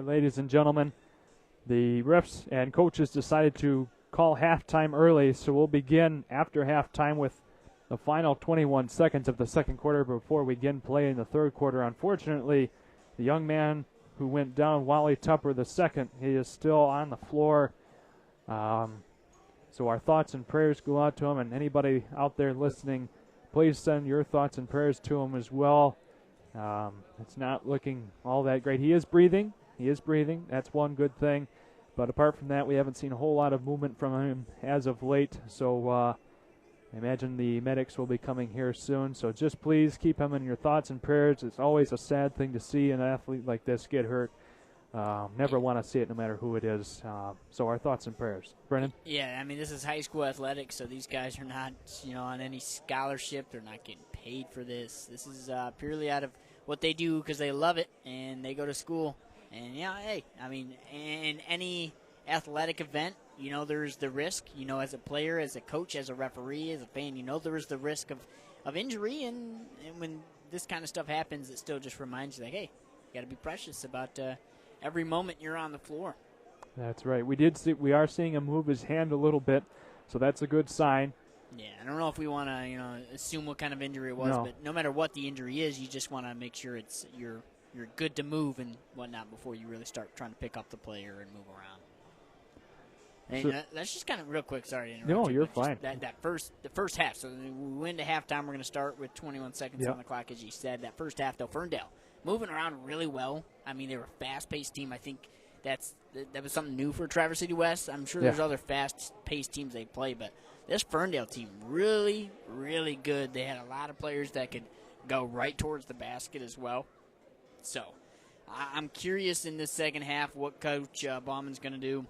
Ladies and gentlemen, the refs and coaches decided to call halftime early, so we'll begin after halftime with the final 21 seconds of the second quarter before we begin play in the third quarter. Unfortunately, the young man who went down, Wally Tupper II, he is still on the floor. So our thoughts and prayers go out to him, and anybody out there listening, please send your thoughts and prayers to him as well. It's not looking all that great. He is breathing. That's one good thing. But apart from that, we haven't seen a whole lot of movement from him as of late. So I imagine the medics will be coming here soon. So just please keep him in your thoughts and prayers. It's always a sad thing to see an athlete like this get hurt. Never want to see it no matter who it is. So our thoughts and prayers. Brennan? Yeah, I mean, this is high school athletics, so these guys are not, on any scholarship. They're not getting paid for this. This is purely out of what they do because they love it and they go to school. And, hey, I mean, in any athletic event, there's the risk, as a player, as a coach, as a referee, as a fan, there is the risk of injury. And when this kind of stuff happens, it still just reminds you, like, hey, you got to be precious about every moment you're on the floor. That's right. We are seeing him move his hand a little bit, so that's a good sign. Yeah, I don't know if we want to, assume what kind of injury it was, but no matter what the injury is, you just want to make sure you're good to move and whatnot before you really start trying to pick up the player and move around. And that's just kind of real quick. Sorry to interrupt. No, you're fine. The first half. So we went to halftime. We're going to start with 21 seconds on the clock, as you said. That first half, though, Ferndale moving around really well. I mean, they were a fast-paced team. I think that was something new for Traverse City West. I'm sure there's other fast-paced teams they play, but this Ferndale team really, really good. They had a lot of players that could go right towards the basket as well. So I'm curious in this second half what Coach Bauman's going to do.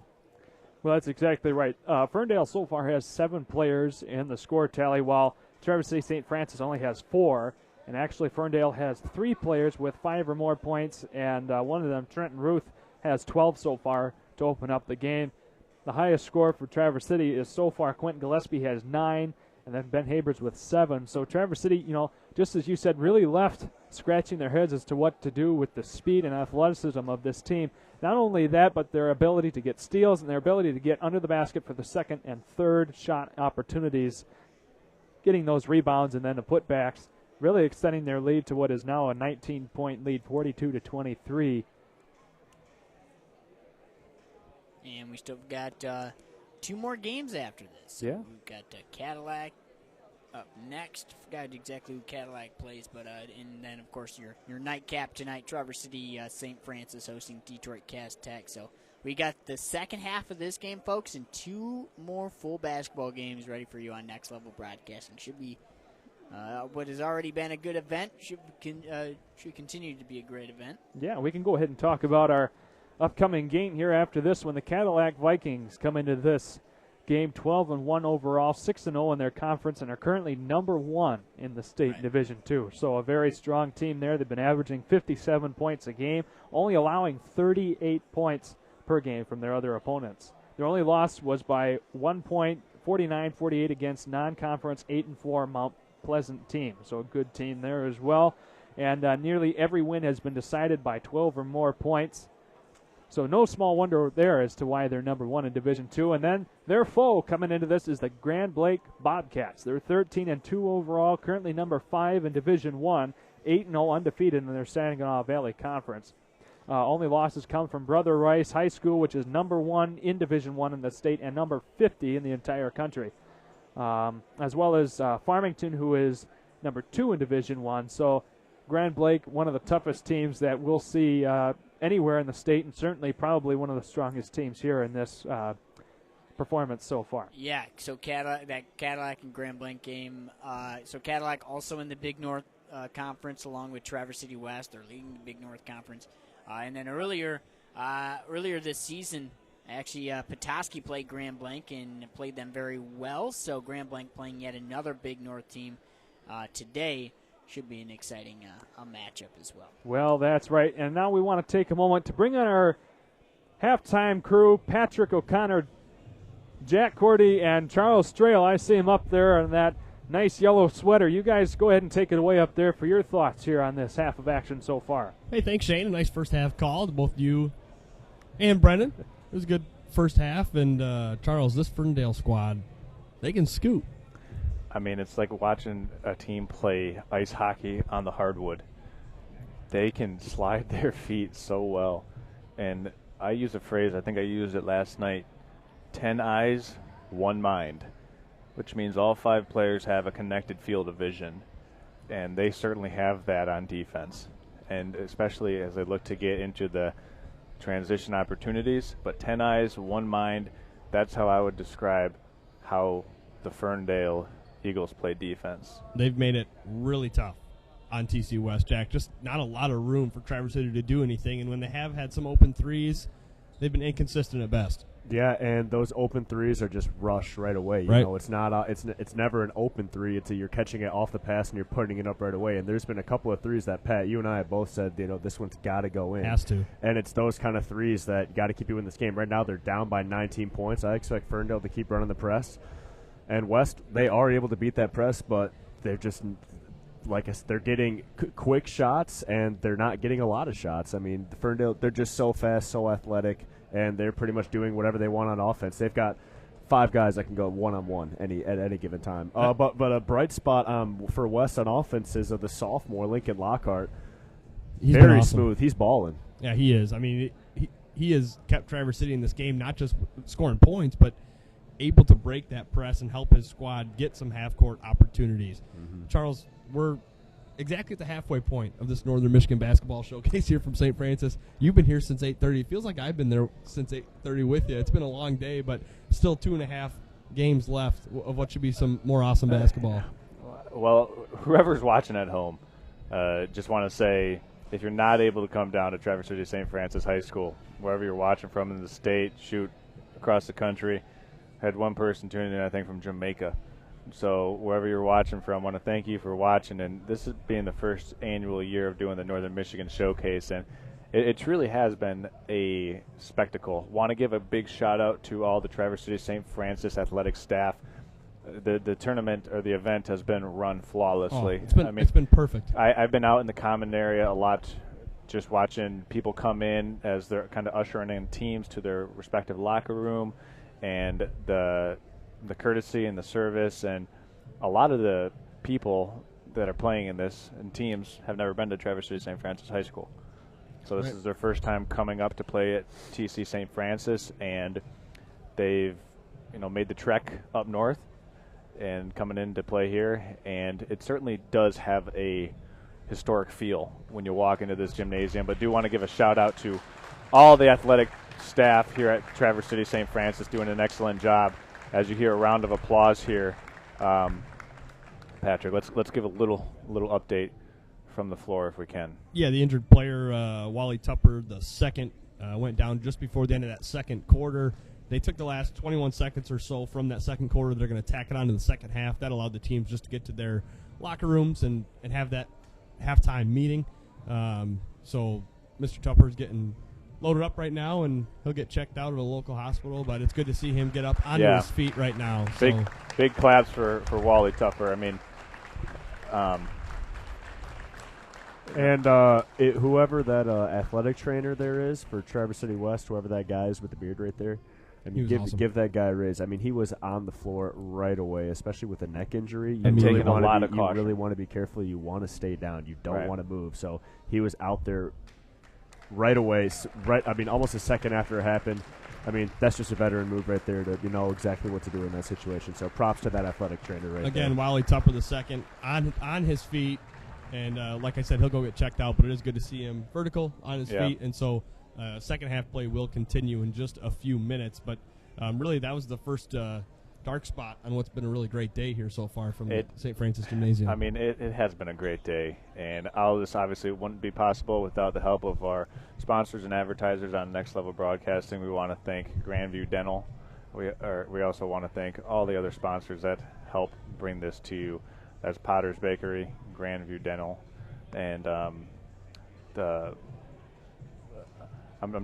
Well, that's exactly right. Ferndale so far has 7 players in the score tally, while Traverse City St. Francis only has 4. And actually, Ferndale has 3 players with 5 or more points, and one of them, Trenton Ruth, has 12 so far to open up the game. The highest score for Traverse City is so far Quentin Gillespie has 9, and then Ben Habers with 7. So Traverse City, just as you said, really left scratching their heads as to what to do with the speed and athleticism of this team. Not only that, but their ability to get steals and their ability to get under the basket for the second and third shot opportunities, getting those rebounds and then the putbacks, really extending their lead to what is now a 19-point lead, 42-23. And we still got 2 more games after this. Yeah. We've got Cadillac up next. Forgot exactly who Cadillac plays, but and then of course your nightcap tonight, Traverse City St. Francis hosting Detroit Cass Tech. So we got the second half of this game, folks, and 2 more full basketball games ready for you on Next Level Broadcasting. Should be what has already been a good event. Should continue to be a great event. Yeah, we can go ahead and talk about our upcoming game here after this when the Cadillac Vikings come into this game, 12-1 overall, 6-0 in their conference, and are currently number 1 in the state Division II. So a very strong team there. They've been averaging 57 points a game, only allowing 38 points per game from their other opponents. Their only loss was by 1 point, 49-48 against non-conference 8-4 Mount Pleasant team. So a good team there as well. And nearly every win has been decided by 12 or more points. So no small wonder there as to why they're number 1 in Division II. And then their foe coming into this is the Grand Blanc Bobcats. They're 13-2 overall, currently number 5 in Division I, 8-0 undefeated in their Saginaw Valley Conference. Only losses come from Brother Rice High School, which is number 1 in Division I in the state and number 50 in the entire country, as well as Farmington, who is number 2 in Division I. So Grand Blanc, one of the toughest teams that we'll see anywhere in the state, and certainly probably one of the strongest teams here in this performance so far. Yeah, so that Cadillac and Grand Blanc game. So Cadillac also in the Big North Conference along with Traverse City West. They're leading the Big North Conference. And then earlier this season, actually Petoskey played Grand Blanc and played them very well. So Grand Blanc playing yet another Big North team today. Should be an exciting matchup as well. Well, that's right. And now we want to take a moment to bring on our halftime crew, Patrick O'Connor, Jack Cordy, and Charles Strail. I see him up there in that nice yellow sweater. You guys go ahead and take it away up there for your thoughts here on this half of action so far. Hey, thanks, Shane. A nice first half call to both you and Brendan. It was a good first half. And, Charles, this Ferndale squad, they can scoot. I mean, it's like watching a team play ice hockey on the hardwood. They can slide their feet so well. And I use a phrase, I think I used it last night, 10 eyes, 1 mind, which means all 5 players have a connected field of vision. And they certainly have that on defense. And especially as they look to get into the transition opportunities. But 10 eyes, 1 mind, that's how I would describe how the Ferndale Eagles play defense. They've made it really tough on TC West, Jack. Just not a lot of room for Traverse City to do anything, and when they have had some open threes, they've been inconsistent at best. Yeah, and those open threes are just rushed right away. You know, it's not it's never an open three until you're catching it off the pass and you're putting it up right away. And there's been a couple of threes that, Pat, you and I both said, this one's got to go in. Has to. And it's those kind of threes that got to keep you in this game. Right now they're down by 19 points. I expect Ferndale to keep running the press. And West, they are able to beat that press, but they're just, they're getting quick shots, and they're not getting a lot of shots. I mean, Ferndale, they're just so fast, so athletic, and they're pretty much doing whatever they want on offense. They've got 5 guys that can go one-on-one at any given time. But a bright spot for West on offense is the sophomore, Lincoln Lockhart. He's very awesome. smooth. He's balling. Yeah, he is. I mean, he has kept Traverse City in this game, not just scoring points, but able to break that press and help his squad get some half-court opportunities. Mm-hmm. Charles, we're exactly at the halfway point of this Northern Michigan basketball showcase here from St. Francis. You've been here since 8:30. It feels like I've been there since 8:30 with you. It's been a long day, but still 2.5 games left of what should be some more awesome basketball. Well, whoever's watching at home, just want to say, if you're not able to come down to Traverse City St. Francis High School, wherever you're watching from in the state, shoot, across the country, had one person tuning in, I think, from Jamaica. So wherever you're watching from, I want to thank you for watching. And this is being the first annual year of doing the Northern Michigan Showcase, and it truly has been a spectacle. Want to give a big shout-out to all the Traverse City St. Francis athletic staff. The tournament or the event has been run flawlessly. It's been perfect. I've been out in the common area a lot, just watching people come in as they're kind of ushering in teams to their respective locker room, and the courtesy and the service, and a lot of the people that are playing in this and teams have never been to Traverse City St. Francis High School. So this is their first time coming up to play at TC St. Francis, and they've made the trek up north and coming in to play here, and it certainly does have a historic feel when you walk into this gymnasium. But do want to give a shout out to all the athletic staff here at Traverse City St. Francis doing an excellent job. As you hear a round of applause here, Patrick, let's give a little update from the floor if we can. Yeah, the injured player, Wally Tupper, the second, went down just before the end of that second quarter. they took the last 21 seconds or so from that second quarter. They're going to tack it on to the second half. That allowed the teams just to get to their locker rooms and have that halftime meeting. So Mr. Tupper's getting loaded up right now, and he'll get checked out at a local hospital, but it's good to see him get up onto his feet right now. Big claps for Wally Tupper. I mean, whoever that athletic trainer there is for Traverse City West, whoever that guy is with the beard right there, I mean, give that guy a raise. I mean, he was on the floor right away, especially with a neck injury. You really want to be careful. You want to stay down. You don't want to move. So he was out there right away. I mean, almost a second after it happened. I mean, that's just a veteran move right there to know exactly what to do in that situation. So props to that athletic trainer right there. Again, Wally Tupper the second on his feet. And like I said, he'll go get checked out, but it is good to see him vertical on his feet. And so second half play will continue in just a few minutes. But really, that was the first dark spot on what's been a really great day here so far from the St. Francis Gymnasium. I mean, it has been a great day. And all this obviously wouldn't be possible without the help of our sponsors and advertisers on Next Level Broadcasting. We want to thank Grandview Dental. We also want to thank all the other sponsors that help bring this to you. That's Potter's Bakery, Grandview Dental, and I'm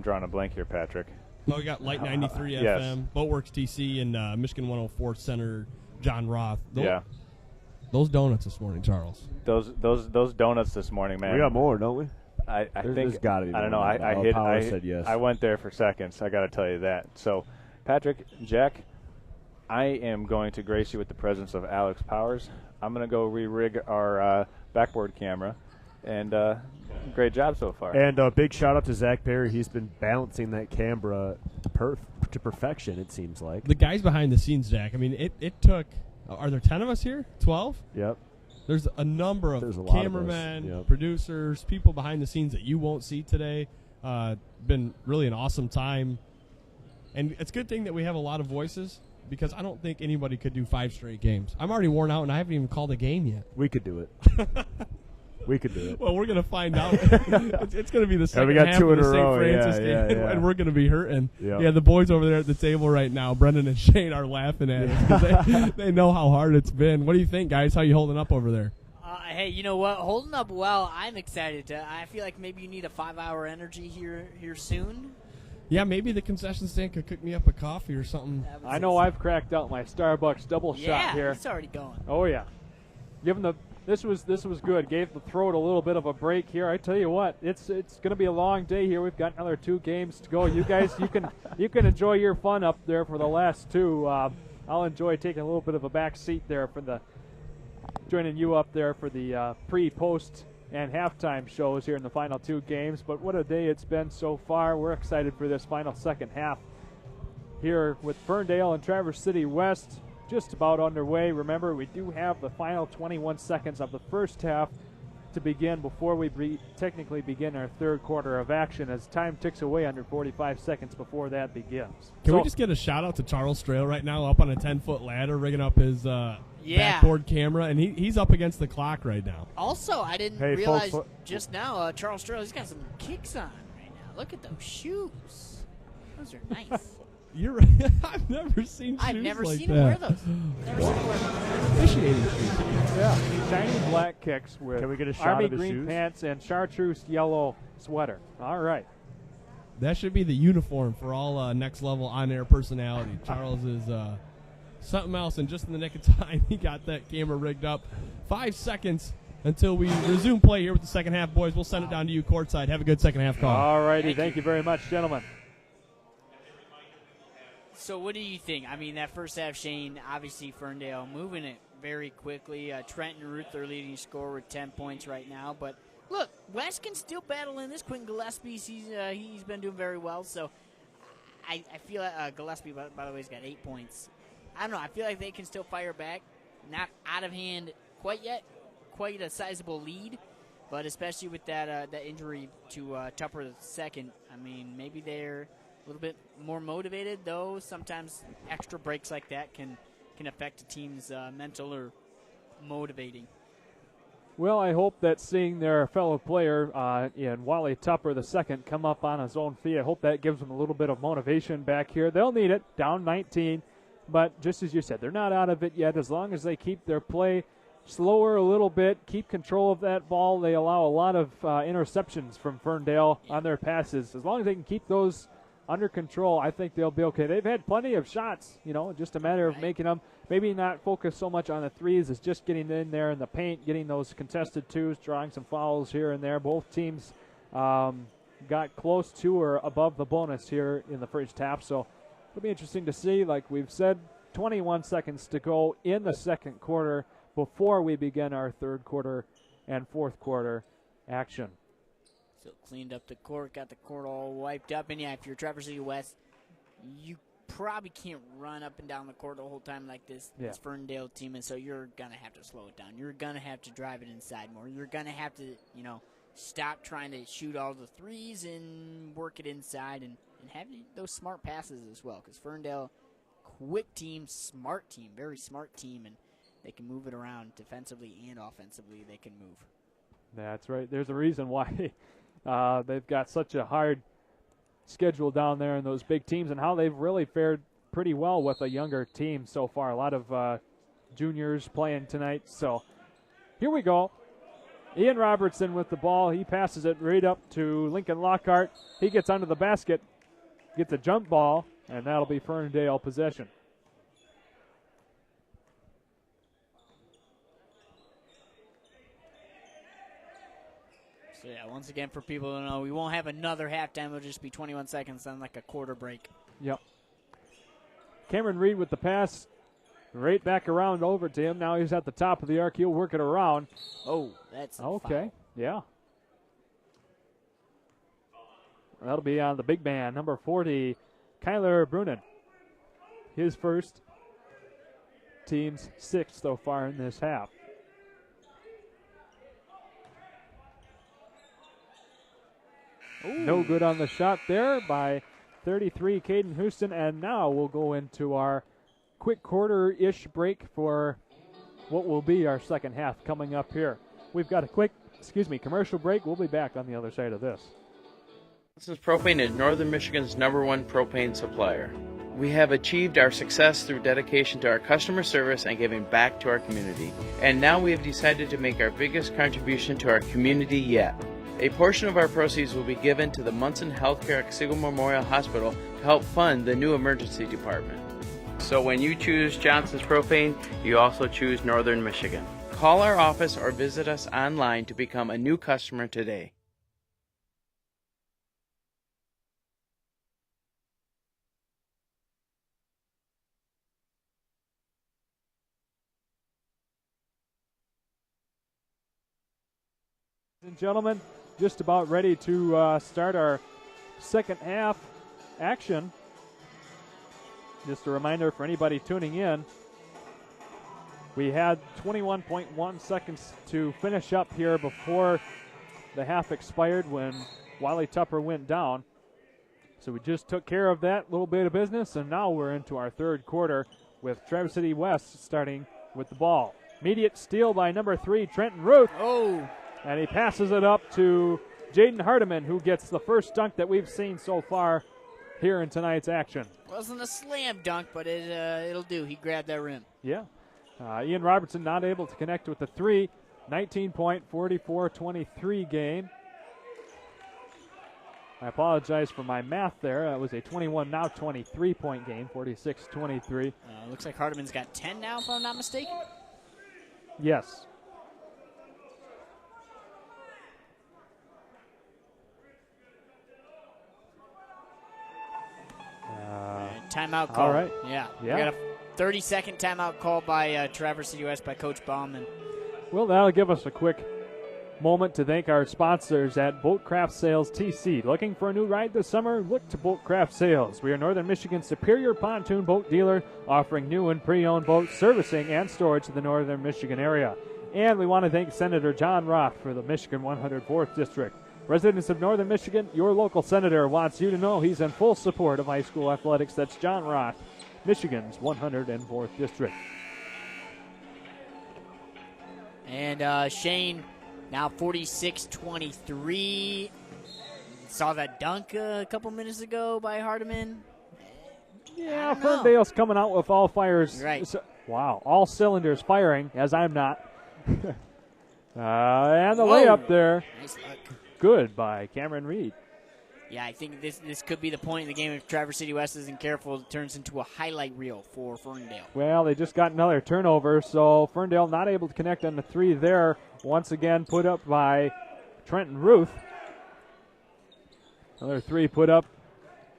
drawing a blank here, Patrick. Well, we got Light 93 FM, Boatworks TC, and Michigan 104 Center, John Roth. Those donuts this morning, Charles. Those donuts this morning, man. We got more, don't we? I think there's got to be. I don't know. I said yes. I went there for seconds. I got to tell you that. So, Patrick, Jack, I am going to grace you with the presence of Alex Powers. I'm going to go re-rig our backboard camera, and great job so far. And a big shout out to Zach Perry. He's been balancing that camera to perfection, it seems like. The guys behind the scenes, Jack, I mean, it took, are there 10 of us here? 12? Yep. There's a number of cameramen, producers, people behind the scenes that you won't see today. Been really an awesome time. And it's a good thing that we have a lot of voices, because I don't think anybody could do 5 straight games. I'm already worn out, and I haven't even called a game yet. We could do it. We could do it. Well, we're going to find out. It's going to be the second half of the St. Francis game, and we're going to be hurting. Yep. Yeah, the boys over there at the table right now, Brendan and Shane, are laughing at us because they know how hard it's been. What do you think, guys? How you holding up over there? Hey, you know what? Holding up well. I'm excited. I feel like maybe you need a 5-hour energy here soon. Yeah, maybe the concession stand could cook me up a coffee or something. I know I've cracked out my Starbucks double shot here. Yeah, it's already going. Oh yeah, this was good. Gave the throat a little bit of a break here. I tell you what, it's going to be a long day here. We've got another 2 games to go. You guys, you can enjoy your fun up there for the last 2. I'll enjoy taking a little bit of a back seat there joining you up there for the pre, post, and halftime shows here in the final 2 games. But what a day it's been so far. We're excited for this final second half here with Ferndale and Traverse City West just about underway. Remember, we do have the final 21 seconds of the first half to begin before we technically begin our third quarter of action, as time ticks away under 45 seconds before that begins. Can we just get a shout out to Charles Strail right now, up on a 10-foot ladder, rigging up his backboard camera, and he's up against the clock right now. Also, I didn't realize just now, Charles Strail, he's got some kicks on right now. Look at those shoes. Those are nice. You're right. I've never seen shoes him like wear that. those. Never seen him wear those. Officiating shoes. Yeah, shiny black kicks with Can we get a shot army of his green shoes? pants and chartreuse yellow sweater. All right. That should be the uniform for all next level on-air personality. Charles is something else, and just in the nick of time, he got that camera rigged up. 5 seconds until we resume play here with the second half, boys. We'll send it down to you courtside. Have a good second half call. All righty. Thank you very much, gentlemen. So what do you think? I mean, that first half, Shane, obviously Ferndale moving it very quickly. Trenton Ruth, their leading scorer, with 10 points right now. But, look, West can still battle in this. Quentin Gillespie, he's been doing very well. So I feel like Gillespie, by the way, has got 8 points. I don't know. I feel like they can still fire back. Not out of hand quite yet. Quite a sizable lead. But especially with that injury to Tupper II, I mean, maybe they're a little bit more motivated, though sometimes extra breaks like that can affect a team's mental or motivating. Well, I hope that seeing their fellow player in Wally Tupper II come up on his own feet, I hope that gives them a little bit of motivation back here. They'll need it, down 19. But just as you said, they're not out of it yet. As long as they keep their play slower a little bit, keep control of that ball, they allow a lot of interceptions from Ferndale on their passes. As long as they can keep those under control, I think they'll be okay. They've had plenty of shots, just a matter of making them. Maybe not focus so much on the threes as just getting in there in the paint, getting those contested twos, drawing some fouls here and there. Both teams got close to or above the bonus here in the first half, so it'll be interesting to see. Like we've said, 21 seconds to go in the second quarter before we begin our third quarter and fourth quarter action. So cleaned up the court, got the court all wiped up. And, yeah, if you're Traverse City West, you probably can't run up and down the court the whole time like this Ferndale team. And so you're going to have to slow it down. You're going to have to drive it inside more. You're going to have to, stop trying to shoot all the threes and work it inside and have those smart passes as well. Because Ferndale, quick team, smart team, very smart team, and they can move it around defensively and offensively. They can move. That's right. There's a reason why they've got such a hard schedule down there in those big teams and how they've really fared pretty well with a younger team so far. A lot of juniors playing tonight. So here we go. Ian Robertson with the ball. He passes it right up to Lincoln Lockhart. He gets under the basket, gets a jump ball, and that'll be Ferndale possession. So, yeah, once again, for people to know, we won't have another halftime. It'll just be 21 seconds, then like a quarter break. Yep. Cameron Reed with the pass. Right back around over to him. Now he's at the top of the arc. He'll work it around. Oh, that's okay. Yeah. That'll be on the big man, number 40, Kyler Brunin. His first, team's sixth so far in this half. Ooh. No good on the shot there by 33, Caden Houston. And now we'll go into our quick quarter-ish break for what will be our second half coming up here. We've got a quick, commercial break. We'll be back on the other side of this. Johnson's Propane is Northern Michigan's #1 propane supplier. We have achieved our success through dedication to our customer service and giving back to our community. And now we have decided to make our biggest contribution to our community yet. A portion of our proceeds will be given to the Munson Healthcare Siegel Memorial Hospital to help fund the new emergency department. So when you choose Johnson's Propane, you also choose Northern Michigan. Call our office or visit us online to become a new customer today. Ladies and gentlemen, just about ready to start our second half action. Just a reminder for anybody tuning in, we had 21.1 seconds to finish up here before the half expired when Wiley Tupper went down. So we just took care of that little bit of business, and now we're into our third quarter with Traverse City West starting with the ball. Immediate steal by number 3, Trenton Ruth. Oh! And he passes it up to Jaden Hardiman, who gets the first dunk that we've seen so far here in tonight's action. Wasn't a slam dunk, but it'll do. He grabbed that rim. Yeah. Ian Robertson not able to connect with the 3. 19-point, 44-23 game. I apologize for my math there. That was a 21, now 23-point game, 46-23. Looks like Hardiman's got 10 now, if I'm not mistaken. Yes. And timeout call. All right. Yeah. We got a 30-second timeout call by Traverse City West by Coach Bauman. Well, that'll give us a quick moment to thank our sponsors at Boatcraft Sales TC. Looking for a new ride this summer? Look to Boatcraft Sales. We are Northern Michigan's superior pontoon boat dealer, offering new and pre-owned boats, servicing, and storage in the Northern Michigan area. And we want to thank Senator John Roth for the Michigan 104th District. Residents of Northern Michigan, your local senator wants you to know he's in full support of high school athletics. That's John Roth, Michigan's 104th District. And Shane now 46-23. Saw that dunk a couple minutes ago by Hardiman. Yeah, Ferndale's coming out with all fires. Right. Wow, all cylinders firing, as I'm not. And the layup there. Nice luck. Good by Cameron Reed. Yeah, I think this could be the point in the game if Traverse City West isn't careful. It turns into a highlight reel for Ferndale. Well, they just got another turnover, so Ferndale not able to connect on the three there. Once again put up by Trenton Ruth. Another three put up.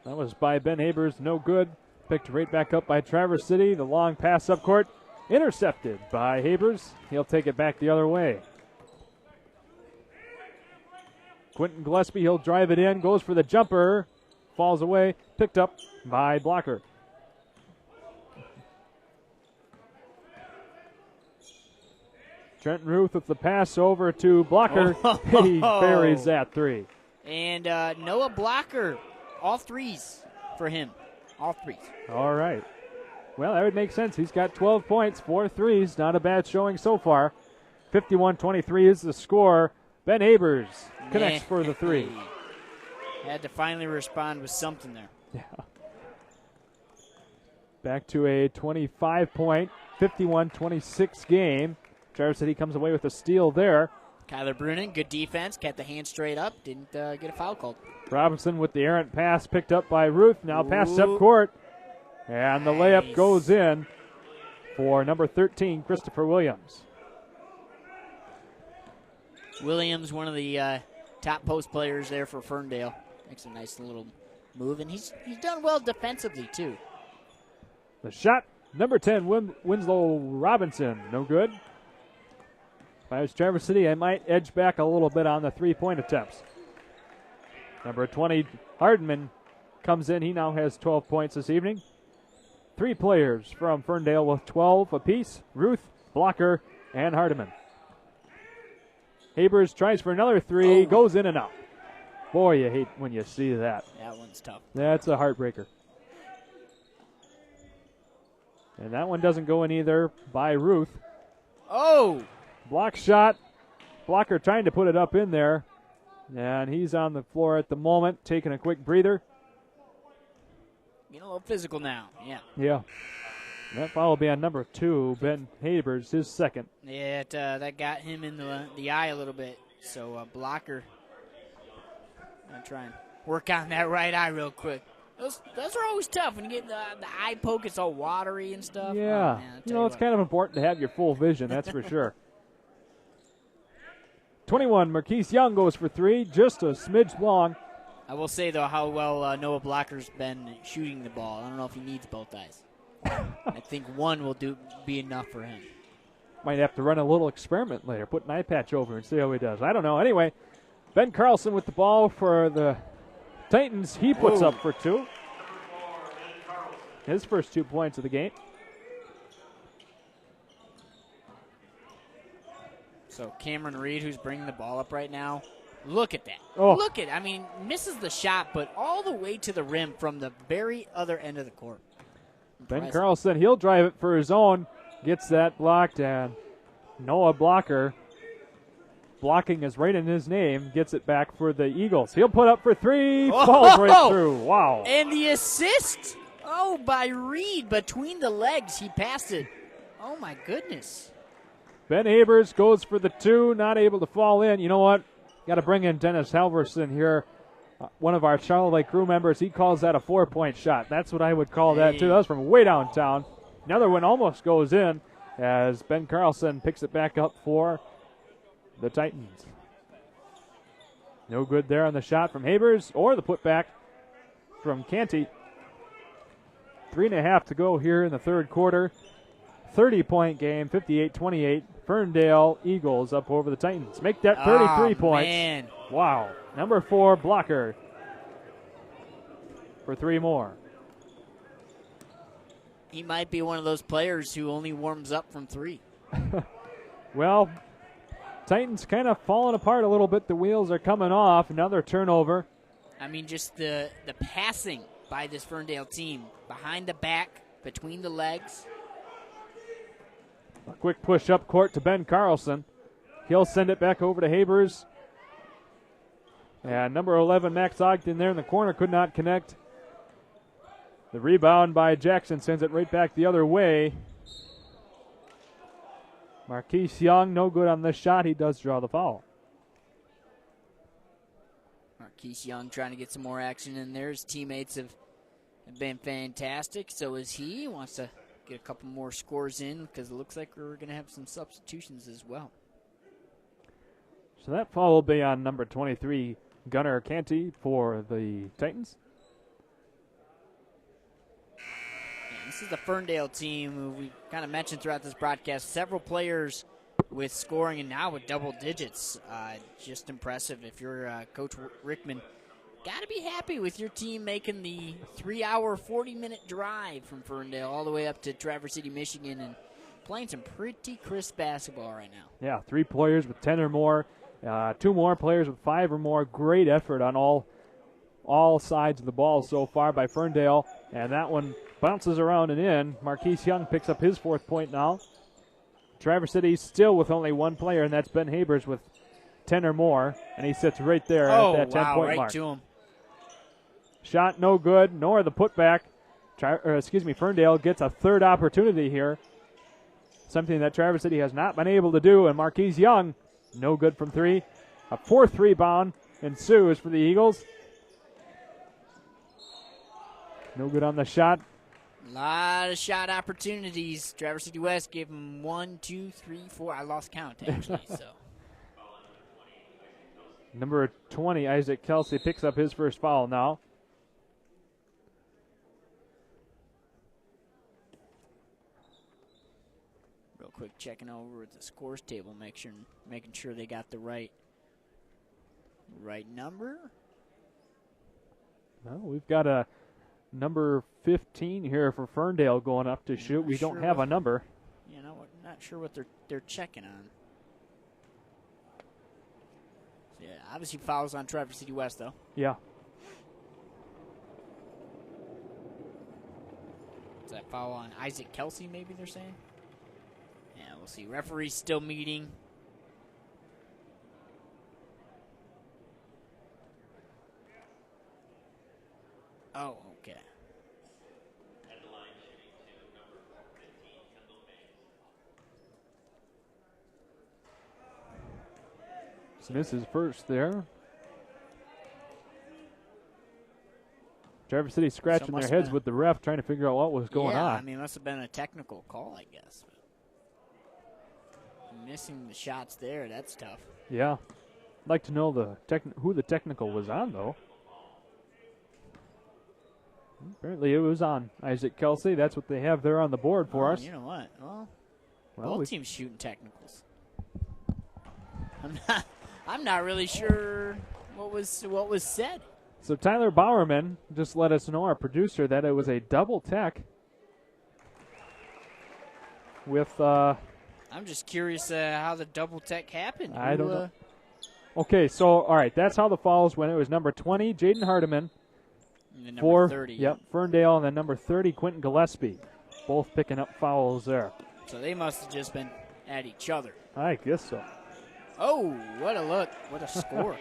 That was by Ben Habers, no good. Picked right back up by Traverse City. The long pass up court, intercepted by Habers. He'll take it back the other way. Quentin Gillespie, he'll drive it in, goes for the jumper, falls away, picked up by Blocker. Trenton Ruth with the pass over to Blocker. He buries that three. And Noah Blocker, all threes for him. All threes. All right. Well, that would make sense. He's got 12 points, 4 threes. Not a bad showing so far. 51-23 is the score. Ben Habers connects for the three. Had to finally respond with something there. Yeah. Back to a 25-point, 51-26 game. Traverse City comes away with a steal there. Kyler Brunin, good defense, kept the hand straight up, didn't get a foul called. Robinson with the errant pass picked up by Ruth. Now passed up court. And the layup goes in for number 13, Christopher Williams. Williams, one of the top post players there for Ferndale. Makes a nice little move, and he's done well defensively, too. The shot, number 10, Winslow Robinson, no good. If I was Traverse City, I might edge back a little bit on the three-point attempts. Number 20, Hardman, comes in. He now has 12 points this evening. 3 players from Ferndale with 12 apiece, Ruth, Blocker, and Hardiman. Habers tries for another three, goes in and out. Boy, you hate when you see that. That one's tough. That's a heartbreaker. And that one doesn't go in either by Ruth. Oh! Block shot. Blocker trying to put it up in there. And he's on the floor at the moment, taking a quick breather. Getting a little physical now, yeah. Yeah. That foul will be on number 2, Ben Habers, his second. Yeah, that got him in the eye a little bit. So Blocker, I'm trying to work on that right eye real quick. Those are always tough when you get the eye poke. It's all watery and stuff. Yeah, oh, man, it's kind of important to have your full vision, that's for sure. 21, Marquise Young goes for 3, just a smidge long. I will say, though, how well Noah Blocker's been shooting the ball. I don't know if he needs both eyes. I think one will be enough for him. Might have to run a little experiment later, put an eye patch over and see how he does. I don't know. Anyway, Ben Carlson with the ball for the Titans. He puts up for 2. His first 2 points of the game. So Cameron Reed, who's bringing the ball up right now, look at that. Oh. Look at, misses the shot, but all the way to the rim from the very other end of the court. Ben Carlson, he'll drive it for his own, gets that blocked, and Noah Blocker, blocking is right in his name, gets it back for the Eagles. He'll put up for 3, falls right through. Wow. And the assist, by Reed between the legs. He passed it. Oh, my goodness. Ben Habers goes for the 2, not able to fall in. You know what? Got to bring in Dennis Halverson here. One of our Charlotte Lake crew members, he calls that a 4-point shot. That's what I would call that, too. That was from way downtown. Another one almost goes in as Ben Carlson picks it back up for the Titans. No good there on the shot from Habers or the putback from Canty. 3.5 to go here in the third quarter. 30-point game, 58-28. Ferndale Eagles up over the Titans. Make that 33 points. Man. Wow. Number 4, Blocker for 3 more. He might be one of those players who only warms up from 3. Well, Titans kind of falling apart a little bit. The wheels are coming off. Another turnover. Just the passing by this Ferndale team. Behind the back, between the legs. A quick push up court to Ben Carlson. He'll send it back over to Habers. And number 11, Max Ogden there in the corner could not connect. The rebound by Jackson sends it right back the other way. Marquise Young, no good on this shot. He does draw the foul. Marquise Young trying to get some more action in there. His teammates have been fantastic. So is he. He wants to get a couple more scores in because it looks like we're going to have some substitutions as well. So that foul will be on number 23, Gunnar Canty for the Titans. This is the Ferndale team who we kind of mentioned throughout this broadcast. Several players with scoring and now with double digits. Just impressive. If you're Coach Rickman, got to be happy with your team making the 3-hour, 40-minute drive from Ferndale all the way up to Traverse City, Michigan, and playing some pretty crisp basketball right now. Yeah, 3 players with 10 or more, 2 more players with 5 or more. Great effort on all sides of the ball so far by Ferndale, and that one bounces around and in. Marquise Young picks up his 4th point now. Traverse City still with only 1 player, and that's Ben Habers with 10 or more, and he sits right there at that 10-point right mark. To him. Shot no good, nor the putback. Ferndale gets a 3rd opportunity here, something that Traverse City has not been able to do, and Marquise Young, no good from 3. A 4th rebound ensues for the Eagles. No good on the shot. A lot of shot opportunities. Traverse City West gave him 1, 2, 3, 4. I lost count, actually. So Number 20, Isaac Kelsey, picks up his first foul now. real quick, checking over at the scores table, making sure they got the right number. Well, we've got a number 15 here for Ferndale going up to shoot. We don't have a number. You know, I'm not sure what they're checking on. So, yeah, obviously fouls on Traverse City West, though. Yeah. Is that foul on Isaac Kelsey, maybe they're saying? Yeah, we'll see. Referee's still meeting. Oh, okay. So this is first there. Traverse City scratching their heads with the ref, trying to figure out what was going on. I mean, it must have been a technical call, I guess. Missing the shots there, that's tough. Yeah. I'd like to know who the technical was on, though. Apparently it was on Isaac Kelsey. That's what they have there on the board for us. You know what? Well both teams shooting technicals. I'm not really sure what was said. So Tyler Bowerman just let us know, our producer, that it was a double tech with I'm just curious how the double tech happened. I don't know. Okay, so all right, that's how the fouls went. It was number 20, Jaden Hardiman. And number 30. Yep, Ferndale, and then number 30, Quentin Gillespie. Both picking up fouls there. So they must have just been at each other. I guess so. Oh, what a look. What a score.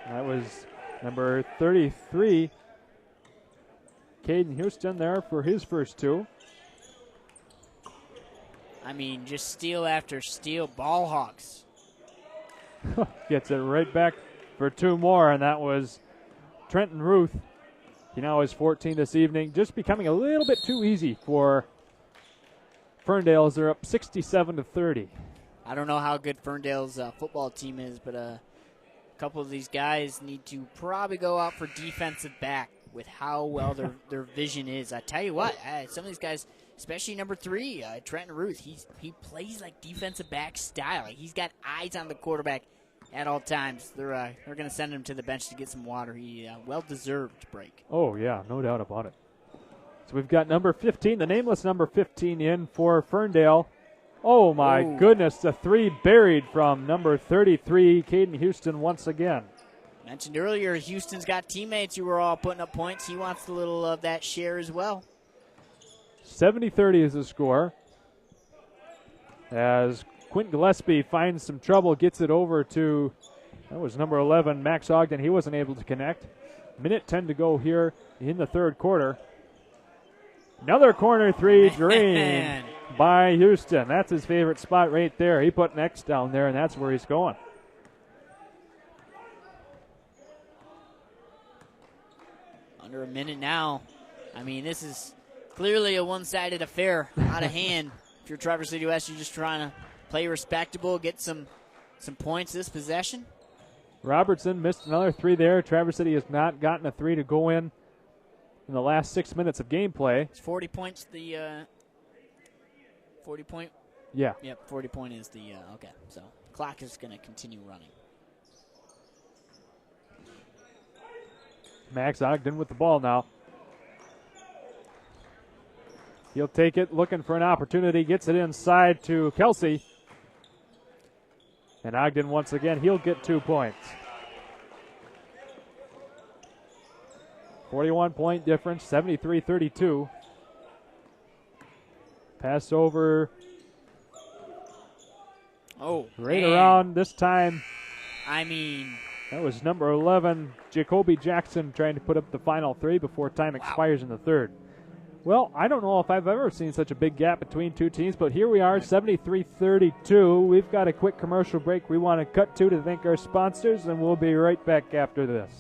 That was number 33, Caden Houston there for his first two. I mean, just steal after steal. Ball Hawks. Gets it right back for two more, and that was Trenton Ruth. He now has 14 this evening. Just becoming a little bit too easy for Ferndale as they're up 67-30. I don't know how good Ferndale's football team is, but a couple of these guys need to probably go out for defensive back with how well their vision is. I tell you what, some of these guys, especially number 3, Trenton Ruth, he plays like defensive back style. Like he's got eyes on the quarterback at all times. They're going to send him to the bench to get some water. He well-deserved break. Oh, yeah, no doubt about it. So we've got number 15, the nameless number 15 in for Ferndale. Oh, my goodness, the three buried from number 33, Caden Houston once again. Mentioned earlier, Houston's got teammates who are all putting up points. He wants a little of that share as well. 70-30 is the score. As Quint Gillespie finds some trouble, gets it over to, that was number 11, Max Ogden. He wasn't able to connect. Minute 10 to go here in the third quarter. Another corner three drained by Houston. That's his favorite spot right there. He put an X down there, and that's where he's going. Under a minute now. I mean, this is clearly a one-sided affair, out of hand. If you're Traverse City West, you're just trying to play respectable, get some points this possession. Robertson missed another three there. Traverse City has not gotten a three to go in the last 6 minutes of gameplay. It's 40 points the 40 point? Yeah. Yep, 40 point is the, okay. So clock is going to continue running. Max Ogden with the ball now. He'll take it, looking for an opportunity, gets it inside to Kelsey. And Ogden, once again, he'll get 2 points. 41-point difference, 73-32. Pass over. Oh, right man. around this time. I mean, that was number 11, Jacoby Jackson, trying to put up the final three before time expires in the third. Well, I don't know if I've ever seen such a big gap between two teams, but here we are, 73-32. We've got a quick commercial break we want to cut to thank our sponsors, and we'll be right back after this.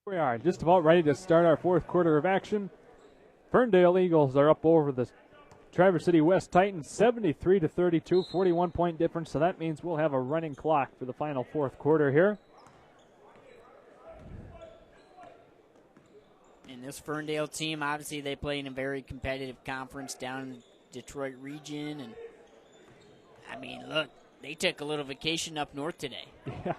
We are just about ready to start our fourth quarter of action. Ferndale Eagles are up over the Traverse City West Titans, 73-32, 41-point difference. So that means we'll have a running clock for the final fourth quarter here. And this Ferndale team, obviously, they play in a very competitive conference down in the Detroit region. And, I mean, look, they took a little vacation up north today. Yeah.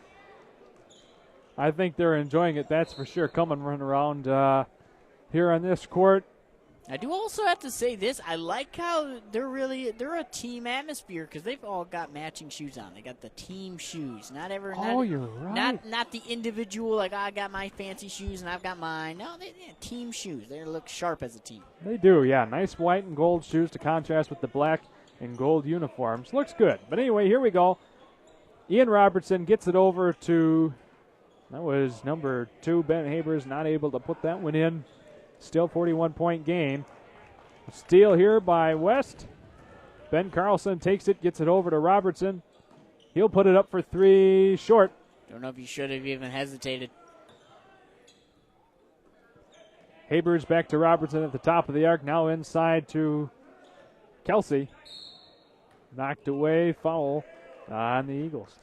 I think they're enjoying it, that's for sure. Come and run around here on this court. I do also have to say this. I like how they're a team atmosphere because they've all got matching shoes on. They got the team shoes. You're right. Not the individual, like, I got my fancy shoes and I've got mine. No, they team shoes. They look sharp as a team. They do, yeah. Nice white and gold shoes to contrast with the black and gold uniforms. Looks good. But anyway, here we go. Ian Robertson gets it over to... That was number 2, Ben Habers, not able to put that one in. Still 41-point game. Steal here by West. Ben Carlson takes it, gets it over to Robertson. He'll put it up for 3, short. Don't know if you should have even hesitated. Habers back to Robertson at the top of the arc. Now inside to Kelsey. Knocked away, foul on the Eagles.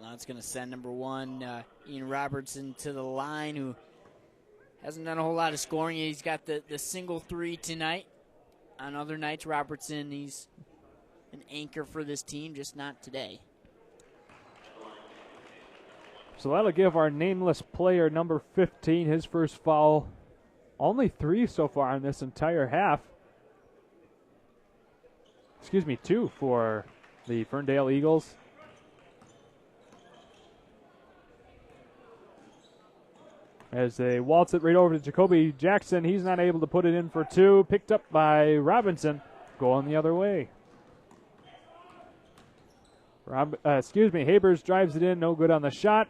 Now it's going to send number 1, Ian Robertson, to the line, who hasn't done a whole lot of scoring. He's got the single 3 tonight. On other nights, Robertson, he's an anchor for this team, just not today. So that'll give our nameless player, number 15, his first foul. Only 3 so far in this entire half. 2 for the Ferndale Eagles. As they waltz it right over to Jacoby Jackson. He's not able to put it in for 2. Picked up by Robinson. Going the other way. Habers drives it in, no good on the shot.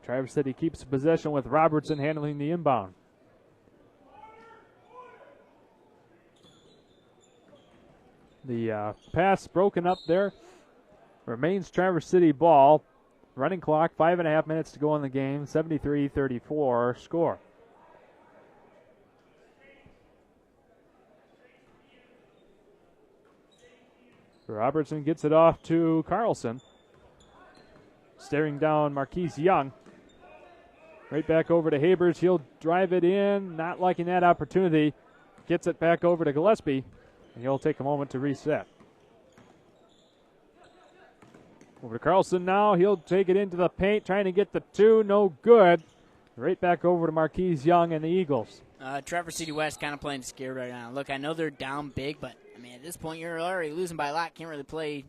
Traverse City keeps possession with Robertson handling the inbound. The pass broken up there. Remains Traverse City ball. Running clock, 5.5 minutes to go in the game. 73-34 score. Robertson gets it off to Carlson. Staring down Marquise Young. Right back over to Habers. He'll drive it in. Not liking that opportunity. Gets it back over to Gillespie. And he'll take a moment to reset. Over to Carlson now. He'll take it into the paint. Trying to get the two. No good. Right back over to Marquise Young and the Eagles. Traverse City West kind of playing scared right now. Look, I know they're down big, but I mean, at this point, you're already losing by a lot. Can't really play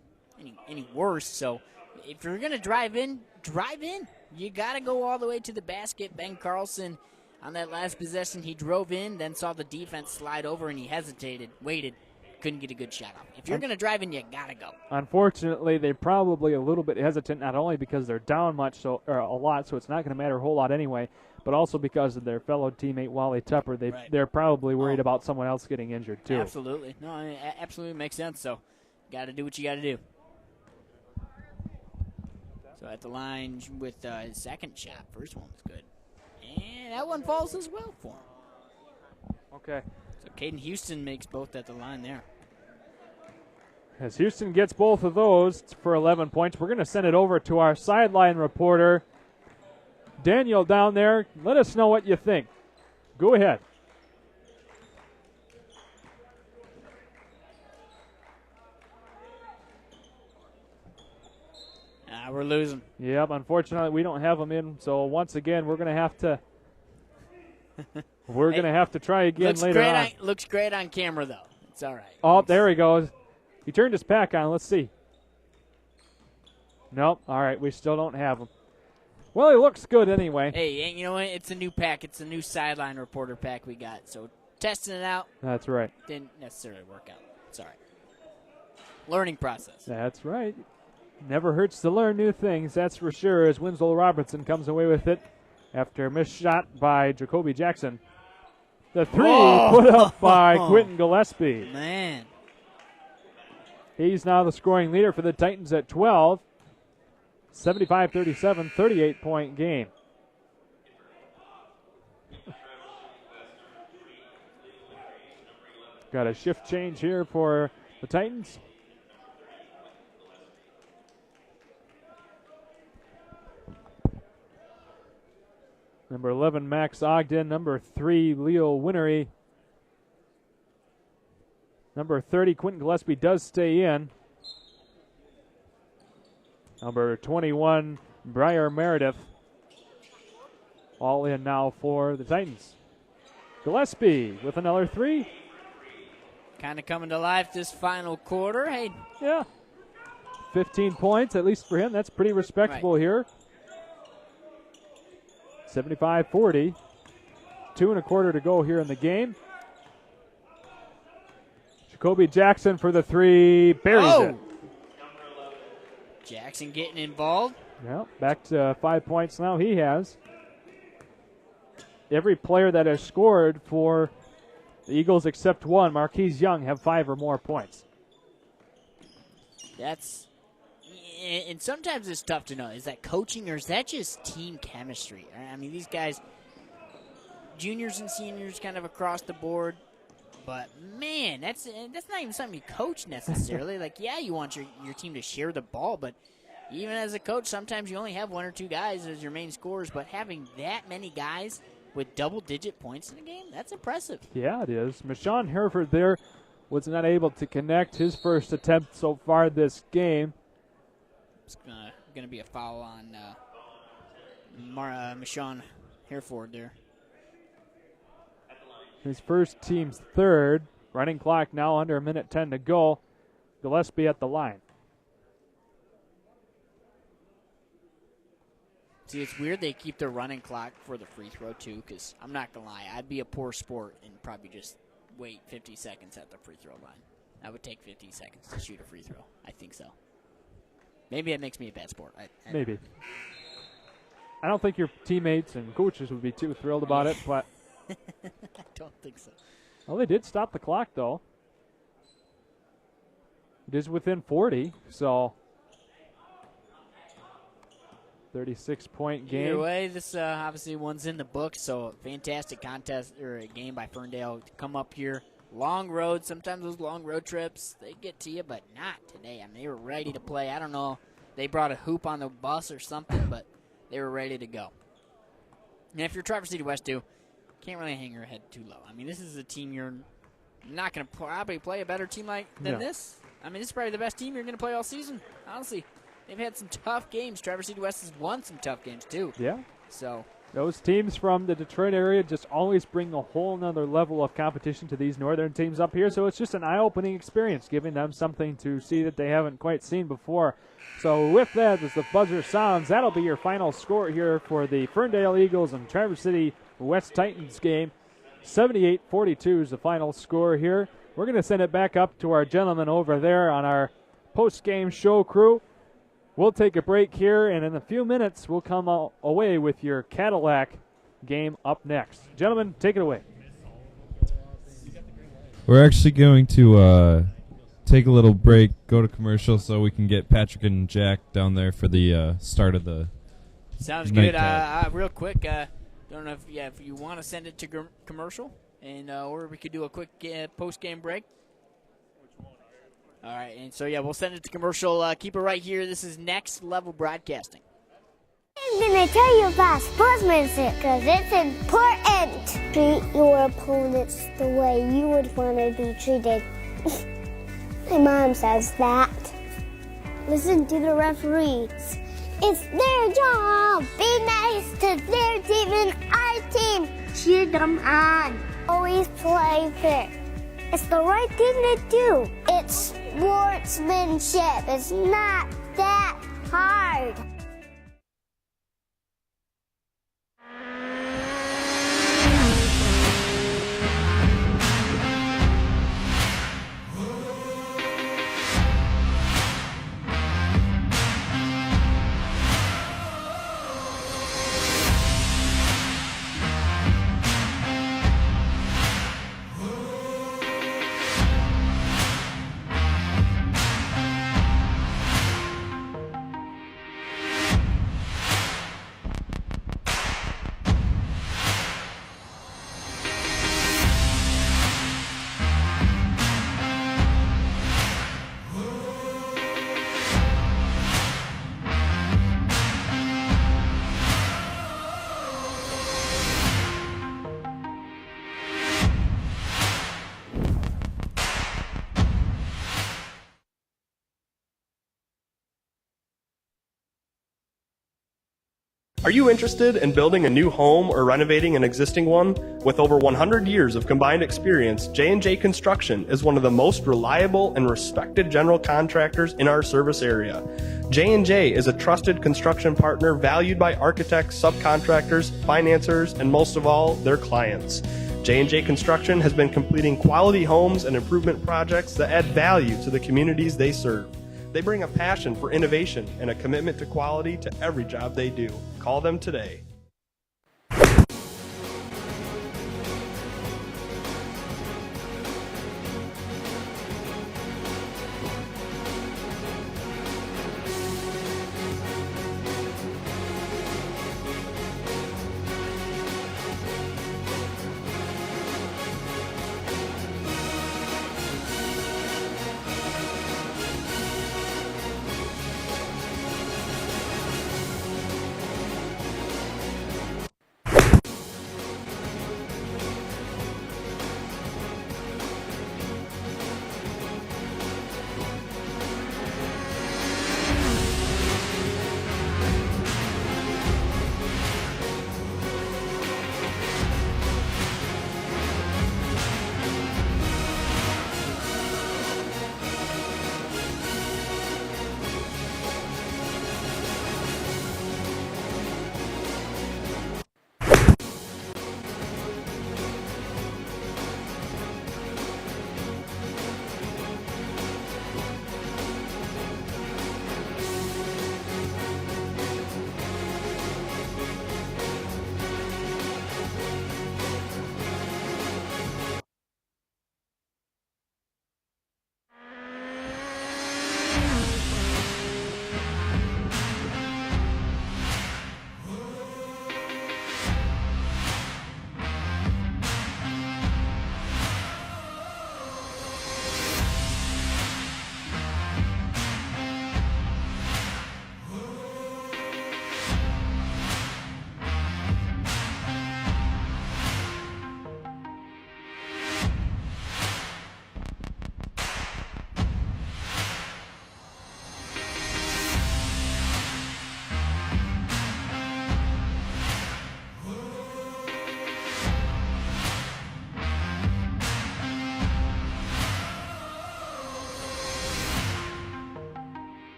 any worse. So if you're going to drive in. You got to go all the way to the basket. Ben Carlson, on that last possession, he drove in, then saw the defense slide over, and he hesitated, waited, couldn't get a good shot off. If you're going to drive in, you got to go. Unfortunately, they're probably a little bit hesitant, not only because they're down a lot, so it's not going to matter a whole lot anyway, but also because of their fellow teammate, Wally Tupper. They're probably worried about someone else getting injured, too. Absolutely. No, I mean, absolutely makes sense. So got to do what you got to do. So at the line with his second shot. First one was good. And that one falls as well for him. Okay. So Caden Houston makes both at the line there. As Houston gets both of those for 11 points, we're going to send it over to our sideline reporter, Daniel, down there. Let us know what you think. Go ahead. We're losing. Yep, unfortunately, we don't have them in. So once again, we're going to have to try again later on. Looks great on camera, though. It's all right. Oh, there he goes. He turned his pack on. Let's see. Nope. All right, we still don't have him. Well, he looks good anyway. Hey, you know what? It's a new pack. It's a new sideline reporter pack we got. So testing it out. That's right. Didn't necessarily work out. It's all right. Learning process. That's right. Never hurts to learn new things, that's for sure, as Winslow Robertson comes away with it after a missed shot by Jacoby Jackson. The three put up by Quentin Gillespie. Man. He's now the scoring leader for the Titans at 12. 75-37, 38-point game. Got a shift change here for the Titans. Number 11, Max Ogden. Number 3, Leo Winery. Number 30, Quentin Gillespie does stay in. Number 21, Briar Meredith. All in now for the Titans. Gillespie with another three. Kind of coming to life this final quarter. Hey. Yeah. 15 points, at least for him. That's pretty respectable here. 75-40. 2 1/4 to go here in the game. Jacoby Jackson for the three. Buries it. Jackson getting involved. Yeah, back to 5 points now. He has. Every player that has scored for the Eagles except one, Marquise Young, have 5 or more points. And sometimes it's tough to know. Is that coaching or is that just team chemistry? I mean, these guys, juniors and seniors kind of across the board. But, man, that's not even something you coach necessarily. Like, yeah, you want your team to share the ball, but even as a coach, sometimes you only have 1 or 2 guys as your main scorers. But having that many guys with double-digit points in a game, that's impressive. Yeah, it is. Michon Hereford there was not able to connect his first attempt so far this game. It's going to be a foul on Michon Hereford there. His first, team's third. Running clock now under 1:10 to go. Gillespie at the line. See, it's weird they keep their running clock for the free throw, too, because I'm not going to lie. I'd be a poor sport and probably just wait 50 seconds at the free throw line. I would take 50 seconds to shoot a free throw. I think so. Maybe it makes me a bad sport. Maybe. I don't think your teammates and coaches would be too thrilled about it, but I don't think so. Well, they did stop the clock, though. It is within 40, so 36-point game. Either way, this obviously one's in the book, so fantastic contest or a game by Ferndale to come up here. Long road. Sometimes those long road trips, they get to you, but not today. I mean, they were ready to play. I don't know. They brought a hoop on the bus or something, but they were ready to go. And if you're Traverse City West, too, can't really hang your head too low. I mean, this is a team you're not going to probably play a better team than this. I mean, this is probably the best team you're going to play all season, honestly. They've had some tough games. Traverse City West has won some tough games, too. Yeah. So those teams from the Detroit area just always bring a whole nother level of competition to these northern teams up here. So it's just an eye-opening experience, giving them something to see that they haven't quite seen before. So with that, as the buzzer sounds, that'll be your final score here for the Ferndale Eagles and Traverse City West Titans game. 78-42 is the final score here. We're going to send it back up to our gentlemen over there on our post-game show crew. We'll take a break here, and in a few minutes, we'll come away with your Cadillac game up next. Gentlemen, take it away. We're actually going to take a little break, go to commercial, so we can get Patrick and Jack down there for the start of the sounds good. Real quick, don't know if you want to send it to commercial, and or we could do a quick post-game break. All right, and so, we'll send it to commercial. Keep it right here. This is Next Level Broadcasting. I'm going to tell you about sportsmanship because it's important. Treat your opponents the way you would want to be treated. My mom says that. Listen to the referees. It's their job. Be nice to their team and our team. Cheer them on. Always play fair. It's the right thing to do. It's sportsmanship. It's not that hard. Are you interested in building a new home or renovating an existing one? With over 100 years of combined experience, J&J Construction is one of the most reliable and respected general contractors in our service area. J&J is a trusted construction partner valued by architects, subcontractors, financiers, and most of all, their clients. J&J Construction has been completing quality homes and improvement projects that add value to the communities they serve. They bring a passion for innovation and a commitment to quality to every job they do. Call them today.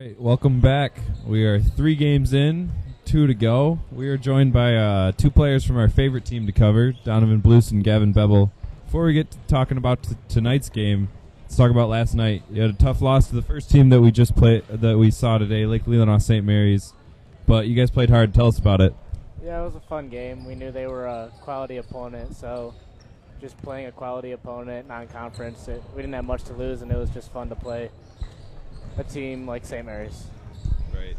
Hey, welcome back. We are 3 games in, 2 to go. We are joined by 2 players from our favorite team to cover, Donovan Blues and Gavin Bevel. Before we get to talking about tonight's game, let's talk about last night. You had a tough loss to the first team that we saw today, Lake Leelanau St. Mary's, but you guys played hard. Tell us about it. Yeah, it was a fun game. We knew they were a quality opponent, so just playing a quality opponent, non-conference, we didn't have much to lose, and it was just fun to play a team like St. Mary's. Right.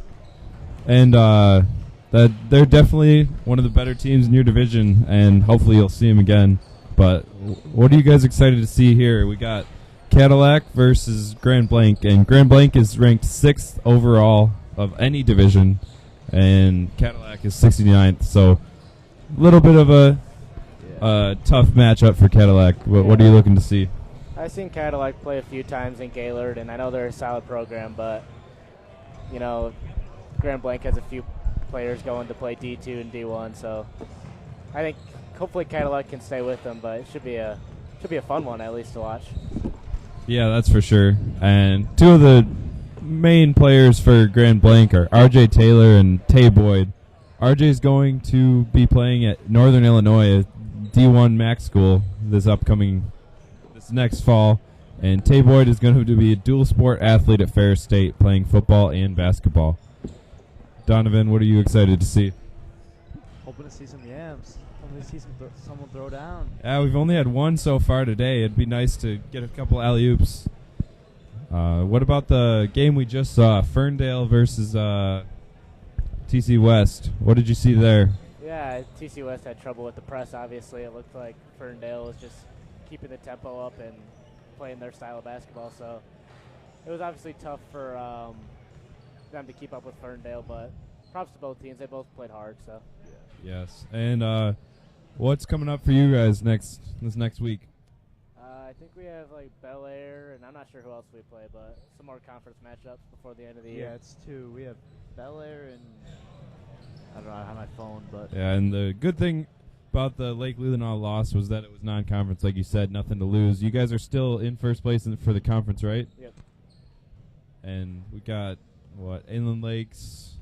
And that they're definitely one of the better teams in your division, and hopefully you'll see them again. But what are you guys excited to see here? We got Cadillac versus Grand Blanc, and Grand Blanc is ranked 6th overall of any division, and Cadillac is 69th. So a little bit of a tough matchup for Cadillac. What are you looking to see? I've seen Cadillac play a few times in Gaylord, and I know they're a solid program, but, you know, Grand Blanc has a few players going to play D2 and D1, so I think hopefully Cadillac can stay with them, but it should be a fun one at least to watch. Yeah, that's for sure. And 2 of the main players for Grand Blanc are RJ Taylor and Tay Boyd. RJ is going to be playing at Northern Illinois, a D1 Mac school this next fall, and Tay Boyd is going to be a dual sport athlete at Ferris State, playing football and basketball. Donovan, what are you excited to see? Hoping to see some yams. Hoping to see someone throw down. Yeah, we've only had 1 so far today. It'd be nice to get a couple alley-oops. What about the game we just saw, Ferndale versus TC West? What did you see there? Yeah, TC West had trouble with the press, obviously. It looked like Ferndale was just keeping the tempo up and playing their style of basketball, so it was obviously tough for them to keep up with Ferndale, but props to both teams. They both played hard, so. Yes. And what's coming up for you guys this next week? I think we have like Bel Air, and I'm not sure who else we play, but some more conference matchups before the end of the year. Yeah, it's 2. We have Bel Air and I don't know, I have my phone, but Yeah, and the good thing about the Lake Leelanau loss was that it was non-conference, like you said, nothing to lose. You guys are still in first place for the conference, right? Yep. And we got Inland Lakes.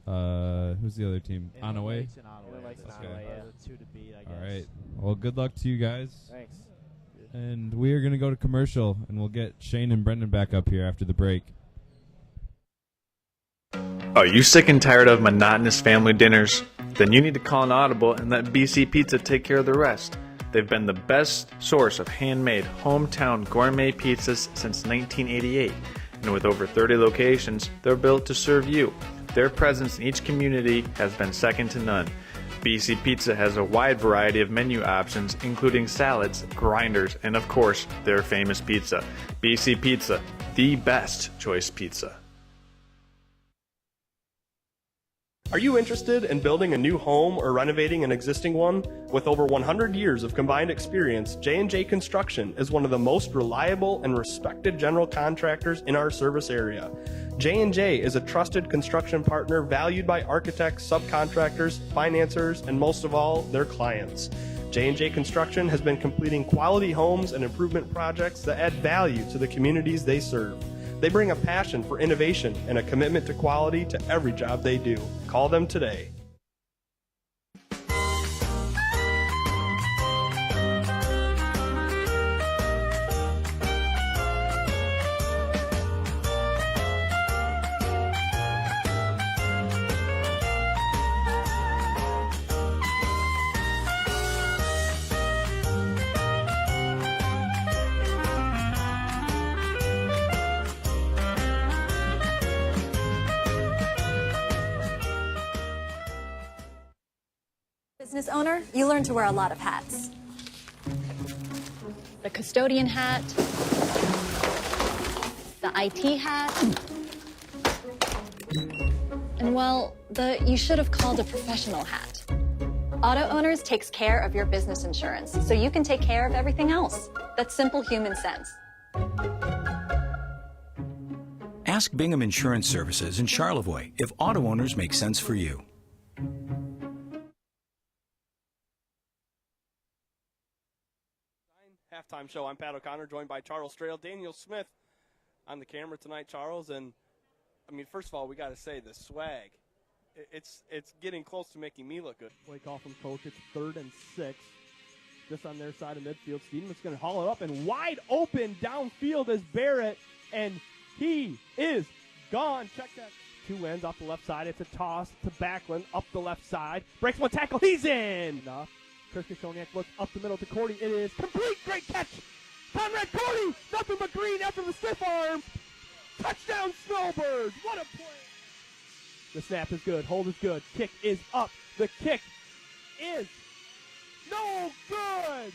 Who's the other team? Inland Onaway? Lakes and Onaway. Inland Lakes and Onaway, yeah. The 2 to beat, I guess. All right. Well, good luck to you guys. Thanks. And we are going to go to commercial, and we'll get Shane and Brendan back up here after the break. Are you sick and tired of monotonous family dinners? Then you need to call an audible and let BC Pizza take care of the rest. They've been the best source of handmade, hometown gourmet pizzas since 1988. And with over 30 locations, they're built to serve you. Their presence in each community has been second to none. BC Pizza has a wide variety of menu options, including salads, grinders, and of course, their famous pizza. BC Pizza, the best choice pizza. Are you interested in building a new home or renovating an existing one? With over 100 years of combined experience, J&J Construction is one of the most reliable and respected general contractors in our service area. J&J is a trusted construction partner valued by architects, subcontractors, financiers, and most of all, their clients. J&J Construction has been completing quality homes and improvement projects that add value to the communities they serve. They bring a passion for innovation and a commitment to quality to every job they do. Call them today. Business owner, you learn to wear a lot of hats. The custodian hat, the IT hat, and well, you should have called a professional hat. Auto Owners takes care of your business insurance, so you can take care of everything else. That's simple human sense. Ask Bingham Insurance Services in Charlevoix if auto owners make sense for you. Halftime show. I'm Pat O'Connor, joined by Charles Strail, Daniel Smith on the camera tonight, Charles. And I mean, first of all, we got to say the swag. It's getting close to making me look good. Play call from coach. It's 3rd and 6. Just on their side of midfield. Stiedeman's going to haul it up, and wide open downfield is Barrett, and he is gone. Check that. 2 ends off the left side. It's a toss to Backlund up the left side. Breaks 1 tackle. He's in. Chris Kishoniak looks up the middle to Cordy. It is complete. Great catch. Conrad Cordy. Nothing but green after the stiff arm. Touchdown Snowbirds. What a play. The snap is good. Hold is good. Kick is up. The kick is no good.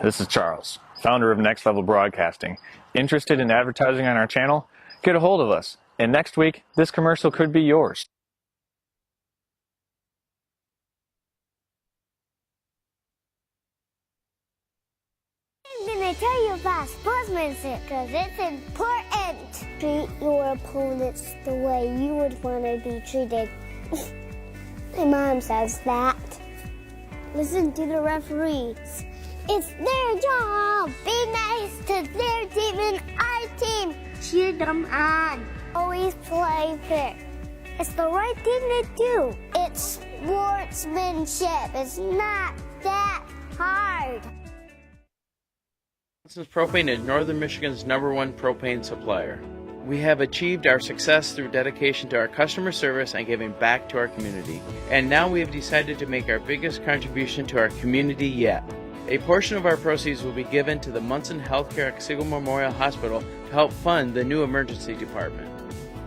This is Charles, founder of Next Level Broadcasting. Interested in advertising on our channel? Get a hold of us. And next week, this commercial could be yours. I'm going to tell you about sportsmanship because it's important. Treat your opponents the way you would want to be treated. My mom says that. Listen to the referees. It's their job. Be nice to their team and our team. Cheer them on. Always play fair. It's the right thing to do. It's sportsmanship. It's not that hard. Johnson's Propane is Northern Michigan's #1 propane supplier. We have achieved our success through dedication to our customer service and giving back to our community. And now we have decided to make our biggest contribution to our community yet. A portion of our proceeds will be given to the Munson Healthcare Otsego Memorial Hospital to help fund the new emergency department.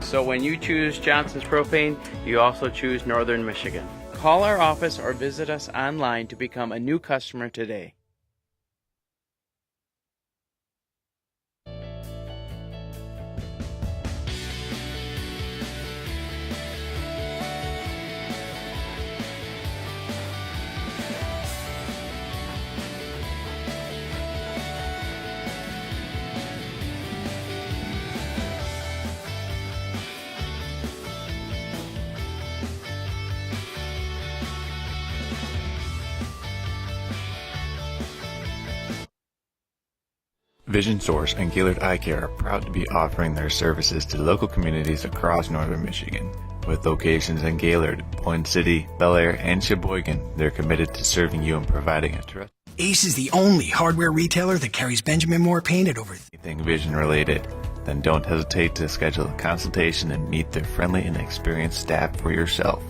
So when you choose Johnson's Propane, you also choose Northern Michigan. Call our office or visit us online to become a new customer today. Vision Source and Gaylord Eye Care are proud to be offering their services to local communities across northern Michigan. With locations in Gaylord, Boyne City, Bel Air, and Sheboygan, they're committed to serving you and providing a trust. Ace is the only hardware retailer that carries Benjamin Moore paint at over Anything vision related, then don't hesitate to schedule a consultation and meet their friendly and experienced staff for yourself.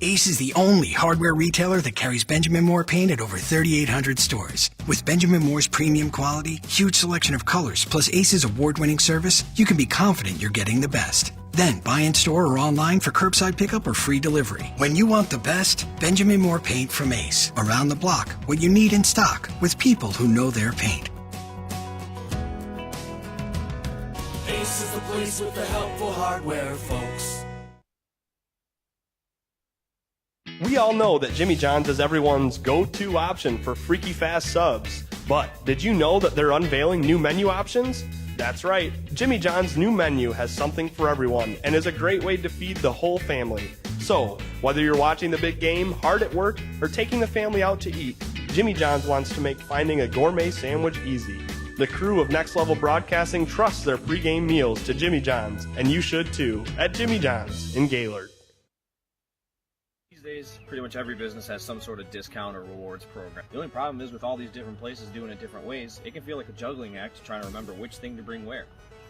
Ace is the only hardware retailer that carries Benjamin Moore paint at over 3,800 stores. With Benjamin Moore's premium quality, huge selection of colors, plus Ace's award-winning service, you can be confident you're getting the best. Then buy in store or online for curbside pickup or free delivery. When you want the best, Benjamin Moore paint from Ace. Around the block, what you need in stock, with people who know their paint. Ace is the place with the helpful hardware, folks. We all know that Jimmy John's is everyone's go-to option for freaky fast subs. But did you know that they're unveiling new menu options? That's right, Jimmy John's new menu has something for everyone and is a great way to feed the whole family. So, whether you're watching the big game, hard at work, or taking the family out to eat, Jimmy John's wants to make finding a gourmet sandwich easy. The crew of Next Level Broadcasting trusts their pregame meals to Jimmy John's, and you should too, at Jimmy John's in Gaylord. These days, pretty much every business has some sort of discount or rewards program. The only problem is with all these different places doing it different ways, it can feel like a juggling act trying to remember which thing to bring where.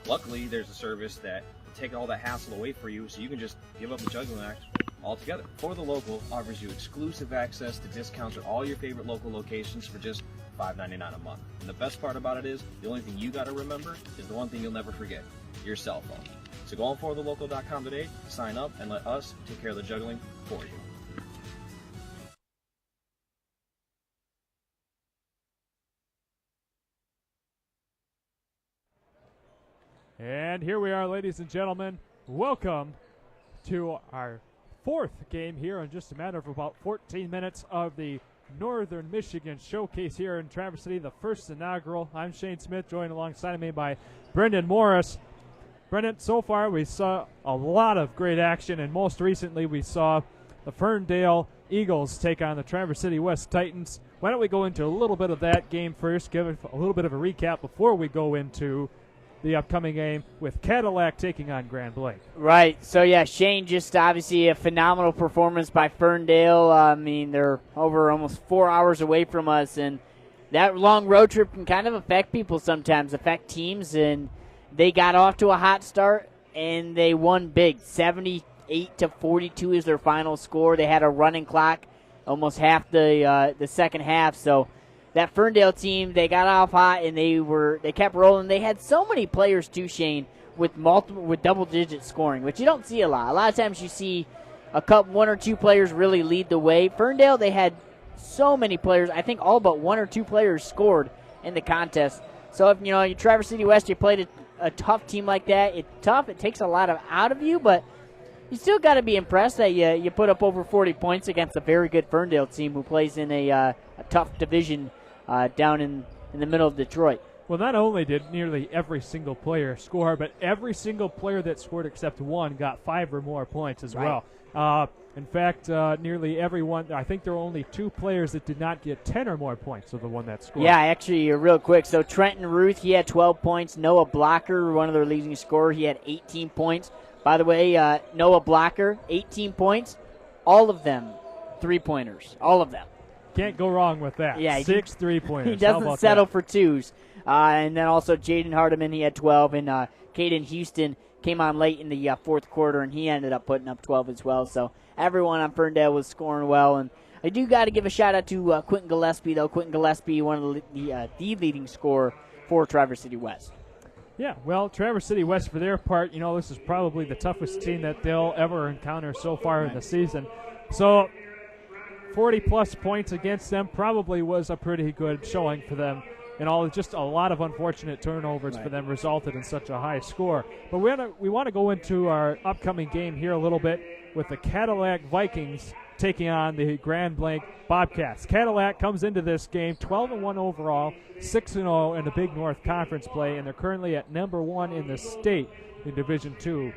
Luckily, there's a service that will take all that hassle away for you so you can just give up the juggling act altogether. For the Local offers you exclusive access to discounts at all your favorite local locations for just $5.99 a month. And the best part about it is, the only thing you gotta remember is the one thing you'll never forget, your cell phone. So go on forthelocal.com today, sign up, and let us take care of the juggling for you. And here we are, ladies and gentlemen. Welcome to our fourth game here in just a matter of about 14 minutes of the Northern Michigan Showcase here in Traverse City, the first inaugural. I'm Shane Smith, joined alongside of me by Brendan Morris. Brendan, so far we saw a lot of great action, and most recently we saw the Ferndale Eagles take on the Traverse City West Titans. Why don't we go into a little bit of that game first, give it a little bit of a recap before we go into the upcoming game with Cadillac taking on Grand Blanc. Right. So, yeah, Shane, just obviously a phenomenal performance by Ferndale. I mean, they're over almost 4 hours away from us, and that long road trip can kind of affect people sometimes, affect teams, and they got off to a hot start, and they won big. 78-42 is their final score. They had a running clock almost half the second half, so that Ferndale team, they got off hot and they kept rolling. They had so many players too, Shane, with double-digit scoring, which you don't see a lot. A lot of times you see one or two players really lead the way. Ferndale, they had so many players. I think all but one or two players scored in the contest. So if you Traverse City West, you played a tough team like that. It's tough. It takes a lot out of you, but you still got to be impressed that you put up over 40 points against a very good Ferndale team who plays in a tough division down in the middle of Detroit. Well, not only did nearly every single player score, but every single player that scored except one got 5 or more points as well. In fact, nearly everyone, I think there were only 2 players that did not get 10 or more points of the one that scored. Yeah, actually, real quick. So Trenton Ruth, he had 12 points. Noah Blocker, one of their leading scorers, he had 18 points. By the way, Noah Blocker, 18 points. All of them 3-pointers. All of them. Can't go wrong with that. Yeah, 6 3-pointers. He doesn't settle for twos. And then also Jaden Hardiman, he had 12. And Caden Houston came on late in the fourth quarter, and he ended up putting up 12 as well. So everyone on Ferndale was scoring well. And I do got to give a shout-out to Quentin Gillespie, though. Quentin Gillespie, one of the leading scorer for Traverse City West. Yeah, well, Traverse City West, for their part, this is probably the toughest team that they'll ever encounter so far in the season. So 40-plus points against them probably was a pretty good showing for them. And just a lot of unfortunate turnovers for them resulted in such a high score. But we want to go into our upcoming game here a little bit with the Cadillac Vikings taking on the Grand Blanc Bobcats. Cadillac comes into this game 12-1 overall, 6-0 in the Big North Conference play, and they're currently at number 1 in the state in Division II.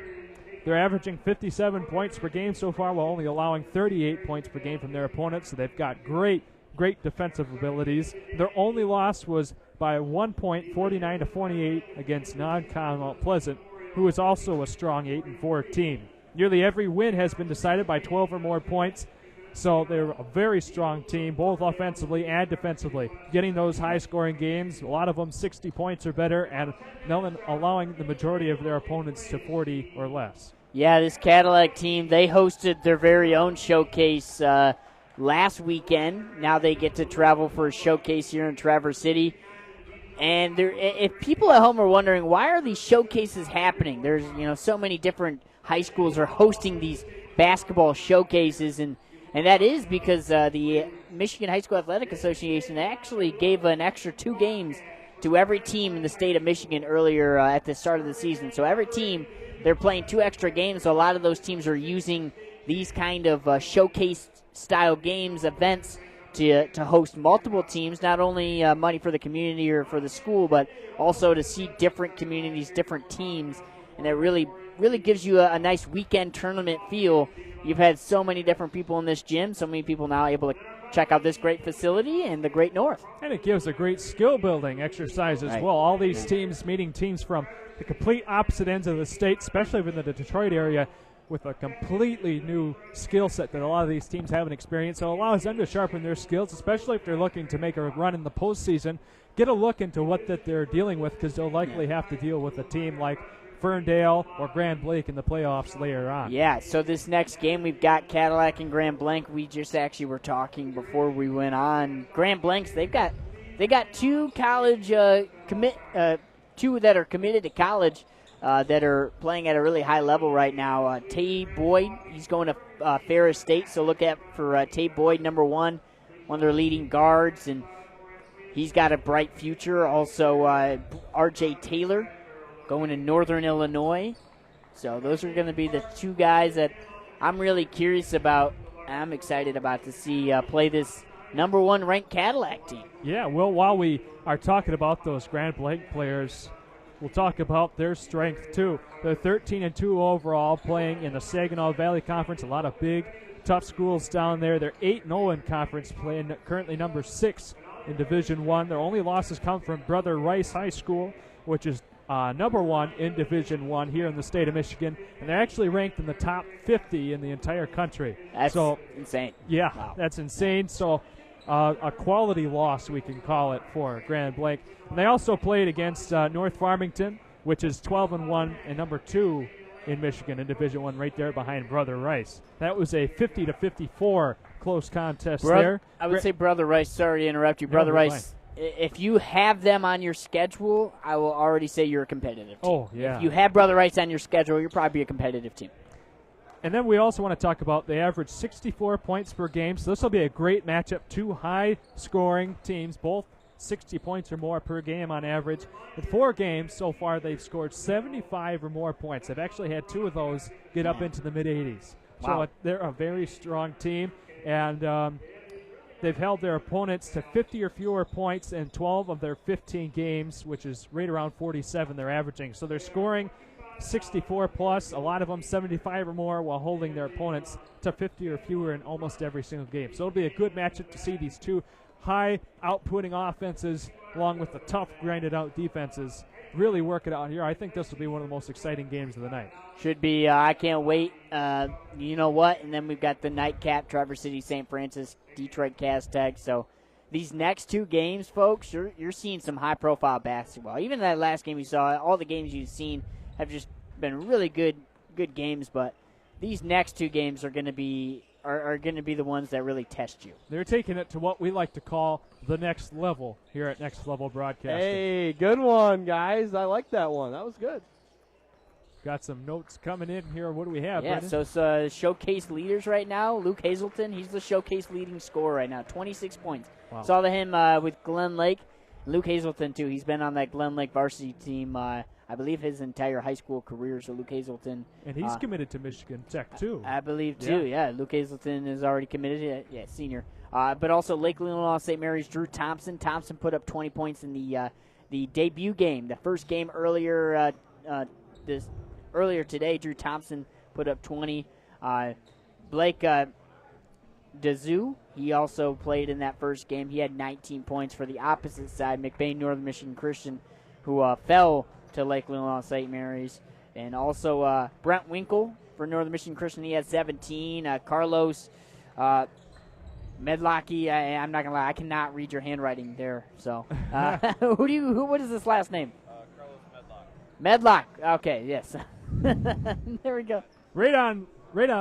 They're averaging 57 points per game so far, while only allowing 38 points per game from their opponents, so they've got great defensive abilities. Their only loss was by 1 point, 49-48 against non-con Mount Pleasant, who is also a strong 8-4 team. Nearly every win has been decided by 12 or more points, so they're a very strong team, both offensively and defensively. Getting those high-scoring games, a lot of them 60 points or better, and allowing the majority of their opponents to 40 or less. Yeah, this Cadillac team, they hosted their very own showcase last weekend. Now they get to travel for a showcase here in Traverse City. And if people at home are wondering, why are these showcases happening? There's, so many different high schools are hosting these basketball showcases, and that is because the Michigan High School Athletic Association actually gave an extra 2 games to every team in the state of Michigan earlier at the start of the season. So every team, they're playing 2 extra games, so a lot of those teams are using these kind of showcase-style games, events, to host multiple teams, not only money for the community or for the school, but also to see different communities, different teams, and it really gives you a nice weekend tournament feel. You've had so many different people in this gym, so many people now able to check out this great facility and the Great North. And it gives a great skill-building exercise as well. All these teams meeting teams from the complete opposite ends of the state, especially in the Detroit area, with a completely new skill set that a lot of these teams haven't experienced. So it allows them to sharpen their skills, especially if they're looking to make a run in the postseason. Get a look into what that they're dealing with, because they'll likely have to deal with a team like Ferndale or Grand Blanc in the playoffs later on. Yeah, so this next game, we've got Cadillac and Grand Blanc. We just actually were talking before we went on. Grand Blancs, they got 2 college 2 that are committed to college that are playing at a really high level right now. Tay Boyd, he's going to Ferris State, so look out for Tay Boyd, number 1 of their leading guards, and he's got a bright future. Also, R.J. Taylor going to Northern Illinois. So those are going to be the 2 guys that I'm really curious about. I'm excited about to see play this number 1 ranked Cadillac team. Yeah, well, while we are talking about those Grand Blanc players, we'll talk about their strength too. They're 13-2 overall, playing in the Saginaw Valley Conference. A lot of big tough schools down there. They're 8-0 in conference play and currently number 6 in Division I. Their only losses come from Brother Rice High School, which is number 1 in Division I here in the state of Michigan, and they're actually ranked in the top 50 in the entire country. That's insane. Yeah, wow. That's insane. So a quality loss, we can call it, for Grand Blanc. And they also played against North Farmington, which is 12-1 and number 2 in Michigan in Division I, right there behind Brother Rice. That was a 50-54 close contest there. I would say Brother Rice. Sorry to interrupt you, Brother Rice. If you have them on your schedule, I will already say you're a competitive team. Oh, yeah. If you have Brother Rice on your schedule, you're probably a competitive team. And then we also want to talk about they average 64 points per game, so this will be a great matchup. 2 high-scoring teams, both 60 points or more per game on average. In 4 games so far, they've scored 75 or more points. They've actually had 2 of those get up into the mid-80s. Wow. So they're a very strong team, and they've held their opponents to 50 or fewer points in 12 of their 15 games, which is right around 47 they're averaging. So they're scoring 64 plus, a lot of them 75 or more, while holding their opponents to 50 or fewer in almost every single game. So it'll be a good matchup to see these 2 high outputting offenses along with the tough grinded out defenses really work it out here. I think this will be one of the most exciting games of the night. Should be. I can't wait. You know what? And then we've got the nightcap, Traverse City, St. Francis, Detroit Castech. So these next 2 games, folks, you're seeing some high-profile basketball. Even that last game you saw, all the games you've seen have just been really good games. But these next 2 games are going to be the ones that really test you. They're taking it to what we like to call the next level here at Next Level Broadcasting. Hey, good one, guys. I like that one. That was good. Got some notes coming in here. What do we have, Yeah, Brendan? so it's showcase leaders right now. Luke Hazelton, he's the showcase leading scorer right now, 26 points. Wow. Saw him with Glen Lake. Luke Hazelton, too. He's been on that Glen Lake varsity team, I believe, his entire high school career. So Luke Hazelton. And he's committed to Michigan Tech, too. I believe, too, yeah. Luke Hazelton is already committed. Yeah, senior. But also Lake Leelanau St. Mary's Drew Thompson. Thompson put up 20 points in the debut game. The first game earlier today, Drew Thompson put up 20. Blake Dazoo, he also played in that first game. He had 19 points for the opposite side, Mcbain Northern Michigan Christian, who fell to Lake Leelanau St. Mary's. And also Brent Winkle for Northern Michigan Christian, he had 17. Carlos Medlocki, I'm not going to lie, I cannot read your handwriting there. So what is this last name? Carlos Medlock. Medlock. Okay, yes. There we go. Right on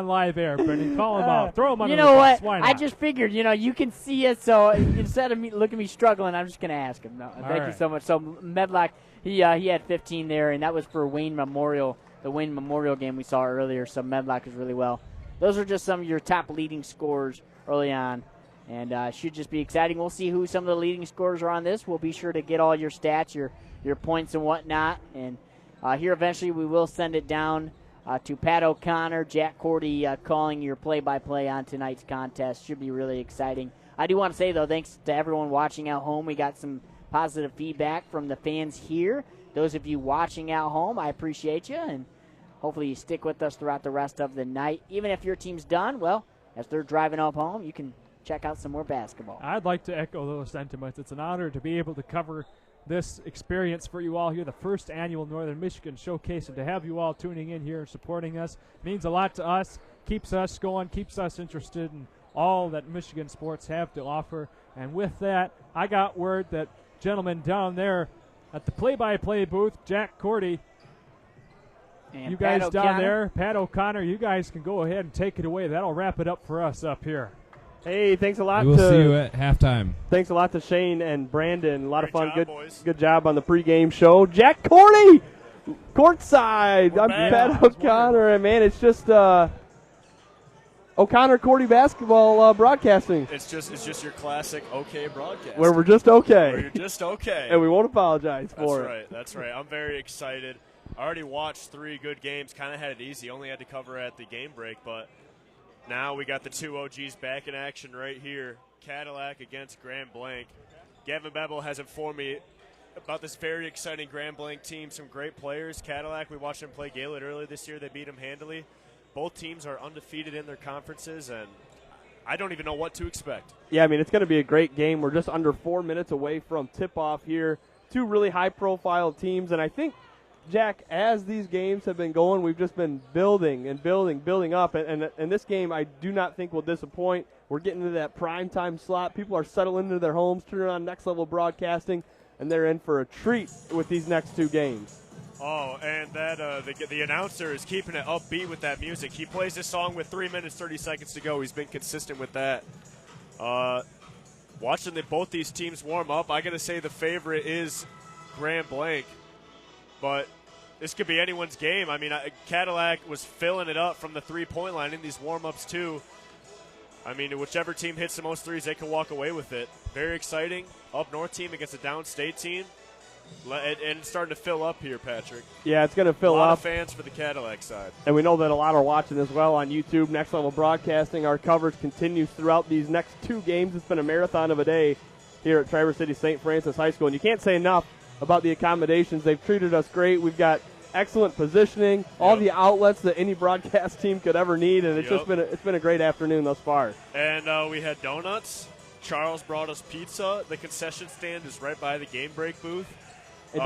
live air, Brendan. Call him out. Throw him under you the know bus. what? Why not? I just figured, you can see it, so instead of me looking at me struggling, I'm just going to ask him. No, thank you so much. So Medlock, he had 15 there, and that was for Wayne Memorial, the Wayne Memorial game we saw earlier. So Medlock is really well. Those are just some of your top leading scorers early on, and should just be exciting. We'll see who some of the leading scorers are on this. We'll be sure to get all your stats, your points and whatnot, and here eventually we will send it down to Pat O'Connor, Jack Cordy calling your play-by-play on tonight's contest. Should be really exciting. I do want to say, though, thanks to everyone watching at home. We got some positive feedback from the fans here. Those of you watching at home, I appreciate you, and hopefully you stick with us throughout the rest of the night. Even if your team's done, well, as they're driving up home, you can check out some more basketball. I'd like to echo those sentiments. It's an honor to be able to cover this experience for you all here, the first annual Northern Michigan Showcase, and to have you all tuning in here and supporting us means a lot to us, keeps us going, keeps us interested in all that Michigan sports have to offer. And with that, I got word that gentleman down there at the play-by-play booth, Jack Cordy, and you guys Pat down O'Connor. there, Pat O'Connor, you guys can go ahead and take it away. That'll wrap it up for us up here. Hey, thanks a lot. We will see you at halftime. Thanks a lot to Shane and Brandon. A lot of fun. Great job, boys. Good job on the pregame show. Jack Cordy, courtside. I'm Pat O'Connor, and man, it's just O'Connor Cordy basketball broadcasting. It's just your classic okay broadcast. Where we're just okay. Where you're just okay. And we won't apologize for it. That's right. I'm very excited. I already watched 3 good games. Kind of had it easy. Only had to cover at the game break, but now we got the 2 OGs back in action right here. Cadillac against Grand Blanc. Gavin Bevel has informed me about this very exciting Grand Blanc team. Some great players. Cadillac, we watched them play Gaylord earlier this year. They beat them handily. both teams are undefeated in their conferences, and I don't even know what to expect. Yeah, I mean, it's going to be a great game. We're just under 4 minutes away from tip-off here. Two really high-profile teams, and I think, Jack, as these games have been going, we've just been building and building up, and this game I do not think will disappoint. We're getting into that primetime slot. People are settling into their homes, turning on Next Level Broadcasting, and they're in for a treat with these next two games. Oh, and that the announcer is keeping it upbeat with that music. He plays this song with 3 minutes, 30 seconds to go. He's been consistent with that. Watching both these teams warm up, I got to say the favorite is Grand Blanc. But this could be anyone's game. I mean, Cadillac was filling it up from the three-point line in these warm-ups, too. I mean, whichever team hits the most threes, they can walk away with it. Very exciting. Up north team against a downstate team. And it's starting to fill up here, Patrick. Yeah, it's going to fill up. A lot of fans for the Cadillac side. And we know that a lot are watching as well on YouTube. Next Level Broadcasting. Our coverage continues throughout these next two games. It's been a marathon of a day here at Traverse City St. Francis High School. And you can't say enough about the accommodations. They've treated us great. We've got excellent positioning, all the outlets that any broadcast team could ever need, and it's just been a great afternoon thus far. And we had donuts. Charles brought us pizza. The concession stand is right by the game break booth. It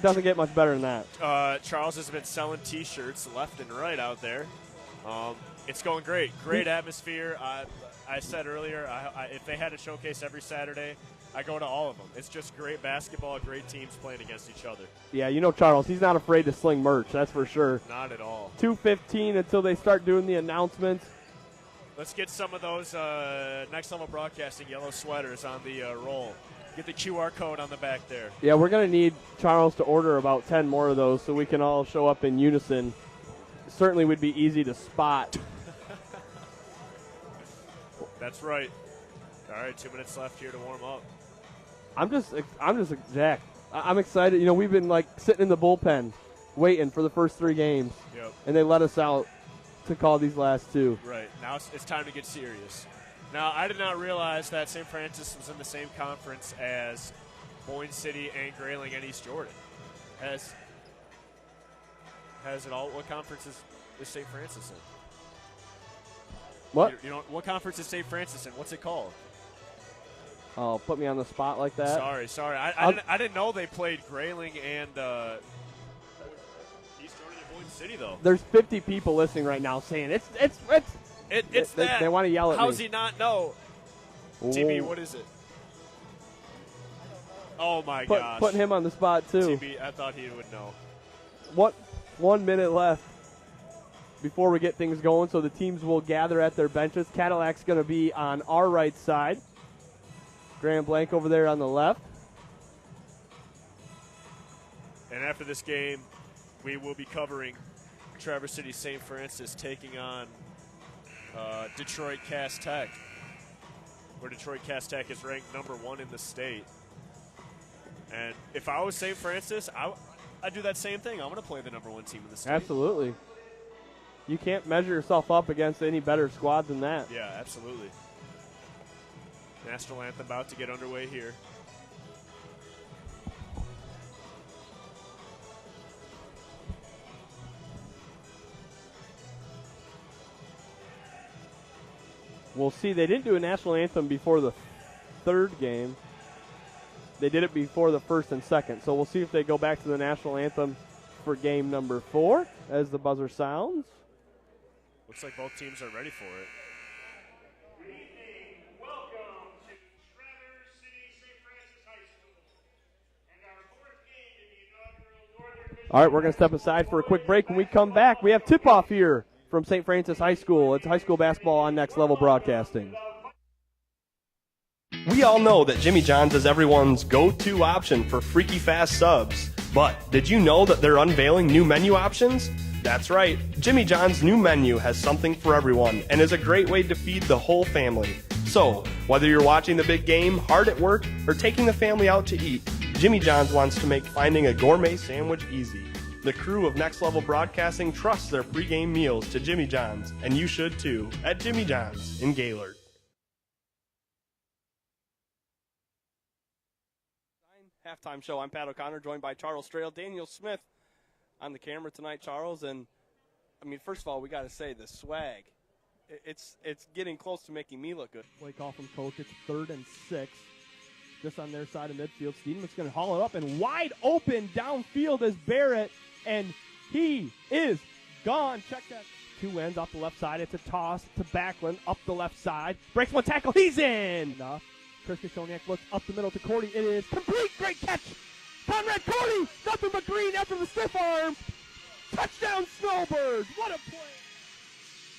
doesn't get much better than that. Charles has been selling T-shirts left and right out there. It's going great. Great atmosphere. I said earlier, if they had a showcase every Saturday, I go to all of them. It's just great basketball, great teams playing against each other. Yeah, you know Charles, he's not afraid to sling merch, that's for sure. Not at all. 2:15 until they start doing the announcements. Let's get some of those Next Level Broadcasting yellow sweaters on the roll. Get the QR code on the back there. Yeah, we're going to need Charles to order about 10 more of those so we can all show up in unison. Certainly would be easy to spot. That's right. All right, 2 minutes left here to warm up. I'm just Jack. I'm excited. You know, we've been like sitting in the bullpen waiting for the first three games. Yep. And they let us out to call these last two. Right. Now it's time to get serious. Now, I did not realize that St. Francis was in the same conference as Boyne City and Grayling and East Jordan. Has it all? What conference is St. Francis in? What? You know, what conference is St. Francis in? What's it called? Oh, put me on the spot like that. Sorry. I didn't know they played Grayling and East Jordan and Boyne City, though. There's 50 people listening right now saying it's that. They want to yell at me. How's he not know? TB, what is it? Oh, my gosh. Putting him on the spot, too. TB, I thought he would know. What? 1 minute left before we get things going, so the teams will gather at their benches. Cadillac's going to be on our right side. Grand Blanc over there on the left. And after this game, we will be covering Traverse City St. Francis taking on Detroit Cass Tech, where Detroit Cass Tech is ranked #1 in the state. And if I was St. Francis, I'd do that same thing. I'm going to play the #1 team in the state. Absolutely. You can't measure yourself up against any better squad than that. Yeah, absolutely. National Anthem about to get underway here. We'll see. They didn't do a national anthem before the third game. They did it before the first and second. So we'll see if they go back to the national anthem for game number 4 as the buzzer sounds. Looks like both teams are ready for it. All right, we're going to step aside for a quick break. When we come back, we have tip-off here from St. Francis High School. It's high school basketball on Next Level Broadcasting. We all know that Jimmy John's is everyone's go-to option for freaky fast subs. But did you know that they're unveiling new menu options? That's right, Jimmy John's new menu has something for everyone and is a great way to feed the whole family. So, whether you're watching the big game, hard at work, or taking the family out to eat, Jimmy John's wants to make finding a gourmet sandwich easy. The crew of Next Level Broadcasting trusts their pregame meals to Jimmy John's, and you should too, at Jimmy John's in Gaylord. Halftime show. I'm Pat O'Connor, joined by Charles Strail, Daniel Smith on the camera tonight, Charles. And I mean, first of all, we got to say the swag. It's getting close to making me look good. Play call from coach. It's 3rd and 6. Just on their side of midfield. Stiedeman's going to haul it up, and wide open downfield is Barrett, and he is gone. Check that. 2 ends off the left side. It's a toss to Backlund up the left side. Breaks one tackle. He's in. Enough. Chris Kashoniak looks up the middle to Cordy. It is complete. Great catch. Conrad Cordy. Nothing but green after the stiff arm. Touchdown Snowbirds. What a play.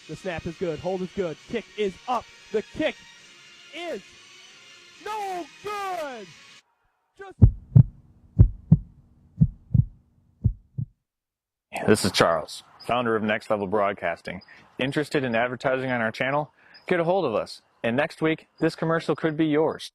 The snap is good. Hold is good. Kick is up. The kick is no good. This is Charles, founder of Next Level Broadcasting. Interested in advertising on our channel? Get a hold of us. And next week, this commercial could be yours.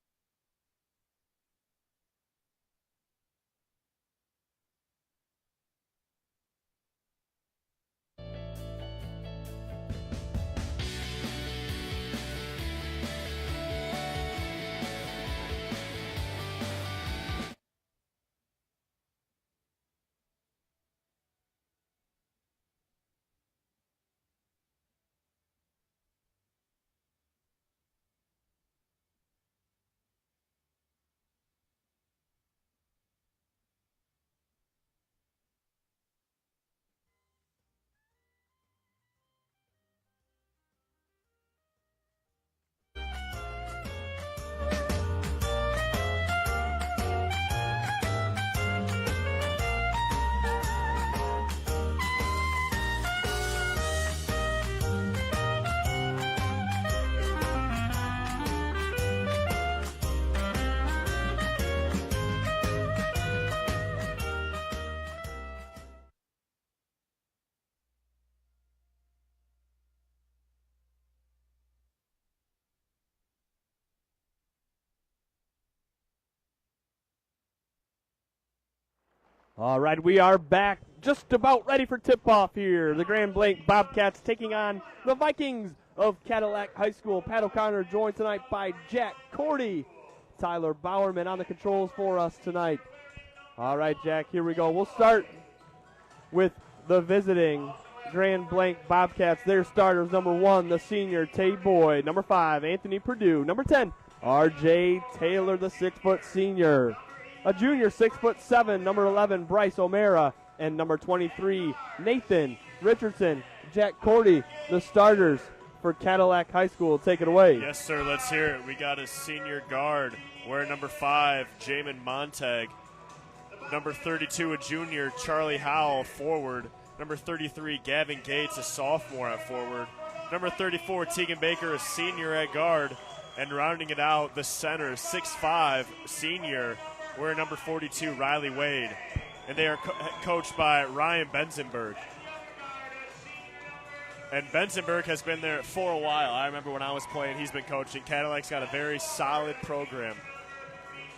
All right, we are back, just about ready for tip-off here. The Grand Blanc Bobcats taking on the Vikings of Cadillac High School. Pat O'Connor joined tonight by Jack Cordy. Tyler Bowerman on the controls for us tonight. All right, Jack, here we go. We'll start with the visiting Grand Blanc Bobcats. Their starters, number 1, the senior, Tay Boyd. Number 5, Anthony Perdue. Number 10, R.J. Taylor, the 6-foot senior. A junior, 6'7", number 11, Bryce O'Mara, and number 23, Nathan Richardson. Jack Cordy, the starters for Cadillac High School. Take it away. Yes, sir. Let's hear it. We got a senior guard wearing number 5, Jamin Montag. Number 32, a junior, Charlie Howell, forward. Number 33, Gavin Gates, a sophomore at forward. Number 34, Tegan Baker, a senior at guard. And rounding it out, the center, 6'5", senior, wearing number 42, Riley Wade. And they are coached by Ryan Benzenberg. And Benzenberg has been there for a while. I remember when I was playing, he's been coaching. Cadillac's got a very solid program.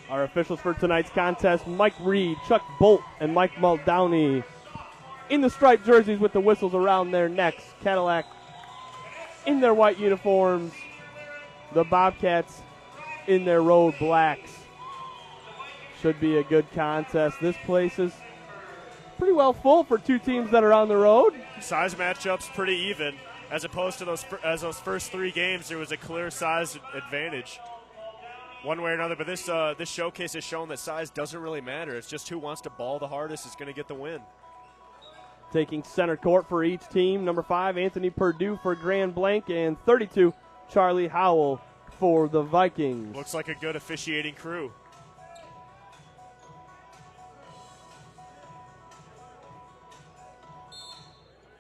Our officials for tonight's contest, Mike Reed, Chuck Bolt, and Mike Muldowney. In the striped jerseys with the whistles around their necks. Cadillac in their white uniforms. The Bobcats in their road blacks. Should be a good contest. This place is pretty well full for 2 teams that are on the road. Size matchups pretty even. As opposed to those first 3 games, there was a clear size advantage, one way or another. But this showcase has shown that size doesn't really matter. It's just who wants to ball the hardest is going to get the win. Taking center court for each team, number 5, Anthony Perdue for Grand Blanc, and 32, Charlie Howell for the Vikings. Looks like a good officiating crew.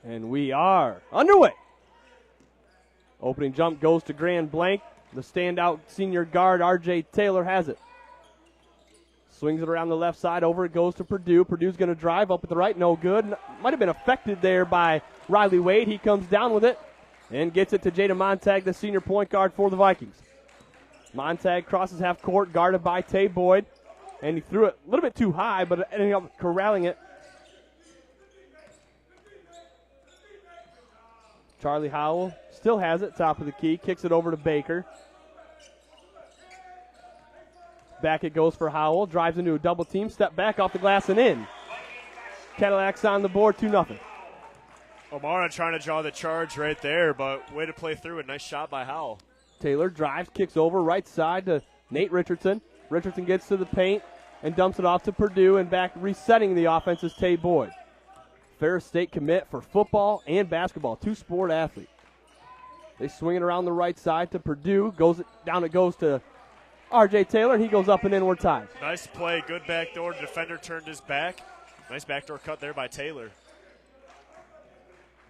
And we are underway. Opening jump goes to Grand Blanc. The standout senior guard, R.J. Taylor, has it. Swings it around the left side. Over it goes to Perdue. Purdue's going to drive up at the right. No good. Might have been affected there by Riley Wade. He comes down with it and gets it to Jada Montag, the senior point guard for the Vikings. Montag crosses half court, guarded by Tay Boyd. And he threw it a little bit too high, but ended up corralling it. Charlie Howell still has it, top of the key, kicks it over to Baker. Back it goes for Howell, drives into a double team, step back off the glass and in. Cadillac's on the board, 2-0. O'Mara trying to draw the charge right there, but way to play through it. Nice shot by Howell. Taylor drives, kicks over right side to Nate Richardson. Richardson gets to the paint and dumps it off to Purdue, and back resetting the offense is Tay Boyd. Ferris State commit for football and basketball, two-sport athlete. They swing it around the right side to Purdue. It goes to R.J. Taylor, and he goes up and in. We're tied. Nice play, good backdoor. The defender turned his back. Nice backdoor cut there by Taylor.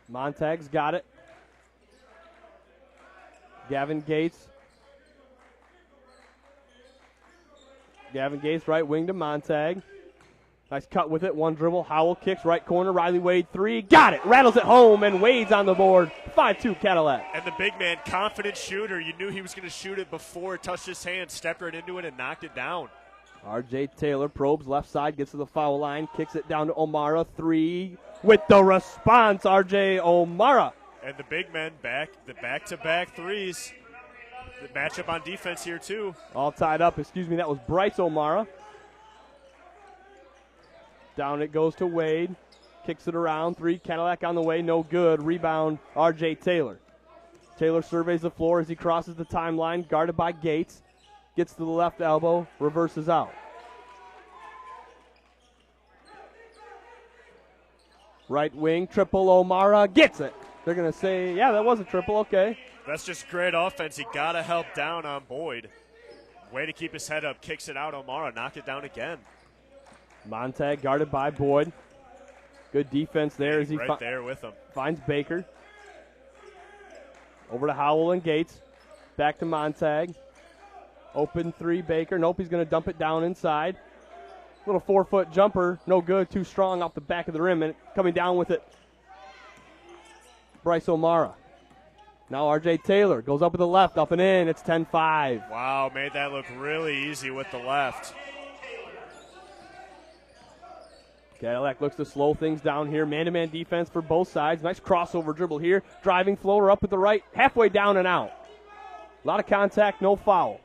Montag's got it. Gavin Gates. Right wing to Montag. Nice cut with it. One dribble. Howell kicks right corner. Riley Wade three. Got it. Rattles it home, and Wade's on the board. 5-2 Cadillac. And the big man, confident shooter. You knew he was going to shoot it before it touched his hand. Stepped right into it and knocked it down. R.J. Taylor probes left side, gets to the foul line, kicks it down to O'Mara. Three with the response, R.J. O'Mara. And the big men the back-to-back threes. The matchup on defense here, too. All tied up. That was Bryce O'Mara. Down it goes to Wade. Kicks it around. Three. Cadillac on the way. No good. Rebound, R.J. Taylor. Taylor surveys the floor as he crosses the timeline. Guarded by Gates. Gets to the left elbow. Reverses out. Right wing. Triple O'Mara. Gets it. They're going to say, yeah, that was a triple. Okay. That's just great offense. He got to help down on Boyd. Way to keep his head up. Kicks it out. O'Mara knocked it down again. Montag guarded by Boyd. Good defense there as he right there with him. Finds Baker. Over to Howell and Gates. Back to Montag. Open three, Baker. Nope, he's going to dump it down inside. Little 4-foot jumper. No good. Too strong off the back of the rim. And coming down with it, Bryce O'Mara. Now R.J. Taylor goes up with the left, up and in. It's 10-5. Wow, made that look really easy with the left. Cadillac looks to slow things down here. Man-to-man defense for both sides. Nice crossover dribble here. Driving floater up at the right. Halfway down and out. A lot of contact, no foul.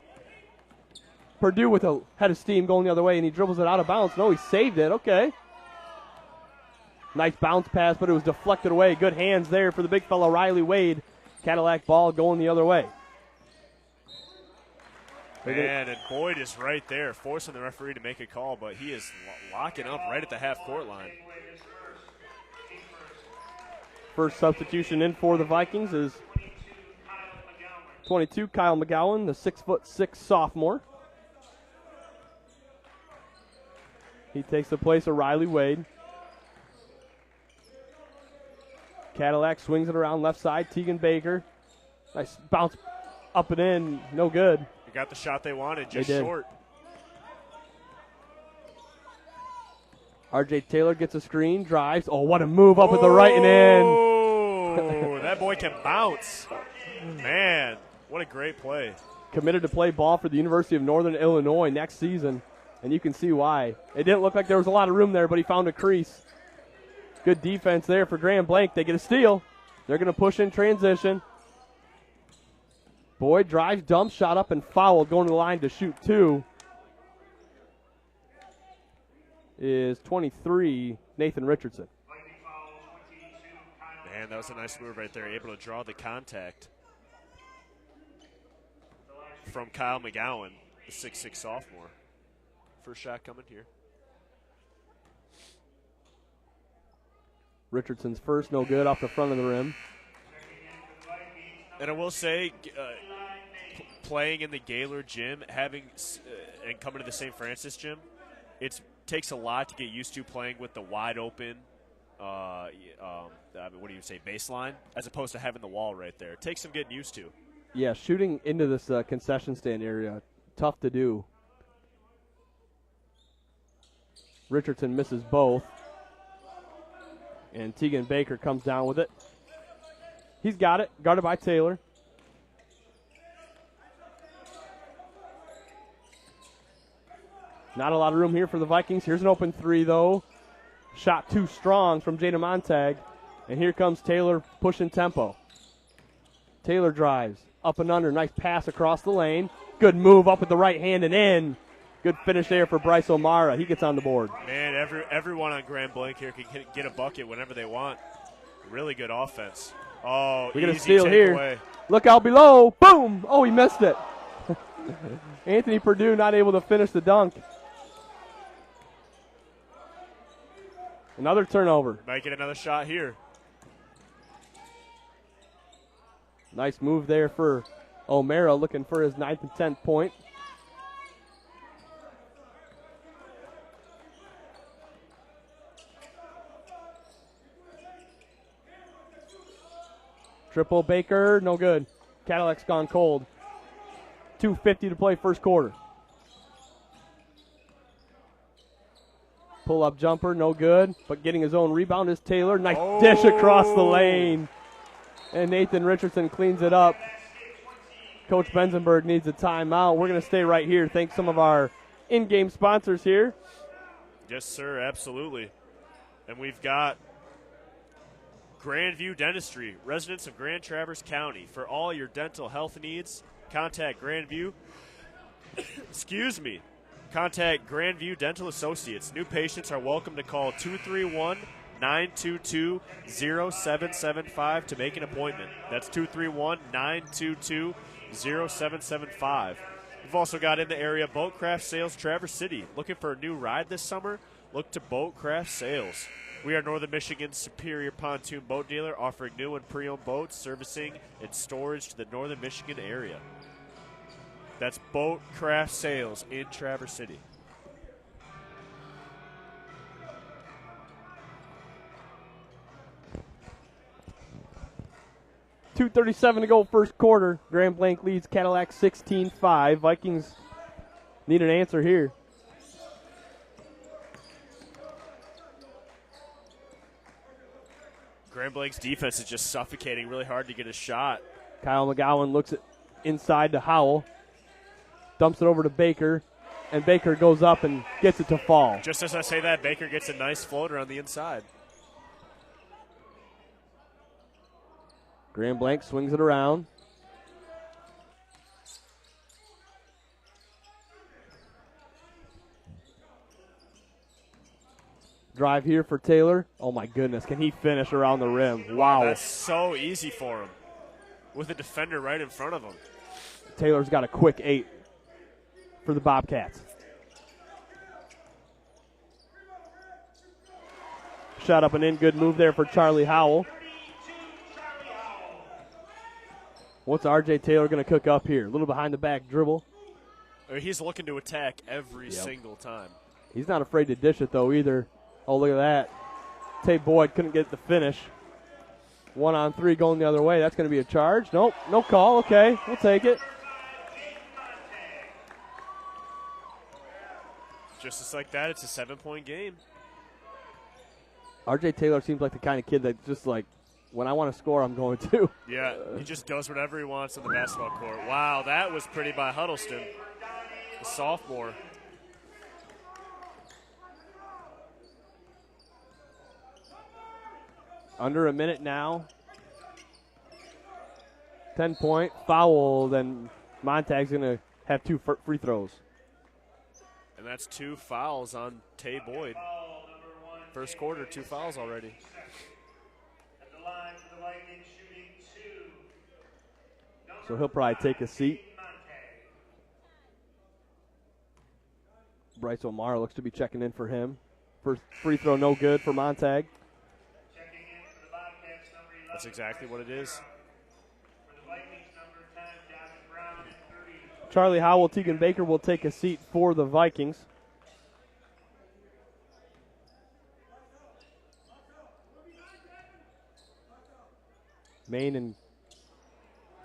Purdue with a head of steam going the other way, and he dribbles it out of bounds. No, he saved it. Okay. Nice bounce pass, but it was deflected away. Good hands there for the big fella, Riley Wade. Cadillac ball going the other way. Man, and Boyd is right there, forcing the referee to make a call, but he is locking up right at the half-court line. First substitution in for the Vikings is 22, Kyle McGowan, the 6'6" sophomore. He takes the place of Riley Wade. Cadillac swings it around left side. Tegan Baker. Nice bounce up and in. No good. They got the shot they wanted, just short. R.J. Taylor gets a screen, drives. Oh, what a move up at the right and in. Oh, that boy can bounce. Man, what a great play. Committed to play ball for the University of Northern Illinois next season, and you can see why. It didn't look like there was a lot of room there, but he found a crease. Good defense there for Grand Blanc. They get a steal. They're going to push in transition. Boyd drives, dumps, shot up, and fouled. Going to the line to shoot two is 23, Nathan Richardson. Man, that was a nice move right there. Able to draw the contact from Kyle McGowan, the 6'6" sophomore. First shot coming here. Richardson's first, no good, off the front of the rim. And I will say, playing in the Gaylord gym, and coming to the St. Francis gym, it takes a lot to get used to playing with the wide open, what do you say, baseline, as opposed to having the wall right there. It takes some getting used to. Yeah, shooting into this concession stand area, tough to do. Richardson misses both. And Tegan Baker comes down with it. He's got it, guarded by Taylor. Not a lot of room here for the Vikings. Here's an open three, though. Shot too strong from Jada Montag. And here comes Taylor pushing tempo. Taylor drives, up and under. Nice pass across the lane. Good move up with the right hand and in. Good finish there for Bryce O'Mara. He gets on the board. Man, everyone on Grand Blanc here can get a bucket whenever they want. Really good offense. Oh, we're going to easy steal here. Away. Look out below. Boom. Oh, he missed it. Anthony Perdue not able to finish the dunk. Another turnover. Might get another shot here. Nice move there for O'Mara, looking for his 9th and 10th point. Triple Baker, no good. Cadillac's gone cold. 2:50 to play first quarter. Pull-up jumper, no good, but getting his own rebound is Taylor. Nice dish across the lane. And Nathan Richardson cleans it up. Coach Benzenberg needs a timeout. We're going to stay right here. Thank some of our in-game sponsors here. Yes, sir, absolutely. And we've got Grandview Dentistry, residents of Grand Traverse County. For all your dental health needs, contact Grandview. Excuse me. Contact Grandview Dental Associates. New patients are welcome to call 231-922-0775 to make an appointment. That's 231-922-0775. We've also got in the area Boatcraft Sales Traverse City. Looking for a new ride this summer? Look to Boatcraft Sales. We are Northern Michigan's superior pontoon boat dealer, offering new and pre-owned boats, servicing and storage to the Northern Michigan area. That's Boatcraft Sales in Traverse City. .237 to go first quarter. Grand Blanc leads Cadillac 16-5. Vikings need an answer here. Grand Blanc's defense is just suffocating, really hard to get a shot. Kyle McGowan looks it inside to Howell. Dumps it over to Baker, and Baker goes up and gets it to fall. Just as I say that, Baker gets a nice floater on the inside. Grand Blanc swings it around. Drive here for Taylor. Oh, my goodness. Can he finish around the rim? Wow. That's so easy for him with a defender right in front of him. Taylor's got a quick 8 for the Bobcats. Shot up and in. Good move there for Charlie Howell. What's R.J. Taylor going to cook up here? A little behind the back dribble. He's looking to attack every single time. He's not afraid to dish it, though, either. Oh, look at that. Tate Boyd couldn't get the finish. 1-on-3 going the other way. That's going to be a charge. Nope, no call. Okay, we'll take it. Just like that, it's a 7-point game. R.J. Taylor seems like the kind of kid that just like, when I want to score, I'm going to. Yeah, he just does whatever he wants on the basketball court. Wow, that was pretty by Huddleston, the sophomore. Under a minute now. 10-point foul, then Montag's going to have 2 free throws. And that's 2 fouls on Tay Boyd. First quarter, 2 fouls already. So he'll probably take a seat. Bryce O'Mara looks to be checking in for him. First free throw no good for Montag. That's exactly what it is. Charlie Howell, Tegan Baker will take a seat for the Vikings. Maine and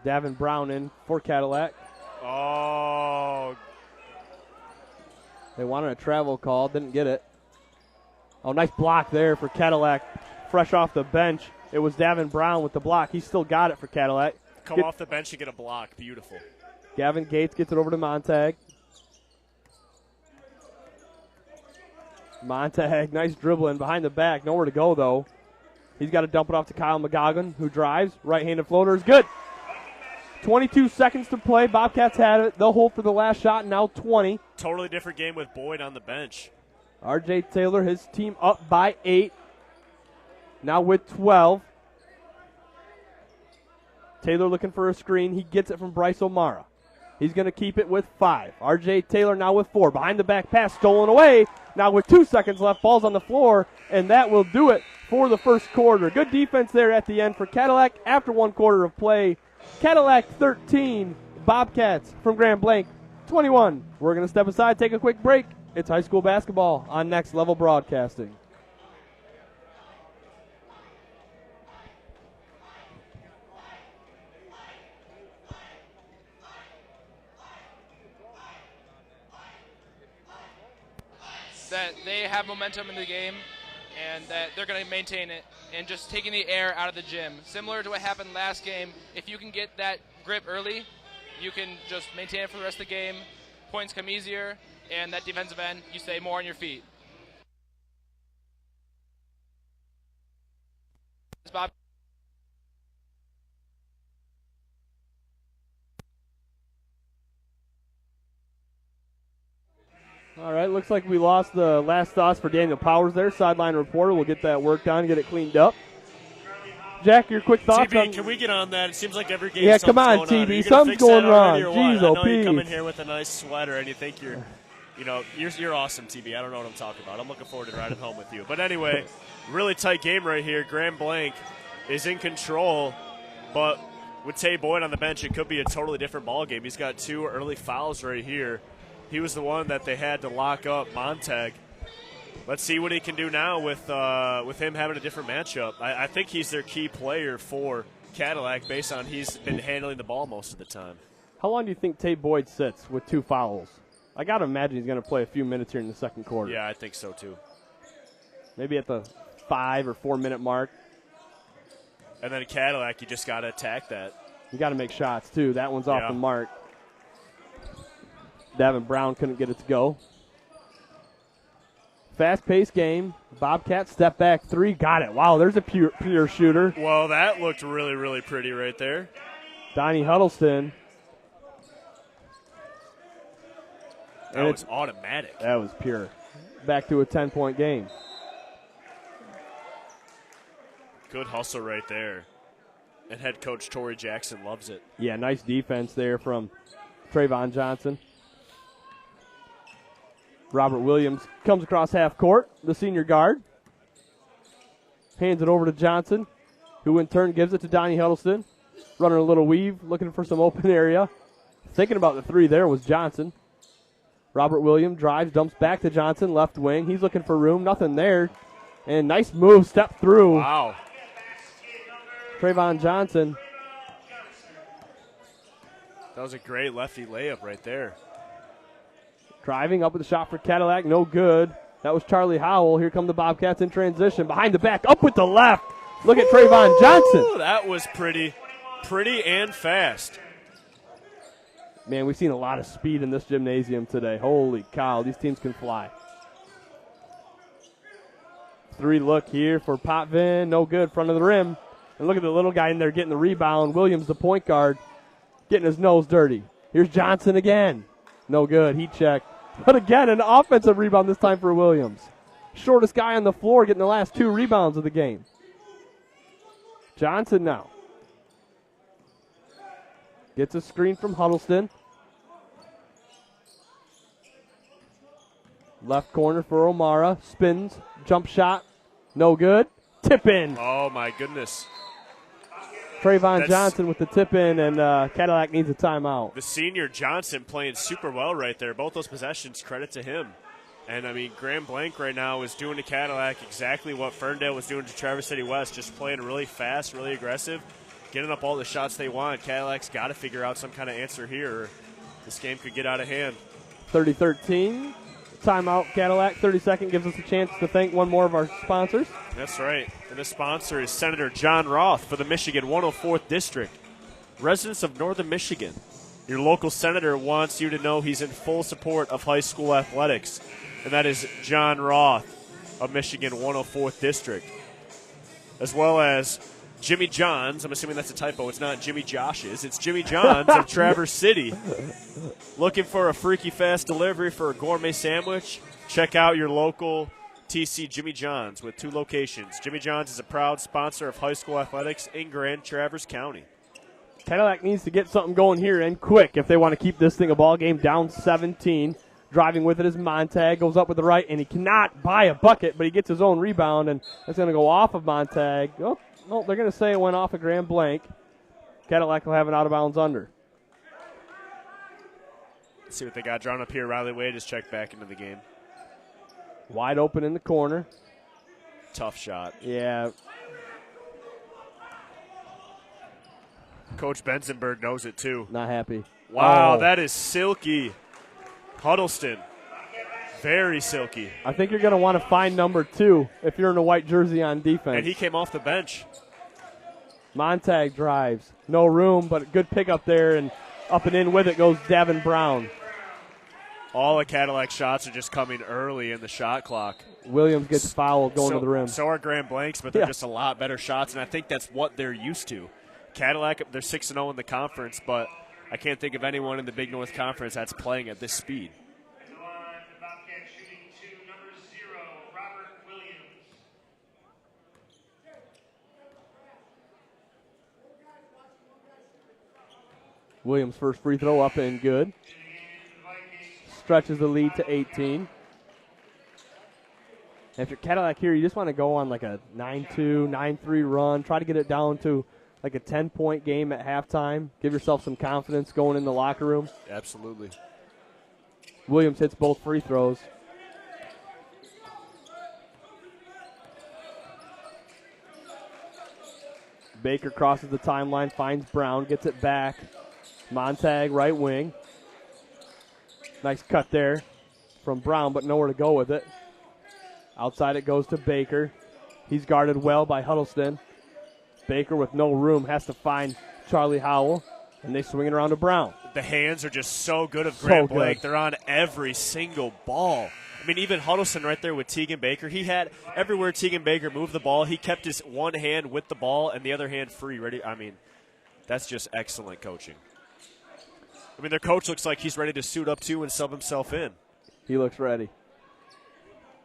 Davin Brown in for Cadillac. Oh. They wanted a travel call, didn't get it. Oh, nice block there for Cadillac. Fresh off the bench. It was Davin Brown with the block. He still got it for Cadillac. Come off the bench and get a block. Beautiful. Gavin Gates gets it over to Montag. Montag, nice dribbling behind the back. Nowhere to go, though. He's got to dump it off to Kyle McGowan, who drives. Right-handed floater is good. 22 seconds to play. Bobcats had it. They'll hold for the last shot, now 20. Totally different game with Boyd on the bench. R.J. Taylor, his team up by 8. Now with 12. Taylor looking for a screen. He gets it from Bryce O'Mara. He's going to keep it with 5. R.J. Taylor now with 4. Behind the back pass, stolen away. Now with 2 seconds left, ball's on the floor, and that will do it for the first quarter. Good defense there at the end for Cadillac after 1 quarter of play. Cadillac 13, Bobcats from Grand Blanc 21. We're going to step aside, take a quick break. It's high school basketball on Next Level Broadcasting. That they have momentum in the game and that they're going to maintain it and just taking the air out of the gym. Similar to what happened last game, if you can get that grip early, you can just maintain it for the rest of the game. Points come easier, and that defensive end, you stay more on your feet. Bob. All right, looks like we lost the last thoughts for Daniel Powers there. Sideline reporter. We'll get that worked on, get it cleaned up. Jack, your quick thoughts TB, on... can we get on that? It seems like every game come on, TB. Something's going wrong. Jeez, I know you come in here with a nice sweater and you think you're awesome, TB. I don't know what I'm talking about. I'm looking forward to riding home with you. But anyway, really tight game right here. Grand Blanc is in control, but with Tay Boyd on the bench, it could be a totally different ball game. He's got 2 early fouls right here. He was the one that they had to lock up Montag. Let's see what he can do now with him having a different matchup. I think he's their key player for Cadillac based on he's been handling the ball most of the time. How long do you think Tate Boyd sits with 2 fouls? I got to imagine he's going to play a few minutes here in the second quarter. Yeah, I think so too. Maybe at the 5 or 4 minute mark. And then Cadillac, you just got to attack that. You got to make shots too. That one's off the mark. Davin Brown couldn't get it to go. Fast-paced game. Bobcat step back 3. Got it. Wow, there's a pure shooter. Well, that looked really, really pretty right there. Donnie Huddleston. That was automatic. That was pure. Back to a 10-point game. Good hustle right there. And head coach Torrey Jackson loves it. Yeah, nice defense there from Trayvon Johnson. Robert Williams comes across half court, the senior guard. Hands it over to Johnson, who in turn gives it to Donnie Huddleston. Running a little weave, looking for some open area. Thinking about the 3 there was Johnson. Robert Williams drives, dumps back to Johnson, left wing. He's looking for room, nothing there. And nice move, step through. Wow. Trayvon Johnson. That was a great lefty layup right there. Driving up with the shot for Cadillac, no good. That was Charlie Howell. Here come the Bobcats in transition. Behind the back, up with the left. Look at Trayvon Johnson. That was pretty and fast. Man, we've seen a lot of speed in this gymnasium today. Holy cow, these teams can fly. 3 look here for Potvin. No good, front of the rim. And look at the little guy in there getting the rebound. Williams, the point guard, getting his nose dirty. Here's Johnson again. No good, heat check. But again, an offensive rebound this time for Williams. Shortest guy on the floor getting the last 2 rebounds of the game. Johnson now. Gets a screen from Huddleston. Left corner for O'Mara. Spins. Jump shot. No good. Tip in. Oh, my goodness. Trayvon Johnson with the tip in, and Cadillac needs a timeout. The senior Johnson playing super well right there. Both those possessions, credit to him. And, I mean, Grand Blanc right now is doing to Cadillac exactly what Ferndale was doing to Traverse City West, just playing really fast, really aggressive, getting up all the shots they want. Cadillac's got to figure out some kind of answer here, or this game could get out of hand. 30-13. Timeout, Cadillac. 30-second gives us a chance to thank one more of our sponsors. That's right. And the sponsor is Senator John Roth for the Michigan 104th District. Residents of Northern Michigan, your local senator wants you to know he's in full support of high school athletics. And that is John Roth of Michigan 104th District. As well as Jimmy John's. I'm assuming that's a typo. It's not Jimmy Josh's. It's Jimmy John's of Traverse City. Looking for a freaky fast delivery for a gourmet sandwich? Check out your local TC Jimmy John's with 2 locations. Jimmy John's is a proud sponsor of high school athletics in Grand Traverse County. Cadillac needs to get something going here and quick if they want to keep this thing a ball game. Down 17. Driving with it is Montag. Goes up with the right, and he cannot buy a bucket, but he gets his own rebound, and it's going to go off of Montag. Oh, no, they're going to say it went off of Grand Blanc. Cadillac will have it out of bounds under. Let's see what they got drawn up here. Riley Wade just checked back into the game. Wide open in the corner. Tough shot. Yeah. Coach Benzenberg knows it, too. Not happy. Wow, that is silky. Huddleston. Very silky. I think you're going to want to find number 2 if you're in a white jersey on defense. And he came off the bench. Montag drives. No room, but a good pickup there, and up and in with it goes Davin Brown. All the Cadillac shots are just coming early in the shot clock. Williams gets fouled going to the rim. So are Grand Blancs, but they're just a lot better shots, and I think that's what they're used to. Cadillac, they're 6-0 in the conference, but I can't think of anyone in the Big North Conference that's playing at this speed. Williams' first free throw up and good. Stretches the lead to 18. After Cadillac here, you just want to go on like a 9-2, 9-3 run. Try to get it down to like a 10-point game at halftime. Give yourself some confidence going in the locker room. Absolutely. Williams hits both free throws. Baker crosses the timeline, finds Brown, gets it back. Montag, right wing. Nice cut there from Brown, but nowhere to go with it. Outside it goes to Baker. He's guarded well by Huddleston. Baker with no room has to find Charlie Howell, and they swing it around to Brown. The hands are just so good of Grand Blanc. Good. They're on every single ball. I mean, even Huddleston right there with Tegan Baker. He had everywhere Tegan Baker moved the ball, he kept his one hand with the ball and the other hand free. Ready? I mean, that's just excellent coaching. I mean, their coach looks like he's ready to suit up too and sub himself in. He looks ready.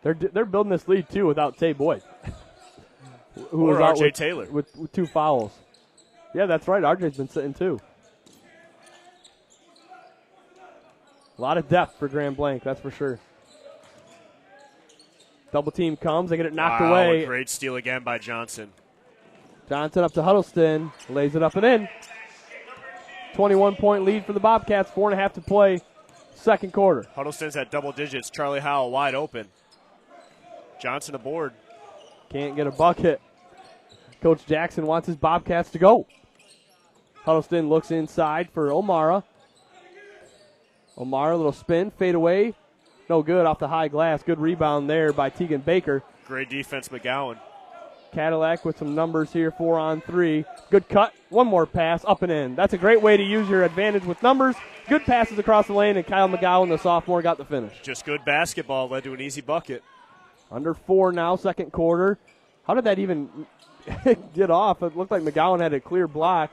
They're building this lead too without Tay Boyd, who or was out R.J. Taylor with 2 fouls. Yeah, that's right. RJ's been sitting too. A lot of depth for Grand Blanc, that's for sure. Double team comes, they get it knocked away. A great steal again by Johnson. Johnson up to Huddleston, lays it up and in. 21-point lead for the Bobcats, 4.5 to play, second quarter. Huddleston's at double digits. Charlie Howell wide open. Johnson aboard. Can't get a bucket. Coach Jackson wants his Bobcats to go. Huddleston looks inside for O'Mara. O'Mara, a little spin, fade away. No good off the high glass. Good rebound there by Tegan Baker. Great defense, McGowan. Cadillac with some numbers here, 4-on-3. Good cut. One more pass, up and in. That's a great way to use your advantage with numbers. Good passes across the lane, and Kyle McGowan, the sophomore, got the finish. Just good basketball, led to an easy bucket. Under 4 now, second quarter. How did that even get off? It looked like McGowan had a clear block.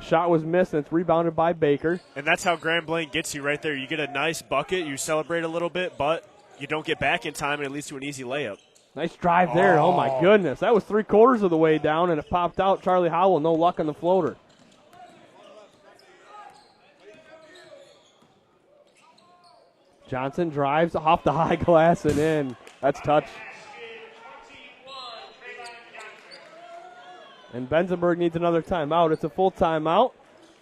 Shot was missed, and it's rebounded by Baker. And that's how Grand Blanc gets you right there. You get a nice bucket, you celebrate a little bit, but you don't get back in time, and it leads to an easy layup. Nice drive there. Oh, my goodness. That was 3/4 of the way down, and it popped out. Charlie Howell, no luck on the floater. Johnson drives off the high glass and in. That's touch. And Benzenberg needs another timeout. It's a full timeout.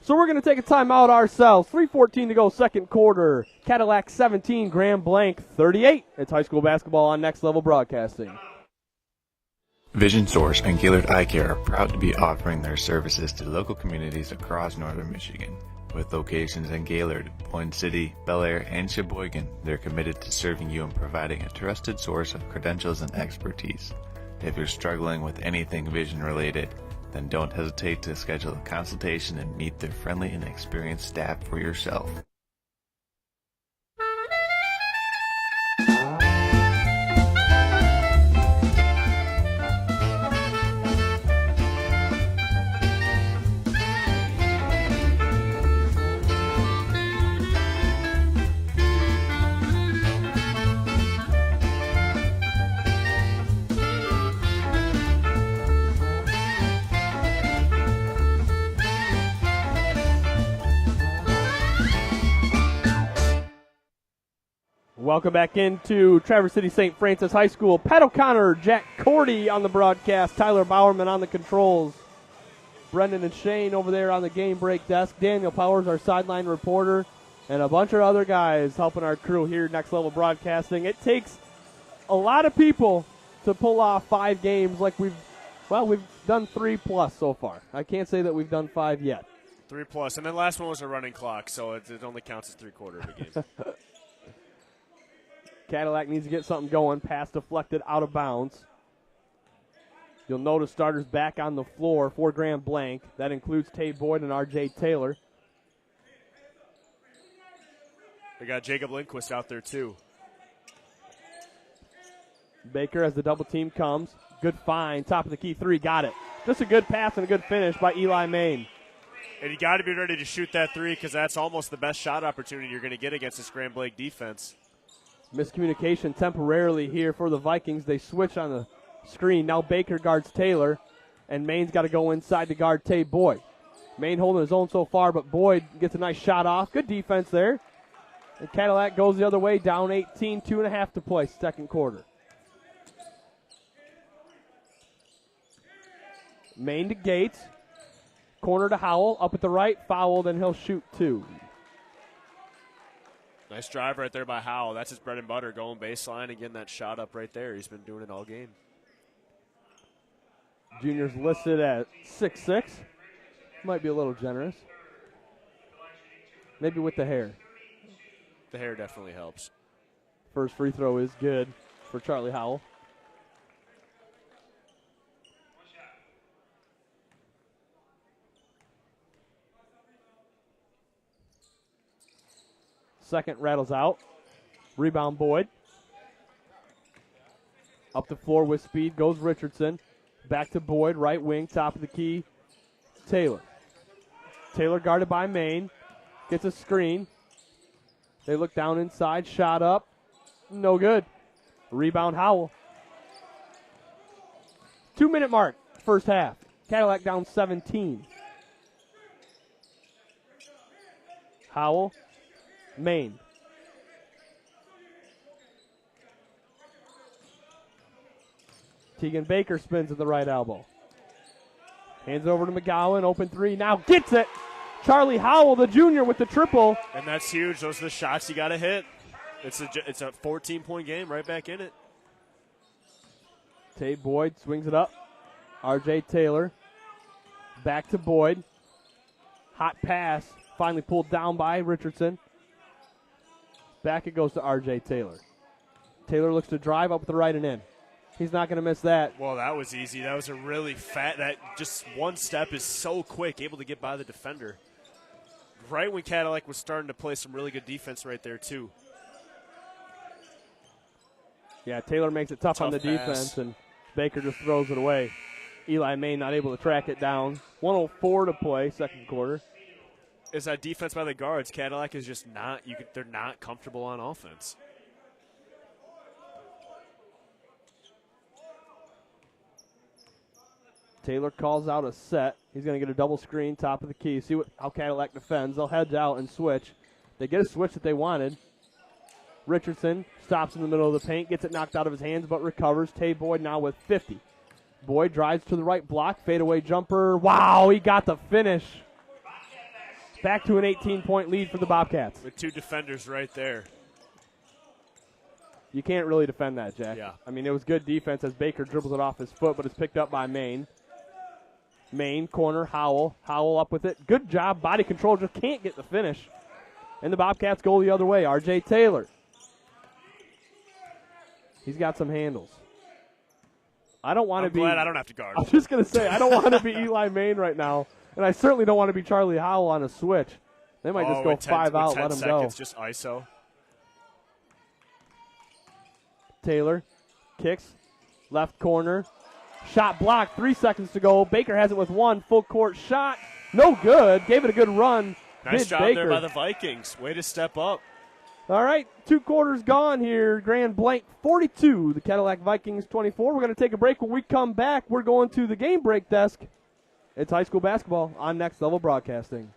So we're going to take a timeout ourselves. 3:14 to go, second quarter. Cadillac 17, Grand Blanc 38. It's high school basketball on Next Level Broadcasting. Vision Source and Gaylord Eye Care are proud to be offering their services to local communities across northern Michigan. With locations in Gaylord, Point City, Bel Air, and Sheboygan, they're committed to serving you and providing a trusted source of credentials and expertise. If you're struggling with anything vision related, then don't hesitate to schedule a consultation and meet their friendly and experienced staff for yourself. Welcome back into Traverse City St. Francis High School. Pat O'Connor, Jack Cordy on the broadcast, Tyler Bowerman on the controls, Brendan and Shane over there on the game break desk, Daniel Powers, our sideline reporter, and a bunch of other guys helping our crew here at Next Level Broadcasting. It takes a lot of people to pull off 5 games like we've done 3+ so far. I can't say that we've done 5 yet. 3+, and then last one was a running clock, so it only counts as 3/4 of a game. Cadillac needs to get something going. Pass deflected out of bounds. You'll notice starters back on the floor for Grand Blanc. That includes Tay Boyd and R.J. Taylor. They got Jacob Lindquist out there, too. Baker as the double team comes. Good find. Top of the key 3. Got it. Just a good pass and a good finish by Eli Main. And you got to be ready to shoot that 3 because that's almost the best shot opportunity you're going to get against this Grand Blanc defense. Miscommunication temporarily here for the Vikings. They switch on the screen. Now Baker guards Taylor, and Main's got to go inside to guard Tay Boyd. Main holding his own so far, but Boyd gets a nice shot off. Good defense there. And Cadillac goes the other way, down 18, 2.5 to play, second quarter. Main to Gates. Corner to Howell, up at the right, foul, then he'll shoot 2. Nice drive right there by Howell. That's his bread and butter, going baseline and getting that shot up right there. He's been doing it all game. Junior's listed at 6'6". Might be a little generous. Maybe with the hair. The hair definitely helps. First free throw is good for Charlie Howell. Second rattles out. Rebound Boyd. Up the floor with speed goes Richardson. Back to Boyd, right wing, top of the key. Taylor. Taylor guarded by Main. Gets a screen. They look down inside, shot up. No good. Rebound Howell. 2-minute mark, first half. Cadillac down 17. Howell. Main. Tegan Baker spins at the right elbow. Hands over to McGowan. Open 3. Now gets it. Charlie Howell, the junior, with the triple. And that's huge. Those are the shots you got to hit. It's a 14-point game right back in it. Tay Boyd swings it up. R.J. Taylor. Back to Boyd. Hot pass. Finally pulled down by Richardson. Back it goes to R.J. Taylor. Taylor looks to drive up with the right and in. He's not going to miss that. Well, that was easy. That was a really that just one step is so quick, able to get by the defender. Right when Cadillac was starting to play some really good defense right there, too. Yeah, Taylor makes it tough on the pass. defense, and Baker just throws it away. Eli May not able to track it down. 1:04 to play, second quarter. Is that defense by the guards? Cadillac is just not. They're not comfortable on offense. Taylor calls out a set. He's going to get a double screen, top of the key. See how Cadillac defends. They'll hedge out and switch. They get a switch that they wanted. Richardson stops in the middle of the paint, gets it knocked out of his hands, but recovers. Tay Boyd now with 50. Boyd drives to the right block, fadeaway jumper. Wow, he got the finish. Back to an 18-point lead for the Bobcats. With 2 defenders right there. You can't really defend that, Jack. Yeah. I mean, it was good defense as Baker dribbles it off his foot, but it's picked up by Main. Main, corner, Howell. Howell up with it. Good job, body control, just can't get the finish. And the Bobcats go the other way. R.J. Taylor. He's got some handles. I don't want to be. I'm glad I don't have to guard. I was just going to say, I don't want to be Eli Main right now. And I certainly don't want to be Charlie Howell on a switch. They might just go 5 out, let him go. It's just ISO. Taylor kicks, left corner. Shot blocked, 3 seconds to go. Baker has it with 1 full court shot. No good. Gave it a good run. Nice job Baker there by the Vikings. Way to step up. All right, 2 quarters gone here. Grand Blanc 42, the Cadillac Vikings 24. We're going to take a break. When we come back, we're going to the game break desk. It's high school basketball on Next Level Broadcasting.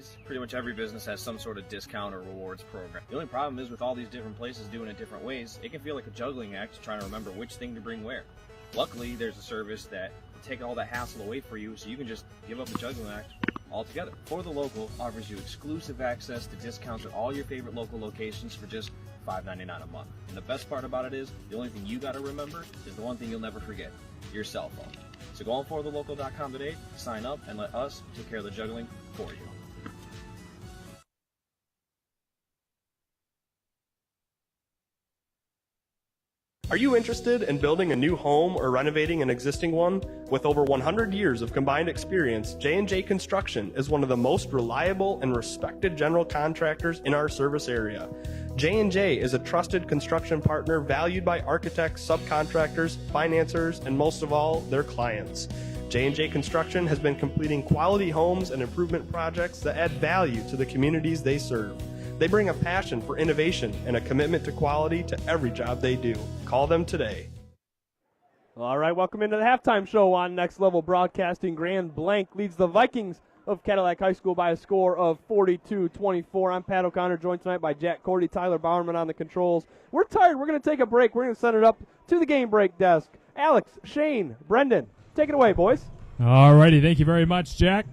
Nowadays, pretty much every business has some sort of discount or rewards program. The only problem is with all these different places doing it different ways, it can feel like a juggling act trying to remember which thing to bring where. Luckily, there's a service that will take all that hassle away for you so you can just give up the juggling act altogether. For the Local offers you exclusive access to discounts at all your favorite local locations for just $5.99 a month. And the best part about it is, the only thing you gotta remember is the one thing you'll never forget, your cell phone. So go on forthelocal.com today, sign up, and let us take care of the juggling for you. Are you interested in building a new home or renovating an existing one? With over 100 years of combined experience, J&J Construction is one of the most reliable and respected general contractors in our service area. J&J is a trusted construction partner valued by architects, subcontractors, financiers, and most of all, their clients. J&J Construction has been completing quality homes and improvement projects that add value to the communities they serve. They bring a passion for innovation and a commitment to quality to every job they do. Call them today. All right, welcome into the halftime show on Next Level Broadcasting. Grand Blanc leads the Vikings of Cadillac High School by a score of 42-24. I'm Pat O'Connor, joined tonight by Jack Cordy, Tyler Bowerman on the controls. We're tired. We're going to take a break. We're going to send it up to the game break desk. Alex, Shane, Brendan, take it away, boys. All righty, thank you very much, Jack.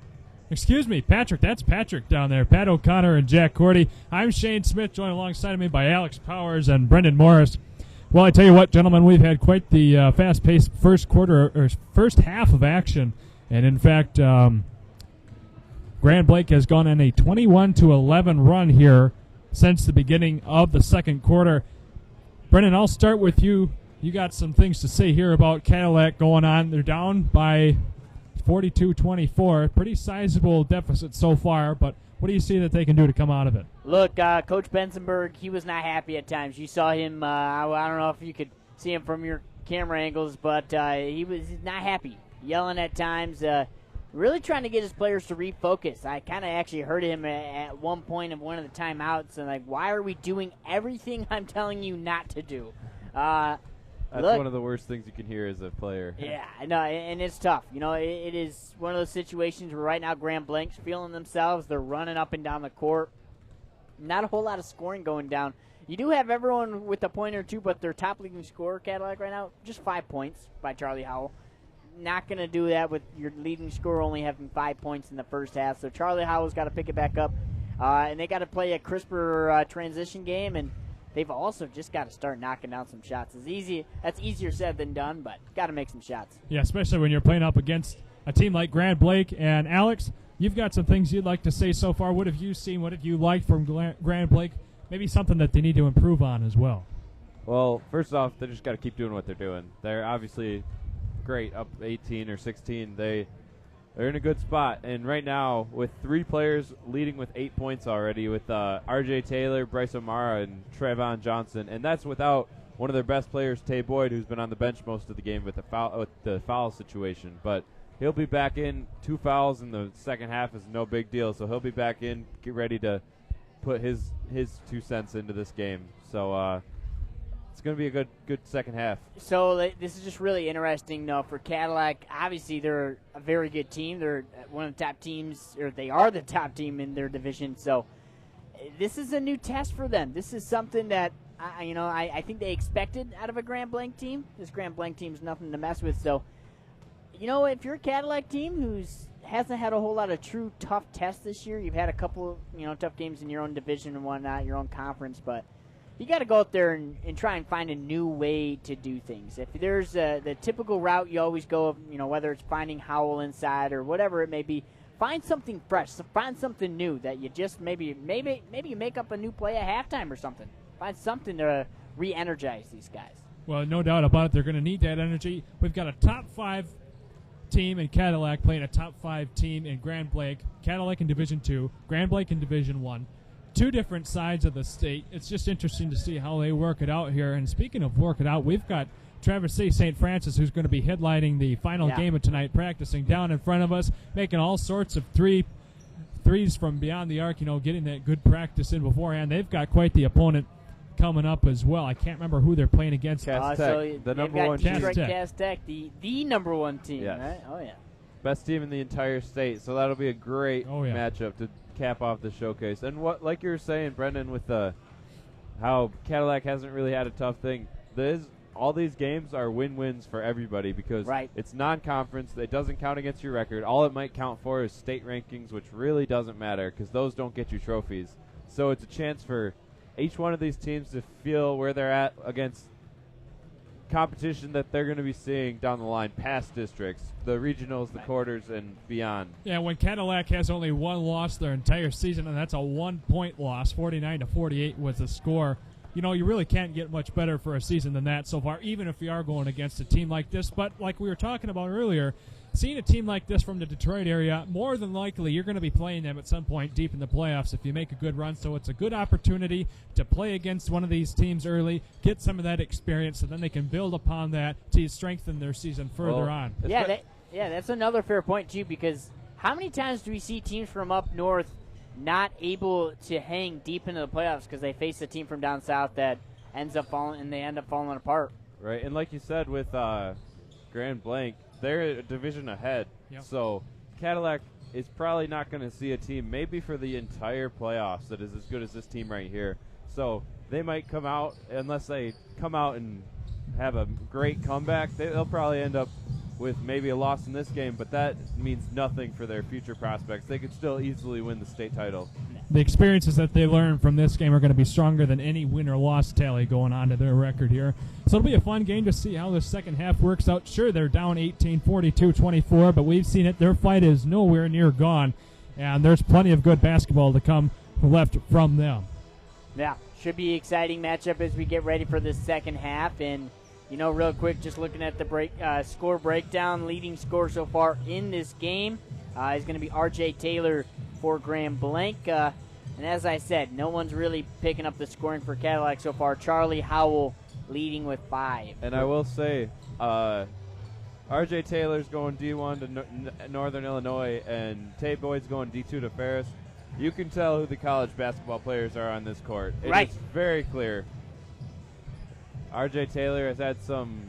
Excuse me, Patrick. That's Patrick down there. Pat O'Connor and Jack Cordy. I'm Shane Smith, joined alongside of me by Alex Powers and Brendan Morris. Well, I tell you what, gentlemen, we've had quite the fast-paced first half of action. And, in fact, Grand Blanc has gone on a 21-11 run here since the beginning of the second quarter. Brendan, I'll start with you. You got some things to say here about Cadillac going on. They're down by 42-24, pretty sizable deficit so far, but what do you see that they can do to come out of it? Look, Coach Bensenberg, he was not happy at times. You saw him, I don't know if you could see him from your camera angles, but he was not happy, yelling at times, really trying to get his players to refocus. I kind of actually heard him at one point of one of the timeouts, and like, why are we doing everything I'm telling you not to do? That's one of the worst things you can hear as a player. Yeah, I know, and it's tough. You know, it is one of those situations where right now Grand Blanc's feeling themselves. They're running up and down the court. Not a whole lot of scoring going down. You do have everyone with a point or two, but their top leading scorer, Cadillac, right now, just 5 points by Charlie Howell. Not going to do that with your leading scorer only having 5 points in the first half. So Charlie Howell's got to pick it back up, and they got to play a crisper transition game, and they've also just got to start knocking down some shots. That's easier said than done, but got to make some shots. Yeah, especially when you're playing up against a team like Grand Blanc. And Alex, you've got some things you'd like to say so far. What have you seen? What have you liked from Grand Blanc? Maybe something that they need to improve on as well. Well, first off, they just got to keep doing what they're doing. They're obviously great, up 18 or 16. They're in a good spot. And right now, with 3 players leading with 8 points already, with R.J. Taylor, Bryce O'Mara, and Trayvon Johnson, and that's without one of their best players, Tay Boyd, who's been on the bench most of the game with the foul situation. But he'll be back in. 2 fouls in the second half is no big deal, so he'll be back in, get ready to put his 2 cents into this game. So it's going to be a good second half. So this is just really interesting, though, for Cadillac. Obviously, they're a very good team. They're one of the top teams, or they are the top team in their division. So this is a new test for them. This is something that I think they expected out of a Grand Blanc team. This Grand Blanc team's nothing to mess with. So, if you're a Cadillac team who hasn't had a whole lot of true tough tests this year, you've had a couple tough games in your own division and whatnot, your own conference, but you got to go out there and try and find a new way to do things. If there's the typical route you always go, whether it's finding Howell inside or whatever it may be, find something fresh, find something new that you just maybe you make up a new play at halftime or something. Find something to re-energize these guys. Well, no doubt about it. They're going to need that energy. We've got a top 5 team in Cadillac playing a top 5 team in Grand Blanc. Cadillac in Division 2, Grand Blanc in Division 1. 2 different sides of the state. It's just interesting to see how they work it out here. And speaking of work it out, we've got Traverse City St. Francis, who's going to be headlining the final game of tonight, practicing down in front of us, making all sorts of threes from beyond the arc, getting that good practice in beforehand. They've got quite the opponent coming up as well. I can't remember who they're playing against. Cass Tech, the number one team. Cass Tech, the number one team, yes. right? Oh, yeah. best team in the entire state. So that'll be a great matchup to cap off the showcase. And what, like you were saying, Brendan, with how Cadillac hasn't really had a tough thing. All these games are win-wins for everybody because it's non-conference. It doesn't count against your record. All it might count for is state rankings, which really doesn't matter because those don't get you trophies. So it's a chance for each one of these teams to feel where they're at against competition that they're going to be seeing down the line past districts, the regionals, the quarters, and beyond. Yeah, when Cadillac has only one loss their entire season, and that's a 1-point loss, 49-48 was the score. You know, you really can't get much better for a season than that so far, even if you are going against a team like this. But like we were talking about earlier, seeing a team like this from the Detroit area, more than likely you're going to be playing them at some point deep in the playoffs if you make a good run. So it's a good opportunity to play against one of these teams early, get some of that experience, and then they can build upon that to strengthen their season further on. Yeah, that's another fair point, too, because how many times do we see teams from up north not able to hang deep into the playoffs because they face a team from down south that ends up falling, and they end up falling apart? Right, and like you said with Grand Blanc, they're a division ahead. Yep. So Cadillac is probably not going to see a team maybe for the entire playoffs that is as good as this team right here. So they might come out, unless they come out and have a great comeback, they'll probably end up with maybe a loss in this game, but that means nothing for their future prospects. They could still easily win the state title. The experiences that they learn from this game are going to be stronger than any win or loss tally going on to their record here. So it'll be a fun game to see how the second half works out. Sure, they're down 18, 42-24, but we've seen it. Their fight is nowhere near gone, and there's plenty of good basketball to come left from them. Yeah, should be an exciting matchup as we get ready for the second half. And, you know, real quick, just looking at the score breakdown, leading scorer so far in this game is going to be R.J. Taylor for Grand Blanc. And as I said, no one's really picking up the scoring for Cadillac so far. Charlie Howell leading with 5. And I will say, R.J. Taylor's going D1 to Northern Illinois, and Tay Boyd's going D2 to Ferris. You can tell who the college basketball players are on this court. It's very clear. R.J. Taylor has had some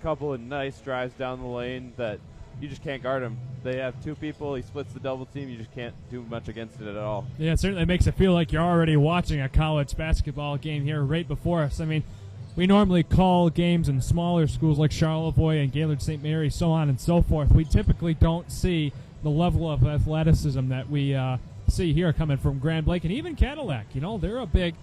couple of nice drives down the lane that you just can't guard him. They have two people. He splits the double team. You just can't do much against it at all. Yeah, it certainly makes it feel like you're already watching a college basketball game here right before us. I mean, we normally call games in smaller schools like Charlevoix and Gaylord St. Mary, so on and so forth. We typically don't see the level of athleticism that we see here coming from Grand Blanc and even Cadillac. You know, they're a big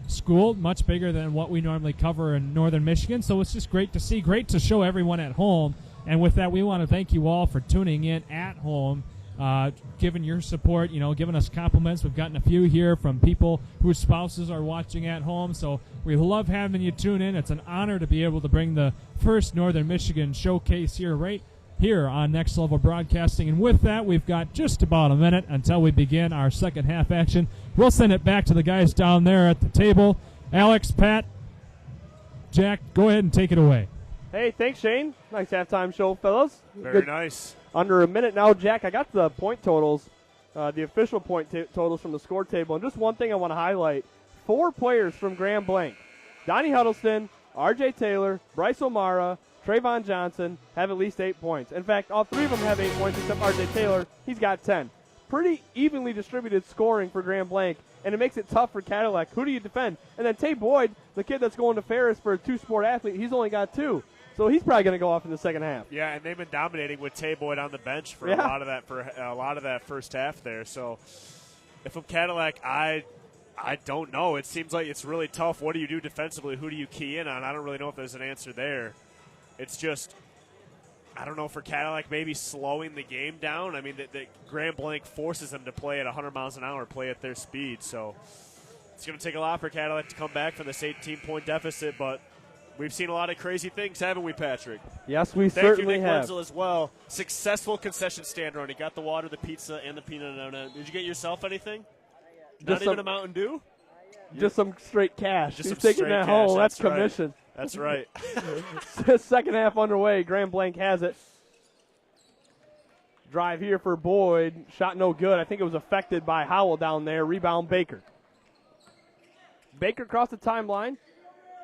school, much bigger than what we normally cover in Northern Michigan. So it's just great to see, great to show everyone at home. And with that, we want to thank you all for tuning in at home, giving your support, you know, giving us compliments. We've gotten a few here from people whose spouses are watching at home. So we love having you tune in. It's an honor to be able to bring the first Northern Michigan showcase here right here on Next Level Broadcasting. And with that, we've got just about a minute until we begin our second half action. We'll send it back to the guys down there at the table. Alex, Pat, Jack, go ahead and take it away. Hey, thanks, Shane. Nice halftime show, fellas. Very nice. Under a minute now, Jack. I got the point totals, the official point totals from the score table. And just one thing I want to highlight. 4 players from Grand Blanc, Donnie Huddleston, R.J. Taylor, Bryce O'Mara, Trayvon Johnson, have at least 8 points. In fact, all 3 of them have 8 points except R.J. Taylor. He's got 10. Pretty evenly distributed scoring for Grand Blanc, and it makes it tough for Cadillac. Who do you defend? And then Tay Boyd, the kid that's going to Ferris for a 2-sport athlete, he's only got 2. So he's probably going to go off in the second half. Yeah, and they've been dominating with Tay Boyd on the bench for a lot of that first half there. So if I'm Cadillac, I don't know. It seems like it's really tough. What do you do defensively? Who do you key in on? I don't really know if there's an answer there. It's just, I don't know, for Cadillac, maybe slowing the game down. I mean, the Grand Blanc forces them to play at 100 miles an hour, play at their speed. So it's going to take a lot for Cadillac to come back from this 18-point deficit, but we've seen a lot of crazy things, haven't we, Patrick? Yes, we Thank certainly you, Nick have. Wenzel, as well. Successful concession stand run. He got the water, the pizza, and the peanut donut. Did you get yourself anything? Not even a Mountain Dew? Just some straight cash. Just He's some taking straight that cash. home. That's right. commission. That's right. Second half underway. Grand Blanc has it. Drive here for Boyd. Shot no good. I think it was affected by Howell down there. Rebound Baker. Baker across the timeline.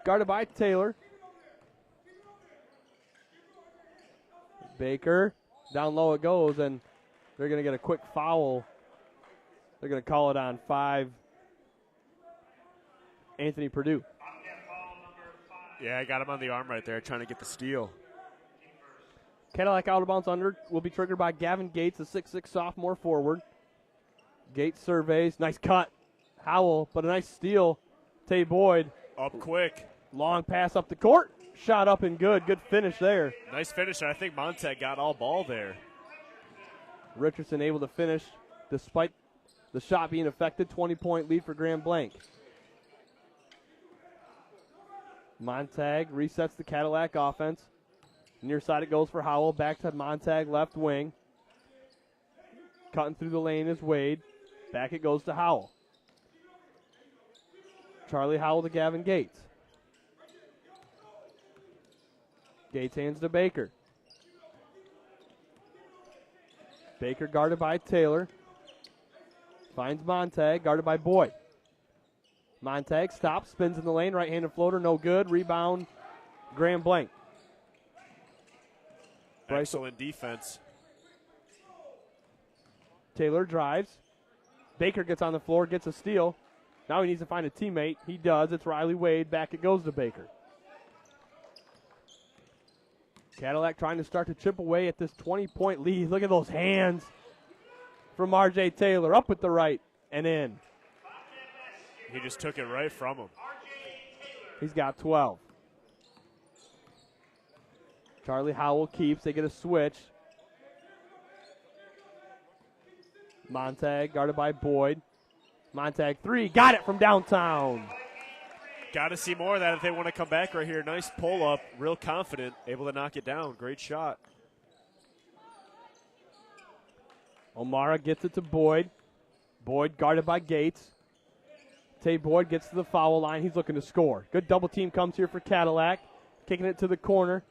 Guarded by Taylor. Baker Down low it goes, and they're going to get a quick foul. They're going to call it on 5. Anthony Purdue. Yeah, I got him on the arm right there, trying to get the steal. Cadillac out of bounds under will be triggered by Gavin Gates, a 6'6 sophomore forward. Gates surveys. Nice cut. Howell, but a nice steal. Tay Boyd. Up quick. Long pass up the court. Shot up and good. Good finish there. Nice finish. I think Montag got all ball there. Richardson able to finish despite the shot being affected. 20-point lead for Grand Blanc. Montag resets the Cadillac offense. Near side it goes for Howell. Back to Montag, left wing. Cutting through the lane is Wade. Back it goes to Howell. Charlie Howell to Gavin Gates. Gates hands to Baker. Baker guarded by Taylor. Finds Montag, guarded by Boyd. Montag stops, spins in the lane, right-handed floater, no good. Rebound, Grand Blanc. Excellent defense. Taylor drives. Baker gets on the floor, gets a steal. Now he needs to find a teammate. He does. It's Riley Wade. Back it goes to Baker. Cadillac trying to start to chip away at this 20-point lead. Look at those hands from R.J. Taylor. Up with the right and in. He just took it right from him. He's got 12. Charlie Howell keeps. They get a switch. Montag guarded by Boyd. Montag 3. Got it from downtown. Got to see more of that if they want to come back right here. Nice pull-up. Real confident. Able to knock it down. Great shot. O'Mara gets it to Boyd. Boyd guarded by Gates. Tay Boyd gets to the foul line. He's looking to score. Good double team comes here for Cadillac. Kicking it to the corner.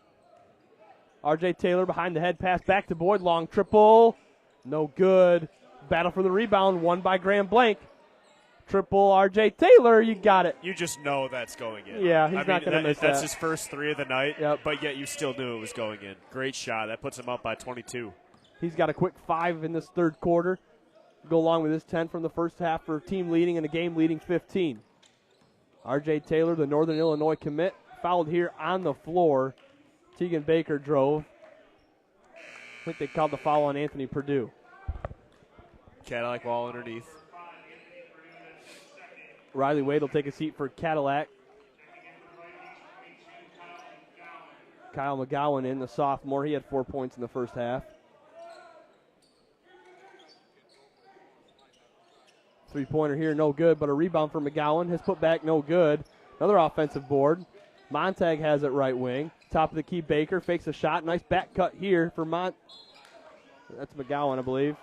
R.J. Taylor behind the head pass back to Boyd. Long triple. No good. Battle for the rebound. Won by Grand Blanc. Triple R.J. Taylor. You got it. You just know that's going in. Yeah, he's not going to miss that. That's his first 3 of the night, but yet you still knew it was going in. Great shot. That puts him up by 22. He's got a quick 5 in this third quarter. Go along with his 10 from the first half for team leading and a game leading 15. R.J. Taylor, the Northern Illinois commit, fouled here on the floor. Tegan Baker drove. I think they called the foul on Anthony Purdue. Cadillac ball underneath. Riley Wade will take a seat for Cadillac. Kyle McGowan in, the sophomore. He had 4 points in the first half. Three-pointer here, no good, but a rebound for McGowan. His putback, no good. Another offensive board. Montag has it right wing. Top of the key, Baker fakes a shot. Nice back cut here for That's McGowan, I believe.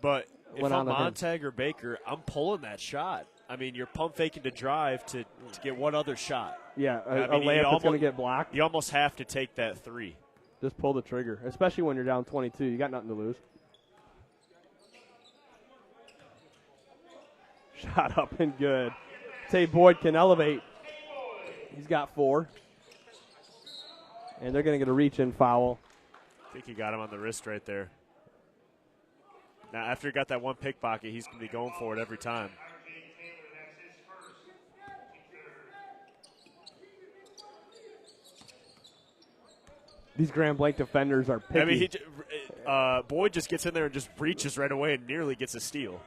But if I'm Montag or Baker, I'm pulling that shot. I mean, you're pump faking to drive to get one other shot. Yeah, a layup that's going to get blocked. You almost have to take that 3. Just pull the trigger, especially when you're down 22. You got nothing to lose. Shot up and good. Tay Boyd can elevate. He's got 4. And they're going to get a reach-in foul. I think he got him on the wrist right there. Now, after he got that one pickpocket, he's going to be going for it every time. These Grand Blanc defenders are picky. I mean, Boyd just gets in there and just reaches right away and nearly gets a steal.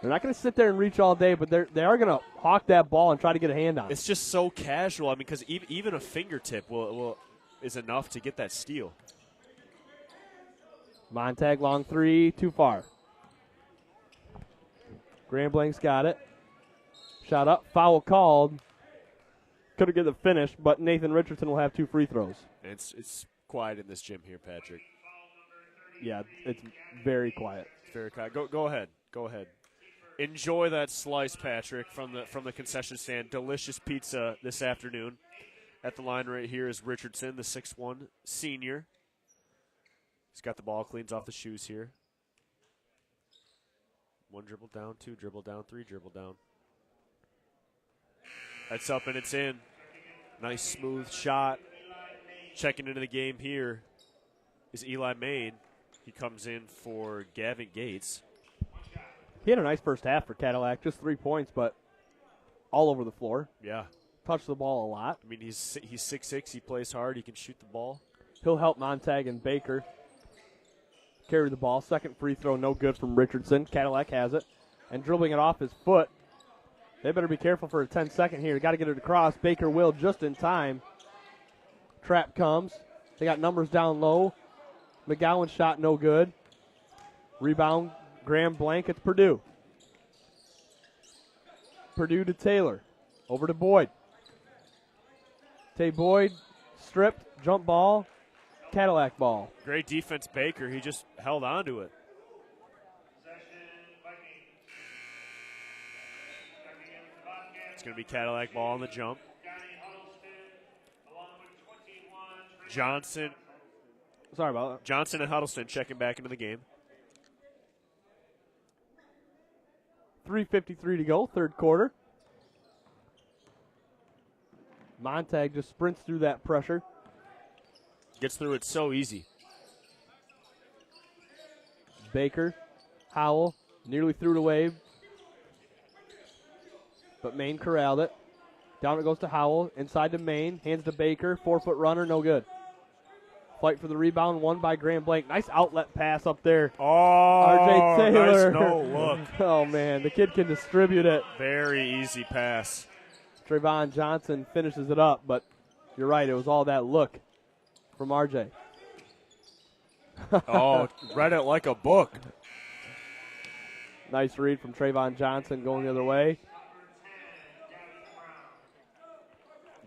They're not going to sit there and reach all day, but they are going to hawk that ball and try to get a hand on it. It's just so casual. I mean, because even a fingertip is enough to get that steal. Montag, long 3, too far. Grand Blanc's got it. Shot up, foul called. Couldn't get the finish, but Nathan Richardson will have 2 free throws. It's quiet in this gym here, Patrick. Yeah, it's very quiet. It's very quiet. Go ahead. Go ahead. Enjoy that slice, Patrick, from the concession stand. Delicious pizza this afternoon. At the line right here is Richardson, the 6'1 senior. He's got the ball, cleans off the shoes here. 1 dribble down, 2 dribble down, 3 dribble down. That's up and it's in. Nice smooth shot. Checking into the game here is Eli Main. He comes in for Gavin Gates. He had a nice first half for Cadillac, just 3 points, but all over the floor. Yeah. Touched the ball a lot. I mean, he's 6'6", he plays hard, he can shoot the ball. He'll help Montag and Baker carry the ball. Second free throw, no good from Richardson. Cadillac has it. And dribbling it off his foot. They better be careful for a 10-second here. Got to get it across. Baker will just in time. Trap comes. They got numbers down low. McGowan shot no good. Rebound, Graham Blanc. It's Purdue. Purdue to Taylor. Over to Boyd. Tay Boyd stripped. Jump ball. Cadillac ball. Great defense, Baker. He just held on to it. It's going to be Cadillac ball on the jump. Johnson. Sorry about that. Johnson and Huddleston checking back into the game. 3:53 to go, third quarter. Montag just sprints through that pressure. Gets through it so easy. Baker, Howell, nearly threw it away. But Main corralled it. Down it goes to Howell, inside to Main, hands to Baker, 4-foot runner, no good. Fight for the rebound, won by Graham Blanc. Nice outlet pass up there. Oh, RJ Taylor. Nice no look. Oh, man, the kid can distribute it. Very easy pass. Trayvon Johnson finishes it up, but you're right, it was all that look from RJ. Oh, read it like a book. Nice read from Trayvon Johnson going the other way.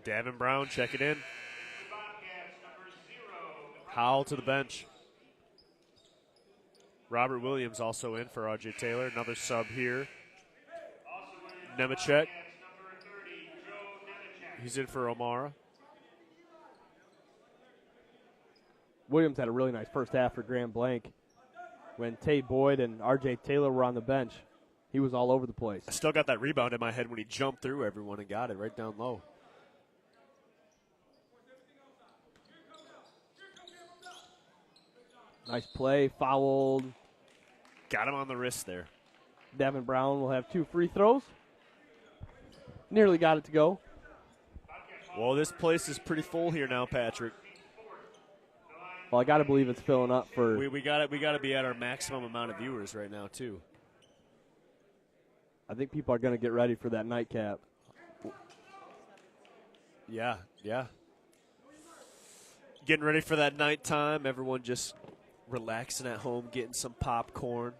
Davin Brown checking in. Howell to the bench. Robert Williams also in for RJ Taylor. Another sub here. Nemechek. He's in for O'Mara. Williams had a really nice first half for Graham Blanc. When Tay Boyd and RJ Taylor were on the bench, he was all over the place. I still got that rebound in my head when he jumped through everyone and got it right down low. Nice play, fouled. Got him on the wrist there. Devin Brown will have 2 free throws. Nearly got it to go. Well, this place is pretty full here now, Patrick. Well, I got to believe it's filling up for. We got to be at our maximum amount of viewers right now too. I think people are going to get ready for that nightcap. Yeah. Getting ready for that nighttime. Everyone just relaxing at home, getting some popcorn.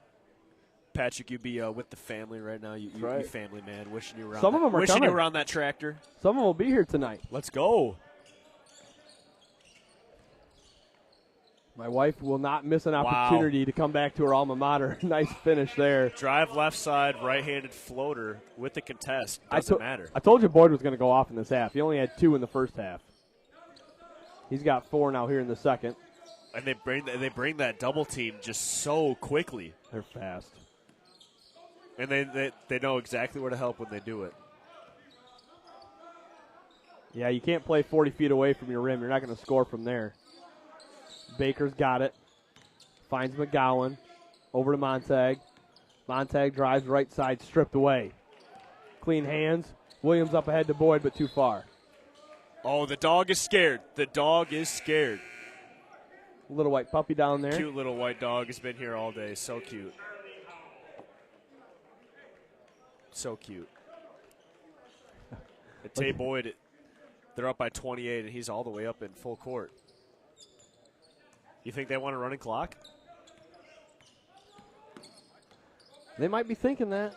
Patrick, you be with the family right now. You family man, wishing you were Some of them are wishing coming. you were on that tractor. Some of them will be here tonight. Let's go. My wife will not miss an opportunity to come back to her alma mater. Nice finish there. Drive left side, right-handed floater with the contest. Doesn't matter. I told you Boyd was going to go off in this half. He only had 2 in the first half. He's got 4 now here in the second. And they bring that double team just so quickly. They're fast. And they know exactly where to help when they do it. Yeah, you can't play 40 feet away from your rim. You're not going to score from there. Baker's got it. Finds McGowan. Over to Montag. Montag drives right side, stripped away. Clean hands. Williams up ahead to Boyd, but too far. Oh, the dog is scared. The dog is scared. Little white puppy down there. Cute little white dog has been here all day. So cute. So cute. And Tay Boyd, they're up by 28, and he's all the way up in full court. You think they want a running clock? They might be thinking that.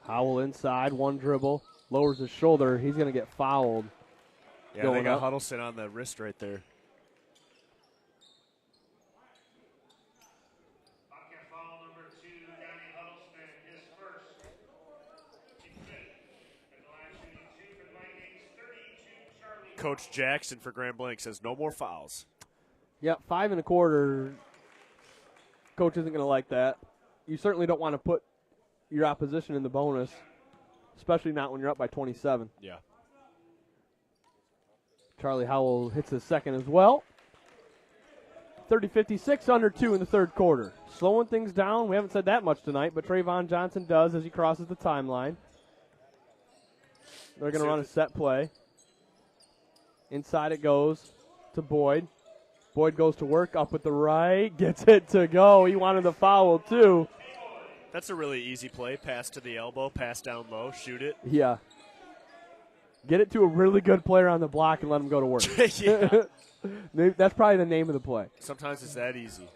Howell inside, one dribble, lowers his shoulder. He's going to get fouled. Yeah, they got Huddleston on the wrist right there. Coach Jackson for Grand Blanc says no more fouls. Yep, 5 1/4. Coach isn't going to like that. You certainly don't want to put your opposition in the bonus, especially not when you're up by 27. Yeah. Charlie Howell hits his second as well. 30-56, under 2 in the third quarter. Slowing things down. We haven't said that much tonight, but Trayvon Johnson does as he crosses the timeline. They're going to run a set play. Inside it goes to Boyd. Boyd goes to work, up with the right, gets it to go. He wanted the foul, too. That's a really easy play. Pass to the elbow, pass down low, shoot it. Yeah. Get it to a really good player on the block and let him go to work. Yeah. That's probably the name of the play. Sometimes it's that easy.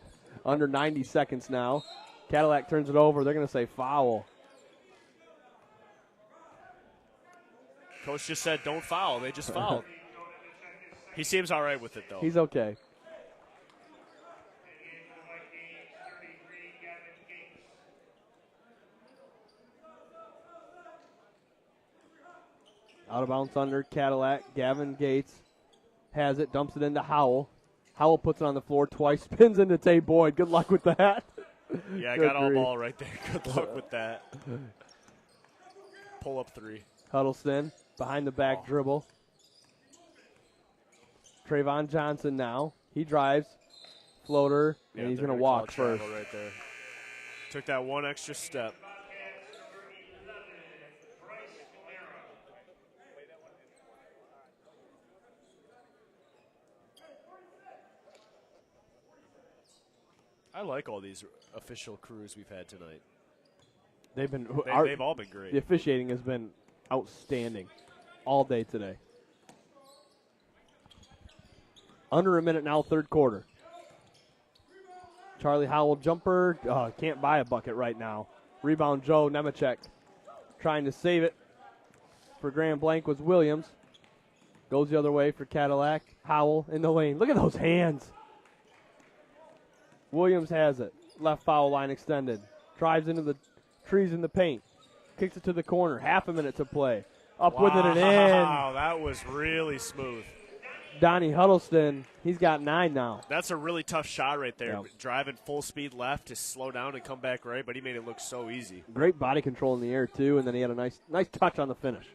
Under 90 seconds now. Cadillac turns it over. They're going to say foul. Coach just said don't foul. They just fouled. He seems all right with it, though. He's okay. Out of bounds under Cadillac. Gavin Gates has it, dumps it into Howell. Howell puts it on the floor twice, spins into Tay Boyd. Good luck with that. Yeah, I got all ball right there. Good luck with that. Pull up 3. Huddleston behind the back dribble. Trayvon Johnson now. He drives. Floater, and he's going to walk first. Right there. Took that one extra step. I like all these official crews we've had tonight. They've all been great. The officiating has been outstanding all day today. Under a minute now, third quarter. Charlie Howell jumper. Can't buy a bucket right now. Rebound Joe Nemechek trying to save it. For Grand Blanc was Williams. Goes the other way for Cadillac. Howell in the lane. Look at those hands. Williams has it. Left foul line extended. Drives into the trees in the paint. Kicks it to the corner. Half a minute to play. Up with it and in. Wow, that was really smooth. Donnie Huddleston, he's got 9 now. That's a really tough shot right there. Yep. Driving full speed left to slow down and come back right, but he made it look so easy. Great body control in the air, too, and then he had a nice touch on the finish.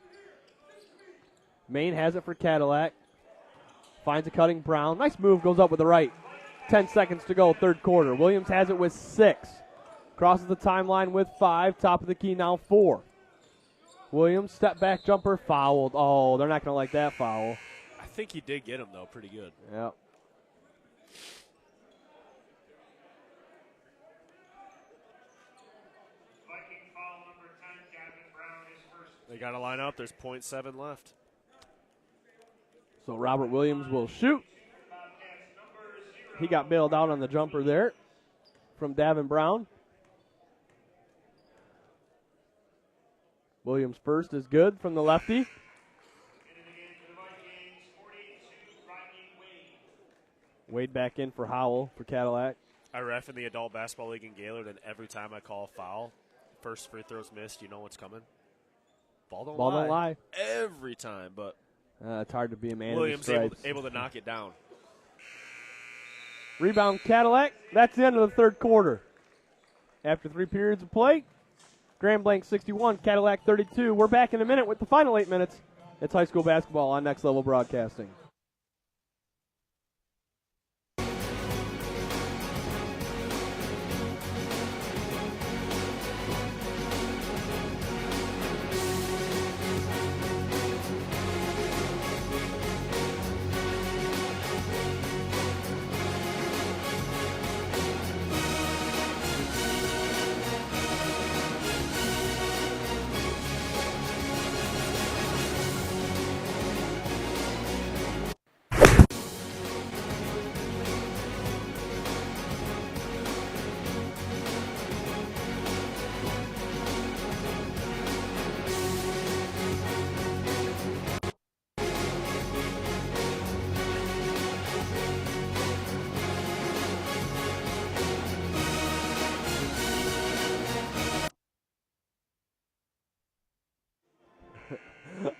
Maine has it for Cadillac. Finds a cutting Brown. Nice move, goes up with the right. 10 seconds to go, third quarter. Williams has it with 6. Crosses the timeline with 5. Top of the key now, 4. Williams, step back jumper, fouled. Oh, they're not going to like that foul. I think he did get him, though, pretty good. Yep. They got to line up. There's 0.7 left. So Robert Williams will shoot. He got bailed out on the jumper there from Davin Brown. Williams first is good from the lefty. Wade back in for Howell for Cadillac. I ref in the Adult Basketball League in Gaylord, and every time I call a foul, first free throw's missed, you know what's coming. Ball don't lie. Every time, but it's hard to be a man. Williams able to knock it down. Rebound Cadillac. That's the end of the third quarter. After 3 periods of play, Grand Blanc 61, Cadillac 32. We're back in a minute with the final 8 minutes. It's high school basketball on Next Level Broadcasting.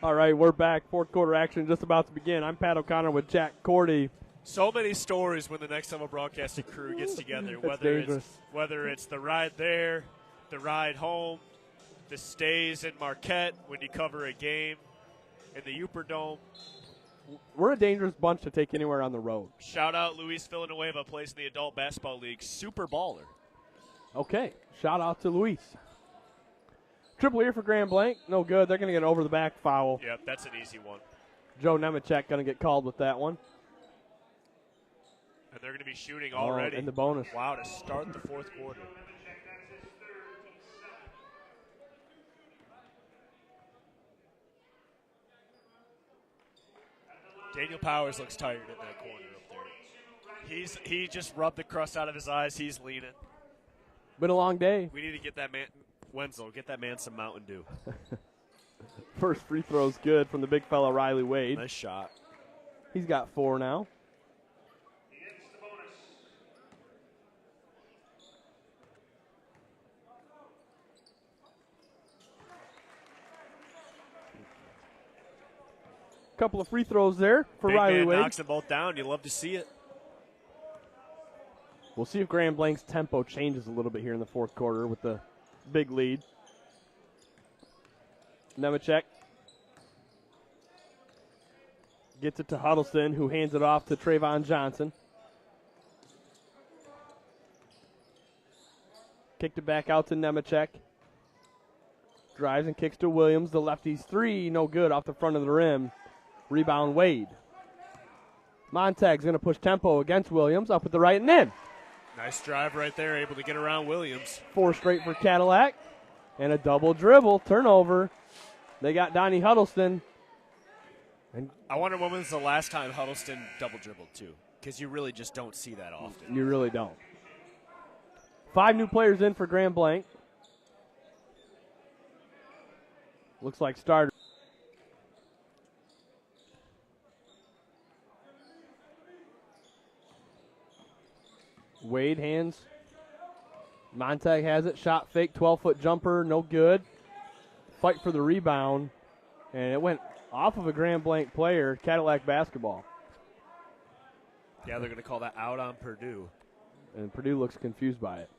All right, we're back. Fourth quarter action just about to begin. I'm Pat O'Connor with Jack Cordy. So many stories when the Next Level Broadcasting crew gets together, whether it's the ride there, the ride home, the stays in Marquette when you cover a game in the Uper Dome. We're a dangerous bunch to take anywhere on the road. Shout out Luis Villanueva, plays in the Adult Basketball League. Super baller. Okay, shout out to Luis. Triple here for Grand Blanc. No good. They're going to get an over-the-back foul. Yep, that's an easy one. Joe Nemechek going to get called with that one. And they're going to be shooting already. And the bonus. Wow, to start the fourth quarter. Daniel Powers looks tired in that corner up there. He just rubbed the crust out of his eyes. He's leaning. Been a long day. We need to get that man, Wenzel, get that man some Mountain Dew. First free throw's good from the big fella Riley Wade. Nice shot. He's got 4 now. Couple of free throws there for Big Riley man Wade. knocks them both down. You love to see it. We'll see if Grand Blanc's tempo changes a little bit here in the fourth quarter with the big lead. Nemechek gets it to Huddleston, who hands it off to Trayvon Johnson. Kicked it back out to Nemechek. Drives and kicks to Williams. The lefty's 3, no good, off the front of the rim. Rebound Wade. Montag's going to push tempo against Williams, up at the right and in. Nice drive right there, able to get around Williams. 4 straight for Cadillac. And a double dribble, turnover. They got Donnie Huddleston. And I wonder when was the last time Huddleston double dribbled too, because you really just don't see that often. You really don't. 5 new players in for Grand Blanc. Looks like starter. Wade hands. Montag has it. Shot fake. 12-foot jumper. No good. Fight for the rebound. And it went off of a Grand Blanc player. Cadillac basketball. Yeah, they're going to call that out on Purdue. And Purdue looks confused by it.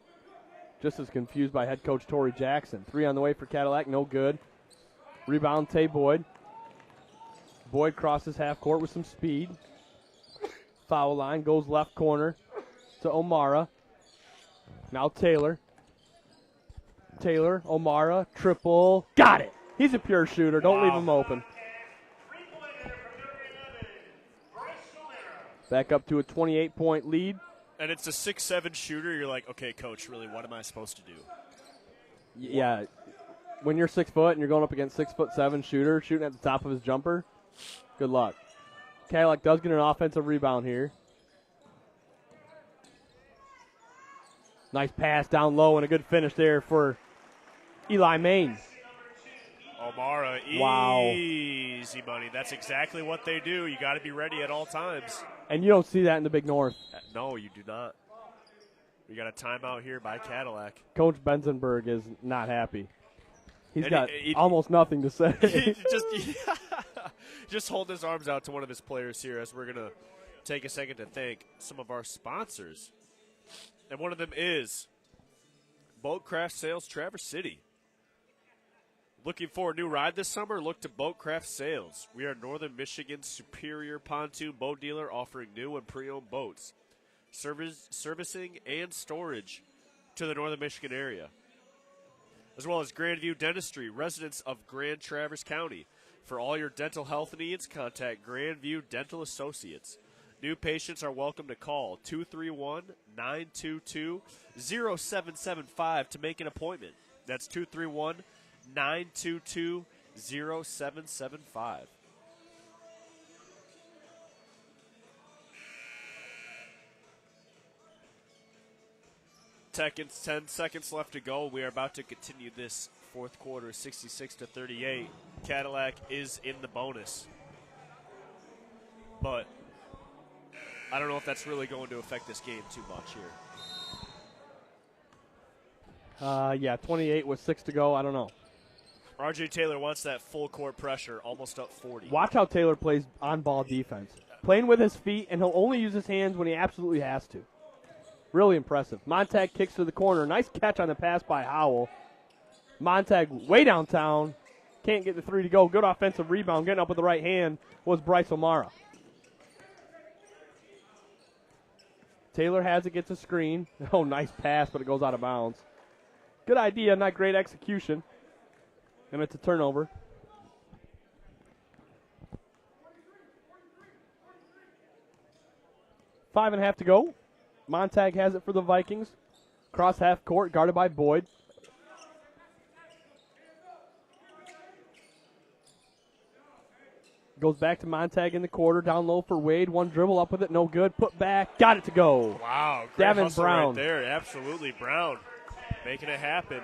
Just as confused by head coach Torrey Jackson. 3 on the way for Cadillac. No good. Rebound Tay Boyd. Boyd crosses half court with some speed. Foul line. Goes left corner to O'Mara. Now Taylor. Taylor, O'Mara, triple. Got it. He's a pure shooter. Don't leave him open. Back up to a 28-point lead. And it's a 6'7" shooter. You're like, okay, coach, really, what am I supposed to do? Yeah. When you're 6 foot and you're going up against 6'7" shooter shooting at the top of his jumper, good luck. Cadillac does get an offensive rebound here. Nice pass down low and a good finish there for Eli Main. O'Mara, easy money. That's exactly what they do. You got to be ready at all times. And you don't see that in the Big North. No, you do not. We got a timeout here by Cadillac. Coach Benzenberg is not happy. He's And got he- almost nothing to say. Just hold his arms out to one of his players here as we're going to take a second to thank some of our sponsors. And one of them is Boatcraft Sales Traverse City. Looking for a new ride this summer? Look to Boatcraft Sales. We are Northern Michigan's superior pontoon boat dealer offering new and pre-owned boats, servicing, and storage to the Northern Michigan area. As well as Grandview Dentistry, residents of Grand Traverse County. For all your dental health needs, contact Grandview Dental Associates. New patients are welcome to call 231-922-0775 to make an appointment. That's 231-922-0775. Ten seconds left to go. We are about to continue this fourth quarter, 66-38. Cadillac is in the bonus. But I don't know if that's really going to affect this game too much here. Yeah, 28 with 6 to go. I don't know. R.J. Taylor wants that full court pressure, almost up 40. Watch how Taylor plays on-ball defense. Playing with his feet, and he'll only use his hands when he absolutely has to. Really impressive. Montag kicks to the corner. Nice catch on the pass by Howell. Montag way downtown. Can't get the three to go. Good offensive rebound. Getting up with the right hand was Bryce O'Mara. Taylor has it, gets a screen. Oh, nice pass, but it goes out of bounds. Good idea, not great execution. And it's a turnover. 5.5 to go. Montag has it for the Vikings. Cross half court, guarded by Boyd. Goes back to Montag in the quarter, down low for Wade. One dribble up with it, no good. Put back, got it to go. Wow, great Davin hustle Brown. right there. Absolutely, Brown making it happen.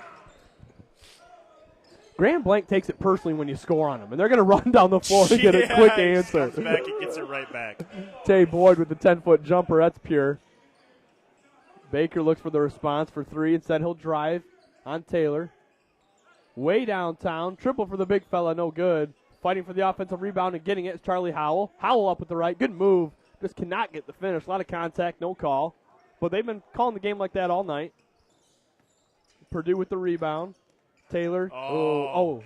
Graham Blanc takes it personally when you score on him, and they're going to run down the floor and get a quick answer. Comes back and gets it right back. Tay Boyd with the 10-foot jumper. That's pure. Baker looks for the response for three. Instead, he'll drive on Taylor. Way downtown. Triple for the big fella. No good. Fighting for the offensive rebound and getting it is Charlie Howell. Howell up with the right. Good move. Just cannot get the finish. A lot of contact. No call. But they've been calling the game like that all night. Purdue with the rebound. Taylor. Oh.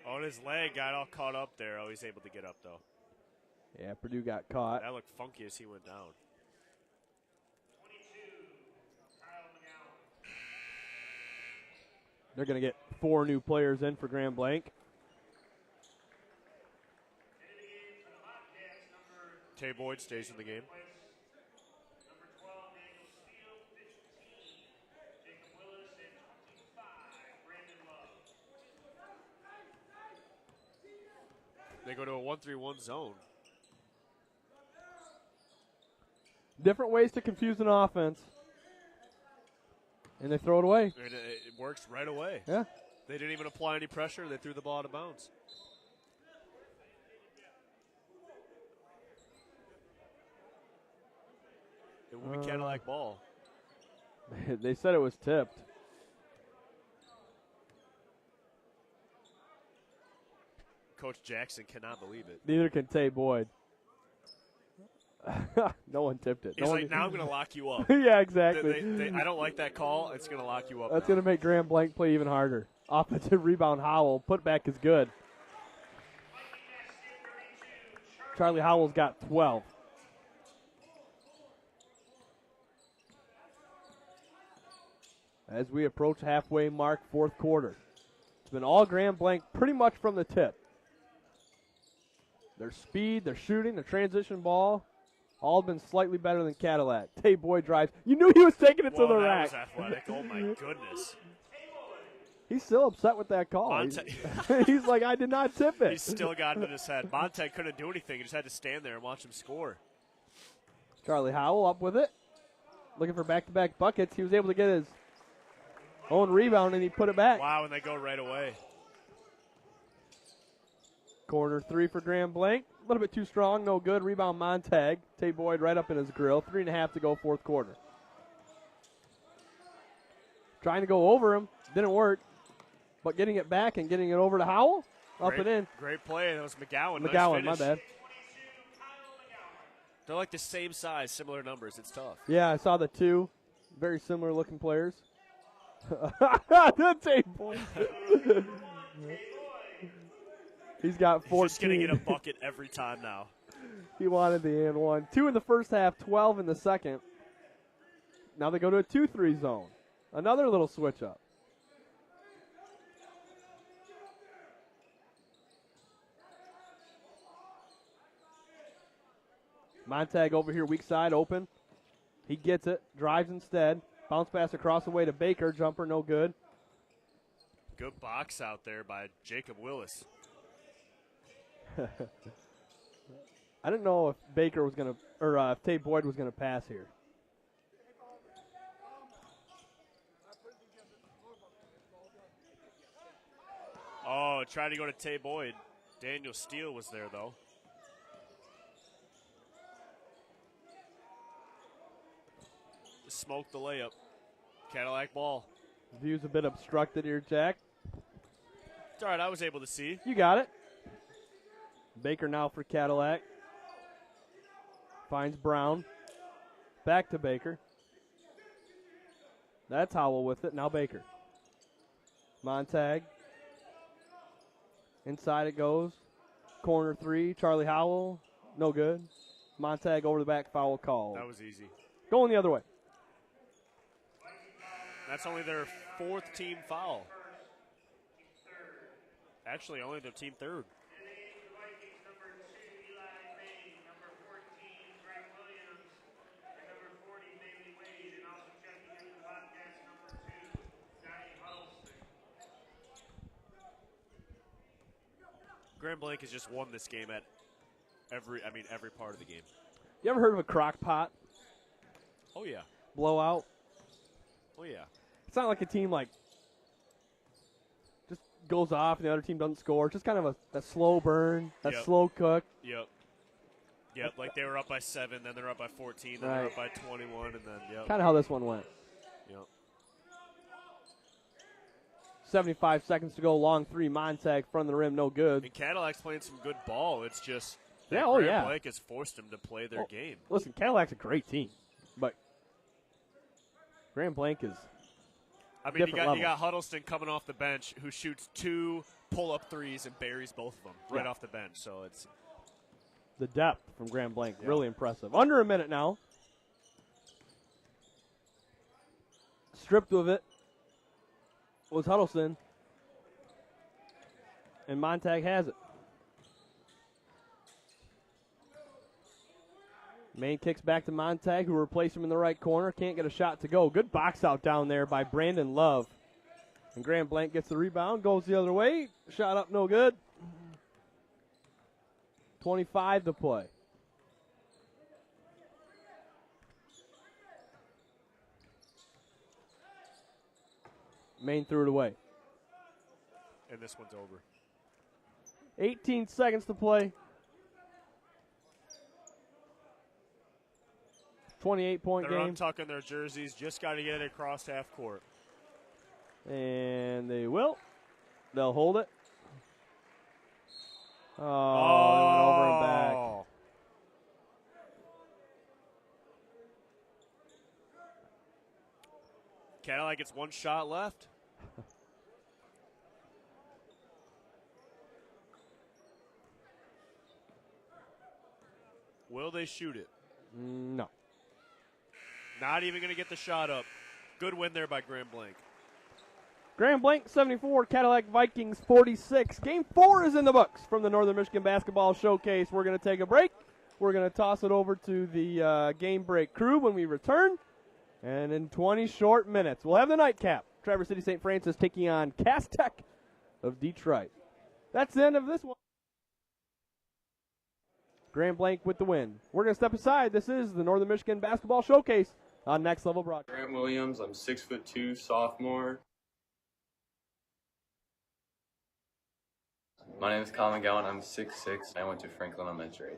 On his leg, got all caught up there. Oh, he's able to get up, though. Yeah, Purdue got caught. That looked funky as he went down. They're going to get 4 new players in for Graham Blanc. Tay Boyd stays in the game. They go to a 1-3-1 zone. Different ways to confuse an offense. And they throw it away. And it works right away. Yeah. They didn't even apply any pressure. They threw the ball out of bounds. It will be Cadillac ball. They said it was tipped. Coach Jackson cannot believe it. Neither can Tay Boyd. No one tipped it. He's like, now I'm going to lock you up. Yeah, exactly. I don't like that call. It's going to lock you up. That's going to make Graham Blanc play even harder. Offensive rebound, Howell. Putback is good. Charlie Howell's got 12. As we approach halfway mark, fourth quarter. It's been all Graham Blanc pretty much from the tip. Their speed, their shooting, their transition ball, all been slightly better than Cadillac. Tay Boyd drives. You knew he was taking it to the rack. That was athletic. Oh, my goodness. He's still upset with that call. He's like, I did not tip it. He's still got it in his head. Montag couldn't do anything. He just had to stand there and watch him score. Charlie Howell up with it. Looking for back-to-back buckets. He was able to get his own rebound, and he put it back. Wow, and they go right away. Corner three for Graham Blanc. A little bit too strong, no good. Rebound Montag. Tay Boyd right up in his grill. 3.5 to go, fourth quarter. Trying to go over him. Didn't work. But getting it back and getting it over to Howell. Up and in. Great play. That was McGowan. McGowan, nice my bad. They're like the same size, similar numbers. It's tough. Yeah, I saw the two. Very similar looking players. Tay Boyd. He's got 14. He's just going to get a bucket every time now. He wanted the and one. 2 in the first half, 12 in the second. Now they go to a 2-3 zone. Another little switch up. Montag over here, weak side, open. He gets it, drives instead. Bounce pass across the way to Baker. Jumper, no good. Good box out there by Jacob Willis. I didn't know if Baker was going to, or if Tay Boyd was going to pass here. Oh, tried to go to Tay Boyd. Daniel Steele was there, though. Smoked the layup. Cadillac ball. View's a bit obstructed here, Jack. It's all right. I was able to see. You got it. Baker now for Cadillac. Finds Brown. Back to Baker. That's Howell with it. Now Baker. Montag. Inside it goes. Corner 3. Charlie Howell. No good. Montag over the back, foul call. That was easy. Going the other way. That's only their 4th team foul. Actually, only their team 3rd. Grand Blanc has just won this game at every part of the game. You ever heard of a crock pot Oh, yeah. blowout? Oh, yeah. It's not like a team just goes off and the other team doesn't score. It's just kind of a slow burn, a Yep. slow cook. Yep. Yep, like they were up by 7, then they're up by 14, then they're up by 21, and then, yep. Kind of how this one went. Yep. 75 seconds to go. Long 3. Montag, front of the rim, no good. And Cadillac's playing some good ball. It's just Yeah, Grand Blanc has forced them to play their game. Listen, Cadillac's a great team, but Grand Blanc is I mean, you different got level. Huddleston coming off the bench who shoots 2 pull-up threes and buries both of them right Yeah. off the bench. So it's the depth from Grand Blanc, Yeah. really impressive. Under a minute now. Stripped of it was Huddleston, and Montag has it. Main kicks back to Montag, who replaced him in the right corner. Can't get a shot to go. Good box out down there by Brandon Love. And Grand Blanc gets the rebound, goes the other way. Shot up, no good. 25 to play. Main threw it away. and this one's over. 18 seconds to play. 28-point They're game. untucking their jerseys. Just got to get it across half court. And they will. They'll hold it. Oh, Oh. they went over and back. Cadillac gets one shot left. Will they shoot it? No. Not even going to get the shot up. Good win there by Grand Blanc. Grand Blanc 74, Cadillac Vikings 46. Game 4 is in the books from the Northern Michigan Basketball Showcase. We're going to take a break. We're going to toss it over to the game break crew when we return. And in 20 short minutes, we'll have the nightcap. Traverse City St. Francis taking on Cass Tech of Detroit. That's the end of this one. Grand Blanc with the win. We're going to step aside. This is the Northern Michigan Basketball Showcase on Next Level Broadcast. Grant Williams, I'm 6'2", sophomore. My name is Colin Gowan, I'm 6'6", I went to Franklin Elementary.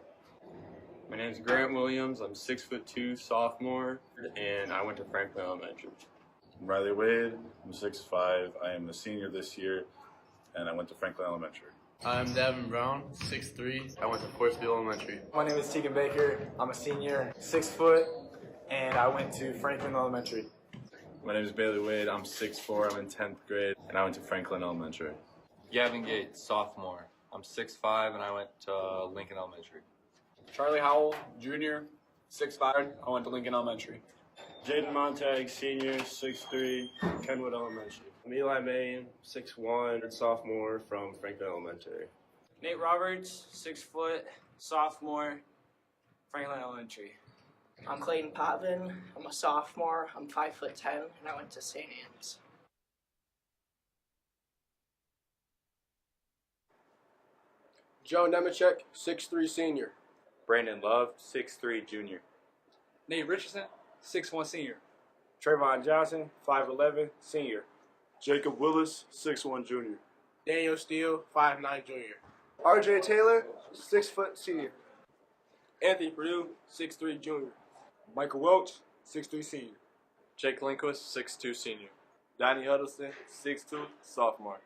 My name is Grant Williams, I'm 6'2", sophomore, and I went to Franklin Elementary. Riley Wade, I'm 6'5", I am a senior this year, and I went to Franklin Elementary. I'm Davin Brown, 6'3". I went to Forestfield Elementary. My name is Tegan Baker. I'm a senior, 6 foot, and I went to Franklin Elementary. My name is Bailey Wade. I'm 6'4". I'm in 10th grade, and I went to Franklin Elementary. Gavin Gates, sophomore. I'm 6'5", and I went to Lincoln Elementary. Charlie Howell, junior, 6'5". I went to Lincoln Elementary. Jaden Montag, senior, 6'3", Kenwood Elementary. I'm Eli Main, 6'1", sophomore from Franklin Elementary. Nate Roberts, 6 foot, sophomore, Franklin Elementary. I'm Clayton Potvin. I'm a sophomore. I'm 5'10", and I went to St. Anne's. Joe Nemechek, 6'3", senior. Brandon Love, 6'3", junior. Nate Richardson, 6'1", senior. Trayvon Johnson, 5'11", senior. Jacob Willis, 6'1", junior. Daniel Steele, 5'9", junior. RJ Taylor, 6 foot, senior. Anthony Purdue, 6'3", junior. Michael Welch, 6'3", senior. Jake Lindquist, 6'2", senior. Donnie Huddleston, 6'2", sophomore.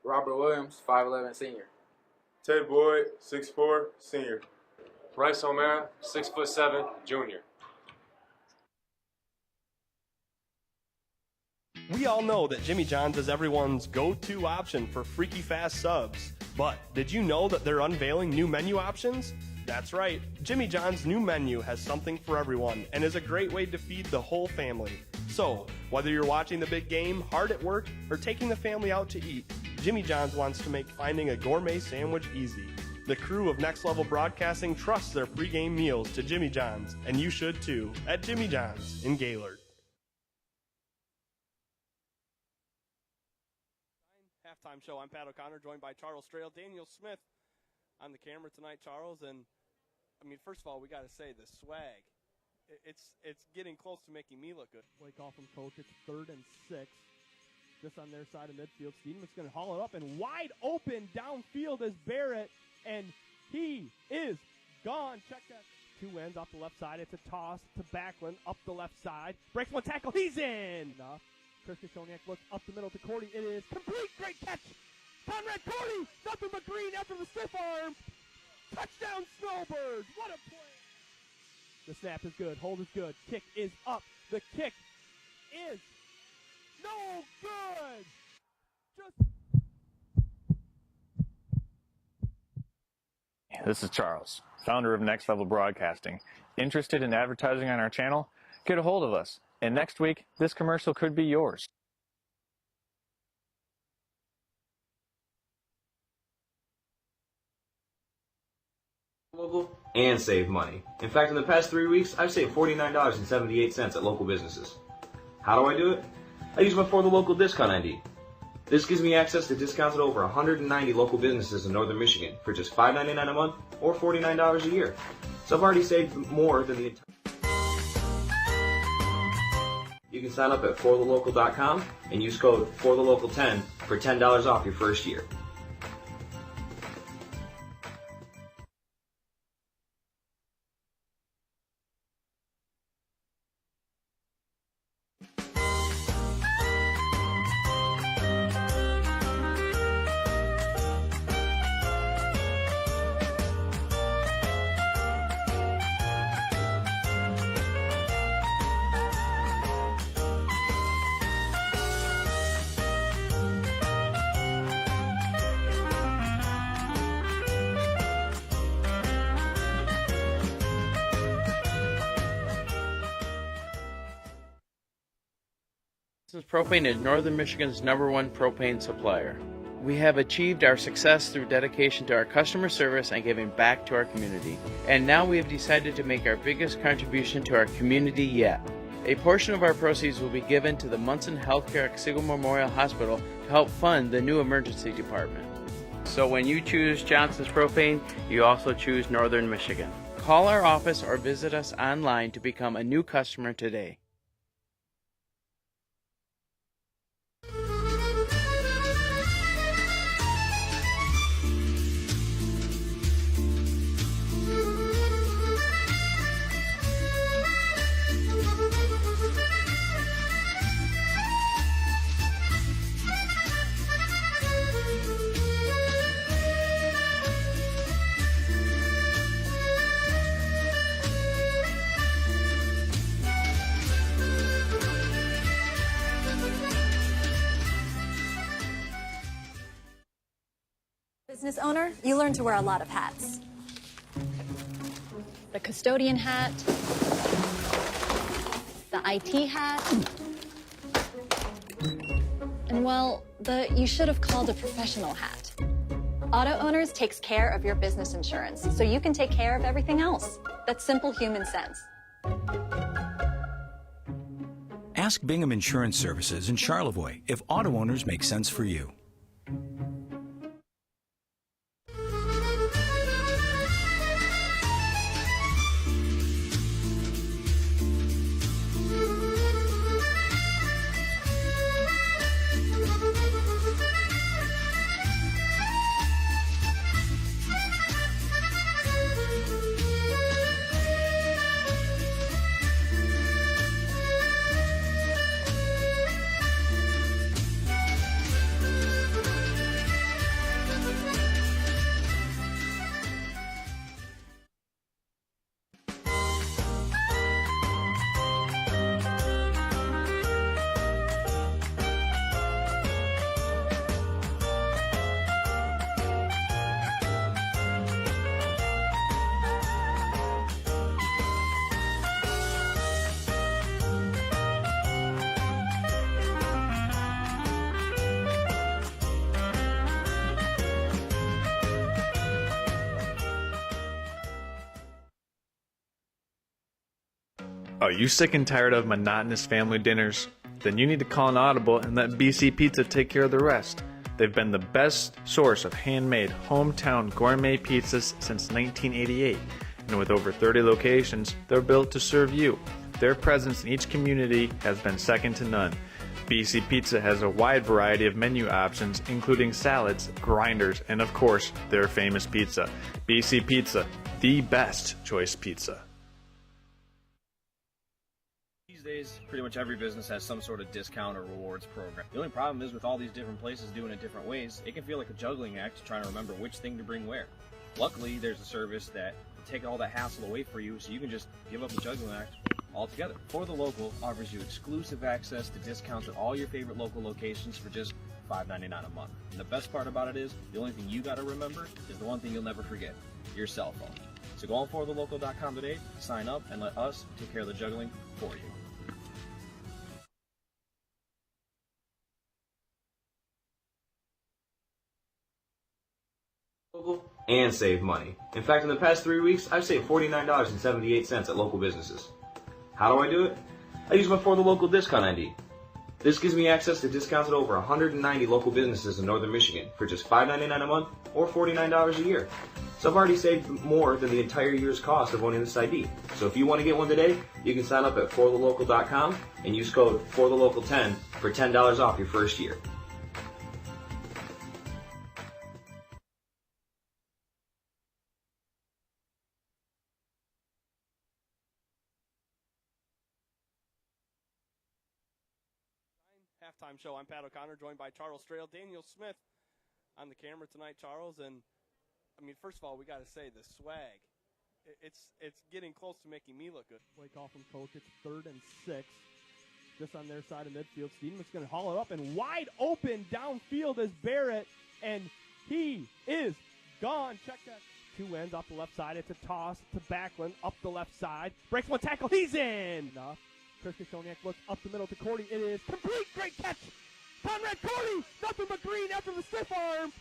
Robert Williams, 5'11", senior. Ted Boyd, 6'4", senior. Bryce O'Mara, 6'7", junior. We all know that Jimmy John's is everyone's go-to option for freaky fast subs. But did you know that they're unveiling new menu options? That's right, Jimmy John's new menu has something for everyone and is a great way to feed the whole family. So, whether you're watching the big game, hard at work, or taking the family out to eat, Jimmy John's wants to make finding a gourmet sandwich easy. The crew of Next Level Broadcasting trusts their pregame meals to Jimmy John's, and you should too, at Jimmy John's in Gaylord. Halftime show. I'm Pat O'Connor, joined by Charles Strail, Daniel Smith on the camera tonight, Charles. And I mean, first of all, we got to say the swag. It's getting close to making me look good. Play call from coach. It's 3rd and 6. Just on their side of midfield. Steenman's going to haul it up, and wide open downfield is Barrett, and he is gone. Check that. 2 ends off the left side. It's a toss to Backlund up the left side. Breaks one tackle. He's in. Enough. Chris Kashoniak looks up the middle to Cordy. It is complete. Great catch. Conrad Cordy. Nothing but green after the stiff arm. Touchdown Snowbirds. What a play. The snap is good. Hold is good. Kick is up. The kick is no good. This is Charles, founder of Next Level Broadcasting. Interested in advertising on our channel? Get a hold of us. And next week, this commercial could be yours. Local and save money. In fact, in the past 3 weeks, I've saved $49.78 at local businesses. How do I do it? I use my For the Local discount ID. This gives me access to discounts at over 190 local businesses in northern Michigan for just $5.99 a month or $49 a year. So I've already saved more than the entire. You can sign up at forthelocal.com and use code FORTHELOCAL10 for $10 off your first year. Propane is Northern Michigan's #1 propane supplier. We have achieved our success through dedication to our customer service and giving back to our community. And now we have decided to make our biggest contribution to our community yet. A portion of our proceeds will be given to the Munson Healthcare Otsego Memorial Hospital to help fund the new emergency department. So when you choose Johnson's Propane, you also choose Northern Michigan. Call our office or visit us online to become a new customer today. Business owner, you learn to wear a lot of hats. The custodian hat, the IT hat, and well, the you should have called a professional hat. Auto Owners takes care of your business insurance, so you can take care of everything else. That's simple human sense. Ask Bingham Insurance Services in Charlevoix if Auto Owners make sense for you. Are you sick and tired of monotonous family dinners? Then you need to call an audible and let BC Pizza take care of the rest. They've been the best source of handmade, hometown gourmet pizzas since 1988. And with over 30 locations, they're built to serve you. Their presence in each community has been second to none. BC Pizza has a wide variety of menu options, including salads, grinders, and of course, their famous pizza. BC Pizza, the best choice pizza. These days, pretty much every business has some sort of discount or rewards program. The only problem is with all these different places doing it different ways, it can feel like a juggling act trying to remember which thing to bring where. Luckily, there's a service that will take all that hassle away for you, so you can just give up the juggling act altogether. For the Local offers you exclusive access to discounts at all your favorite local locations for just $5.99 a month. And the best part about it is, the only thing you gotta remember is the one thing you'll never forget, your cell phone. So go on forthelocal.com today, sign up, and let us take care of the juggling for you. And save money. In fact, in the past 3 weeks, I've saved $49.78 at local businesses. How do I do it? I use my For the Local discount ID. This gives me access to discounts at over 190 local businesses in northern Michigan for just $5.99 a month or $49 a year. So I've already saved more than the entire year's cost of owning this ID. So if you want to get one today, you can sign up at forthelocal.com and use code FORTHELOCAL10 for $10 off your first year. Halftime show. I'm Pat O'Connor, joined by Charles Strail, Daniel Smith on the camera tonight, Charles. And I mean, first of all, we got to say the swag. It's getting close to making me look good. Play call from coach. It's 3rd and 6, just on their side of midfield. Steenman's going to haul it up, and wide open downfield is Barrett, and he is gone. Check that. Two ends off the left side. It's a toss to Backlund up the left side. Breaks one tackle. He's in. Enough. Chris Kashoniak looks up the middle to Cordy. It is complete. Great catch. Conrad Cordy. Nothing but green after the stiff arm.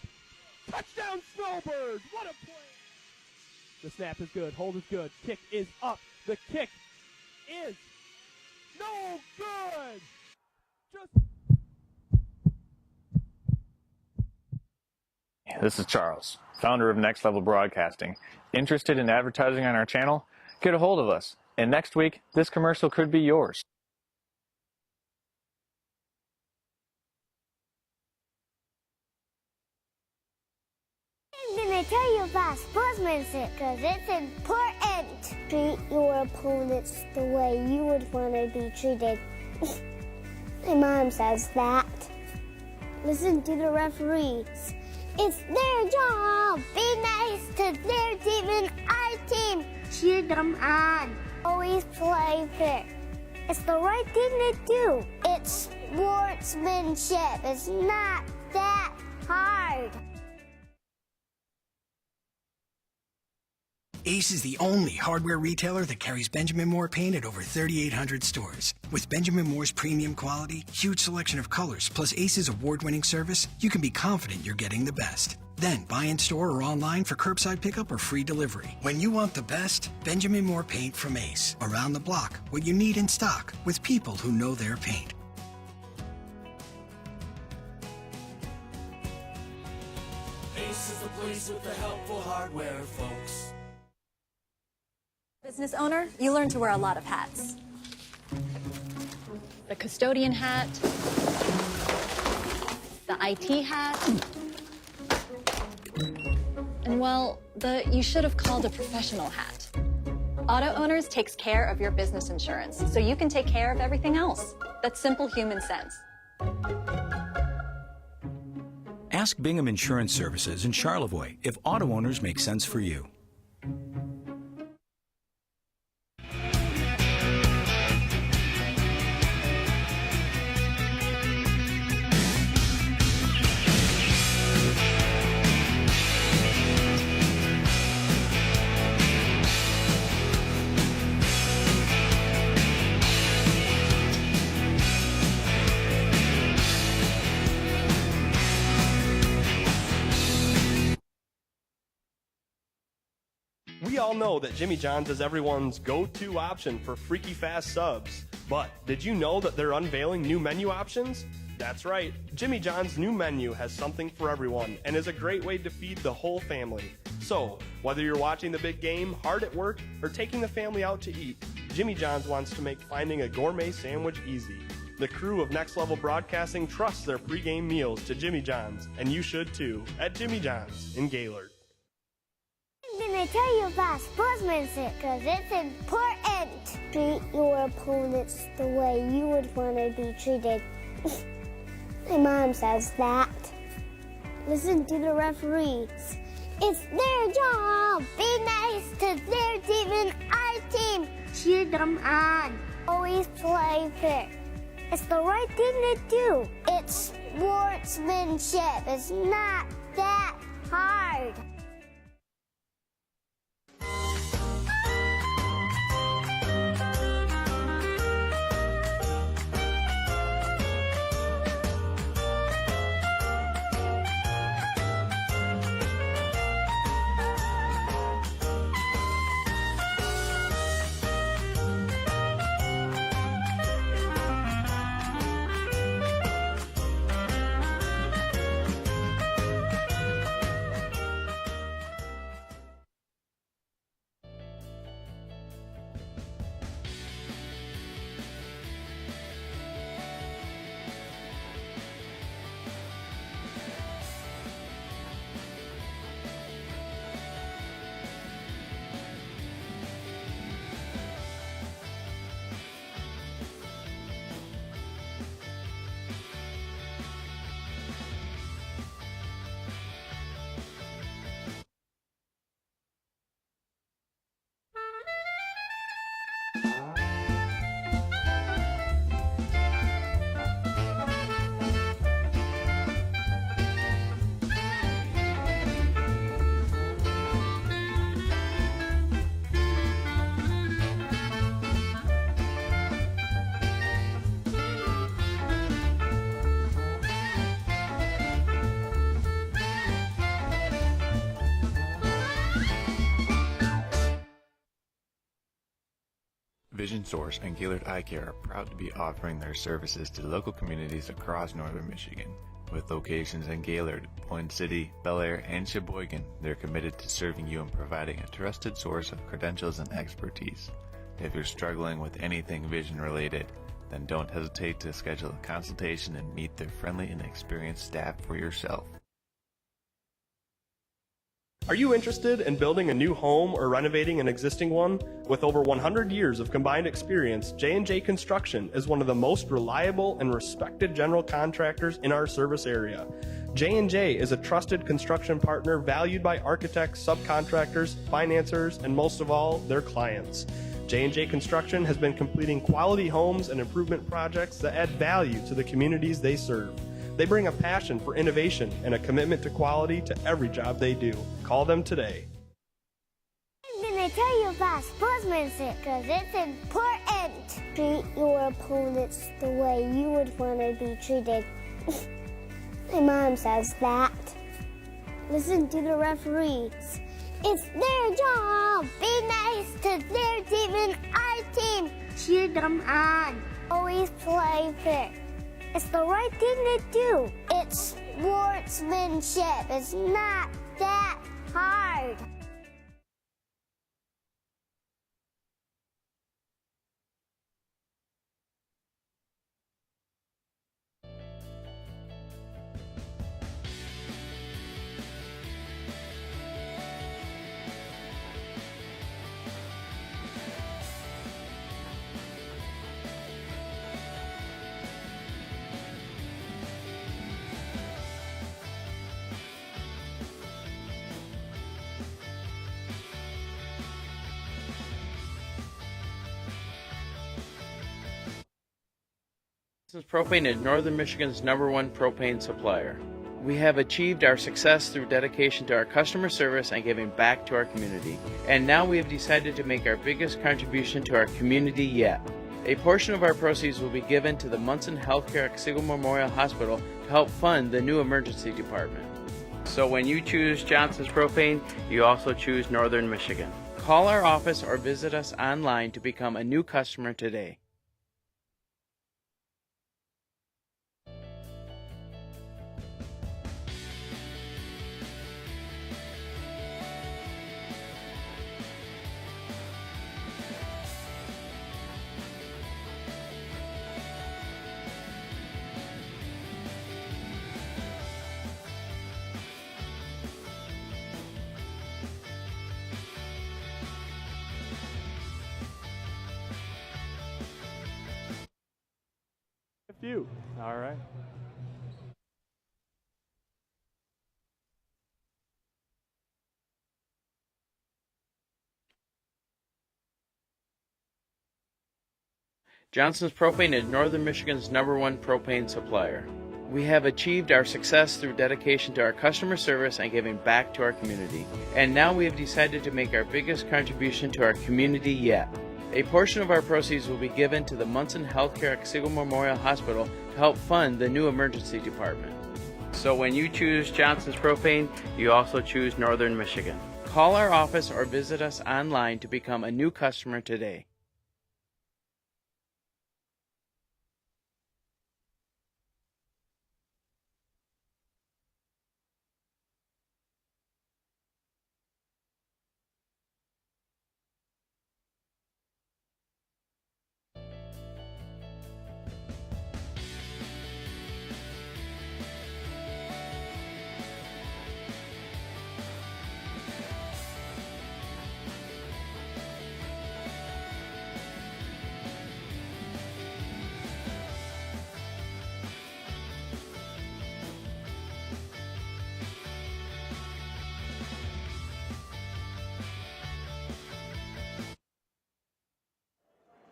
Touchdown Snowbirds. What a play. The snap is good. Hold is good. Kick is up. The kick is no good. This is Charles, founder of Next Level Broadcasting. Interested in advertising on our channel? Get a hold of us. And next week, this commercial could be yours. I'm going to tell you about sportsmanship because it's important. Treat your opponents the way you would want to be treated. My mom says that. Listen to the referees. It's their job. Be nice to their team and our team. Cheer them on. Always play fair. It's the right thing to do. It's sportsmanship. It's not that hard. Ace is the only hardware retailer that carries Benjamin Moore paint at over 3,800 stores. With Benjamin Moore's premium quality, huge selection of colors, plus Ace's award-winning service, you can be confident you're getting the best. Then buy in store or online for curbside pickup or free delivery. When you want the best, Benjamin Moore paint from Ace. Around the block, what you need in stock, with people who know their paint. Ace is the place with the helpful hardware, folks. Business owner, you learn to wear a lot of hats. The custodian hat, the IT hat, and well, you should have called a professional hat. Auto Owners takes care of your business insurance, so you can take care of everything else. That's simple human sense. Ask Bingham Insurance Services in Charlevoix if auto owners make sense for you. We all know that Jimmy John's is everyone's go-to option for freaky fast subs. But did you know that they're unveiling new menu options? That's right, Jimmy John's new menu has something for everyone and is a great way to feed the whole family. So, whether you're watching the big game, hard at work, or taking the family out to eat, Jimmy John's wants to make finding a gourmet sandwich easy. The crew of Next Level Broadcasting trusts their pregame meals to Jimmy John's, and you should too, at Jimmy John's in Gaylord. I'm gonna tell you about sportsmanship because it's important. Treat your opponents the way you would want to be treated. My mom says that. Listen to the referees. It's their job. Be nice to their team and our team. Cheer them on. Always play fair. It's the right thing to do. It's sportsmanship. It's not that hard. Vision Source and Gaylord Eye Care are proud to be offering their services to local communities across northern Michigan. With locations in Gaylord, Point City, Bel Air, and Sheboygan, they're committed to serving you and providing a trusted source of credentials and expertise. If you're struggling with anything vision related, then don't hesitate to schedule a consultation and meet their friendly and experienced staff for yourself. Are you interested in building a new home or renovating an existing one? With over 100 years of combined experience, J&J Construction is one of the most reliable and respected general contractors in our service area. J&J is a trusted construction partner valued by architects, subcontractors, financiers, and most of all, their clients. J&J Construction has been completing quality homes and improvement projects that add value to the communities they serve. They bring a passion for innovation and a commitment to quality to every job they do. Call them today. I'm gonna tell you about sportsmanship because it's important. Treat your opponents the way you would want to be treated. My mom says that. Listen to the referees. It's their job. Be nice to their team and our team. Cheer them on. Always play fair. It's the right thing to do. It's sportsmanship. It's not that hard. Propane is Northern Michigan's #1 propane supplier. We have achieved our success through dedication to our customer service and giving back to our community. And now we have decided to make our biggest contribution to our community yet. A portion of our proceeds will be given to the Munson Healthcare at Siegel Memorial Hospital to help fund the new emergency department. So when you choose Johnson's Propane, you also choose Northern Michigan. Call our office or visit us online to become a new customer today. You. All right. Johnson's Propane is Northern Michigan's #1 propane supplier. We have achieved our success through dedication to our customer service and giving back to our community. And now we have decided to make our biggest contribution to our community yet. A portion of our proceeds will be given to the Munson Healthcare Otsego Memorial Hospital to help fund the new emergency department. So when you choose Johnson's Propane, you also choose Northern Michigan. Call our office or visit us online to become a new customer today.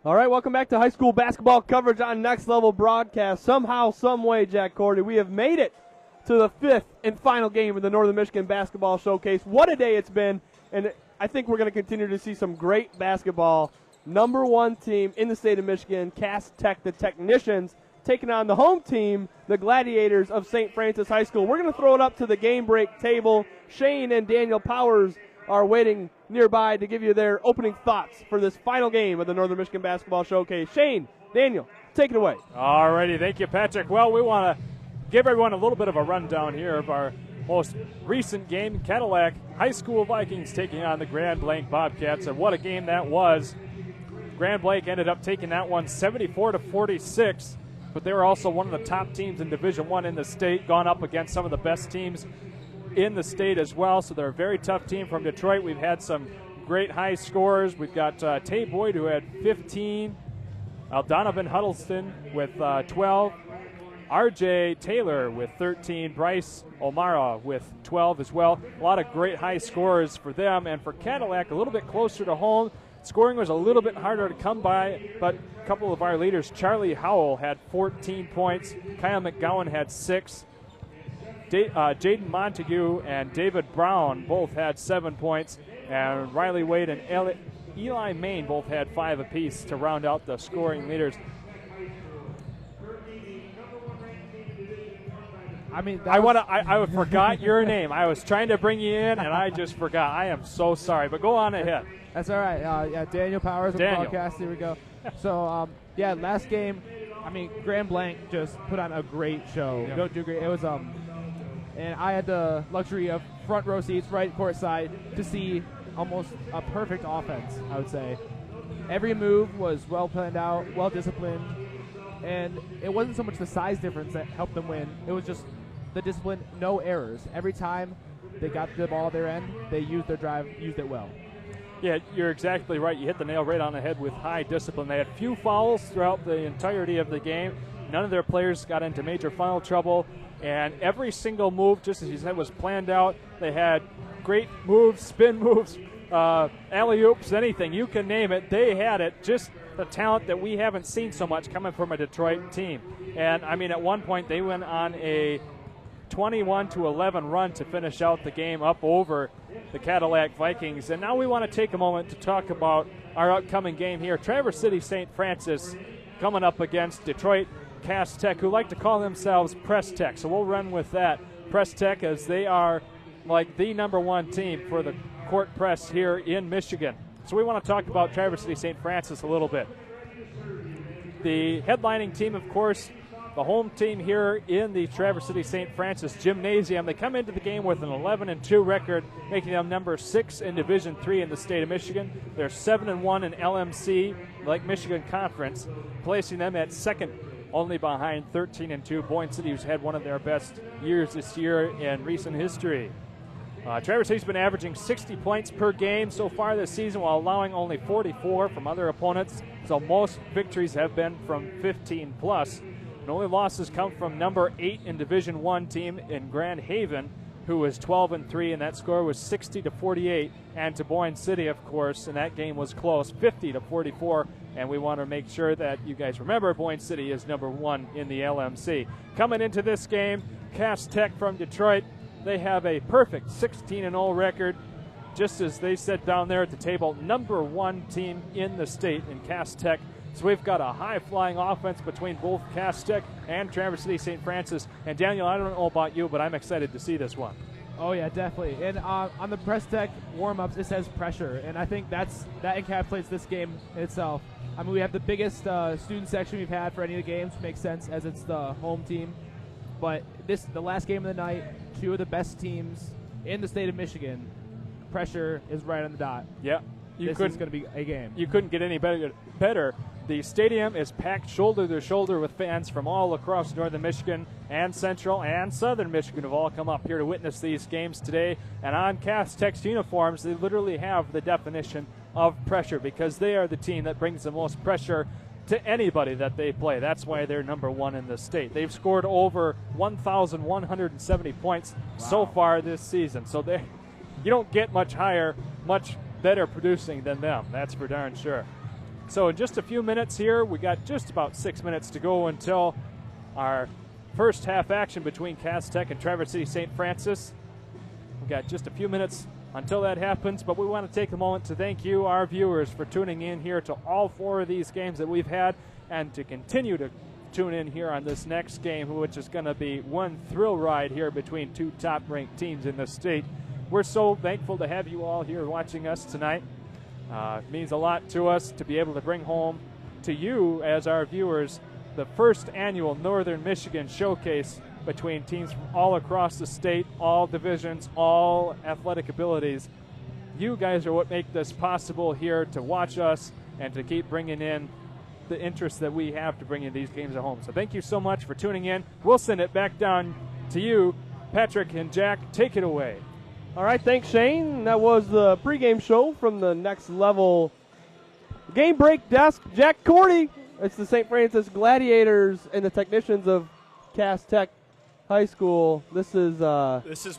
All right, welcome back to high school basketball coverage on Next Level Broadcast. Somehow, some way, Jack Cordy, we have made it to the 5th and final game of the Northern Michigan Basketball Showcase. What a day it's been, and I think we're going to continue to see some great basketball. #1 team in the state of Michigan, Cass Tech, the Technicians, taking on the home team, the Gladiators of St. Francis High School. We're going to throw it up to the game break table. Shane and Daniel Powers are waiting nearby to give you their opening thoughts for this final game of the Northern Michigan Basketball Showcase. Shane, Daniel, take it away. All righty, thank you, Patrick. Well, we want to give everyone a little bit of a rundown here of our most recent game. Cadillac High School Vikings taking on the Grand Blanc Bobcats, and what a game that was. Grand Blanc ended up taking that one 74-46, but they were also one of the top teams in Division I in the state, gone up against some of the best teams in the state as well, so they're a very tough team from Detroit. We've had some great high scores. We've got Tay Boyd, who had 15, Donovan Huddleston with 12, R.J. Taylor with 13, Bryce O'Mara with 12 as well. A lot of great high scores for them, and for Cadillac, a little bit closer to home. Scoring was a little bit harder to come by, but a couple of our leaders, Charlie Howell had 14 points, Kyle McGowan had 6, Jaden Montague and David Brown both had 7 points, and Riley Wade and Eli Main both had 5 apiece to round out the scoring leaders. I forgot your name. I was trying to bring you in, and I just forgot. I am so sorry, but go on ahead. That's all right. Daniel Powers on the broadcast. Here we go. So, last game, Grand Blanc just put on a great show. Yeah. Don't do great. It was and I had the luxury of front row seats, right court side, to see almost a perfect offense, I would say. Every move was well planned out, well disciplined, and it wasn't so much the size difference that helped them win. It was just the discipline, no errors. Every time they got the ball at their end, they used their drive, used it well. Yeah, you're exactly right. You hit the nail right on the head with high discipline. They had few fouls throughout the entirety of the game. None of their players got into major foul trouble, and every single move, just as you said, was planned out. They had great moves, spin moves, alley-oops, anything. You can name it. They had it. Just the talent that we haven't seen so much coming from a Detroit team. And, at one point they went on a 21-11 run to finish out the game up over the Cadillac Vikings. And now we want to take a moment to talk about our upcoming game here. Traverse City St. Francis coming up against Detroit Cass Tech, who like to call themselves Press Tech. So we'll run with that. Press Tech, as they are like the #1 team for the court press here in Michigan. So we want to talk about Traverse City St. Francis a little bit. The headlining team, of course, the home team here in the Traverse City St. Francis Gymnasium. They come into the game with an 11-2 record, making them number 6 in Division III in the state of Michigan. They're 7-1 in LMC, Lake Michigan Conference, placing them at second, only behind 13-2 Boyne City, who's had one of their best years this year in recent history. Traverse City's been averaging 60 points per game so far this season, while allowing only 44 from other opponents. So most victories have been from 15 plus. And only losses come from number 8 in Division I team in Grand Haven, who was 12-3, and that score was 60-48. And to Boyne City, of course, and that game was close, 50-44. And we want to make sure that you guys remember Boyne City is number 1 in the LMC. Coming into this game, Cass Tech from Detroit. They have a perfect 16-0 record, just as they sit down there at the table, number 1 team in the state in Cass Tech. So we've got a high-flying offense between both Cass Tech and Traverse City St. Francis. And Daniel, I don't know about you, but I'm excited to see this one. Oh, yeah, definitely. And on the Press Tech warm-ups, it says pressure, and I think that encapsulates this game itself. I mean, we have the biggest student section we've had for any of the games. Makes sense as it's the home team. But the last game of the night, 2 of the best teams in the state of Michigan. Pressure is right on the dot. Yeah. This is going to be a game. You couldn't get any better. The stadium is packed shoulder to shoulder with fans from all across northern Michigan and central and southern Michigan have all come up here to witness these games today. And on Cass Tech's uniforms, they literally have the definition of pressure because they are the team that brings the most pressure to anybody that they play. That's why they're number 1 in the state. They've scored over 1,170 points so far this season. So you don't get much higher, much better producing than them. That's for darn sure. So in just a few minutes here, we got just about 6 minutes to go until our first half action between Cass Tech and Traverse City St. Francis. We've got just a few minutes until that happens, but we want to take a moment to thank you, our viewers, for tuning in here to all 4 of these games that we've had and to continue to tune in here on this next game, which is going to be one thrill ride here between 2 top-ranked teams in the state. We're so thankful to have you all here watching us tonight. It means a lot to us to be able to bring home to you as our viewers the first annual Northern Michigan Showcase between teams from all across the state, all divisions, all athletic abilities. You guys are what make this possible here to watch us and to keep bringing in the interest that we have to bring in these games at home. So thank you so much for tuning in. We'll send it back down to you. Patrick and Jack, take it away. All right, thanks, Shane. That was the pregame show from the Next Level Game Break Desk. Jack Cordy, it's the St. Francis Gladiators and the technicians of Cass Tech High School. This is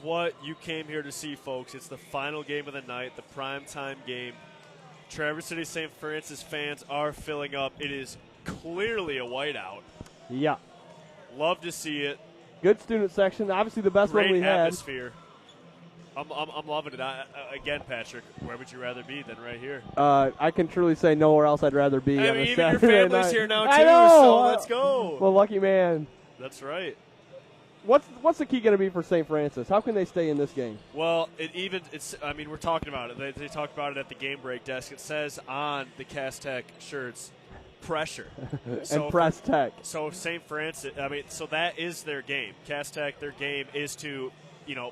what you came here to see, folks. It's the final game of the night, the primetime game. Traverse City St. Francis fans are filling up. It is clearly a whiteout. Yeah. Love to see it. Good student section. Obviously the best one we had. Great atmosphere. I'm loving it. Again, Patrick, where would you rather be than right here? I can truly say nowhere else I'd rather be. I mean, even your Saturday family's night. here now, I too, know. so let's go. Well, lucky man. That's right. What's the key going to be for St. Francis? How can they stay in this game? Well, we're talking about it. They talked about it at the game break desk. It says on the Cass Tech shirts, pressure. And Press Tech. So St. Francis, so that is their game. Cass Tech, their game is to,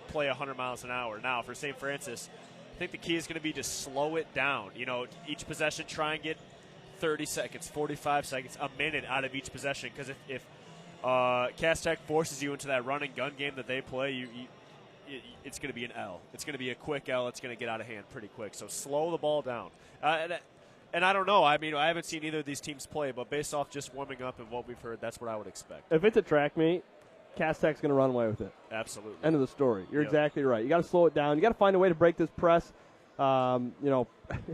play 100 miles an hour. Now, for St. Francis, I think the key is going to be to slow it down. Each possession, try and get 30 seconds, 45 seconds, a minute out of each possession. Because if Cass Tech forces you into that run and gun game that they play, it's going to be an L. It's going to be a quick L. It's going to get out of hand pretty quick. So slow the ball down. And I don't know. I haven't seen either of these teams play, but based off just warming up and what we've heard, that's what I would expect. If it's a track meet, Cass Tech's going to run away with it. Absolutely. End of the story. You're exactly right. You got to slow it down. You got to find a way to break this press. Well,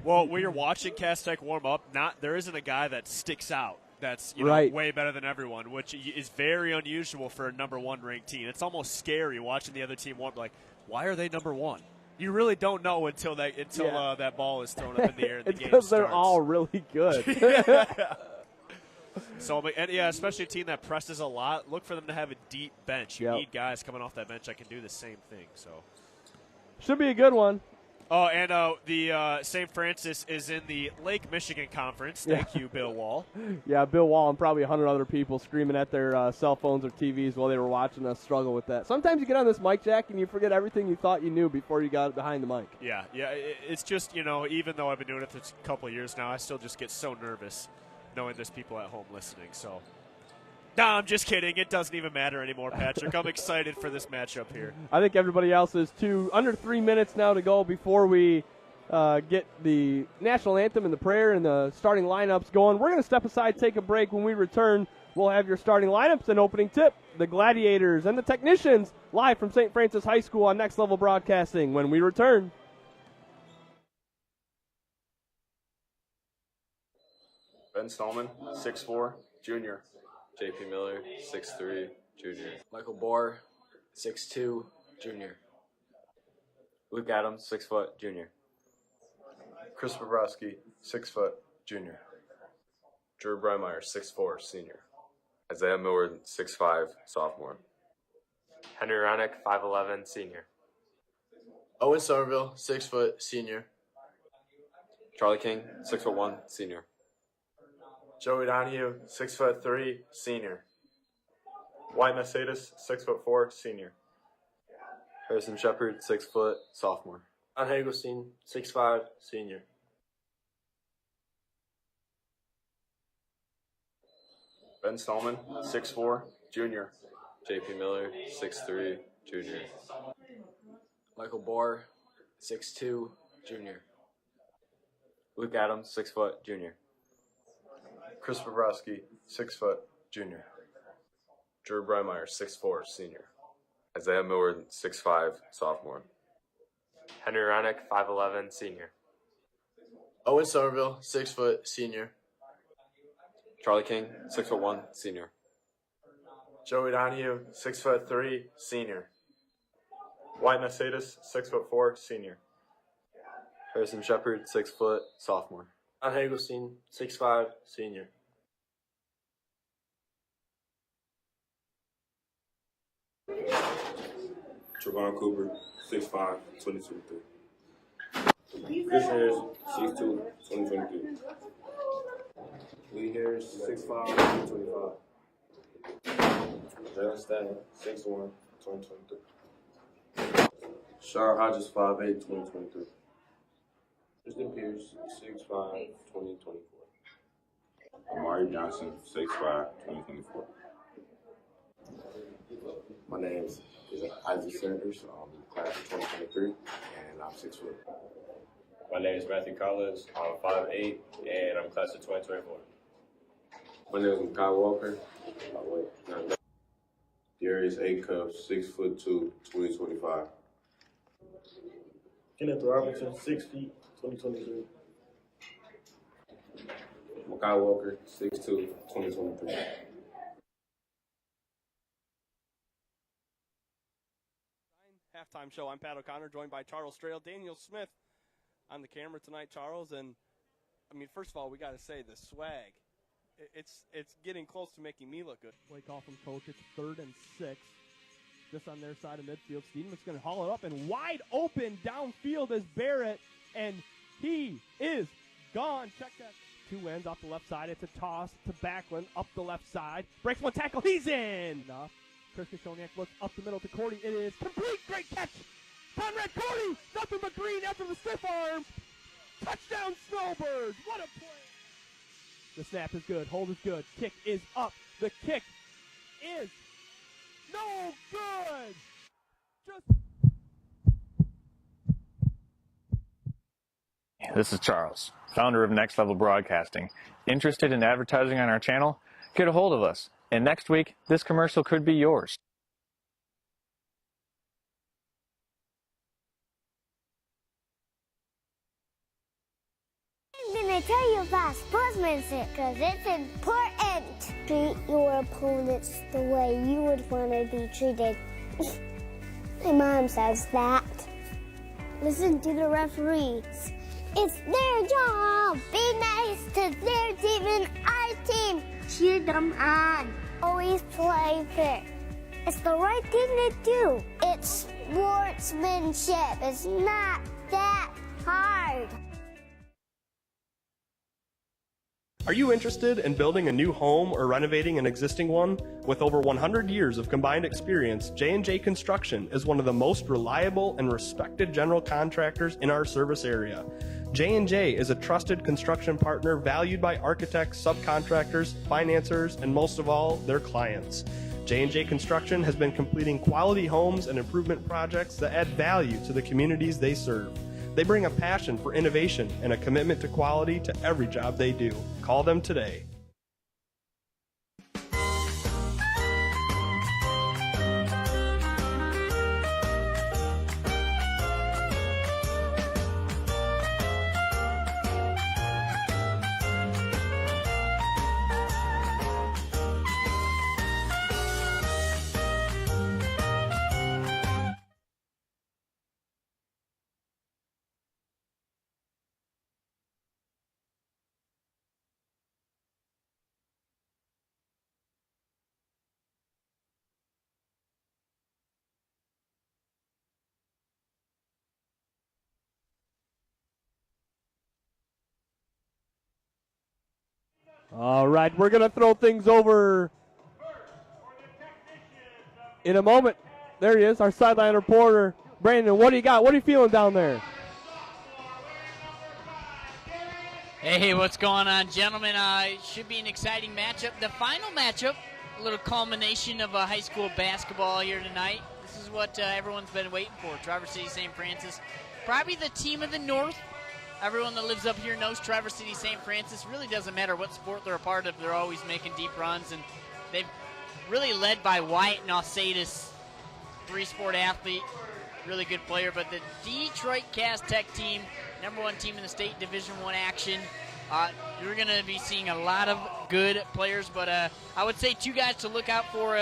when you're watching Cass Tech warm up, there isn't a guy that sticks out that's way better than everyone, which is very unusual for a number 1 ranked team. It's almost scary watching the other team warm. Like, why are they number 1? You really don't know until that ball is thrown up in the air and the game starts. Because they're all really good. So, especially a team that presses a lot, look for them to have a deep bench. You need guys coming off that bench that can do the same thing. So, should be a good one. Oh, and the St. Francis is in the Lake Michigan Conference. Thank you, Bill Wall. Yeah, Bill Wall and probably 100 other people screaming at their cell phones or TVs while they were watching us struggle with that. Sometimes you get on this mic, Jack, and you forget everything you thought you knew before you got behind the mic. Yeah. It's just, even though I've been doing it for a couple of years now, I still just get so nervous knowing there's people at home listening. So, no, I'm just kidding. It doesn't even matter anymore, Patrick. I'm excited for this matchup here. I think everybody else is too. Under 3 minutes now to go before we get the national anthem and the prayer and the starting lineups going. We're going to step aside, take a break. When we return, we'll have your starting lineups and opening tip, the Gladiators and the Technicians, live from St. Francis High School on Next Level Broadcasting when we return. Ben Stallman, 6'4", junior. JP Miller, 6'3", junior. Michael Bohr, 6'2", junior. Luke Adams, 6 foot, junior. Chris Bobrovsky, 6 foot, junior. Drew Breimeyer, 6'4", senior. Isaiah Millward, 6'5", sophomore. Henry Ronick, 5'11", senior. Owen Somerville, 6 foot, senior. Charlie King, 6'1", senior. Joey Donahue, 6'3", senior. White Mercedes, 6'4", senior. Harrison Shepard, 6 foot, sophomore. John Hagelstein, 6'5", senior. Ben Stallman, 6'4", junior. JP Miller, 6'3", junior. Michael Bohr, 6'2", junior. Luke Adams, 6 foot, junior. Chris Bobrovsky, 6 foot, junior. Drew Breimeyer, 6'4", senior. Isaiah Millward, 6'5", sophomore. Henry Ronick, 5'11", senior. Owen Somerville, 6 foot, senior. Charlie King, 6'1", senior. Joey Donahue, 6'3", senior. White Mercedes, 6'4", senior. Harrison Shepard, 6 foot, sophomore. John Hagelstein, 6'5", senior. Trevon Cooper, 6'5", 2023. Chris Harris, 6'2", 2023. Lee Harris, 6'5", 2025. Jalen Stanton, 6'1", 2023. Shar Hodges, 5'8", 2023. Tristan Pierce, 6'5", 2024. Amari Johnson, 6'5", 2024. My name is Isaac Sanders. I'm in the class of 2023, and I'm 6 foot. My name is Matthew Collins. I'm 5'8", and I'm class of 2024. My name is Kyle Walker. Darius A. Cuff, 6'2", 2025. Kenneth Robinson, 6 feet, 2023. Makai Walker, 6'2", 2023. Halftime show. I'm Pat O'Connor, joined by Charles Strail, Daniel Smith on the camera tonight, Charles. And I mean, first of all, we got to say the swag. It's getting close to making me look good. Play call from coach. It's 3rd and 6. Just on their side of midfield. Steenman's going to haul it up, and wide open downfield is Barrett, and he is gone. Check that. 2 ends off the left side. It's a toss to Backlund up the left side. Breaks one tackle. He's in. Enough. Chris Kashoniak looks up the middle to Cordy. It is complete. Great catch. Conrad Cordy. Nothing but green after the stiff arm. Touchdown Snowbirds. What a play. The snap is good. Hold is good. Kick is up. The kick is no good. This is Charles, founder of Next Level Broadcasting. Interested in advertising on our channel? Get a hold of us. And next week, this commercial could be yours. I'm gonna tell you about sportsmanship because it's important. Treat your opponents the way you would want to be treated. My mom says that. Listen to the referees. It's their job. Be nice to their team and our team. Cheer them on. Always play fair. It's the right thing to do. It's sportsmanship. It's not that hard. Are you interested in building a new home or renovating an existing one? With over 100 years of combined experience, J&J Construction is one of the most reliable and respected general contractors in our service area. J&J is a trusted construction partner valued by architects, subcontractors, financiers, and most of all, their clients. J&J Construction has been completing quality homes and improvement projects that add value to the communities they serve. They bring a passion for innovation and a commitment to quality to every job they do. Call them today. All right, we're going to throw things over in a moment. There he is, our sideline reporter. Brandon, what do you got? What are you feeling down there? Hey, what's going on, gentlemen? Should be an exciting matchup. The final matchup, a little culmination of high school basketball here tonight. This is what everyone's been waiting for. Traverse City St. Francis, probably the team of the North. Everyone that lives up here knows Traverse City St. Francis. Really doesn't matter what sport they're a part of. They're always making deep runs, and they've really led by Wyatt Nausatis, three-sport athlete, really good player. But the Detroit Cass Tech team, #1 team in the state Division I action, you're going to be seeing a lot of good players. But I would say two guys to look out for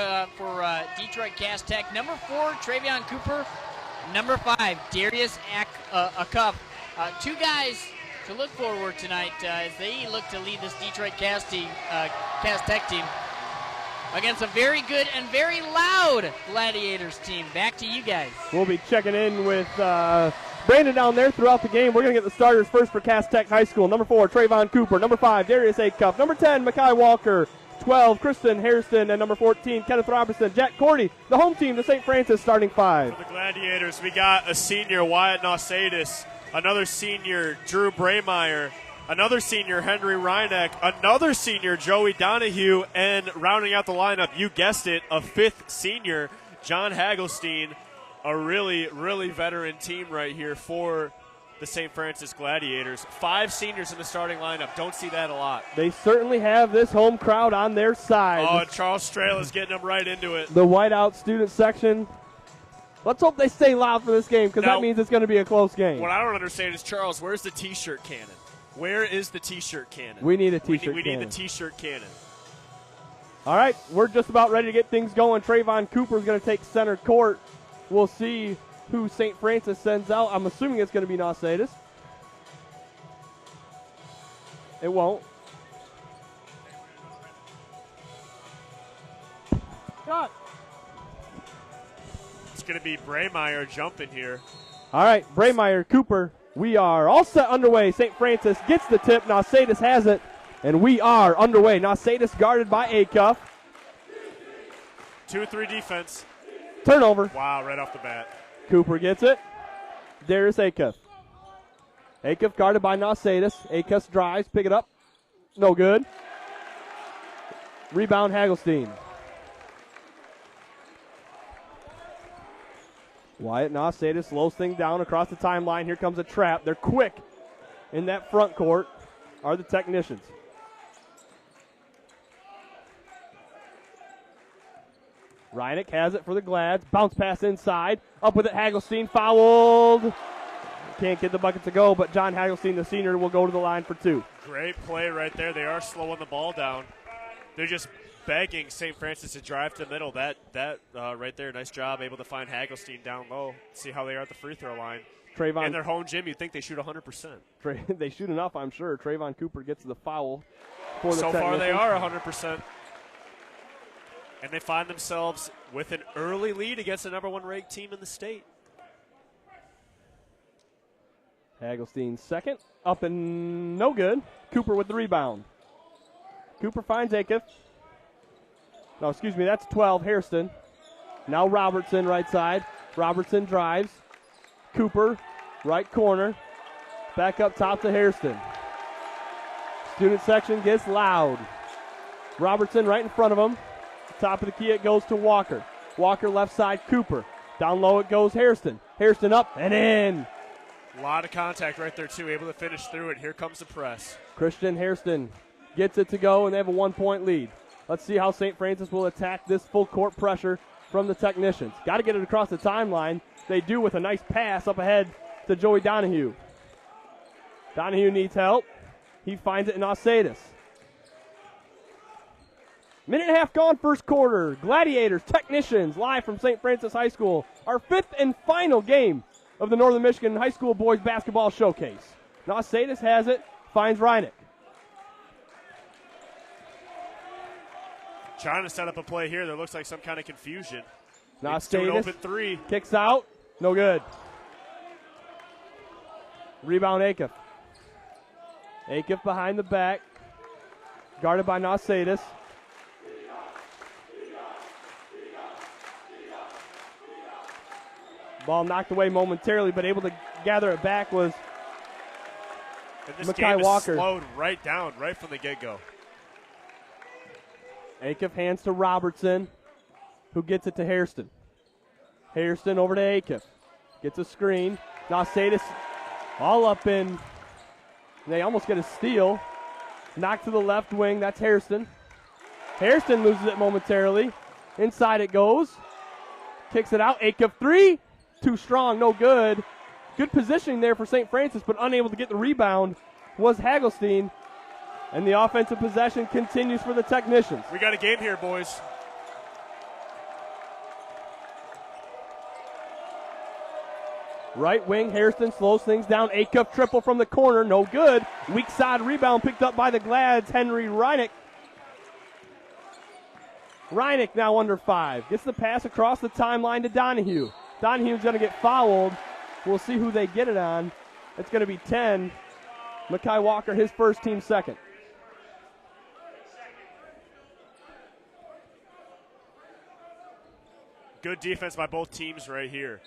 Detroit Cass Tech. #4, Travion Cooper. #5, Darius Akuff. Two guys to look forward tonight as they look to lead this Detroit Cass Tech team against a very good and very loud Gladiators team. Back to you guys. We'll be checking in with Brandon down there throughout the game. We're going to get the starters first for Cass Tech High School. #4, Trayvon Cooper. #5, Darius Akuff. #10, Mackay Walker. 12, Kristen Hairston. And #14, Kenneth Robertson. Jack Cordy, the home team, the St. Francis starting five. For the Gladiators, we got a senior, Wyatt Nausatis. Another senior, Drew Braymeyer. Another senior, Henry Reineck. Another senior, Joey Donahue. And rounding out the lineup, you guessed it, a fifth senior, John Hagelstein. A really, really veteran team right here for the St. Francis Gladiators. 5 seniors in the starting lineup. Don't see that a lot. They certainly have this home crowd on their side. Oh, and Charles Strail is getting them right into it. The whiteout student section. Let's hope they stay loud for this game because that means it's going to be a close game. What I don't understand is, Charles, where's the T-shirt cannon? Where is the T-shirt cannon? We need a T-shirt cannon. We need the T-shirt cannon. All right, we're just about ready to get things going. Trayvon Cooper is going to take center court. We'll see who St. Francis sends out. I'm assuming it's going to be Nausatis. It won't. Shot. It's going to be Braymeyer jumping here. All right, Braymeyer, Cooper. We are all set underway. St. Francis gets the tip. Nausatis has it, and we are underway. Nausatis guarded by Akuff. 2-3 defense. Turnover. Wow, right off the bat. Cooper gets it. Darius Akuff. Akuff guarded by Nausatis. Akuff drives, pick it up. No good. Rebound Hagelstein. Wyatt Nausatis slows things down across the timeline. Here comes a trap. They're quick in that front court are the technicians. Reineck has it for the Glads. Bounce pass inside. Up with it, Hagelstein. Fouled. Can't get the bucket to go, but John Hagelstein, the senior, will go to the line for 2. Great play right there. They are slowing the ball down. They're just begging St. Francis to drive to the middle. That right there, nice job. Able to find Hagelstein down low. See how they are at the free throw line. Trayvon. In their home gym, you'd think they shoot 100%. They shoot enough, I'm sure. Trayvon Cooper gets the foul for the So far, they technicians. are 100%. And they find themselves with an early lead against the #1 ranked team in the state. Hagelstein second. Up and no good. Cooper with the rebound. Cooper finds Acuff. No, excuse me, that's 12, Hairston. Now Robertson right side. Robertson drives. Cooper, right corner. Back up top to Hairston. Student section gets loud. Robertson right in front of him. Top of the key it goes to Walker. Walker left side, Cooper. Down low it goes Hairston. Hairston up and in. A lot of contact right there, too. Able to finish through it. Here comes the press. Christian Hairston gets it to go, and they have a 1-point lead. Let's see how St. Francis will attack this full court pressure from the technicians. Got to get it across the timeline. They do with a nice pass up ahead to Joey Donahue. Donahue needs help. He finds it in Ausatus. Minute and a half gone, first quarter. Gladiators, Technicians, live from St. Francis High School. Our fifth and final game of the Northern Michigan High School Boys Basketball Showcase. Ausatus has it, finds Reineck. Trying to set up a play here. There looks like some kind of confusion. Ausatus open three. Kicks out, no good. Rebound Acuff. Acuff behind the back, guarded by Ausatus. Ball knocked away momentarily, but able to gather it back was Mekhi Walker. Slowed right down, right from the get-go. Acuff hands to Robertson, who gets it to Hairston. Hairston over to Acuff. Gets a screen. Ausatus all up in. They almost get a steal. Knocked to the left wing. That's Hairston. Hairston loses it momentarily. Inside it goes. Kicks it out. Acuff three. Too strong, no good. Good positioning there for St. Francis, but unable to get the rebound was Hagelstein. And the offensive possession continues for the Technicians. We got a game here, boys. Right wing, Hairston slows things down. Acuff triple from the corner, no good. Weak side rebound picked up by the Glads, Henry Reineck. Reineck now under 5. Gets the pass across the timeline to Donahue. Donahue's going to get fouled. We'll see who they get it on. It's going to be 10. Mekhi Walker, his first, team second. Good defense by both teams right here.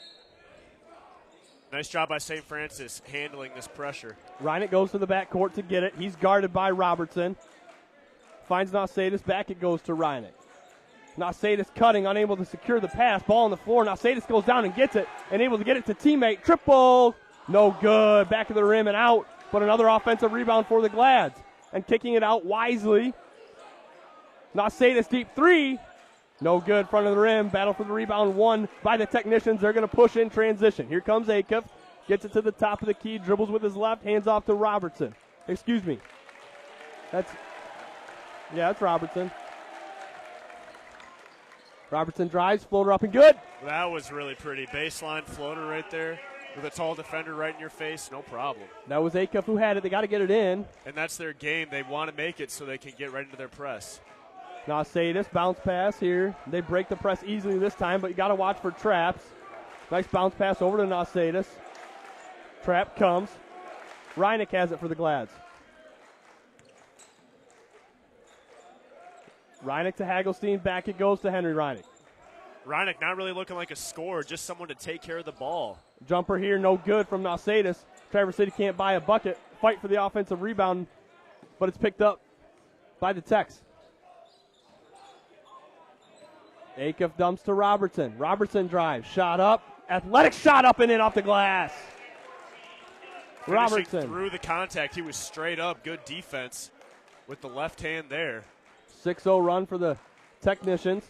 Nice job by St. Francis handling this pressure. Reineck goes to the backcourt to get it. He's guarded by Robertson. Finds Ausatus. Back it goes to Reineck. Ausatus cutting, unable to secure the pass. Ball on the floor. Ausatus goes down and gets it, and able to get it to teammate. Triple. No good. Back of the rim and out. But another offensive rebound for the Glads. And kicking it out wisely. Ausatus deep three. No good. Front of the rim. Battle for the rebound won by the Technicians. They're going to push in transition. Here comes Acuff. Gets it to the top of the key. Dribbles with his left. Hands off to Robertson. Excuse me. That's Robertson. Robertson drives, floater up and good. That was really pretty. Baseline floater right there with a tall defender right in your face. No problem. That was Acuff who had it. They got to get it in. And that's their game. They want to make it so they can get right into their press. Ausatus, bounce pass here. They break the press easily this time, but you got to watch for traps. Nice bounce pass over to Ausatus. Trap comes. Reineck has it for the Glads. Reineck to Hagelstein. Back it goes to Henry Reineck. Reineck not really looking like a scorer, just someone to take care of the ball. Jumper here, no good from Ausatus. Traverse City can't buy a bucket. Fight for the offensive rebound, but it's picked up by the Tex. Acuff dumps to Robertson. Robertson drives. Shot up. Athletic shot up and in off the glass. Robertson. Through the contact. He was straight up. Good defense with the left hand there. 6-0 run for the Technicians.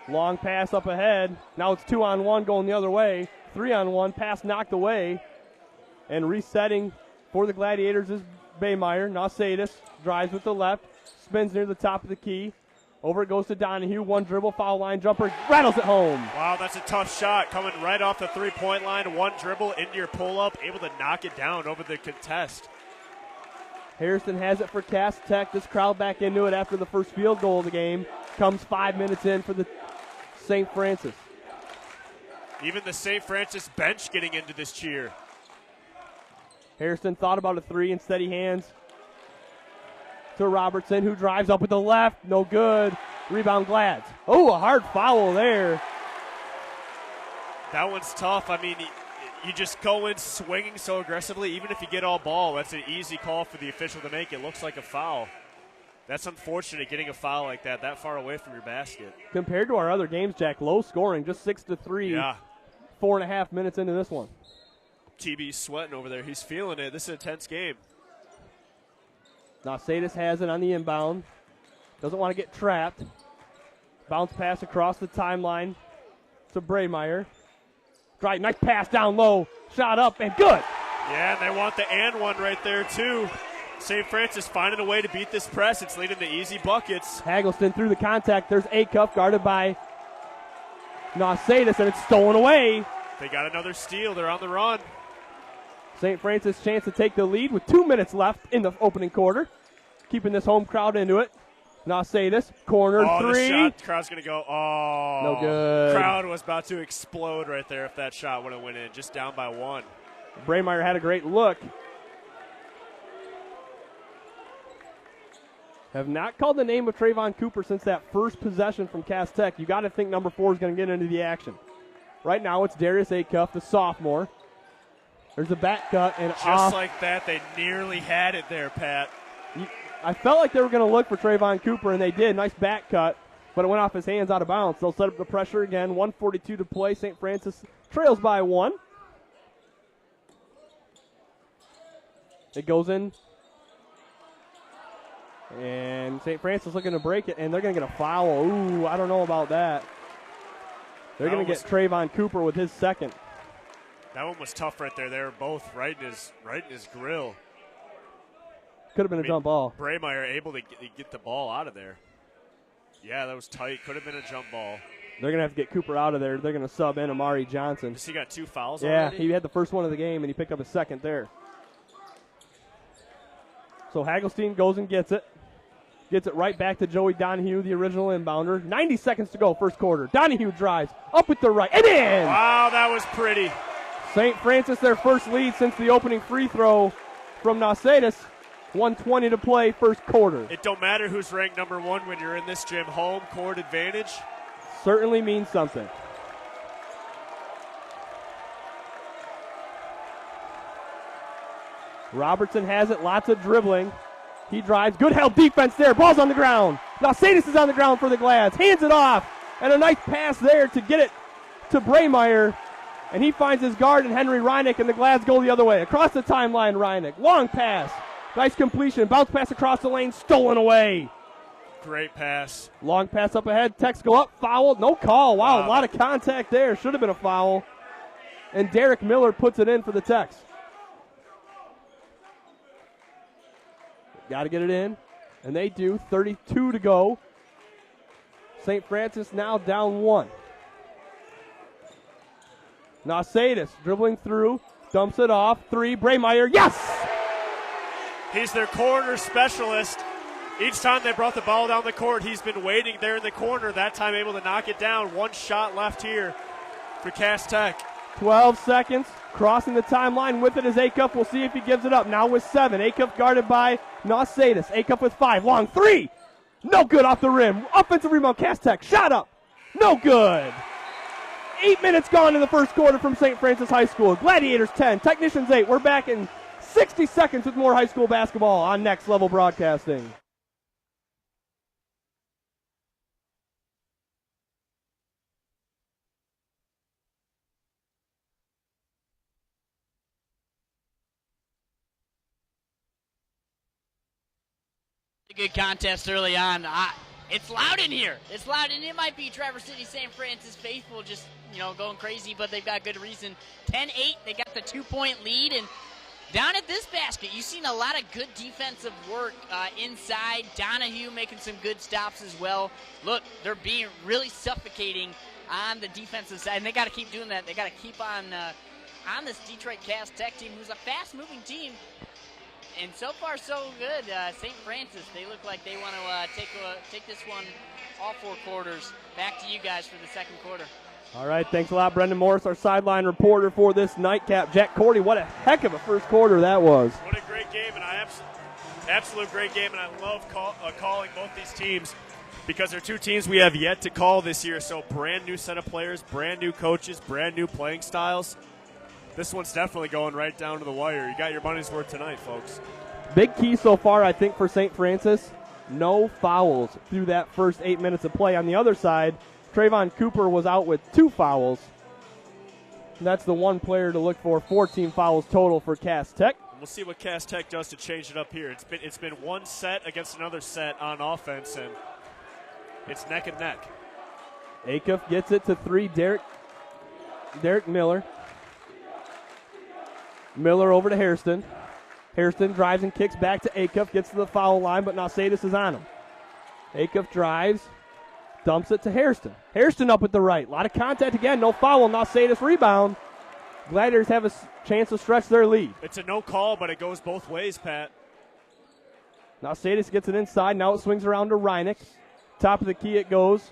Long pass up ahead. Now it's 2-on-1 going the other way. 3-on-1. Pass knocked away. And resetting for the Gladiators is Baymeyer. Ausatus drives with the left. Spins near the top of the key. Over it goes to Donahue. One dribble, foul line jumper. Rattles it home. Wow, that's a tough shot. Coming right off the three-point line. One dribble into your pull-up. Able to knock it down over the contest. Harrison has it for Cass Tech. This crowd back into it after the first field goal of the game. Comes 5 minutes in for the St. Francis. Even the St. Francis bench getting into this cheer. Harrison thought about a three, instead he hands to Robertson, who drives up with the left. No good. Rebound Glads. Oh, a hard foul there. That one's tough. I mean, you just go in swinging so aggressively. Even if you get all ball, that's an easy call for the official to make. It looks like a foul. That's unfortunate, getting a foul like that far away from your basket. Compared to our other games, Jack, low scoring, just 6-3. Yeah. 4.5 minutes into this one. TB's sweating over there. He's feeling it. This is a tense game. Now Sadis has it on the inbound. Doesn't want to get trapped. Bounce pass across the timeline to Braymeyer. Right, nice pass down low. Shot up and good. Yeah, and they want the and one right there too. St. Francis finding a way to beat this press. It's leading to easy buckets. Haggleston through the contact. There's Acuff guarded by Nausadis, and it's stolen away. They got another steal. They're on the run. St. Francis chance to take the lead with 2 minutes left in the opening quarter. Keeping this home crowd into it. Nausadis, corner three. The shot, crowd's going to go, no good. Crowd was about to explode right there if that shot would have went in, just down by one. Braymeyer had a great look. Have not called the name of Trayvon Cooper since that first possession from Cass Tech. You got to think number 4 is going to get into the action. Right now it's Darius Acuff, the sophomore. There's a back cut and just off. Like that, they nearly had it there, Pat. I felt like they were going to look for Trayvon Cooper, and they did. Nice back cut, but it went off his hands out of bounds. They'll set up the pressure again. 1:42 to play. St. Francis trails by 1. It goes in. And St. Francis looking to break it, and they're going to get a foul. Ooh, I don't know about that. They're going to get Trayvon Cooper with his second. That one was tough right there. They were both right in his grill. Could have been a jump ball. Braymeyer able to get the ball out of there. Yeah, that was tight. Could have been a jump ball. They're going to have to get Cooper out of there. They're going to sub in Amari Johnson. He got 2 fouls already? already? He had the first one of the game, and he picked up his second there. So Haggleston goes and gets it. Gets it right back to Joey Donahue, the original inbounder. 90 seconds to go, first quarter. Donahue drives up with the right, and in! Wow, that was pretty. St. Francis, their first lead since the opening free throw from Nausadis. 1:20 to play, first quarter. It don't matter who's ranked number 1 when you're in this gym. Home court advantage. Certainly means something. Robertson has it, lots of dribbling. He drives, good help defense there, ball's on the ground. Nausadis is on the ground for the Glads, hands it off, and a nice pass there to get it to Braymeyer. And he finds his guard in Henry Reinick, and the Glads go the other way. Across the timeline, Reinick, long pass. Nice completion, bounce pass across the lane, stolen away. Great pass. Long pass up ahead, Techs go up, foul, no call. Wow, a lot of contact there, should have been a foul. And Derek Miller puts it in for the Techs. Got to get it in, and they do. 32 to go. St. Francis now down 1. Nausadis dribbling through, dumps it off. 3, Braymeyer, yes! He's their corner specialist. Each time they brought the ball down the court, he's been waiting there in the corner. That time able to knock it down. 1 shot left here for Cass Tech. 12 seconds. Crossing the timeline with it is Acuff. We'll see if he gives it up. Now with 7. Acuff guarded by Nausadis. Acuff with 5. Long 3. No good off the rim. Offensive rebound. Cass Tech. Shot up. No good. 8 minutes gone in the first quarter from St. Francis High School. Gladiators 10. Technicians 8. We're back in 60 seconds with more high school basketball on Next Level Broadcasting. A good contest early on. It's loud in here. It's loud, and it might be Traverse City St. Francis faithful just, going crazy, but they've got good reason. 10-8, they got the 2-point lead, and down at this basket, you've seen a lot of good defensive work inside. Donahue making some good stops as well. Look, they're being really suffocating on the defensive side, and they got to keep doing that. They got to keep on this Detroit Cass Tech team, who's a fast-moving team. And so far, so good. St. Francis, they look like they want to take this one all 4 quarters. Back to you guys for the second quarter. All right, thanks a lot, Brendan Morris, our sideline reporter for this nightcap. Jack Cordy, what a heck of a first quarter that was. What a great game, and absolute great game, and I love calling both these teams because they're two teams we have yet to call this year. So brand new set of players, brand new coaches, brand new playing styles. This one's definitely going right down to the wire. You got your money's worth tonight, folks. Big key so far, I think, for St. Francis, no fouls through that first 8 minutes of play. On the other side, Trayvon Cooper was out with 2 fouls. That's the one player to look for. 14 fouls total for Cass Tech. We'll see what Cass Tech does to change it up here. It's been one set against another set on offense, and it's neck and neck. Acuff gets it to 3. Derek Miller. Miller over to Hairston. Hairston drives and kicks back to Acuff, gets to the foul line, but Nausatis is on him. Acuff drives, dumps it to Hairston. Hairston up with the right. A lot of contact again, no foul. Nausatis rebound. Gladiators have a chance to stretch their lead. It's a no call, but it goes both ways, Pat. Nausatis gets it inside. Now it swings around to Reineck. Top of the key it goes.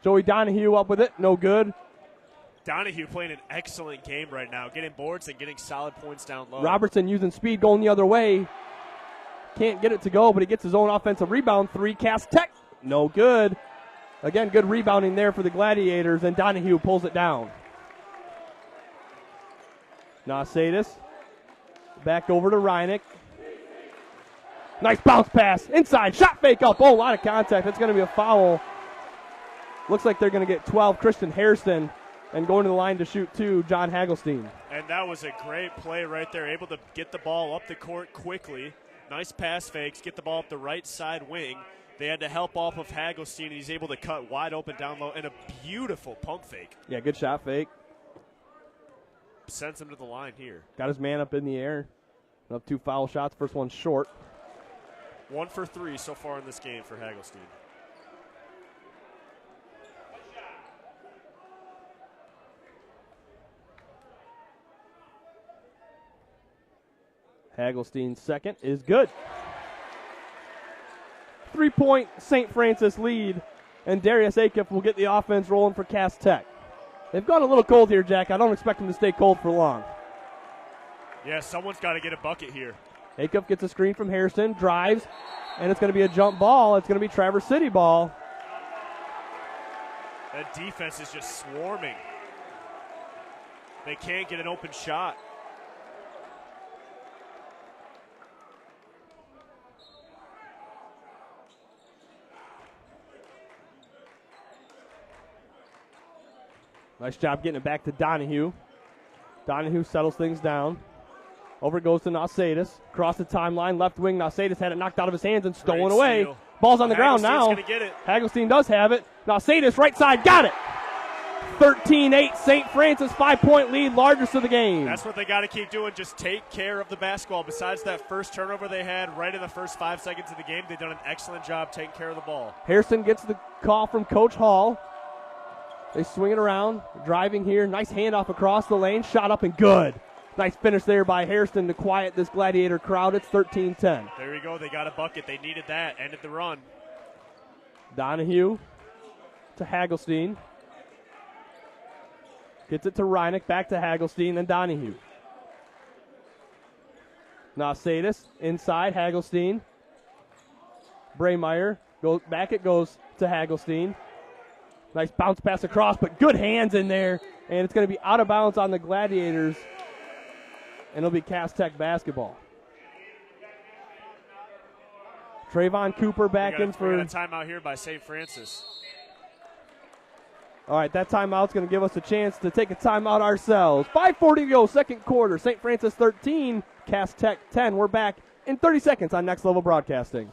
Joey Donahue up with it. No good. Donahue playing an excellent game right now, getting boards and getting solid points down low. Robertson using speed, going the other way. Can't get it to go, but he gets his own offensive rebound. 3, Cass Tech. No good. Again, good rebounding there for the Gladiators, and Donahue pulls it down. Nausatis back over to Reineck. Nice bounce pass. Inside, shot fake up. Oh, a lot of contact. That's going to be a foul. Looks like they're going to get 12. Christian Hairston. And going to the line to shoot 2, John Hagelstein. And that was a great play right there. Able to get the ball up the court quickly. Nice pass fakes. Get the ball up the right side wing. They had to help off of Hagelstein, and he's able to cut wide open down low. And a beautiful pump fake. Yeah, good shot fake. Sends him to the line here. Got his man up in the air. Up 2 foul shots. First one short. 1 for 3 so far in this game for Hagelstein. Hagelstein's second is good. 3-point St. Francis lead, and Darius Acuff will get the offense rolling for Cass Tech. They've gone a little cold here, Jack. I don't expect them to stay cold for long. Yeah, someone's got to get a bucket here. Acuff gets a screen from Hairston, drives, and it's going to be a jump ball. It's going to be Traverse City ball. That defense is just swarming. They can't get an open shot. Nice job getting it back to Donahue. Donahue settles things down. Over it goes to Nausatis. Across the timeline, left wing. Nausatis had it knocked out of his hands and stolen away. Steal. Ball's on the ground now. Gonna get it. Hagelstein does have it. Nausatis, right side, got it. 13-8, St. Francis, 5-point lead, largest of the game. That's what they got to keep doing, just take care of the basketball. Besides that first turnover they had right in the first 5 seconds of the game, they've done an excellent job taking care of the ball. Hairston gets the call from Coach Hall. They swing it around, driving here. Nice handoff across the lane, shot up and good. Nice finish there by Hairston to quiet this Gladiator crowd. It's 13-10. There we go. They got a bucket. They needed that. Ended the run. Donahue to Hagelstein. Gets it to Reineck, back to Hagelstein, then Donahue. Nausatis inside, Hagelstein. Braymeyer, back it goes to Hagelstein. Nice bounce pass across, but good hands in there. And it's going to be out of bounds on the Gladiators. And it'll be Cass Tech basketball. Trayvon Cooper back in for... We got a timeout here by St. Francis. All right, that timeout's going to give us a chance to take a timeout ourselves. 5:40 to go, second quarter. St. Francis 13, Cass Tech 10. We're back in 30 seconds on Next Level Broadcasting.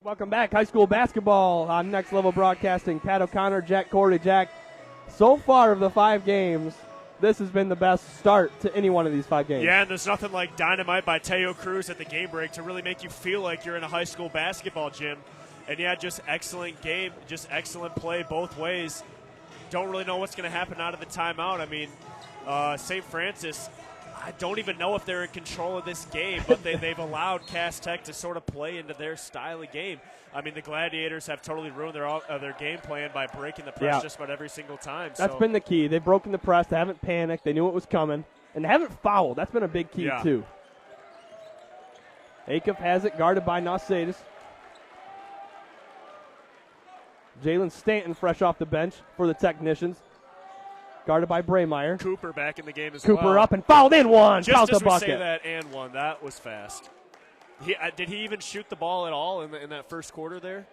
Welcome back. High school basketball on Next Level Broadcasting. Pat O'Connor, Jack Cordy. Jack, So far of the 5 games, this has been the best start to any one of these 5 games. Yeah, and there's nothing like Dynamite by Teo Cruz at the game break to really make you feel like you're in a high school basketball gym. And, yeah, just excellent game, just excellent play both ways. Don't really know what's going to happen out of the timeout. I mean, St. Francis, I don't even know if they're in control of this game, but they've allowed Cass Tech to sort of play into their style of game. I mean, the Gladiators have totally ruined their game plan by breaking the press just about every single time. That's been the key. They've broken the press. They haven't panicked. They knew it was coming. And they haven't fouled. That's been a big key, too. Acuff has it, guarded by Nausatis. Jalen Stanton fresh off the bench for the Technicians. Guarded by Braymeyer. Cooper back in the game as well. Cooper up and fouled in one. Just Fouled as the we bucket. say that and one, that was fast. Did he even shoot the ball at all in that first quarter there?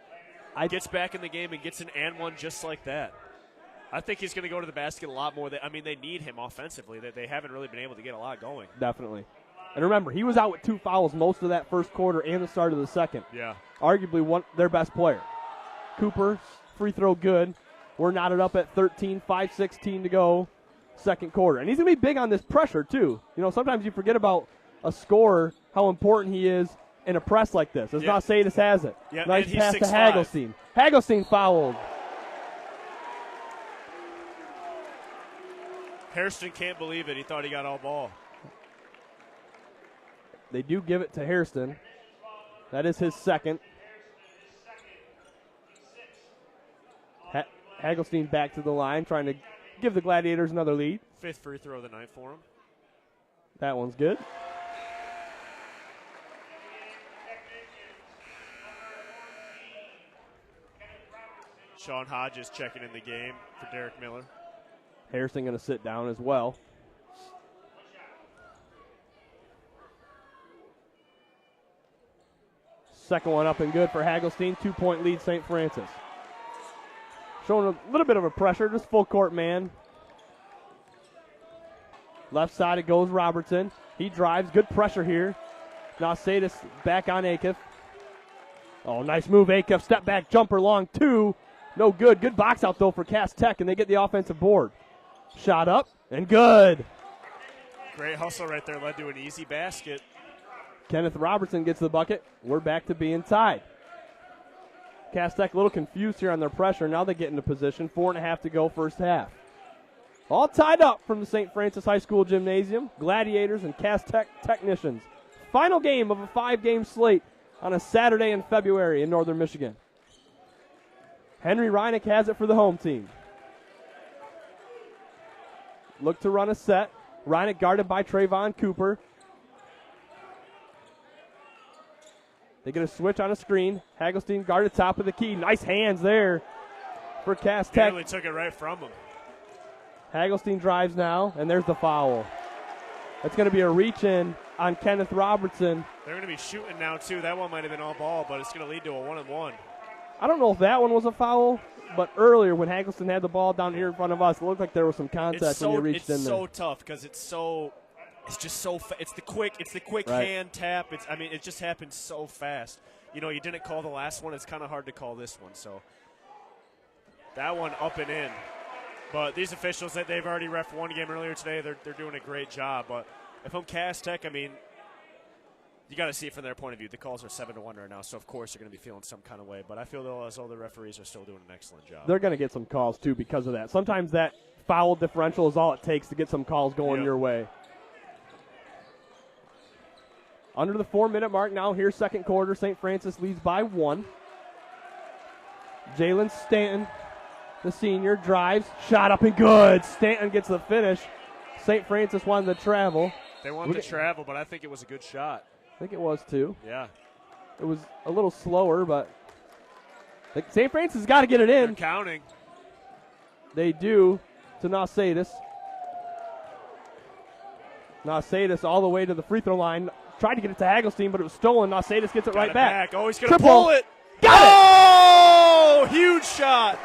Gets back in the game and gets an and one just like that. I think he's going to go to the basket a lot more. I mean, they need him offensively. They haven't really been able to get a lot going. Definitely. And remember, he was out with 2 fouls most of that first quarter and the start of the second. Yeah. Arguably their best player. Cooper, free throw good. We're knotted up at 13, 5:16 to go, second quarter. And he's going to be big on this pressure, too. You know, sometimes you forget about a scorer, how important he is in a press like this, as Nausatis has it. Yeah, nice and he's pass to 6'5". Hagelstein. Hagelstein fouled. Hairston can't believe it. He thought he got all ball. They do give it to Hairston. That is his second. Hagelstein back to the line, trying to give the Gladiators another lead. 5th free throw of the night for him. That one's good. Sean Hodges checking in the game for Derek Miller. Hairston going to sit down as well. Second one up and good for Hagelstein. 2-point lead, St. Francis. Showing a little bit of a pressure, just full court man. Left side it goes Robertson. He drives, good pressure here. Nausatis back on Acuff. Oh, nice move, Acuff. Step back jumper, long 2. No good. Good box out, though, for Cass Tech, and they get the offensive board. Shot up, and good. Great hustle right there, led to an easy basket. Kenneth Robertson gets the bucket. We're back to being tied. Cass Tech a little confused here on their pressure. Now they get into position. 4.5 to go first half. All tied up from the St. Francis High School Gymnasium. Gladiators and Cass Tech Technicians. Final game of a 5-game slate on a Saturday in February in Northern Michigan. Henry Reinick has it for the home team. Look to run a set. Reinick guarded by Trayvon Cooper. They get a switch on a screen. Hagelstein guarded top of the key. Nice hands there for Cass Tech. Nearly took it right from him. Hagelstein drives now, and there's the foul. That's going to be a reach-in on Kenneth Robertson. They're going to be shooting now, too. That one might have been all ball, but it's going to lead to a 1-and-1. I don't know if that one was a foul, but earlier when Hagelstein had the ball down here in front of us, it looked like there was some contact when he reached in there. It's so tough because it's just so it's the quick Right. hand tap. It just happens so fast. You know, you didn't call the last one. It's kind of hard to call this one. So that one up and in. But these officials, they've already ref one game earlier today. They're doing a great job. But if I'm Cass Tech, I mean, you got to see it from their point of view. The calls are 7-1 right now, so of course they're going to be feeling some kind of way. But I feel as though the referees are still doing an excellent job. They're going to get some calls, too, because of that. Sometimes that foul differential is all it takes to get some calls going your way. Under the 4-minute mark now, here's second quarter. St. Francis leads by 1. Jalen Stanton, the senior, drives. Shot up and good. Stanton gets the finish. St. Francis wanted to travel. They wanted to travel, but I think it was a good shot. I think it was, too. Yeah. It was a little slower, but St. Francis has got to get it in. They're counting. They do to Nausatis. Nausatis all the way to the free throw line. Tried to get it to Hagelstein, but it was stolen. Nausatis gets it right back. Oh, he's going to Triple. pull it. Got it! Oh, huge shot.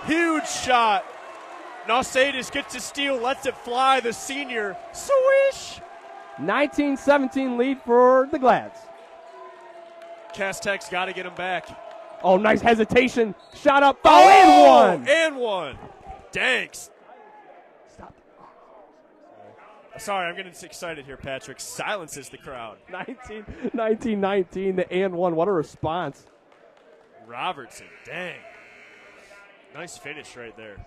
Huge shot. Nausatis gets to steal, lets it fly. The senior, swish. 19-17 lead for the Glads. Cass Tech's got to get him back. Oh, nice hesitation. Shot up, foul, and one. And one. Dang. Stop. Sorry, I'm getting excited here, Patrick. Silences the crowd. 19-19, the and one. What a response. Robertson, dang. Nice finish right there.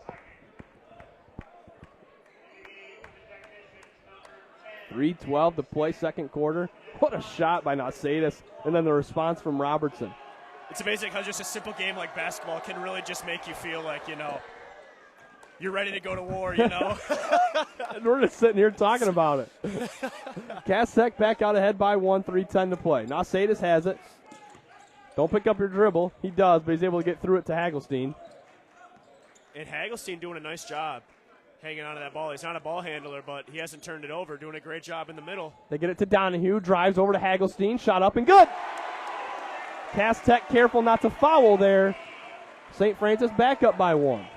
3:12 to play, second quarter. What a shot by Nausatis. And then the response from Robertson. It's amazing how just a simple game like basketball can really just make you feel like, you're ready to go to war, And we're just sitting here talking about it. Cass Tech back out ahead by 1, 3:10 to play. Nausatis has it. Don't pick up your dribble. He does, but he's able to get through it to Hagelstein. And Hagelstein doing a nice job hanging on to that ball. He's not a ball handler, but he hasn't turned it over, doing a great job in the middle. They get it to Donahue, drives over to Hagelstein, shot up and good. Cass Tech careful not to foul there. St. Francis back up by 1.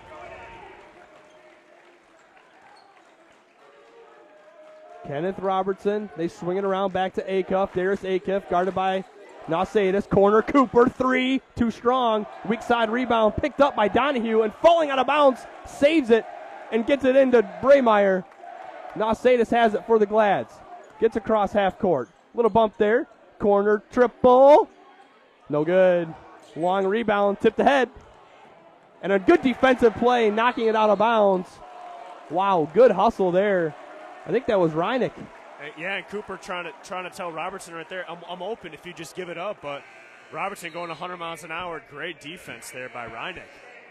Kenneth Robertson, they swing it around back to Acuff. Darius Acuff guarded by Nausatis. Corner, Cooper, 3, too strong. Weak side rebound picked up by Donahue and falling out of bounds, saves it and gets it into Braymeyer. Nausatis has it for the Glads. Gets across half court. Little bump there. Corner, triple. No good. Long rebound, tipped ahead. And a good defensive play, knocking it out of bounds. Wow, good hustle there. I think that was Reineck. Yeah, and Cooper trying to tell Robertson right there, I'm open if you just give it up. But Robertson going 100 miles an hour. Great defense there by Reineck.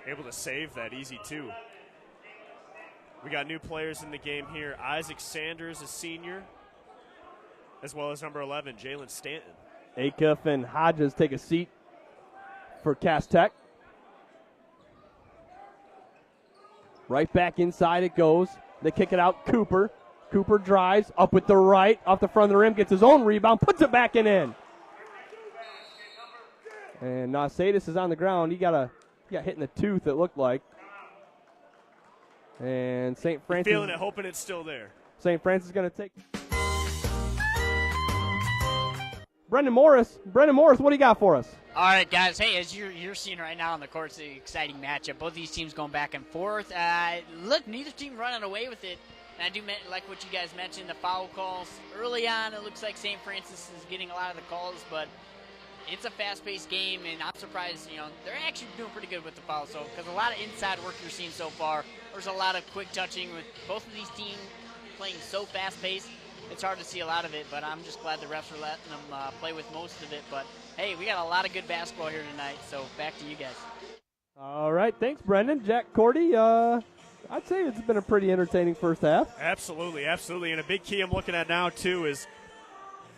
Able to save that easy, too. We got new players in the game here. Isaac Sanders, a senior, as well as number 11, Jalen Stanton. Acuff and Hodges take a seat for Cass Tech. Right back inside it goes. They kick it out. Cooper. Cooper drives up with the right, off the front of the rim, gets his own rebound, puts it back and in. And Nausatis is on the ground. He got hit in the tooth, it looked like. And St. Francis. Feeling it, hoping it's still there. St. Francis is going to take. Brendan Morris, what do you got for us? All right, guys. Hey, as you're seeing right now on the court, it's an exciting matchup. Both these teams going back and forth. Look, neither team running away with it. And I do like what you guys mentioned, the foul calls. Early on, it looks like St. Francis is getting a lot of the calls, but it's a fast-paced game, and I'm surprised, they're actually doing pretty good with the fouls. So, because a lot of inside work you're seeing so far, there's a lot of quick touching with both of these teams playing so fast-paced. It's hard to see a lot of it, but I'm just glad the refs are letting them play with most of it. But, hey, we got a lot of good basketball here tonight, so back to you guys. All right, thanks, Brendan. Jack Cordy, I'd say it's been a pretty entertaining first half. Absolutely. And a big key I'm looking at now, too, is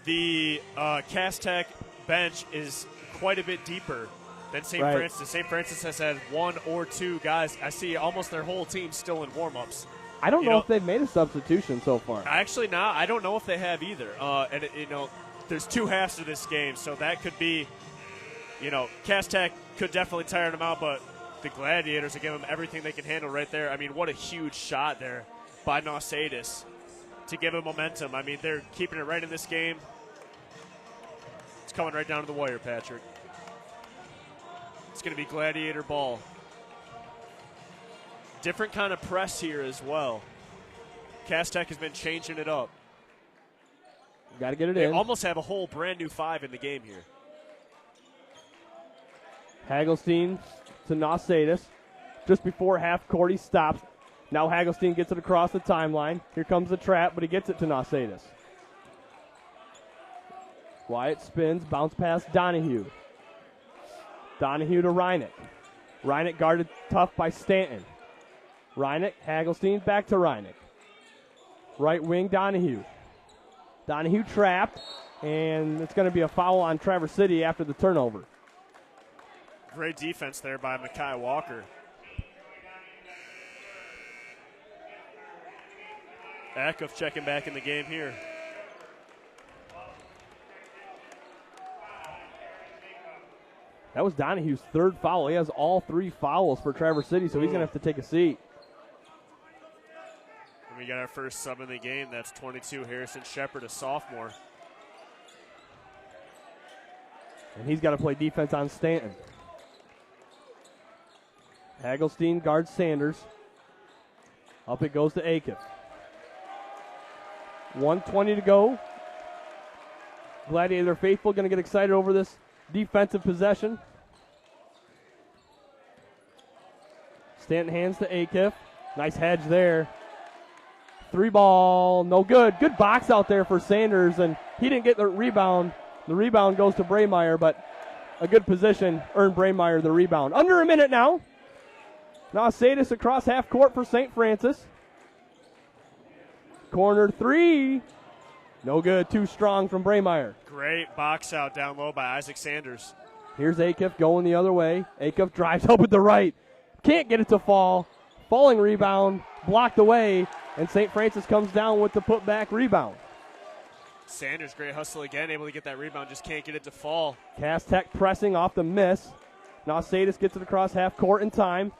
the Cass Tech bench is quite a bit deeper than St. Francis. St. Francis has had 1 or 2 guys. I see almost their whole team still in warm-ups. I don't know if they've made a substitution so far. Actually, no, I don't know if they have either. There's 2 halves to this game, so that could be, Cass Tech could definitely tire them out, but the Gladiators are giving them everything they can handle right there. I mean, what a huge shot there by Nausatis to give them momentum. I mean, they're keeping it right in this game. It's coming right down to the wire, Patrick. It's going to be Gladiator ball. Different kind of press here as well. Cass Tech has been changing it up. Got to get it they in. They almost have a whole brand new 5 in the game here. Hagelstein to Nausatis. Just before half court, he stops. Now Hagelstein gets it across the timeline. Here comes the trap, but he gets it to Nausatis. Wyatt spins, bounce pass Donahue. Donahue to Reineck. Reineck guarded tough by Stanton. Reineck, Hagelstein, back to Reineck. Right wing, Donahue. Donahue trapped, and it's going to be a foul on Traverse City after the turnover. Great defense there by Mekhi Walker. Acuff checking back in the game here. That was Donahue's 3rd foul. He has all 3 fouls for Traverse City, so he's going to have to take a seat. And we got our first sub in the game. That's 22, Harrison Shepard, a sophomore. And he's got to play defense on Stanton. Hagelstein guards Sanders. Up it goes to Acuff. 1:20 to go. Gladiator faithful going to get excited over this defensive possession. Stanton hands to Acuff. Nice hedge there. 3 ball, no good. Good box out there for Sanders, and he didn't get the rebound. The rebound goes to Braymeyer, but a good position earned Braymeyer the rebound. Under a minute now. Now Sadis across half court for St. Francis. Corner 3. No good. Too strong from Braymeyer. Great box out down low by Isaac Sanders. Here's Acuff going the other way. Acuff drives up with the right. Can't get it to fall. Falling rebound. Blocked away. And St. Francis comes down with the putback rebound. Sanders, great hustle again. Able to get that rebound. Just can't get it to fall. Cass Tech pressing off the miss. Now Sadis gets it across half court in time.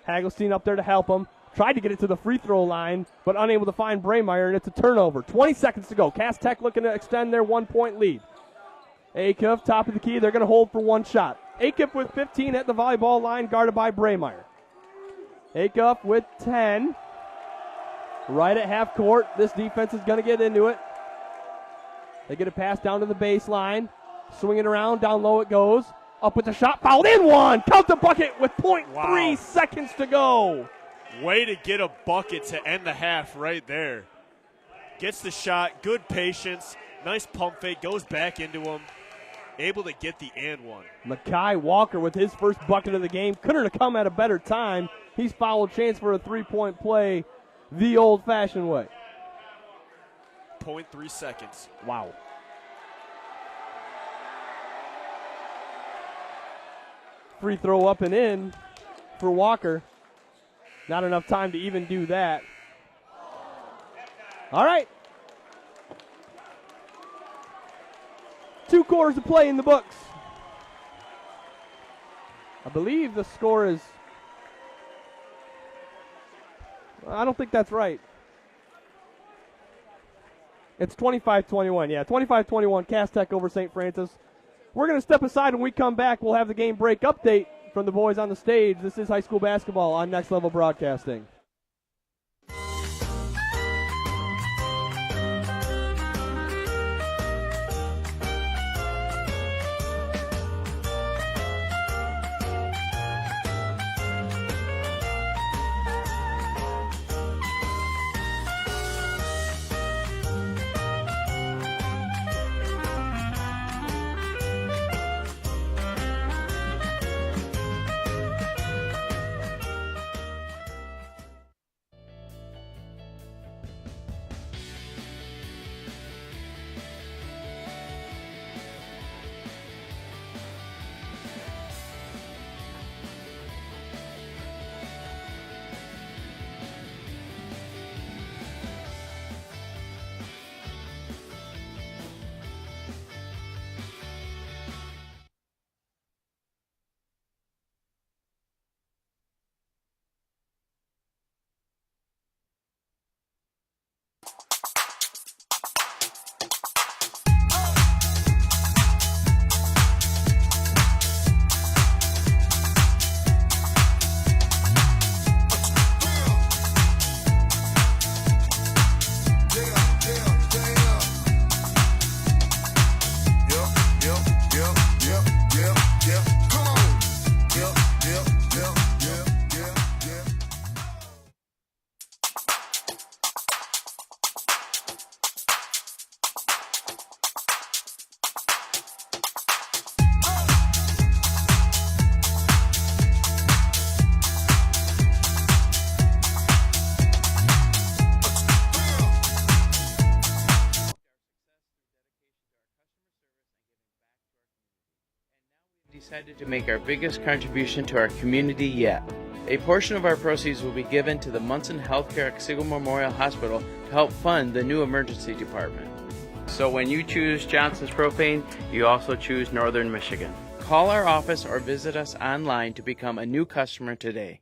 Hagelstein up there to help him. Tried to get it to the free throw line, but unable to find Braymeyer, and it's a turnover. 20 seconds to go. Cass Tech looking to extend their 1-point lead. Acuff, top of the key. They're going to hold for one shot. Acuff with 15 at the volleyball line, guarded by Braymeyer. Acuff with 10. Right at half court. This defense is going to get into it. They get a pass down to the baseline. Swing it around. Down low it goes. Up with the shot. Fouled in one. Count the bucket with 0.3 seconds to go. Way to get a bucket to end the half right there. Gets the shot. Good patience. Nice pump fake. Goes back into him. Able to get the and one. Mackay Walker with his first bucket of the game. Couldn't have come at a better time. He's fouled chance for a 3-point play the old-fashioned way. 0.3 seconds. Wow. Free throw up and in for Walker. Not enough time to even do that. All right. 2 quarters of play in the books. I believe the score is... I don't think that's right. It's 25-21. Yeah, 25-21. Cass Tech over St. Francis. We're going to step aside. When we come back, we'll have the game break update from the boys on the stage. This is high school basketball on Next Level Broadcasting. Decided to make our biggest contribution to our community yet. A portion of our proceeds will be given to the Munson Healthcare Executive Memorial Hospital to help fund the new emergency department. So when you choose Johnson's Propane, you also choose Northern Michigan. Call our office or visit us online to become a new customer today.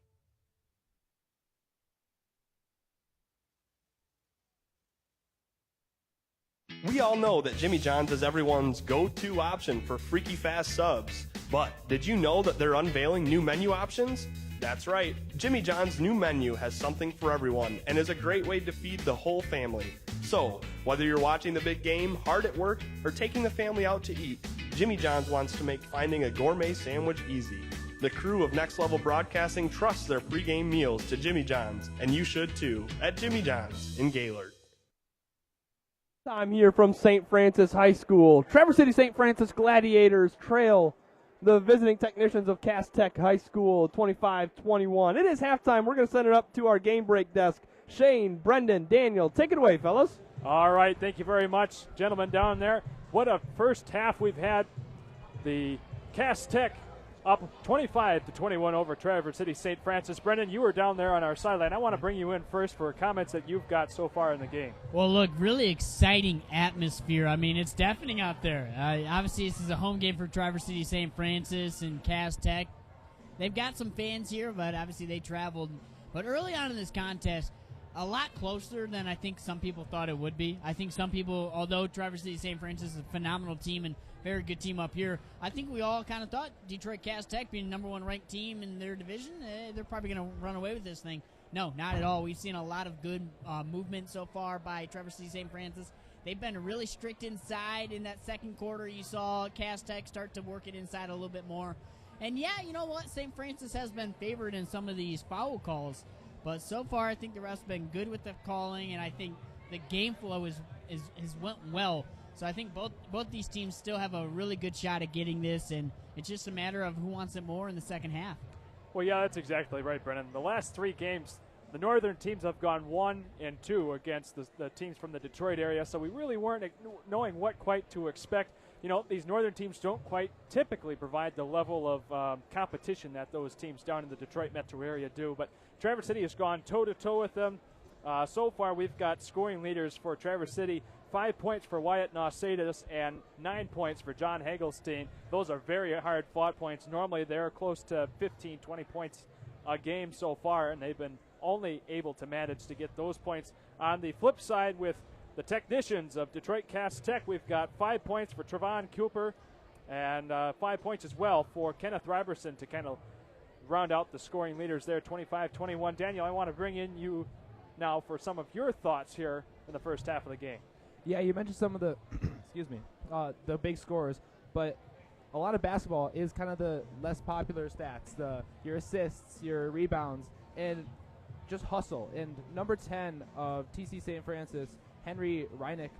We all know that Jimmy John's is everyone's go-to option for freaky fast subs. But did you know that they're unveiling new menu options? That's right. Jimmy John's new menu has something for everyone and is a great way to feed the whole family. So, whether you're watching the big game, hard at work, or taking the family out to eat, Jimmy John's wants to make finding a gourmet sandwich easy. The crew of Next Level Broadcasting trusts their pregame meals to Jimmy John's, and you should too, at Jimmy John's in Gaylord. I'm here from St. Francis High School. Traverse City St. Francis Gladiators trail the visiting technicians of Cass Tech High School 25-21. It is halftime. We're going to send it up to our game break desk. Shane, Brendan, Daniel, take it away, fellas. All right, thank you very much, gentlemen down there. What a first half we've had. The Cass Tech up 25-21 over Traverse City St. Francis. Brendan, you were down there on our sideline. I want to bring you in first for comments that you've got so far in the game. Well, look, really exciting atmosphere. I mean, it's deafening out there. Obviously, this is a home game for Traverse City St. Francis and Cass Tech. They've got some fans here, but obviously they traveled. But early on in this contest, a lot closer than I think some people thought it would be. I think some people, although Traverse City St. Francis is a phenomenal team and very good team up here, I think we all kind of thought Detroit Cass Tech being the #1 ranked team in their division, they're probably going to run away with this thing. No, not at all. We've seen a lot of good movement so far by Traverse City St. Francis. They've been really strict inside. In that second quarter, you saw Cass Tech start to work it inside a little bit more. And yeah, you know what? St. Francis has been favored in some of these foul calls. But so far, I think the refs have been good with the calling, and I think the game flow has went well. So I think both these teams still have a really good shot at getting this, and it's just a matter of who wants it more in the second half. Well, yeah, that's exactly right, Brennan. The last 3 games, the northern teams have gone 1-2 against the teams from the Detroit area, so we really weren't knowing what quite to expect. You know, these northern teams don't quite typically provide the level of competition that those teams down in the Detroit metro area do, but Traverse City has gone toe-to-toe with them. So far, we've got scoring leaders for Traverse City, 5 points for Wyatt Nausatis and 9 points for John Hagelstein. Those are very hard-fought points. Normally, they're close to 15, 20 points a game so far, and they've been only able to manage to get those points. On the flip side, with the technicians of Detroit Cass Tech, we've got 5 points for Trevon Cooper and 5 points as well for Kenneth Robertson to kind of round out the scoring leaders there, 25-21. Daniel, I want to bring in you now for some of your thoughts here in the first half of the game. Yeah, you mentioned some of the, the big scores, but a lot of basketball is kind of the less popular stats, your assists, your rebounds, and just hustle. And number 10 of TC St. Francis, Henry Reinick,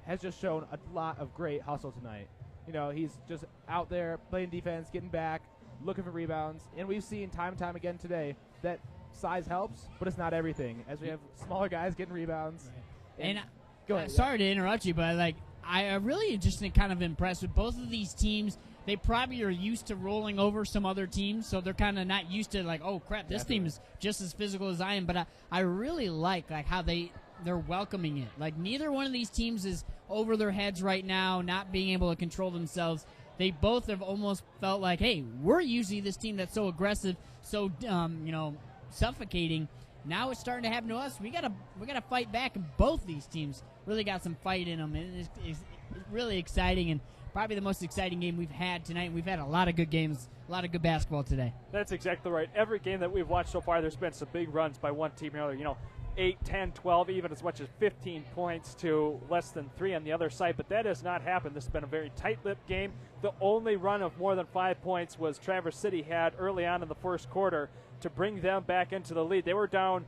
has just shown a lot of great hustle tonight. You know, he's just out there playing defense, getting back, looking for rebounds, and we've seen time and time again today that size helps, but it's not everything, as we have smaller guys getting rebounds. And go ahead. Sorry to interrupt you, but I really just kind of impressed with both of these teams. They probably are used to rolling over some other teams, so they're kind of not used to oh crap, this team is just as physical as I am. But I really like how they're welcoming it. Like, neither one of these teams is over their heads right now, not being able to control themselves. They both have almost felt like, hey, we're usually this team that's so aggressive, so suffocating. Now it's starting to happen to us. We gotta fight back, and both these teams really got some fight in them. It's really exciting, and probably the most exciting game we've had tonight. We've had a lot of good games, a lot of good basketball today. That's exactly right. Every game that we've watched so far, there's been some big runs by one team or another. You know, 8, 10, 12, even as much as 15 points to less than 3 on the other side, but that has not happened. This has been a very tight-lipped game. The only run of more than 5 points was Traverse City had early on in the first quarter to bring them back into the lead. They were down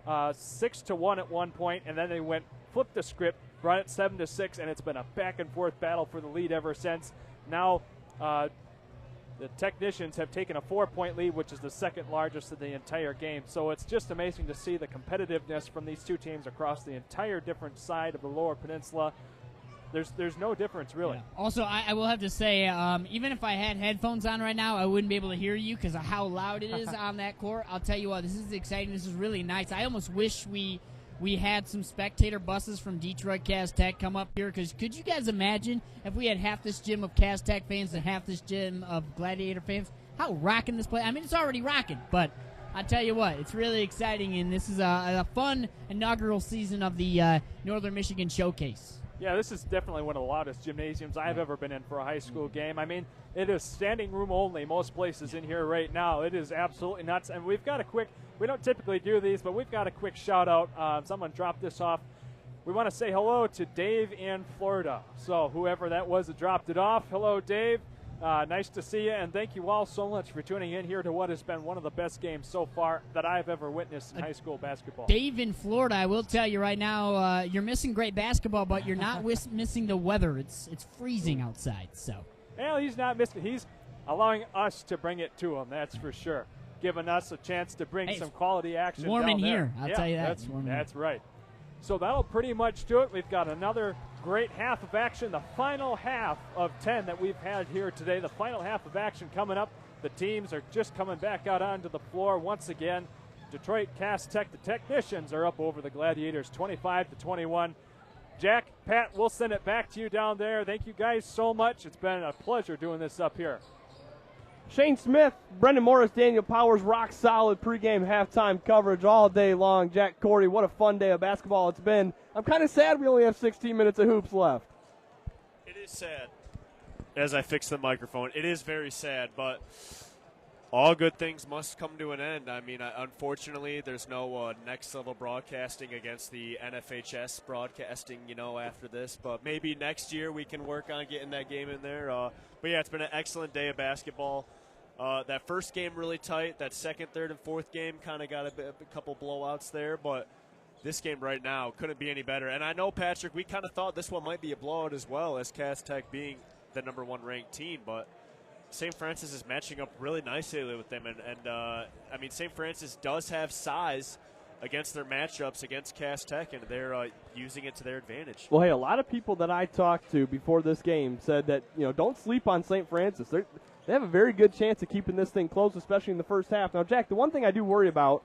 6-1 at one point, and then they flipped the script, brought it 7-6, and it's been a back-and-forth battle for the lead ever since. Now the technicians have taken a 4-point lead, which is the second largest of the entire game. So it's just amazing to see the competitiveness from these two teams across the entire different side of the Lower Peninsula. There's no difference, really. Yeah. Also, I will have to say, even if I had headphones on right now, I wouldn't be able to hear you because of how loud it is on that court. I'll tell you what, this is exciting. This is really nice. I almost wish we had some spectator buses from Detroit Cass Tech come up here, because could you guys imagine if we had half this gym of Cass Tech fans and half this gym of Gladiator fans? How rocking this place. I mean, it's already rocking, but I tell you what, it's really exciting, and this is a fun inaugural season of the Northern Michigan Showcase. Yeah, this is definitely one of the loudest gymnasiums I've ever been in for a high school game. I mean, it is standing room only most places in here right now. It is absolutely nuts. And we've got a quick, we don't typically do these, but we've got a quick shout out. Someone dropped this off. We want to say hello to Dave in Florida. So whoever that was that dropped it off, hello, Dave. Nice to see you, and thank you all so much for tuning in here to what has been one of the best games so far that I've ever witnessed in high school basketball. Dave in Florida, I will tell you right now, you're missing great basketball, but you're not missing the weather. It's freezing outside. So. Well, he's not missing. He's allowing us to bring it to him. That's for sure. Giving us a chance to bring some quality action. Warm down in there. here. I'll tell you that. That's right. So that'll pretty much do it. We've got another great half of action, the final half of 10 that we've had here today. The final half of action coming up. The teams are just coming back out onto the floor once again. Detroit Cass Tech, the technicians, are up over the Gladiators 25-21. Jack, Pat, we'll send it back to you down there. Thank you guys so much. It's been a pleasure doing this up here. Shane Smith, Brendan Morris, Daniel Powers, rock solid pregame, halftime coverage all day long. Jack Cordy, what a fun day of basketball it's been. I'm kind of sad we only have 16 minutes of hoops left. It is sad. As I fix the microphone, it is very sad, but all good things must come to an end. I mean, unfortunately, there's no next level broadcasting against the NFHS broadcasting, after this. But maybe next year we can work on getting that game in there. But yeah, it's been an excellent day of basketball. That first game really tight. That second, third, and fourth game kind of got a couple blowouts there. But this game right now couldn't be any better. And I know, Patrick, we kind of thought this one might be a blowout as well, as Cass Tech being the number 1 ranked team. But St. Francis is matching up really nicely with them. And I mean, St. Francis does have size against their matchups against Cass Tech, and they're using it to their advantage. Well, hey, a lot of people that I talked to before this game said that, don't sleep on St. Francis. They have a very good chance of keeping this thing close, especially in the first half. Now, Jack, the one thing I do worry about,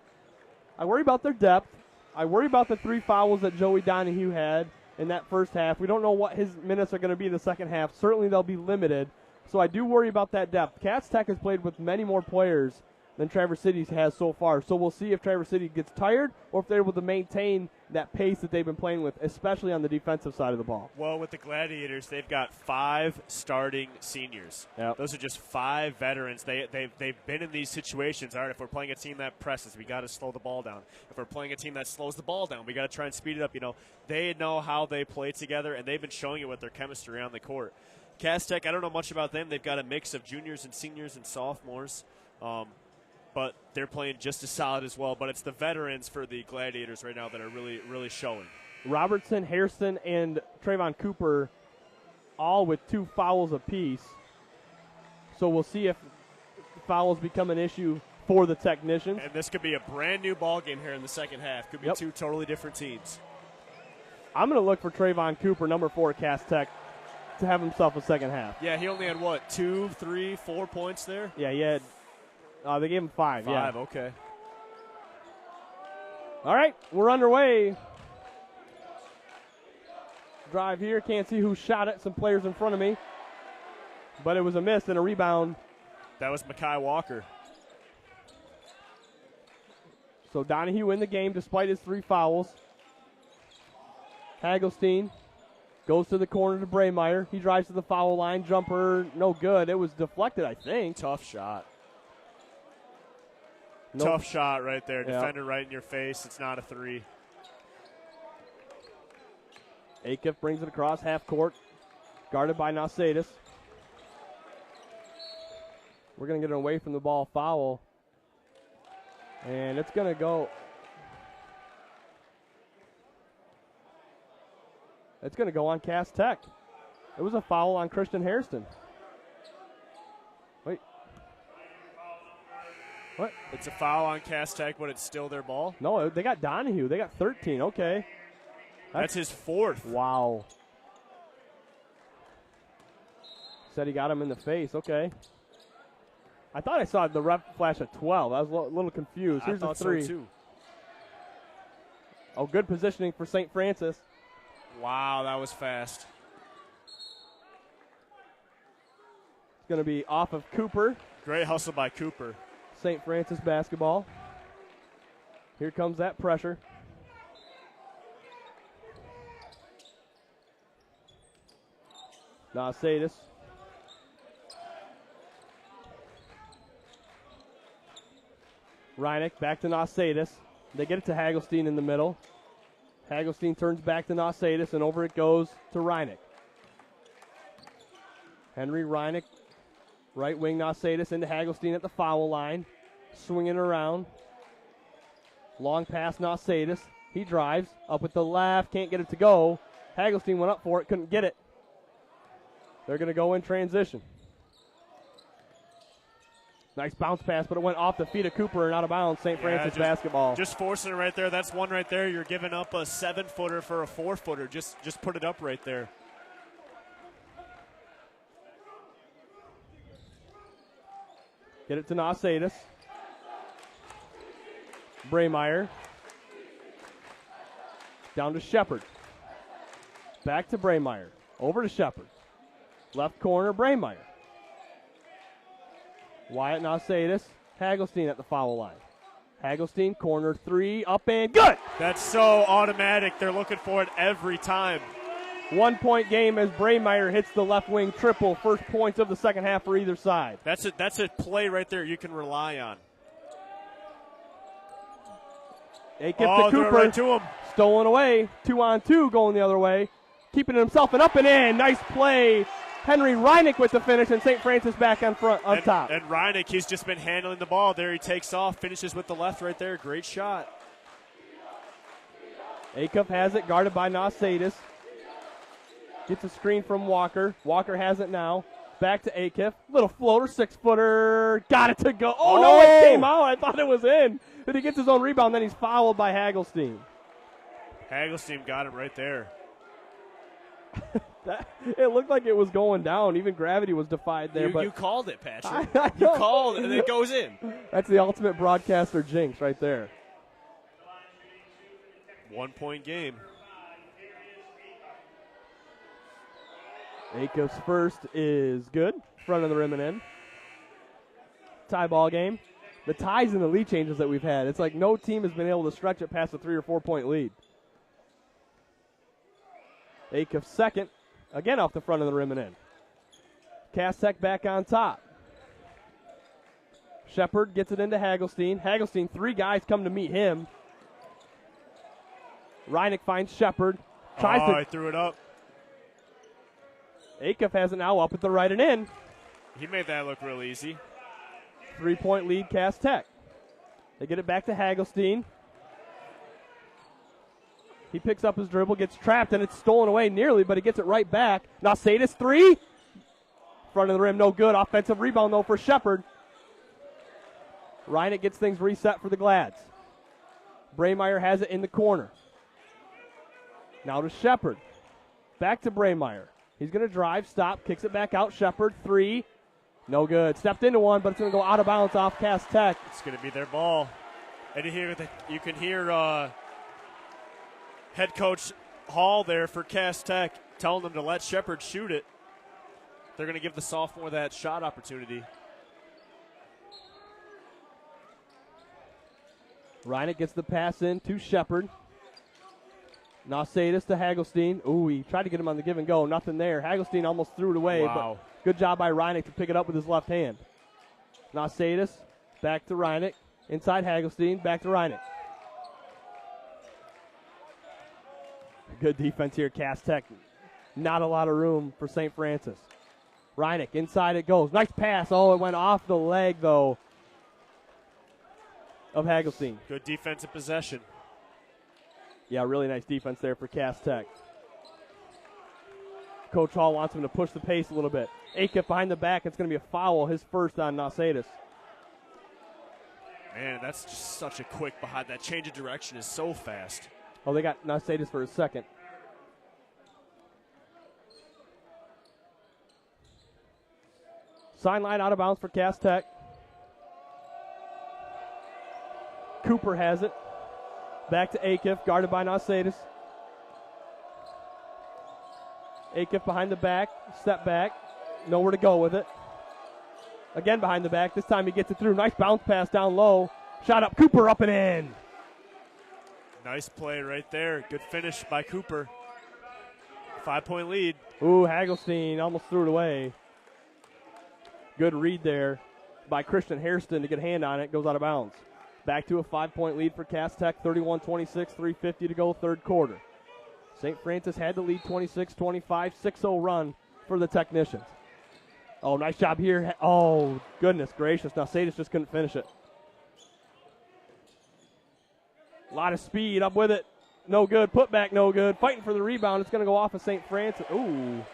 their depth. I worry about the 3 fouls that Joey Donahue had in that first half. We don't know what his minutes are going to be in the second half. Certainly they'll be limited. So I do worry about that depth. Cass Tech has played with many more players than Traverse City has so far. So we'll see if Traverse City gets tired or if they're able to maintain that pace that they've been playing with, especially on the defensive side of the ball. Well, with the Gladiators, they've got 5 starting seniors. Yep. Those are just 5 veterans. They've been in these situations. All right, if we're playing a team that presses, we got to slow the ball down. If we're playing a team that slows the ball down, we got to try and speed it up. They know how they play together, and they've been showing it with their chemistry on the court. Cass Tech, I don't know much about them. They've got a mix of juniors and seniors and sophomores. But they're playing just as solid as well. But it's the veterans for the Gladiators right now that are really, really showing. Robertson, Hairston, and Trayvon Cooper all with 2 fouls apiece. So we'll see if fouls become an issue for the technicians. And this could be a brand new ball game here in the second half. Could be 2 totally different teams. I'm going to look for Trayvon Cooper, number 4 at Cass Tech, to have himself a second half. Yeah, he only had, 2, 3, 4 points there? Yeah, he had. They gave him 5. 5, okay. All right, we're underway. Drive here. Can't see who shot it. Some players in front of me. But it was a miss and a rebound. That was Makai Walker. So Donahue in the game despite his 3 fouls. Hagelstein goes to the corner to Braymeyer. He drives to the foul line. Jumper, no good. It was deflected, I think. Tough shot. Nope. Tough shot right there. Defender right in your face. It's not a 3. Acuff brings it across half court. Guarded by Nausatis. We're going to get an away from the ball foul. And it's going to go. It's going to go on Cass Tech. It was a foul on Christian Hairston. Wait. What? It's a foul on Cass Tech, but it's still their ball? No, they got Donahue. They got 13. Okay. That's his 4th. Wow. Said he got him in the face. Okay. I thought I saw the ref flash at 12. I was a little confused. Here's I thought a 3. so too. Oh, good positioning for St. Francis. Wow, that was fast. It's going to be off of Cooper. Great hustle by Cooper. St. Francis basketball. Here comes that pressure. Nausatis. Reineck back to Nausatis. They get it to Hagelstein in the middle. Hagelstein turns back to Nausatis, and over it goes to Reineck. Henry Reineck, right wing Nausatis into Hagelstein at the foul line. Swinging around. Long pass Nausatis. He drives up with the left, can't get it to go. Hagelstein went up for it, couldn't get it. They're going to go in transition. Nice bounce pass, but it went off the feet of Cooper and out of bounds. St. Francis basketball. Just forcing it right there. That's one right there. You're giving up a 7-footer for a 4-footer. Just put it up right there. Get it to Nausatis. Braymeyer. Down to Shepard. Back to Braymeyer. Over to Shepard. Left corner, Braymeyer. Wyatt Nausatis. Hagelstein at the foul line. Hagelstein, corner three, up and good! That's so automatic. They're looking for it every time. 1 point game as Braymeyer hits the left wing triple. First points of the second half for either side. That's a play right there you can rely on. Acuff to Cooper. Right to him. Stolen away. 2-on-2 going the other way. Keeping it himself and up and in. Nice play. Henry Reineck with the finish, and St. Francis back on front, on top. And Reineck, he's just been handling the ball. There he takes off, finishes with the left right there. Great shot. Acuff has it, guarded by Nausatis. Gets a screen from Walker. Walker has it now. Back to Acuff. Little floater, 6-footer. Got it to go. Oh, no, it came out. I thought it was in. But he gets his own rebound, then he's fouled by Hagelstein. Hagelstein got him right there. It looked like it was going down. Even gravity was defied there. You called it, Patrick. You called it, and it goes in. That's the ultimate broadcaster jinx right there. 1 point game. Acuff's first is good. Front of the rim and in. Tie ball game. The ties and the lead changes that we've had, it's like no team has been able to stretch it past a 3 or 4 point lead. Acuff second. Again off the front of the rim and in. Cass Tech back on top. Shepard gets it into Hagelstein. Hagelstein, 3 guys come to meet him. Reineck finds Shepard. I threw it up. Acuff has it now up at the right and in. He made that look real easy. 3 point lead, Cass Tech. They get it back to Hagelstein. He picks up his dribble, gets trapped, and it's stolen away nearly, but he gets it right back. Nausatis 3. Front of the rim, no good. Offensive rebound, though, for Shepard. Reineck gets things reset for the Glads. Braymeyer has it in the corner. Now to Shepard. Back to Braymeyer. He's going to drive, stop, kicks it back out. Shepard, 3. No good. Stepped into one, but it's going to go out of bounds off Cass Tech. It's going to be their ball. And you can hear head coach Hall there for Cass Tech telling them to let Shepard shoot it. They're going to give the sophomore that shot opportunity. Reineck gets the pass in to Shepard. Nausatis to Hagelstein. Ooh, he tried to get him on the give and go. Nothing there. Hagelstein almost threw it away. Wow. But good job by Reineck to pick it up with his left hand. Nausatis back to Reineck. Inside Hagelstein. Back to Reineck. Good defense here, Cass Tech. Not a lot of room for St. Francis. Reineck, inside it goes. Nice pass. Oh, it went off the leg, though, of Hagelstein. Good defensive possession. Yeah, really nice defense there for Cass Tech. Coach Hall wants him to push the pace a little bit. Acuff behind the back. It's going to be a foul, his first on Nausatis. Man, that's just such a quick behind. That change of direction is so fast. Oh, they got Nausatis for a second. Sideline out of bounds for Cass Tech. Cooper has it. Back to Acuff, guarded by Nausatis. Acuff behind the back, step back, nowhere to go with it. Again behind the back, this time he gets it through. Nice bounce pass down low. Shot up, Cooper up and in. Nice play right there. Good finish by Cooper. 5 point lead. Ooh, Hagelstein almost threw it away. Good read there by Christian Hairston to get a hand on it. Goes out of bounds. Back to a 5-point lead for Cass Tech, 31-26, 3:50 to go, third quarter. St. Francis had the lead 26-25, 6-0 run for the Technicians. Oh, nice job here. Oh, goodness gracious. Now Sadis just couldn't finish it. A lot of speed up with it. No good. Put back, no good. Fighting for the rebound. It's going to go off of St. Francis. Ooh.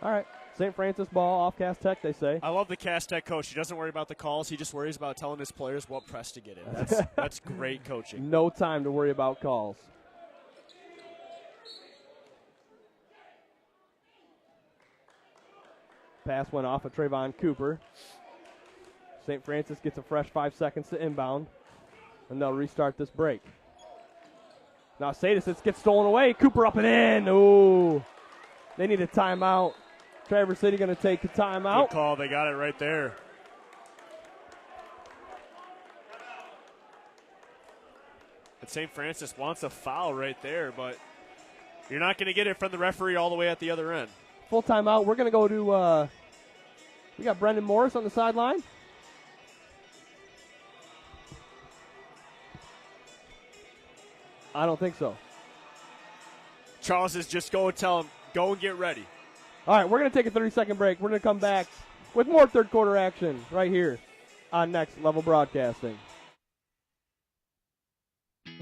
All right. St. Francis ball off Cass Tech, they say. I love the Cass Tech coach. He doesn't worry about the calls. He just worries about telling his players what press to get in. That's great coaching. No time to worry about calls. Pass went off of Trayvon Cooper. St. Francis gets a fresh 5 seconds to inbound, and they'll restart this break. Now Sadis gets stolen away. Cooper up and in. Ooh. They need a timeout. Traverse City going to take a timeout. Good call. They got it right there. And St. Francis wants a foul right there, but you're not going to get it from the referee all the way at the other end. Full timeout. We're going to go to, we got Brendan Morris on the sideline. I don't think so. Charles is just go and tell him, go and get ready. All right, we're going to take a 30-second break. We're going to come back with more third quarter action right here on Next Level Broadcasting.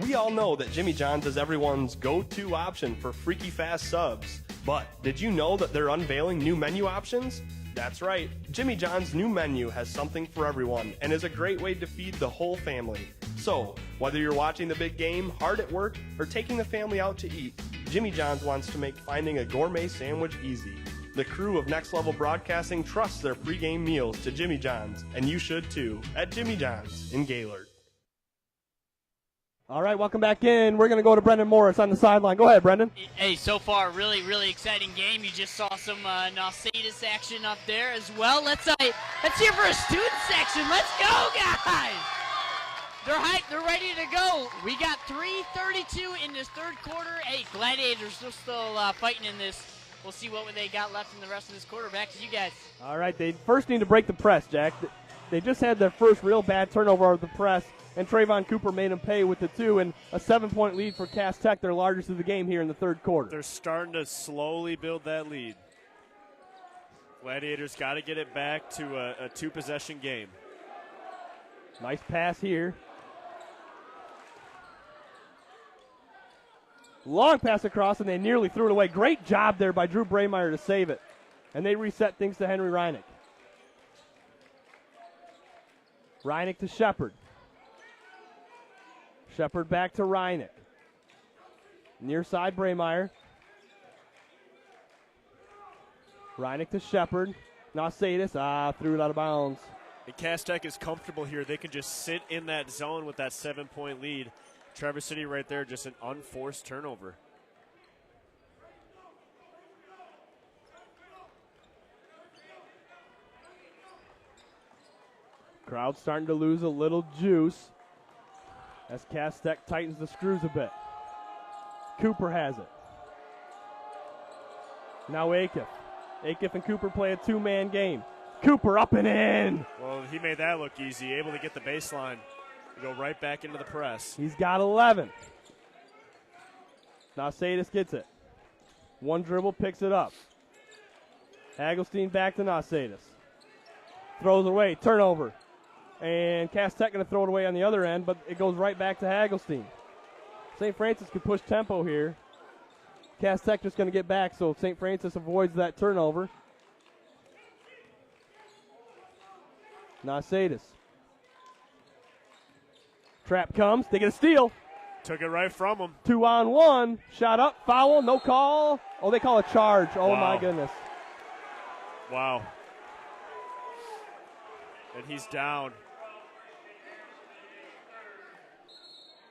We all know that Jimmy John's is everyone's go-to option for freaky fast subs. But did you know that they're unveiling new menu options? That's right. Jimmy John's new menu has something for everyone and is a great way to feed the whole family. So, whether you're watching the big game, hard at work, or taking the family out to eat, Jimmy John's wants to make finding a gourmet sandwich easy. The crew of Next Level Broadcasting trusts their pregame meals to Jimmy John's, and you should too, at Jimmy John's in Gaylord. All right, welcome back in. We're going to go to Brendan Morris on the sideline. Go ahead, Brendan. Hey, so far, really, really exciting game. You just saw some Nausatis action up there as well. Let's hear for a student section. Let's go, guys! They're hyped. They're ready to go. We got 3:32 in this third quarter. Hey, Gladiators are still fighting in this. We'll see what they got left in the rest of this quarter. Back to you guys. All right, they first need to break the press, Jack. They just had their first real bad turnover of the press, and Trayvon Cooper made them pay with the 2, and a 7-point lead for Cass Tech, their largest of the game here in the third quarter. They're starting to slowly build that lead. Gladiators got to get it back to a 2-possession game. Nice pass here. Long pass across, and they nearly threw it away. Great job there by Drew Braymeyer to save it. And they reset things to Henry Reinick. Reinick to Shepard. Shepard back to Reinick. Near side Braymeyer. Reinick to Shepard. Nausatis, threw it out of bounds. And Cass Tech is comfortable here. They can just sit in that zone with that 7-point lead. Traverse City right there, just an unforced turnover. Crowd starting to lose a little juice as Cass Tech tightens the screws a bit. Cooper has it. Now Acuff. Acuff and Cooper play a 2-man game. Cooper up and in. Well, he made that look easy, able to get the baseline. Go right back into the press. He's got 11. Nausatis gets it. One dribble, picks it up. Hagelstein back to Nausatis. Throws away, turnover. And Cass Tech going to throw it away on the other end, but it goes right back to Hagelstein. St. Francis could push tempo here. Cass Tech just going to get back, so St. Francis avoids that turnover. Nausatis. Trap comes. They get a steal. Took it right from him. 2-on-1. Shot up. Foul. No call. Oh, they call a charge. Oh, wow. My goodness. Wow. And he's down.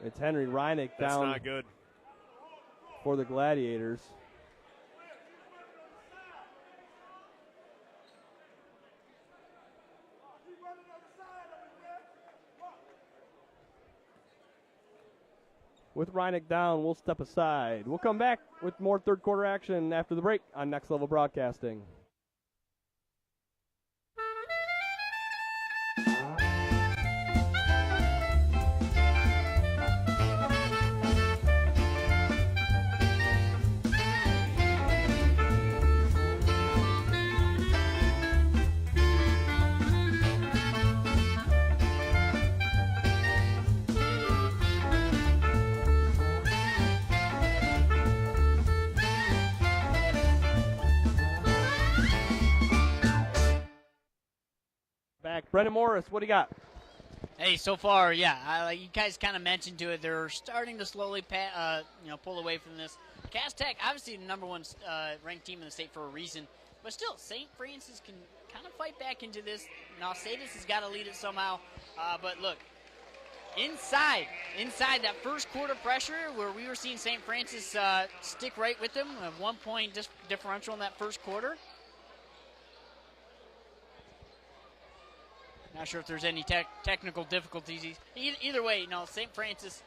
It's Henry Reinick down. That's not good. For the Gladiators. with Reineck down, we'll step aside. We'll come back with more third quarter action after the break on Next Level Broadcasting. Back. Brendan Morris, what do you got? Hey, so far, yeah, you guys kind of mentioned to it. They're starting to slowly, pull away from this. Cass Tech, obviously the number one ranked team in the state for a reason, but still, St. Francis can kind of fight back into this. Nausatis has got to lead it somehow, but look, inside that first quarter pressure where we were seeing St. Francis stick right with them, a 1 point differential in that first quarter. Not sure if there's any technical difficulties. Either way, St. Francis,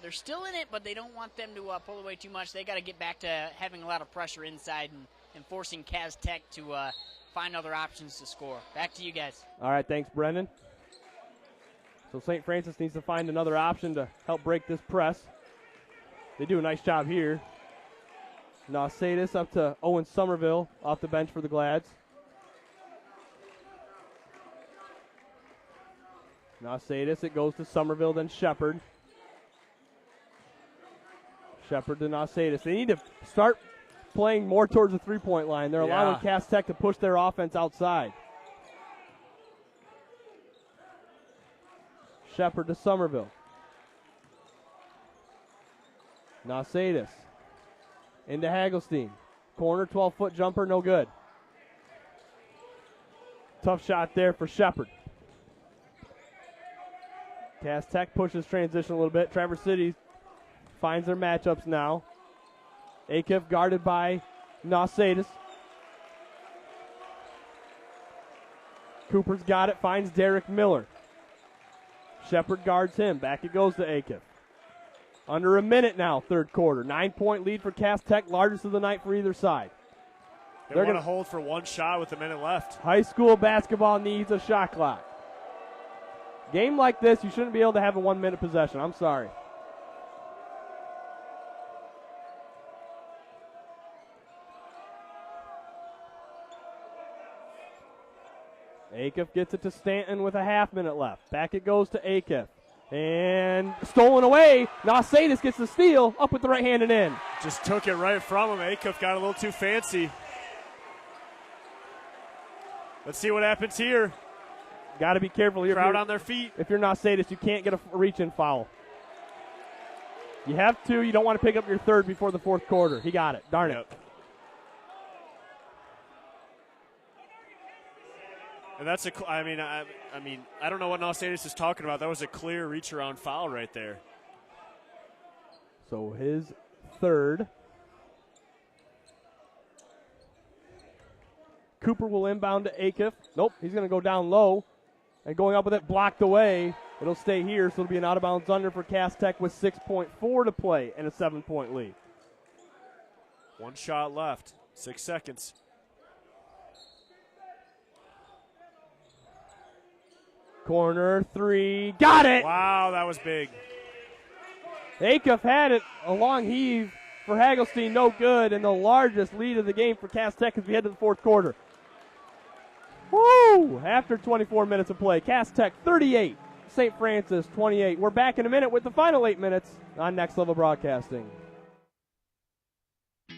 they're still in it, but they don't want them to pull away too much. They got to get back to having a lot of pressure inside and forcing Cass Tech to find other options to score. Back to you guys. All right, thanks, Brendan. So St. Francis needs to find another option to help break this press. They do a nice job here. Nausatis up to Owen Somerville off the bench for the Glads. Nausatis, it goes to Somerville, then Shepard. Shepard to Nausatis. They need to start playing more towards the three-point line. They're allowing Cass Tech to push their offense outside. Shepard to Somerville. Nausatis into Hagelstein. Corner, 12-foot jumper, no good. Tough shot there for Shepard. Cass Tech pushes transition a little bit. Traverse City finds their matchups now. Acuff guarded by Nausatis. Cooper's got it, finds Derek Miller. Shepard guards him. Back it goes to Acuff. Under a minute now, third quarter. 9-point lead for Cass Tech, largest of the night for either side. They're going to hold for one shot with a minute left. High school basketball needs a shot clock. Game like this, you shouldn't be able to have a 1 minute possession. I'm sorry. Acuff gets it to Stanton with a half minute left. Back it goes to Acuff. And stolen away. Nausatis gets the steal. Up with the right hand and in. Just took it right from him. Acuff got a little too fancy. Let's see what happens here. Got to be careful here. Crowd on their feet. If you're Nausatis, you can't get a reach-in foul. You have to. You don't want to pick up your third before the fourth quarter. He got it. Darn it. And that's I don't know what Nausatis is talking about. That was a clear reach-around foul right there. So his third. Cooper will inbound to Acuff. Nope, he's going to go down low. And going up with it, blocked away. It'll stay here, so it'll be an out-of-bounds under for Cass Tech with 6.4 to play and a 7-point lead. One shot left. 6 seconds. Corner three. Got it! Wow, that was big. Acuff had it. A long heave for Hagelstein, no good. And the largest lead of the game for Cass Tech as we head to the fourth quarter. Woo! After 24 minutes of play, Cass Tech 38, St. Francis 28. We're back in a minute with the final 8 minutes on Next Level Broadcasting.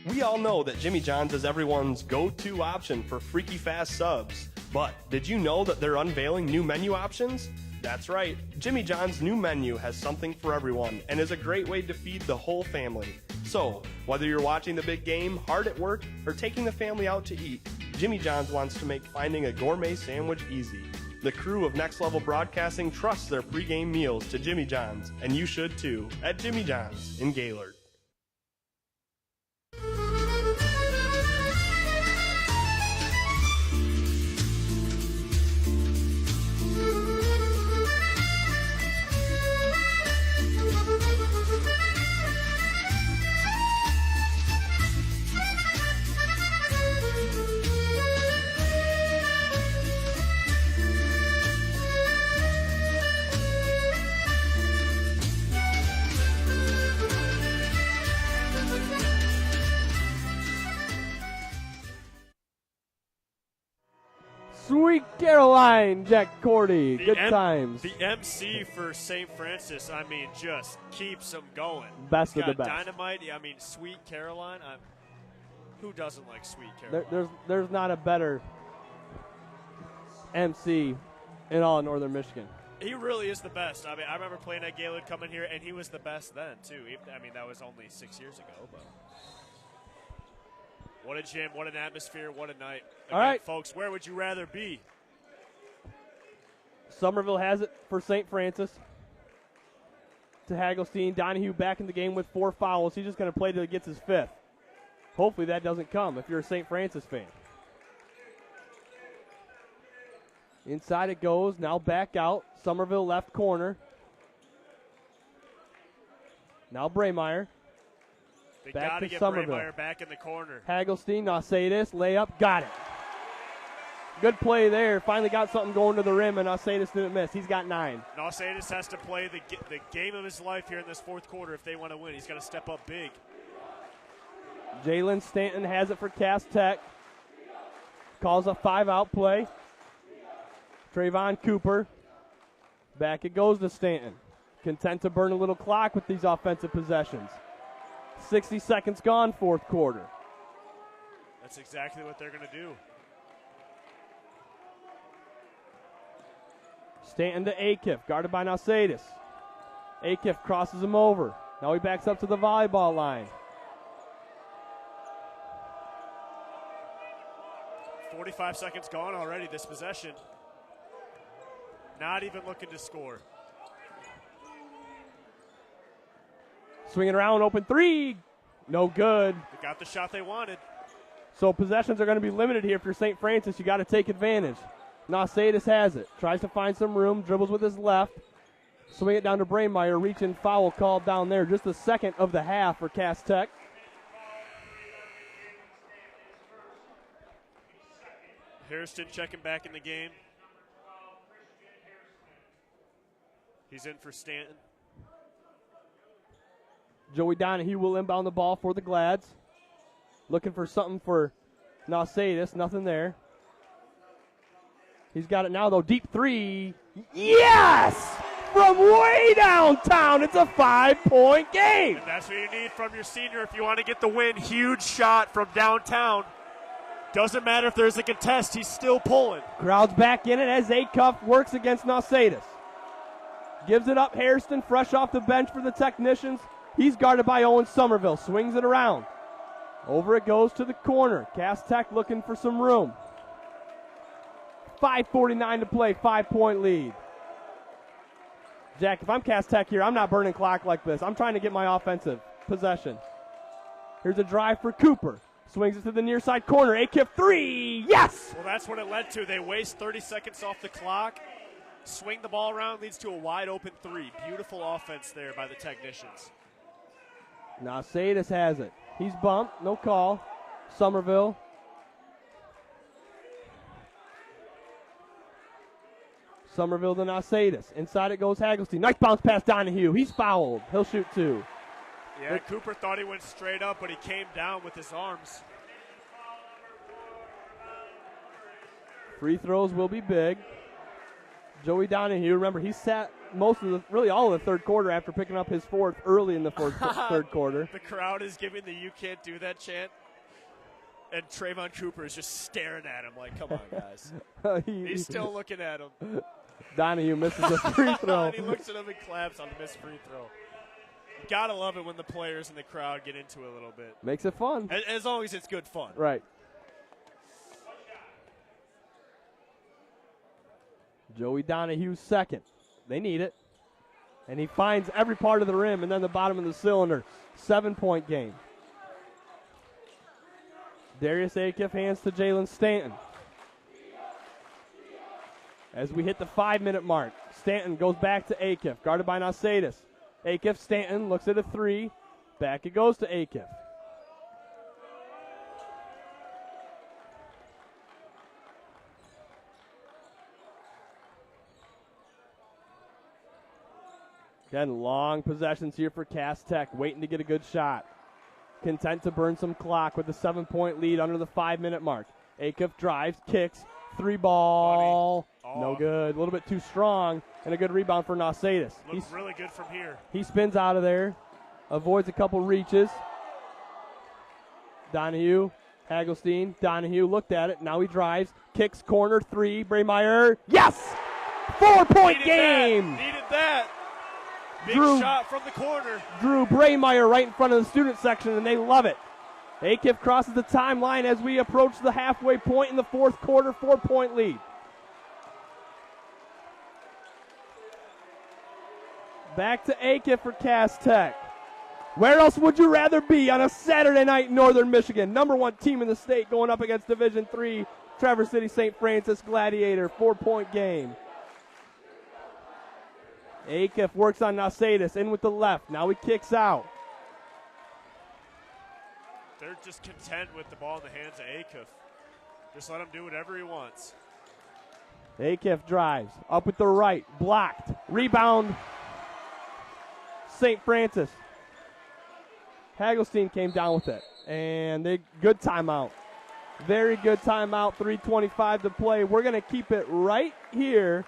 We all know that Jimmy John's is everyone's go-to option for freaky fast subs. But did you know that they're unveiling new menu options? That's right, Jimmy John's new menu has something for everyone and is a great way to feed the whole family. So, whether you're watching the big game, hard at work, or taking the family out to eat, Jimmy John's wants to make finding a gourmet sandwich easy. The crew of Next Level Broadcasting trusts their pregame meals to Jimmy John's, and you should too, at Jimmy John's in Gaylord. Caroline, Jack Cordy. The Good times. The MC for St. Francis, I mean, just keeps them going. Best He's of the got best. Dynamite. I mean, Sweet Caroline. Who doesn't like Sweet Caroline? There's not a better MC in all of Northern Michigan. He really is the best. I mean, I remember playing at Gaylord coming here, and he was the best then, too. I mean, that was only 6 years ago. But what a gym, what an atmosphere, what a night. Again, all right. Folks, where would you rather be? Somerville has it for St. Francis. To Hagelstein. Donahue back in the game with 4 fouls. He's just going to play till he gets his 5th. Hopefully that doesn't come if you're a St. Francis fan. Inside it goes. Now back out. Somerville left corner. Now Braymeyer. They Back got to to get Somerville. Braymeyer back in the corner. Hagelstein, Nausatis, layup, got it. Good play there. Finally got something going to the rim, and Nausatis didn't miss. He's got 9. Nausatis has to play the game of his life here in this fourth quarter if they want to win. He's got to step up big. Jalen Stanton has it for Cass Tech. Calls a 5-out play. Trayvon Cooper. Back it goes to Stanton. Content to burn a little clock with these offensive possessions. 60 seconds gone, fourth quarter. That's exactly what they're going to do. Stanton to Akiff, guarded by Nausatis. Akiff crosses him over. Now he backs up to the volleyball line. 45 seconds gone already this possession. Not even looking to score. Swinging around, open 3. No good. They got the shot they wanted. So possessions are going to be limited here. If you're St. Francis, you got to take advantage. Nausatis has it. Tries to find some room. Dribbles with his left. Swing it down to Braymeyer. Reaching foul called down there. Just the second of the half for Cass Tech. Hairston checking back in the game. He's in for Stanton. Joey Donahue will inbound the ball for the Glads. Looking for something for Nausatis. Nothing there. He's got it now, though. Deep 3. Yes! From way downtown. It's a 5-point game. And that's what you need from your senior if you want to get the win. Huge shot from downtown. Doesn't matter if there's a contest. He's still pulling. Crowd's back in it as Acuff works against Nausatis. Gives it up. Hairston fresh off the bench for the Technicians. He's guarded by Owen Somerville. Swings it around. Over it goes to the corner. Cass Tech looking for some room. 5:49 to play. 5-point lead. Jack, if I'm Cass Tech here, I'm not burning clock like this. I'm trying to get my offensive possession. Here's a drive for Cooper. Swings it to the near side corner. Akiff 3. Yes! Well, that's what it led to. They waste 30 seconds off the clock. Swing the ball around, leads to a wide open 3. Beautiful offense there by the Technicians. Nausatis has it. He's bumped. No call. Somerville. Somerville to Nausatis. Inside it goes Hagelstein. Nice bounce pass Donahue. He's fouled. He'll shoot 2. Yeah, Cooper thought he went straight up, but he came down with his arms. Free throws will be big. Joey Donahue, remember, he sat really all of the third quarter after picking up his 4th early in the third quarter. The crowd is giving the "You can't do that" chant. And Trayvon Cooper is just staring at him like, come on, guys. He's still looking at him. Donahue misses a free throw. And he looks at him and claps on the missed free throw. Gotta love it when the players in the crowd get into it a little bit. Makes it fun. As long as it's good fun. Right. Joey Donahue's second. They need it. And he finds every part of the rim and then the bottom of the cylinder. 7-point game. Darius Akiff hands to Jalen Stanton. As we hit the 5-minute mark, Stanton goes back to Akiff, guarded by Nausatis. Akiff, Stanton looks at a 3. Back it goes to Akiff. Again, long possessions here for Cass Tech, waiting to get a good shot. Content to burn some clock with a 7-point lead under the 5-minute mark. Akiff drives, kicks, Three ball. Oh. No good. A little bit too strong. And a good rebound for Nausatis. Looks really good from here. He spins out of there. Avoids a couple reaches. Donahue. Hagelstein. Donahue looked at it. Now he drives. Kicks corner three. Braymeyer. Yes! 4-point game! Needed that. Big shot from the corner. Drew Braymeyer right in front of the student section, and they love it. Acuff crosses the timeline as we approach the halfway point in the fourth quarter. 4-point lead. Back to Acuff for Cass Tech. Where else would you rather be on a Saturday night in Northern Michigan? Number 1 team in the state going up against Division III, Traverse City St. Francis Gladiator. 4-point game. Acuff works on Nausatis, in with the left. Now he kicks out. They're just content with the ball in the hands of Acuff. Just let him do whatever he wants. Acuff drives. Up with the right. Blocked. Rebound. St. Francis. Hagelstein came down with it. And good timeout. Very good timeout. 3:25 to play. We're going to keep it right here.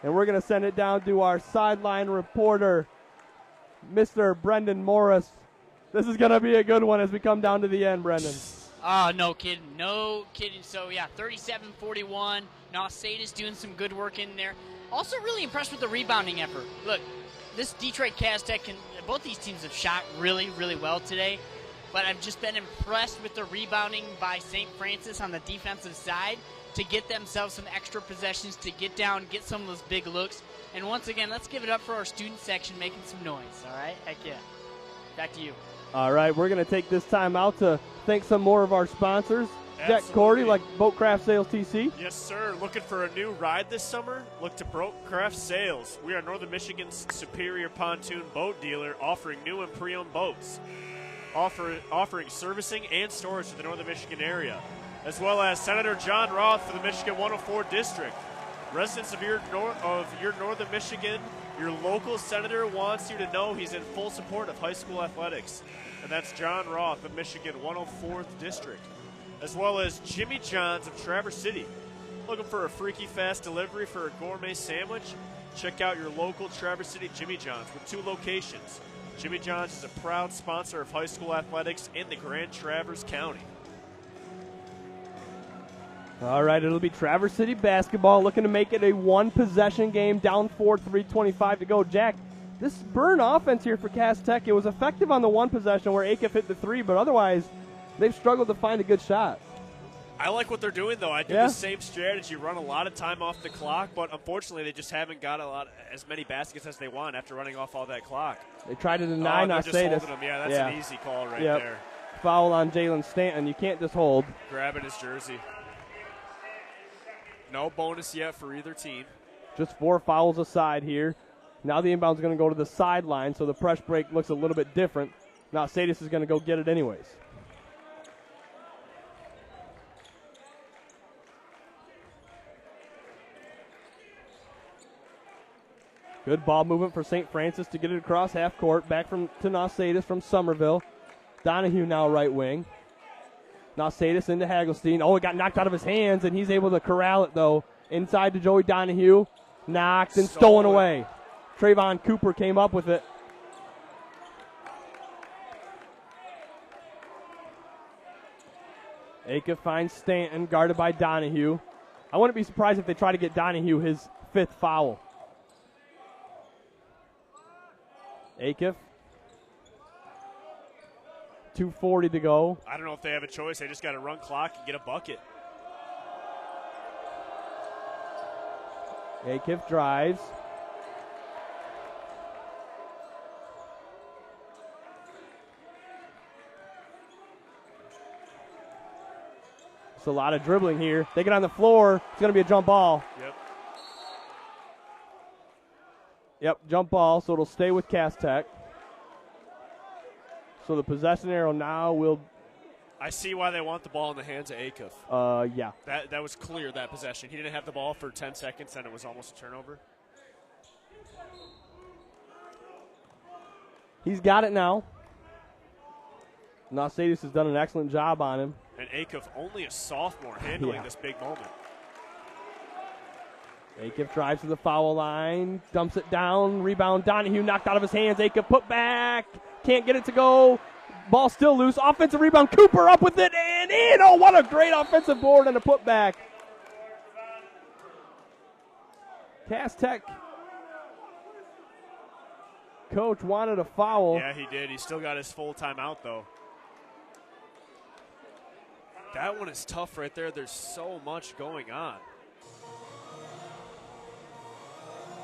And we're going to send it down to our sideline reporter, Mr. Brendan Morris. This is going to be a good one as we come down to the end, Brendan. Oh, no kidding. No kidding. So, yeah, 37-41. Nausatis doing some good work in there. Also really impressed with the rebounding effort. Look, this Detroit Cass Tech, both these teams have shot really, really well today. But I've just been impressed with the rebounding by St. Francis on the defensive side to get themselves some extra possessions, to get down, get some of those big looks. And once again, let's give it up for our student section making some noise, all right? Heck yeah. Back to you. All right, we're going to take this time out to thank some more of our sponsors. Jack Absolutely. Cordy, like Boatcraft Sales TC. Yes, sir. Looking for a new ride this summer? Look to Boatcraft Sales. We are Northern Michigan's superior pontoon boat dealer, offering new and pre-owned boats, offering servicing and storage to the Northern Michigan area, as well as Senator John Roth for the Michigan 104 District. Residents of your Northern Michigan, your local senator wants you to know he's in full support of high school athletics. And that's John Roth of Michigan 104th District. As well as Jimmy John's of Traverse City. Looking for a freaky fast delivery for a gourmet sandwich? Check out your local Traverse City Jimmy John's with 2 locations. Jimmy John's is a proud sponsor of high school athletics in the Grand Traverse County. All right, it'll be Traverse City basketball looking to make it a 1-possession game, down 4, 3:25 to go. Jack, this burn offense here for Cass Tech, it was effective on the 1 possession where Acuff hit the 3, but otherwise they've struggled to find a good shot. I like what they're doing, though. I do the same strategy, run a lot of time off the clock, but unfortunately they just haven't got as many baskets as they want after running off all that clock. They tried to deny Nausatis. Just holding them. Yeah, that's an easy call right there. Foul on Jalen Stanton. You can't just hold. Grabbing his jersey. No bonus yet for either team. Just 4 fouls aside here. Now the inbound's going to go to the sideline, so the press break looks a little bit different. Now Sadis is going to go get it anyways. Good ball movement for St. Francis to get it across half court. Back to Nausatis from Somerville. Donahue now right wing. Nausatis into Hagelstein. Oh, it got knocked out of his hands, and he's able to corral it, though. Inside to Joey Donahue. Knocked and stolen away. Trayvon Cooper came up with it. Acuff finds Stanton, guarded by Donahue. I wouldn't be surprised if they try to get Donahue his 5th foul. Acuff. 2:40 to go. I don't know if they have a choice. They just got to run clock and get a bucket. Acuff drives. It's a lot of dribbling here. They get on the floor. It's going to be a jump ball. Yep, jump ball, so it'll stay with Cass Tech. So the possession arrow now will... I see why they want the ball in the hands of Acuff. Yeah. That was clear, that possession. He didn't have the ball for 10 seconds, and it was almost a turnover. He's got it now. Nausatis has done an excellent job on him. And Acuff, only a sophomore, handling this big moment. Acuff drives to the foul line, dumps it down, rebound Donahue knocked out of his hands. Acuff put back, can't get it to go. Ball still loose, offensive rebound, Cooper up with it and in. Oh, what a great offensive board and a putback. Cass Tech coach wanted a foul. Yeah, he did. He still got his full timeout, though. That one is tough right there. There's so much going on.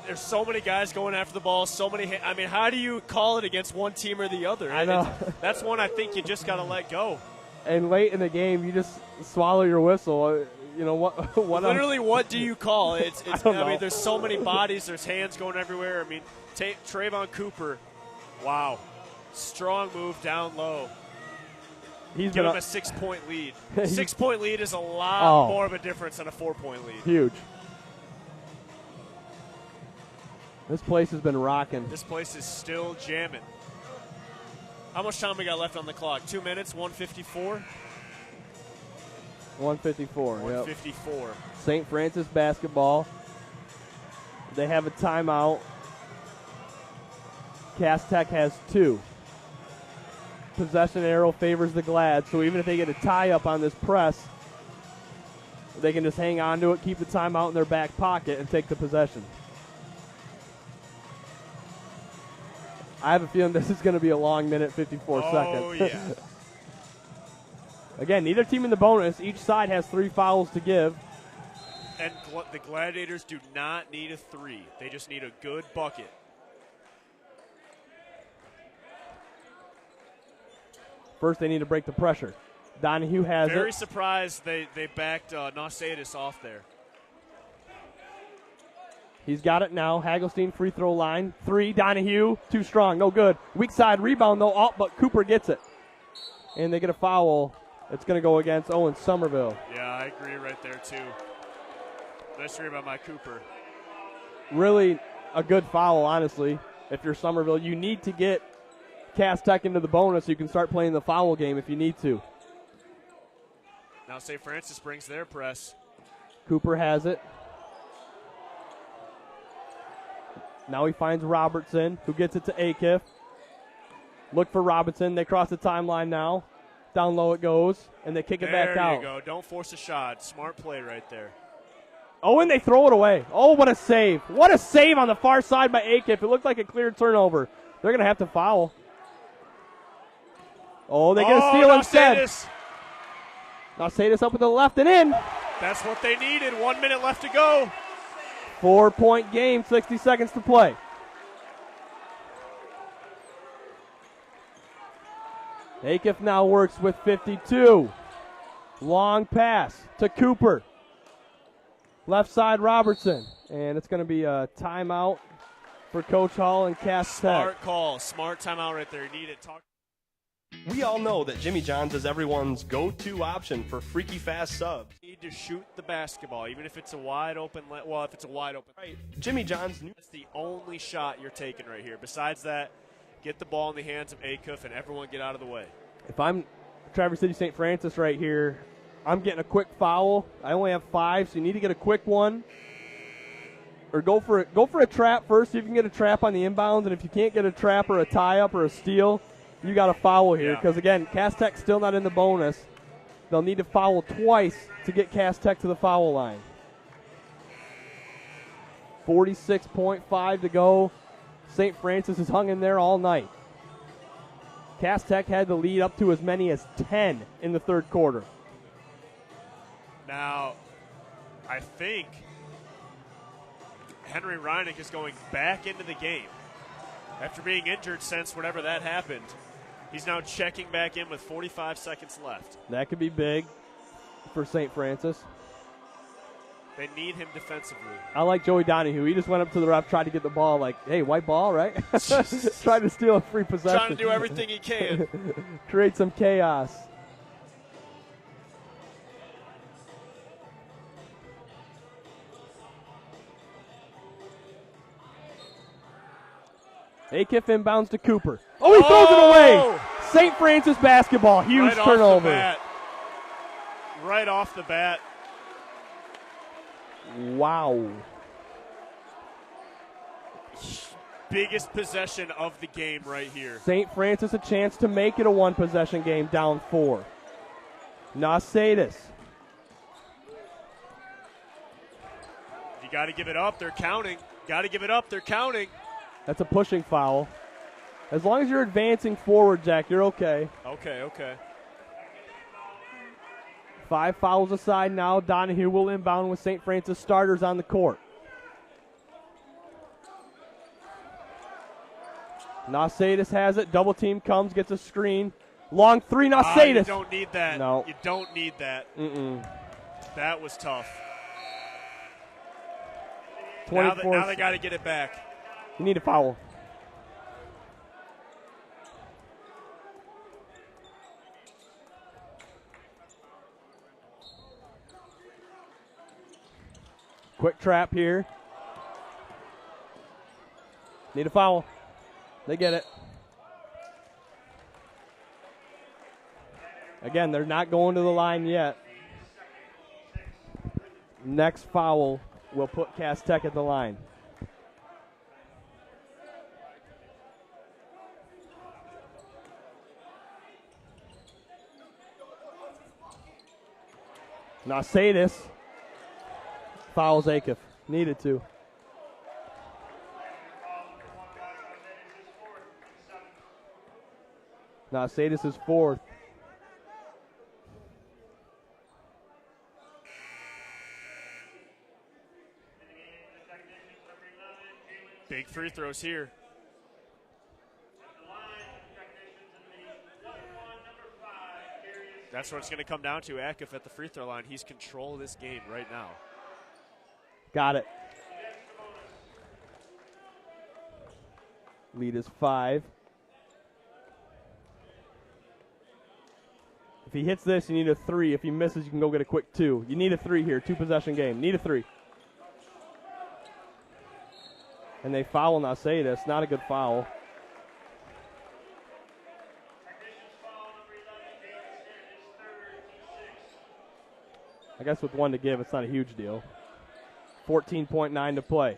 There's so many guys going after the ball, so many. I mean, how do you call it against one team or the other? I know. That's one I think you just got to let go. And late in the game, you just swallow your whistle. You know what? Literally, what do you call it? I mean, know. there's so many bodies. There's hands going everywhere. I mean, Trayvon Cooper, wow, strong move down low. Give him a 6-point lead. 6-point lead is a lot more of a difference than a 4-point lead. Huge. This place has been rocking. This place is still jamming. How much time we got left on the clock? 2 minutes, 154? 154, 154. Yep. St. Francis basketball. They have a timeout. Cass Tech has 2. Possession arrow favors the Glad, so even if they get a tie-up on this press, they can just hang on to it, keep the timeout in their back pocket, and take the possession. I have a feeling this is going to be a long minute, 54 seconds. Oh, yeah. Again, neither team in the bonus. Each side has 3 fouls to give. And the Gladiators do not need a 3. They just need a good bucket. First, they need to break the pressure. Donahue has Very it. surprised they backed Nausatis off there. He's got it now. Hagelstein free throw line. 3, Donahue, too strong, no good. Weak side rebound, though, but Cooper gets it. And they get a foul. It's going to go against Owen Somerville. Yeah, I agree right there, too. Nice rebound by Cooper. Really a good foul, honestly. If you're Somerville, you need to get Cass Tech into the bonus so you can start playing the foul game if you need to. Now St. Francis brings their press. Cooper has it. Now he finds Robertson, who gets it to Acuff. Look for Robinson. They cross the timeline now. Down low it goes, and they kick it back out. There you go. Don't force a shot. Smart play right there. Oh, and they throw it away. Oh, what a save. What a save on the far side by Acuff. It looked like a clear turnover. They're going to have to foul. Oh, they get a steal instead. Nausatis up with the left and in. That's what they needed. 1 minute left to go. 4-point game, 60 seconds to play. Acuff now works with 52. Long pass to Cooper. Left side Robertson. And it's going to be a timeout for Coach Hall and Cass Tech. Smart call. Smart timeout right there. You need it. We all know that Jimmy John's is everyone's go-to option for freaky fast subs. You need to shoot the basketball, even if it's a wide open. Well, if it's a wide open. Right. Jimmy John's. That's the only shot you're taking right here. Besides that, get the ball in the hands of Acuff and everyone get out of the way. If I'm Traverse City St. Francis right here, I'm getting a quick foul. I only have 5, so you need to get a quick one. Or go for a trap first. See if you can get a trap on the inbounds, and if you can't get a trap or a tie-up or a steal, you got a foul here. Because, again, Cass Tech's still not in the bonus. They'll need to foul twice to get Cass Tech to the foul line. 46.5 to go. St. Francis has hung in there all night. Cass Tech had the lead up to as many as 10 in the third quarter. Now, I think Henry Reineck is going back into the game. After being injured since whenever that happened, he's now checking back in with 45 seconds left. That could be big for St. Francis. They need him defensively. I like Joey Donahue. He just went up to the ref, tried to get the ball, like, hey, white ball, right? Trying to steal a free possession. Trying to do everything he can. Create some chaos. Acuff inbounds to Cooper. Oh, he throws it away. St. Francis basketball. Huge turnover. Right off the bat. Wow. biggest possession of the game right here. St. Francis a chance to make it a one-possession game, down 4. Nausatis. You got to give it up. They're counting. Got to give it up. They're counting. That's a pushing foul. As long as you're advancing forward, Jack, you're okay. Okay. 5 fouls aside now. Donahue will inbound with St. Francis starters on the court. Nausatis has it. Double team comes, gets a screen. Long 3, Nausatis. You don't need that. No. You don't need that. That was tough. Now they got to get it back. You need a foul. Quick trap here. Need a foul. They get it. Again, they're not going to the line yet. Next foul will put Cass Tech at the line. Nausatis fouls Acuff. Needed to. Nausatis is 4th. Big free throws here. That's what it's going to come down to. Acuff at the free throw line. He's control of this game right now. Got it. Lead is 5. If he hits this, you need a 3. If he misses, you can go get a quick 2. You need a 3 here. 2-possession game. Need a 3. And they foul Nausatis. Not a good foul. I guess with 1 to give, it's not a huge deal. 14.9 to play.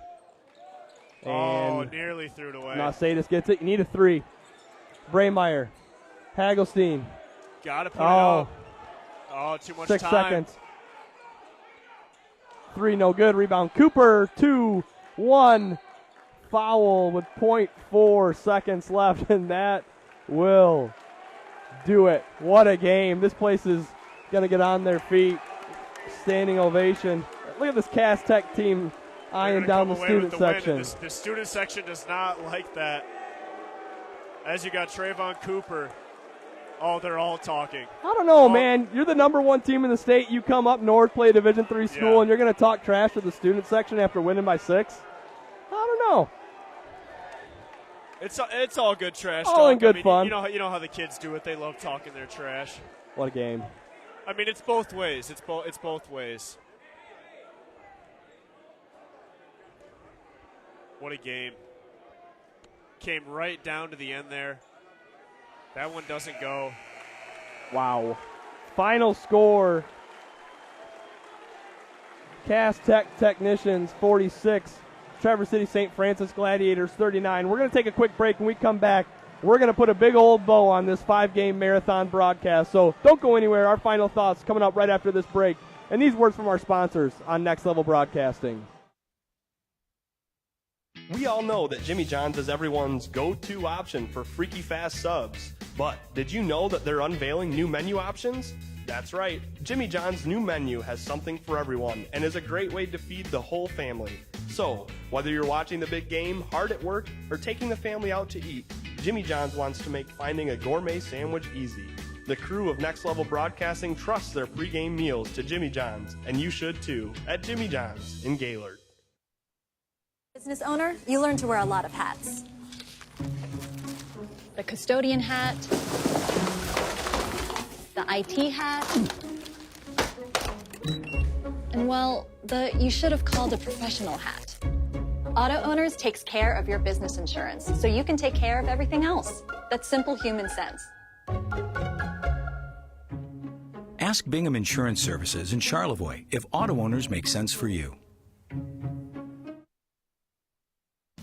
And nearly threw it away. Nausatis gets it. You need a 3. Braymeyer. Hagelstein. Got to put it up. Oh, too much 6 time. seconds. 3, no good. Rebound. Cooper, 2, 1. Foul with 0.4 seconds left, and that will do it. What a game. This place is going to get on their feet. Standing ovation. Look at this Cass Tech team eyeing down the student section. The student section does not like that. As you got Trayvon Cooper. Oh, they're all talking. I don't know, man. You're the number 1 team in the state. You come up north, play a Division III school, and you're going to talk trash to the student section after winning by 6? I don't know. It's all good trash all talk. in good fun. You know how the kids do it. They love talking their trash. What a game. I mean, it's both ways. It's both ways. What a game. Came right down to the end there. That one doesn't go. Wow. Final score. Cass Tech Technicians 46. Traverse City St. Francis Gladiators 39. We're going to take a quick break. When we come back, we're going to put a big old bow on this 5-game marathon broadcast. So don't go anywhere. Our final thoughts coming up right after this break. And these words from our sponsors on Next Level Broadcasting. We all know that Jimmy John's is everyone's go-to option for freaky fast subs. But did you know that they're unveiling new menu options? That's right. Jimmy John's new menu has something for everyone and is a great way to feed the whole family. So, whether you're watching the big game, hard at work, or taking the family out to eat, Jimmy John's wants to make finding a gourmet sandwich easy. The crew of Next Level Broadcasting trusts their pregame meals to Jimmy John's, and you should too, at Jimmy John's in Gaylord. Business owner, you learn to wear a lot of hats. The custodian hat, the IT hat, and well, you should have called a professional hat. Auto Owners takes care of your business insurance, so you can take care of everything else. That's simple human sense. Ask Bingham Insurance Services in Charlevoix if auto owners make sense for you.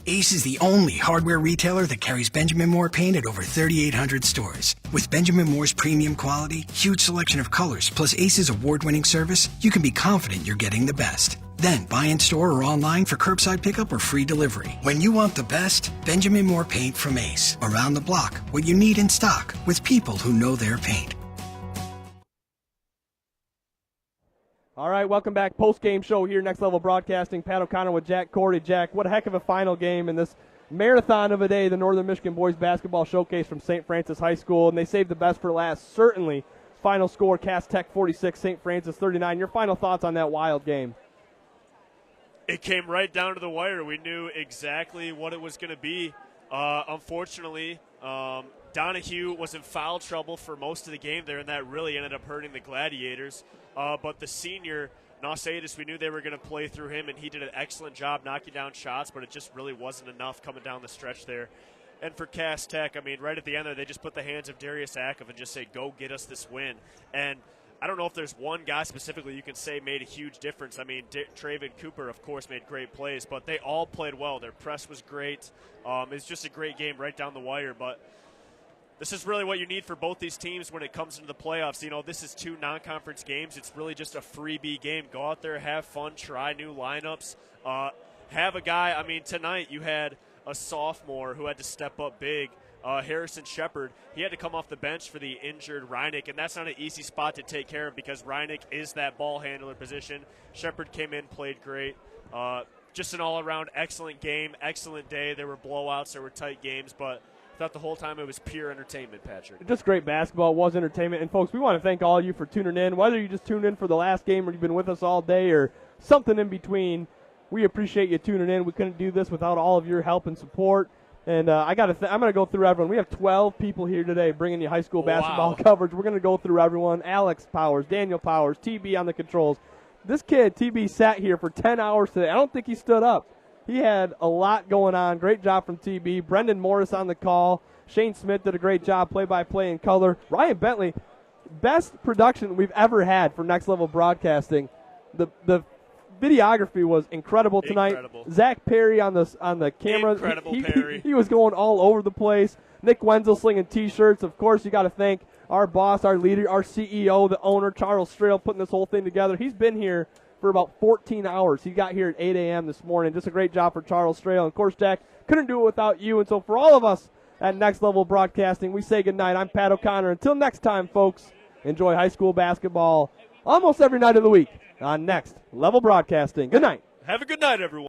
Ace is the only hardware retailer that carries Benjamin Moore paint at over 3,800 stores. With Benjamin Moore's premium quality, huge selection of colors, plus Ace's award-winning service, you can be confident you're getting the best. Then buy in store or online for curbside pickup or free delivery. When you want the best, Benjamin Moore paint from Ace. Around the block, what you need in stock, with people who know their paint. All right, welcome back. Post-game show here, Next Level Broadcasting. Pat O'Connor with Jack Cordy. Jack, what a heck of a final game in this marathon of a day, the Northern Michigan Boys Basketball Showcase from St. Francis High School, and they saved the best for last, certainly. Final score, Cass Tech 46, St. Francis 39. Your final thoughts on that wild game? It came right down to the wire. We knew exactly what it was going to be. Unfortunately, Donahue was in foul trouble for most of the game there, and that really ended up hurting the Gladiators. But the senior, Nausaidis, we knew they were going to play through him, and he did an excellent job knocking down shots, but it just really wasn't enough coming down the stretch there. And for Cass Tech, I mean, right at the end there, they just put the hands of Darius Akov and just say, go get us this win. And I don't know if there's one guy specifically you can say made a huge difference. I mean, Traven Cooper, of course, made great plays, but they all played well. Their press was great. It's just a great game right down the wire, but this is really what you need for both these teams when it comes into the playoffs. You know, this is two non-conference games. It's really just a freebie game. Go out there, have fun, try new lineups. Have a guy, I mean, tonight you had a sophomore who had to step up big, Harrison Shepard. He had to come off the bench for the injured Reineck, and that's not an easy spot to take care of because Reineck is that ball handler position. Shepard came in, played great. Just an all-around excellent game, excellent day. There were blowouts, there were tight games, but I thought the whole time it was pure entertainment, Patrick. Just great basketball. It was entertainment. And, folks, we want to thank all of you for tuning in. Whether you just tuned in for the last game or you've been with us all day or something in between, we appreciate you tuning in. We couldn't do this without all of your help and support. And I'm going to go through everyone. We have 12 people here today bringing you high school basketball coverage. We're going to go through everyone. Alex Powers, Daniel Powers, TB on the controls. This kid, TB, sat here for 10 hours today. I don't think he stood up. He had a lot going on. Great job from TB. Brendan Morris on the call. Shane Smith did a great job, play-by-play in color. Ryan Bentley, best production we've ever had for Next Level Broadcasting. The videography was incredible tonight. Incredible. Zach Perry on the camera. Incredible, Perry. He was going all over the place. Nick Wenzel slinging T-shirts. Of course, you got to thank our boss, our leader, our CEO, the owner, Charles Strail, putting this whole thing together. He's been here for about 14 hours. He got here at 8 a.m. this morning. Just a great job for Charles Strail. And, of course, Jack, couldn't do it without you. And so for all of us at Next Level Broadcasting, we say goodnight. I'm Pat O'Connor. Until next time, folks, enjoy high school basketball almost every night of the week on Next Level Broadcasting. Good night. Have a good night, everyone.